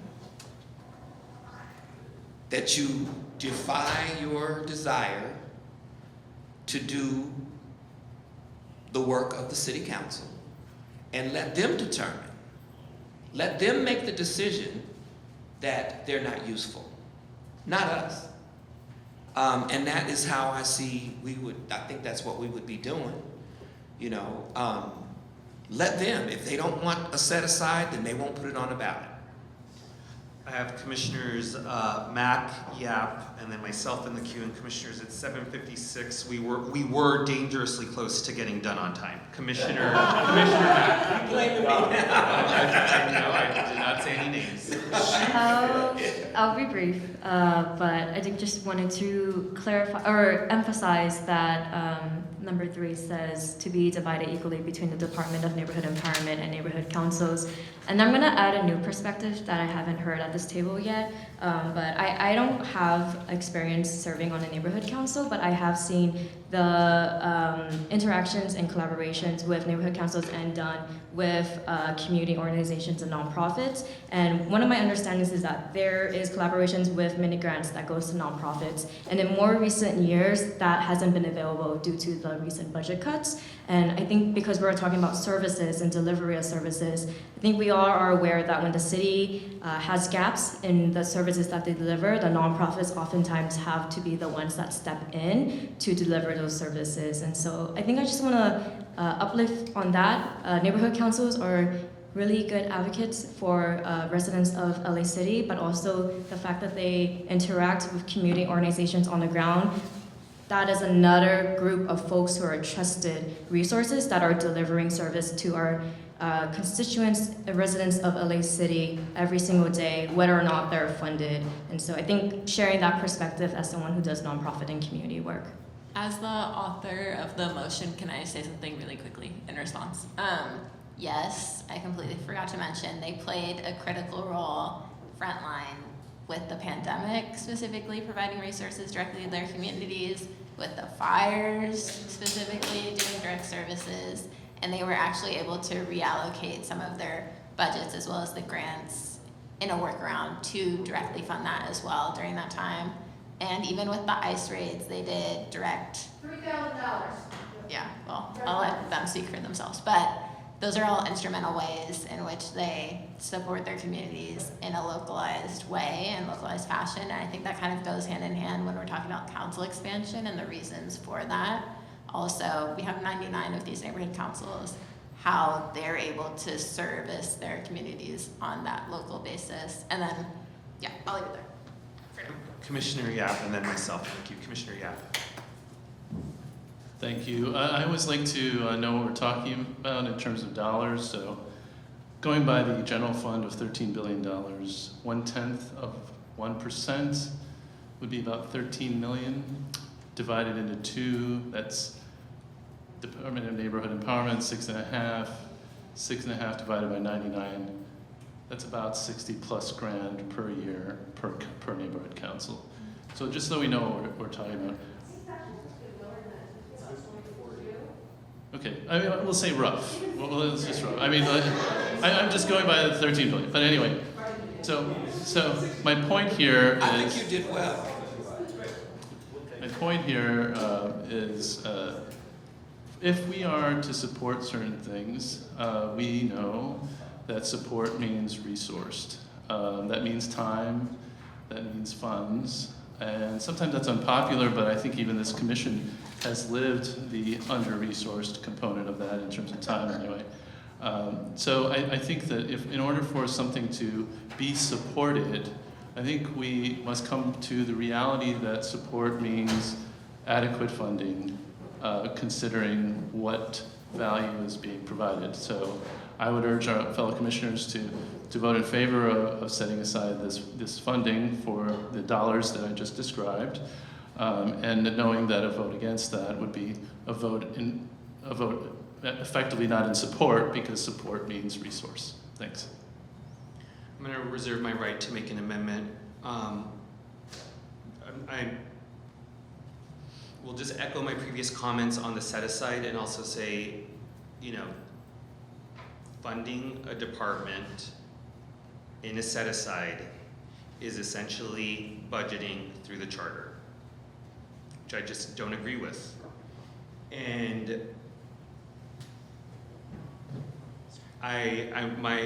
that you defy your desire to do the work of the city council and let them determine, let them make the decision that they're not useful, not us. And that is how I see I think that's what we would be doing, you know. Let them, if they don't want a set aside, then they won't put it on a ballot. I have Commissioners Mack, Yap, and then myself in the queue, and Commissioners at 7:56. We were dangerously close to getting done on time. Commissioner Mack. You blaming me now? I did not say any names. I'll be brief, but I think just wanted to clarify or emphasize that number 3 says to be divided equally between the Department of Neighborhood Empowerment and neighborhood councils. And I'm gonna add a new perspective that I haven't heard at this table yet, but I don't have experience serving on a neighborhood council, but I have seen the interactions and collaborations with neighborhood councils and done with community organizations and nonprofits. And one of my understandings is that there is collaborations with mini grants that goes to nonprofits. And in more recent years, that hasn't been available due to the recent budget cuts. And I think because we're talking about services and delivery of services, I think we all are aware that when the city has gaps in the services that they deliver, the nonprofits oftentimes have to be the ones that step in to deliver those services. And so I think I just want to uplift on that. Neighborhood councils are really good advocates for residents of LA City, but also the fact that they interact with community organizations on the ground. That is another group of folks who are trusted resources that are delivering service to our constituents, residents of LA City every single day, whether or not they're funded. And so I think sharing that perspective as someone who does nonprofit and community work. As the author of the motion, can I say something really quickly in response? Yes, I completely forgot to mention, they played a critical role frontline with the pandemic, specifically providing resources directly to their communities, with the fires, specifically doing direct services, and they were actually able to reallocate some of their budgets as well as the grants in a workaround to directly fund that as well during that time. And even with the ICE raids, they did direct. $3,000. Yeah, well, I'll let them speak for themselves, but those are all instrumental ways in which they support their communities in a localized way and localized fashion. And I think that kind of goes hand in hand when we're talking about council expansion and the reasons for that. Also, we have 99 of these neighborhood councils, how they're able to service their communities on that local basis. And then, yeah, I'll leave it there. Commissioner Yap, and then myself. Thank you, Commissioner Yap. Thank you. I always like to know what we're talking about in terms of dollars. So going by the general fund of $13 billion, 1/10 of 1% would be about 13 million. Divided into 2, that's Department of Neighborhood Empowerment, 6.5. 6.5 divided by 99, that's about 60 plus grand per year per neighborhood council. So just so we know what we're talking about. Okay, I mean, we'll say rough. Well, it's just rough. I mean, I'm just going by the 13 billion. But anyway, so my point here is. I think you did well. My point here is if we are to support certain things, we know that support means resourced. That means time, that means funds, and sometimes that's unpopular, but I think even this commission has lived the under-resourced component of that in terms of time anyway. So I think that if in order for something to be supported, I think we must come to the reality that support means adequate funding, considering what value is being provided. So I would urge our fellow commissioners to vote in favor of setting aside this funding for the dollars that I just described, and knowing that a vote against that would be a vote effectively not in support, because support means resource. Thanks. I'm going to reserve my right to make an amendment. I will just echo my previous comments on the set aside and also say, you know, funding a department in a set aside is essentially budgeting through the charter, which I just don't agree with. And my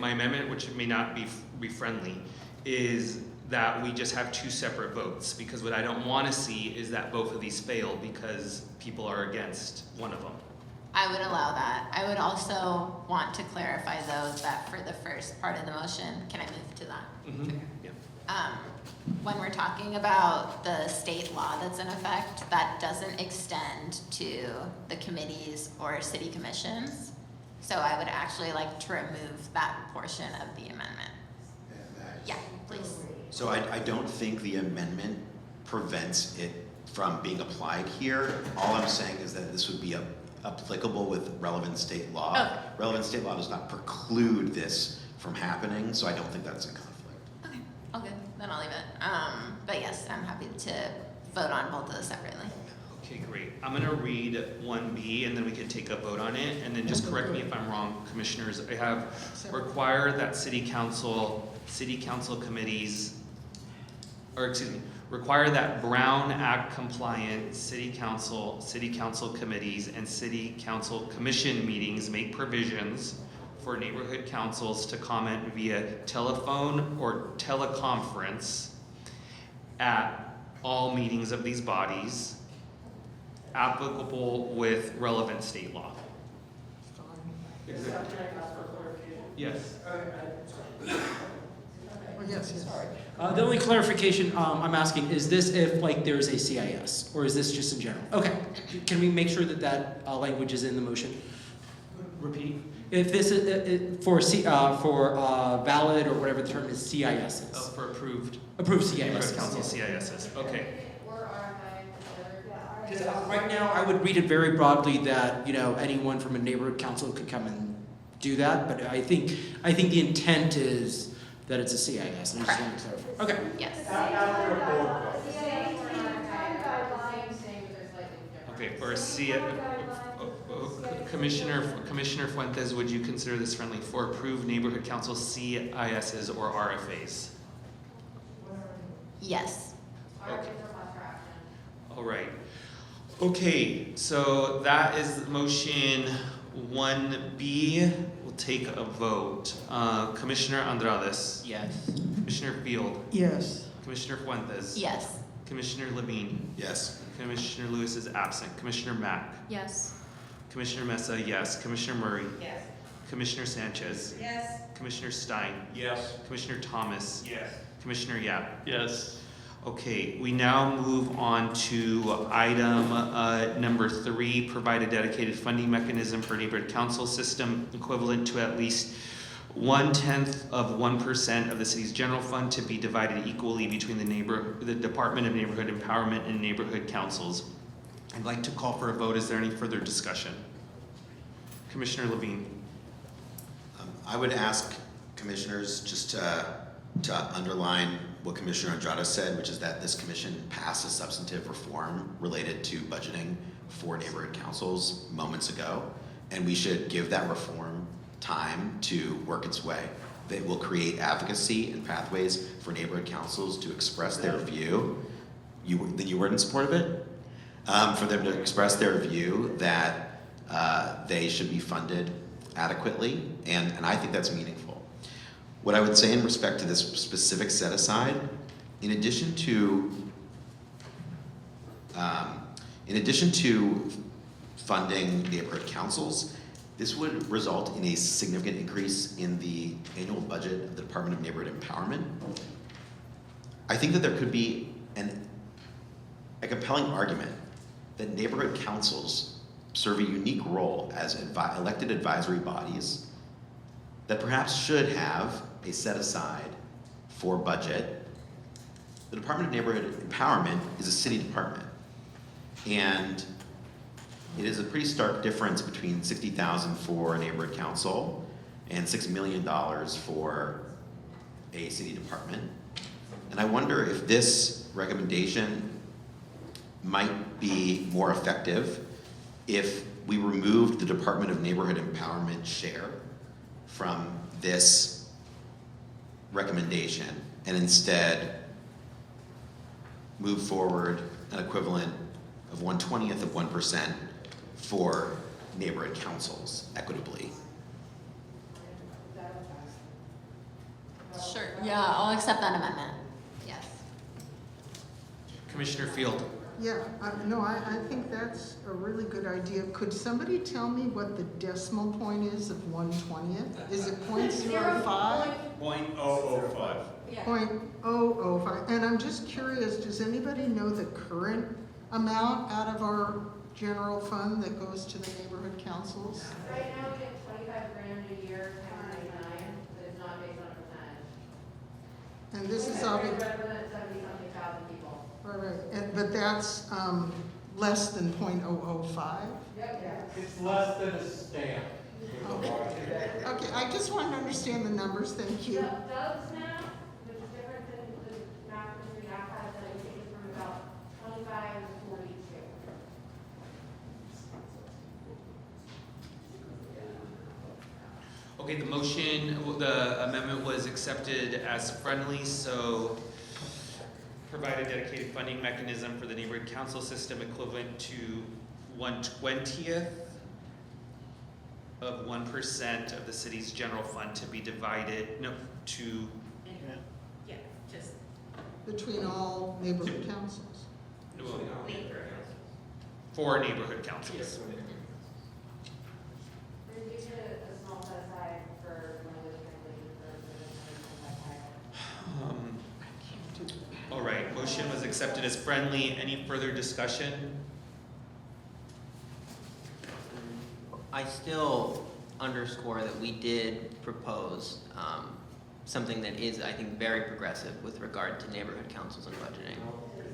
amendment, which may not be friendly, is that we just have two separate votes, because what I don't want to see is that both of these fail because people are against one of them. I would allow that. I would also want to clarify though that for the first part of the motion, can I move to that? Mm-hmm. Yeah. When we're talking about the state law that's in effect, that doesn't extend to the committees or city commissions. So I would actually like to remove that portion of the amendment. Yeah, please. So I don't think the amendment prevents it from being applied here. All I'm saying is that this would be applicable with relevant state law. Okay. Relevant state law does not preclude this from happening, so I don't think that's in conflict. Okay, all good, then I'll leave it. But yes, I'm happy to vote on both of those separately. Okay, great. I'm gonna read 1B and then we can take a vote on it, and then just correct me if I'm wrong, commissioners. I have require that city council committees, or excuse me, require that Brown Act compliant city council committees and city council commission meetings make provisions for neighborhood councils to comment via telephone or teleconference at all meetings of these bodies applicable with relevant state law. Yes. Yes. The only clarification I'm asking is this if like there's a CIS, or is this just in general? Okay, can we make sure that that language is in the motion? Repeat. If this is for valid or whatever the term is, CIS. Oh, for approved. Approved CIS. Neighborhood council CISs. Okay. Right now, I would read it very broadly that, you know, anyone from a neighborhood council could come and do that, but I think the intent is that it's a CIS. And I just want to clarify. Okay. Yes. Okay, for Commissioner Fuentes, would you consider this friendly for approved neighborhood council CISs or RFAs? Yes. Okay. All right. Okay, so that is motion 1B. We'll take a vote. Commissioner Andrades. Yes. Commissioner Field. Yes. Commissioner Fuentes. Yes. Commissioner Levine. Yes. Commissioner Lewis is absent. Commissioner Mack. Yes. Commissioner Mesa, yes. Commissioner Murray. Yes. Commissioner Sanchez. Yes. Commissioner Stein. Yes. Commissioner Thomas. Yes. Commissioner Yap. Yes. Okay, we now move on to item number 3, provide a dedicated funding mechanism for neighborhood council system equivalent to at least 0.1% of the city's general fund to be divided equally between the Department of Neighborhood Empowerment and neighborhood councils. I'd like to call for a vote. Is there any further discussion? Commissioner Levine. I would ask commissioners just to underline what Commissioner Andrade said, which is that this commission passed a substantive reform related to budgeting for neighborhood councils moments ago, and we should give that reform time to work its way. That will create advocacy and pathways for neighborhood councils to express their view. Then you weren't in support of it? For them to express their view that they should be funded adequately, and I think that's meaningful. What I would say in respect to this specific set aside, in addition to funding neighborhood councils, this would result in a significant increase in the annual budget of the Department of Neighborhood Empowerment. I think that there could be a compelling argument that neighborhood councils serve a unique role as elected advisory bodies that perhaps should have a set aside for budget. The Department of Neighborhood Empowerment is a city department, and it is a pretty stark difference between $60,000 for a neighborhood council and $6 million for a city department. And I wonder if this recommendation might be more effective if we removed the Department of Neighborhood Empowerment share from this recommendation and instead move forward an equivalent of 1/20th of 1% for neighborhood councils equitably. Sure, yeah, I'll accept that amendment. Yes. Commissioner Field. Yeah, no, I think that's a really good idea. Could somebody tell me what the decimal point is of 1/20th? Is it 0.05? 0.005. Yeah. 0.005. And I'm just curious, does anybody know the current amount out of our general fund that goes to the neighborhood councils? Right now, we get 25 grand a year, 1099, but it's not based on a percentage. And this is all. Represents 70-something thousand people. Right. But that's less than 0.005? Yep. It's less than a stamp. Okay, I just want to understand the numbers, thank you. Doug's math, which is different than the math that we have had, that I think is from about 25 to 42. Okay, the motion, the amendment was accepted as friendly, so provide a dedicated funding mechanism for the neighborhood council system equivalent to 1/20th of 1% of the city's general fund to be divided, Yeah, just. Between all neighborhood councils. for neighborhood councils. There's usually a small set aside for language translation for All right, motion was accepted as friendly. Any further discussion? I still underscore that we did propose something that is, I think, very progressive with regard to neighborhood councils and budgeting.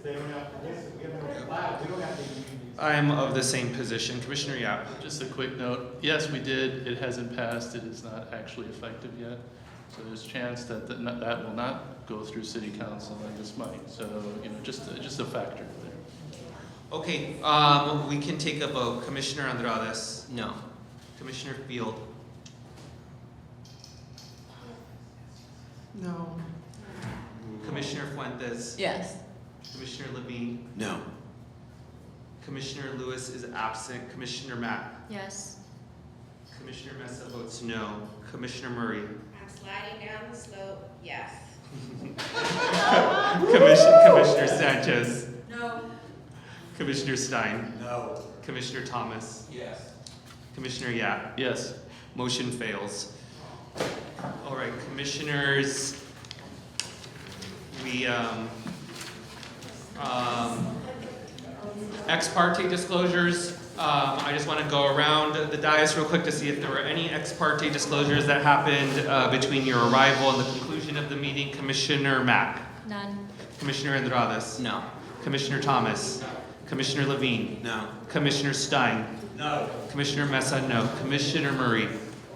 They don't have to listen, we don't have to use. I'm of the same position. Commissioner Yap. Just a quick note, yes, we did, it hasn't passed, it is not actually effective yet. So there's a chance that that will not go through city council and this might. So, just a factor there. Okay, we can take a vote. Commissioner Andrades. No. Commissioner Field. No. Commissioner Fuentes. Yes. Commissioner Levine. No. Commissioner Lewis is absent. Commissioner Mack. Yes. Commissioner Mesa votes no. Commissioner Murray. I'm sliding down the slope, yes. Commissioner Sanchez. No. Commissioner Stein. No. Commissioner Thomas. Yes. Commissioner Yap. Yes. Motion fails. All right, commissioners, we, ex parte disclosures. I just want to go around the dais real quick to see if there were any ex parte disclosures that happened between your arrival and the conclusion of the meeting. Commissioner Mack. None. Commissioner Andrades. No. Commissioner Thomas. Commissioner Levine. No. Commissioner Stein. No. Commissioner Mesa, no. Commissioner Murray.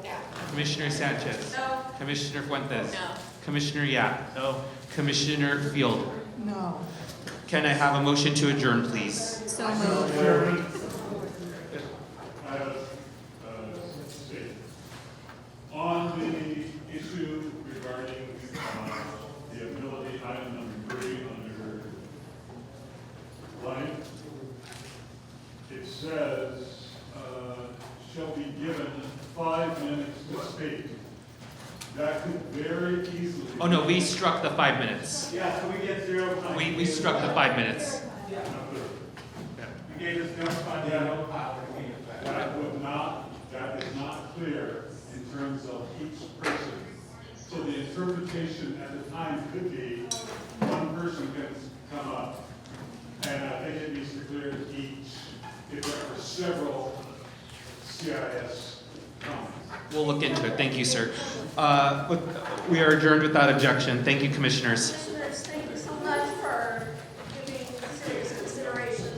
No. Commissioner Sanchez. No. Commissioner Fuentes. No. Commissioner Yap. No. Commissioner Field. No. Can I have a motion to adjourn, please? So moved. On the issue regarding the ability, item number 3 under blank, it says, shall be given 5 minutes to speak. That could very easily. Oh no, we struck the 5 minutes. Yeah, so we get 0 time. We struck the 5 minutes. You gave us no time, no power to be effective. That is not clear in terms of each person. So the interpretation at the time could be one person can come up, and I think it needs to clear to each if there are several CIS comments. We'll look into it. Thank you, sir. We are adjourned without objection. Thank you, commissioners.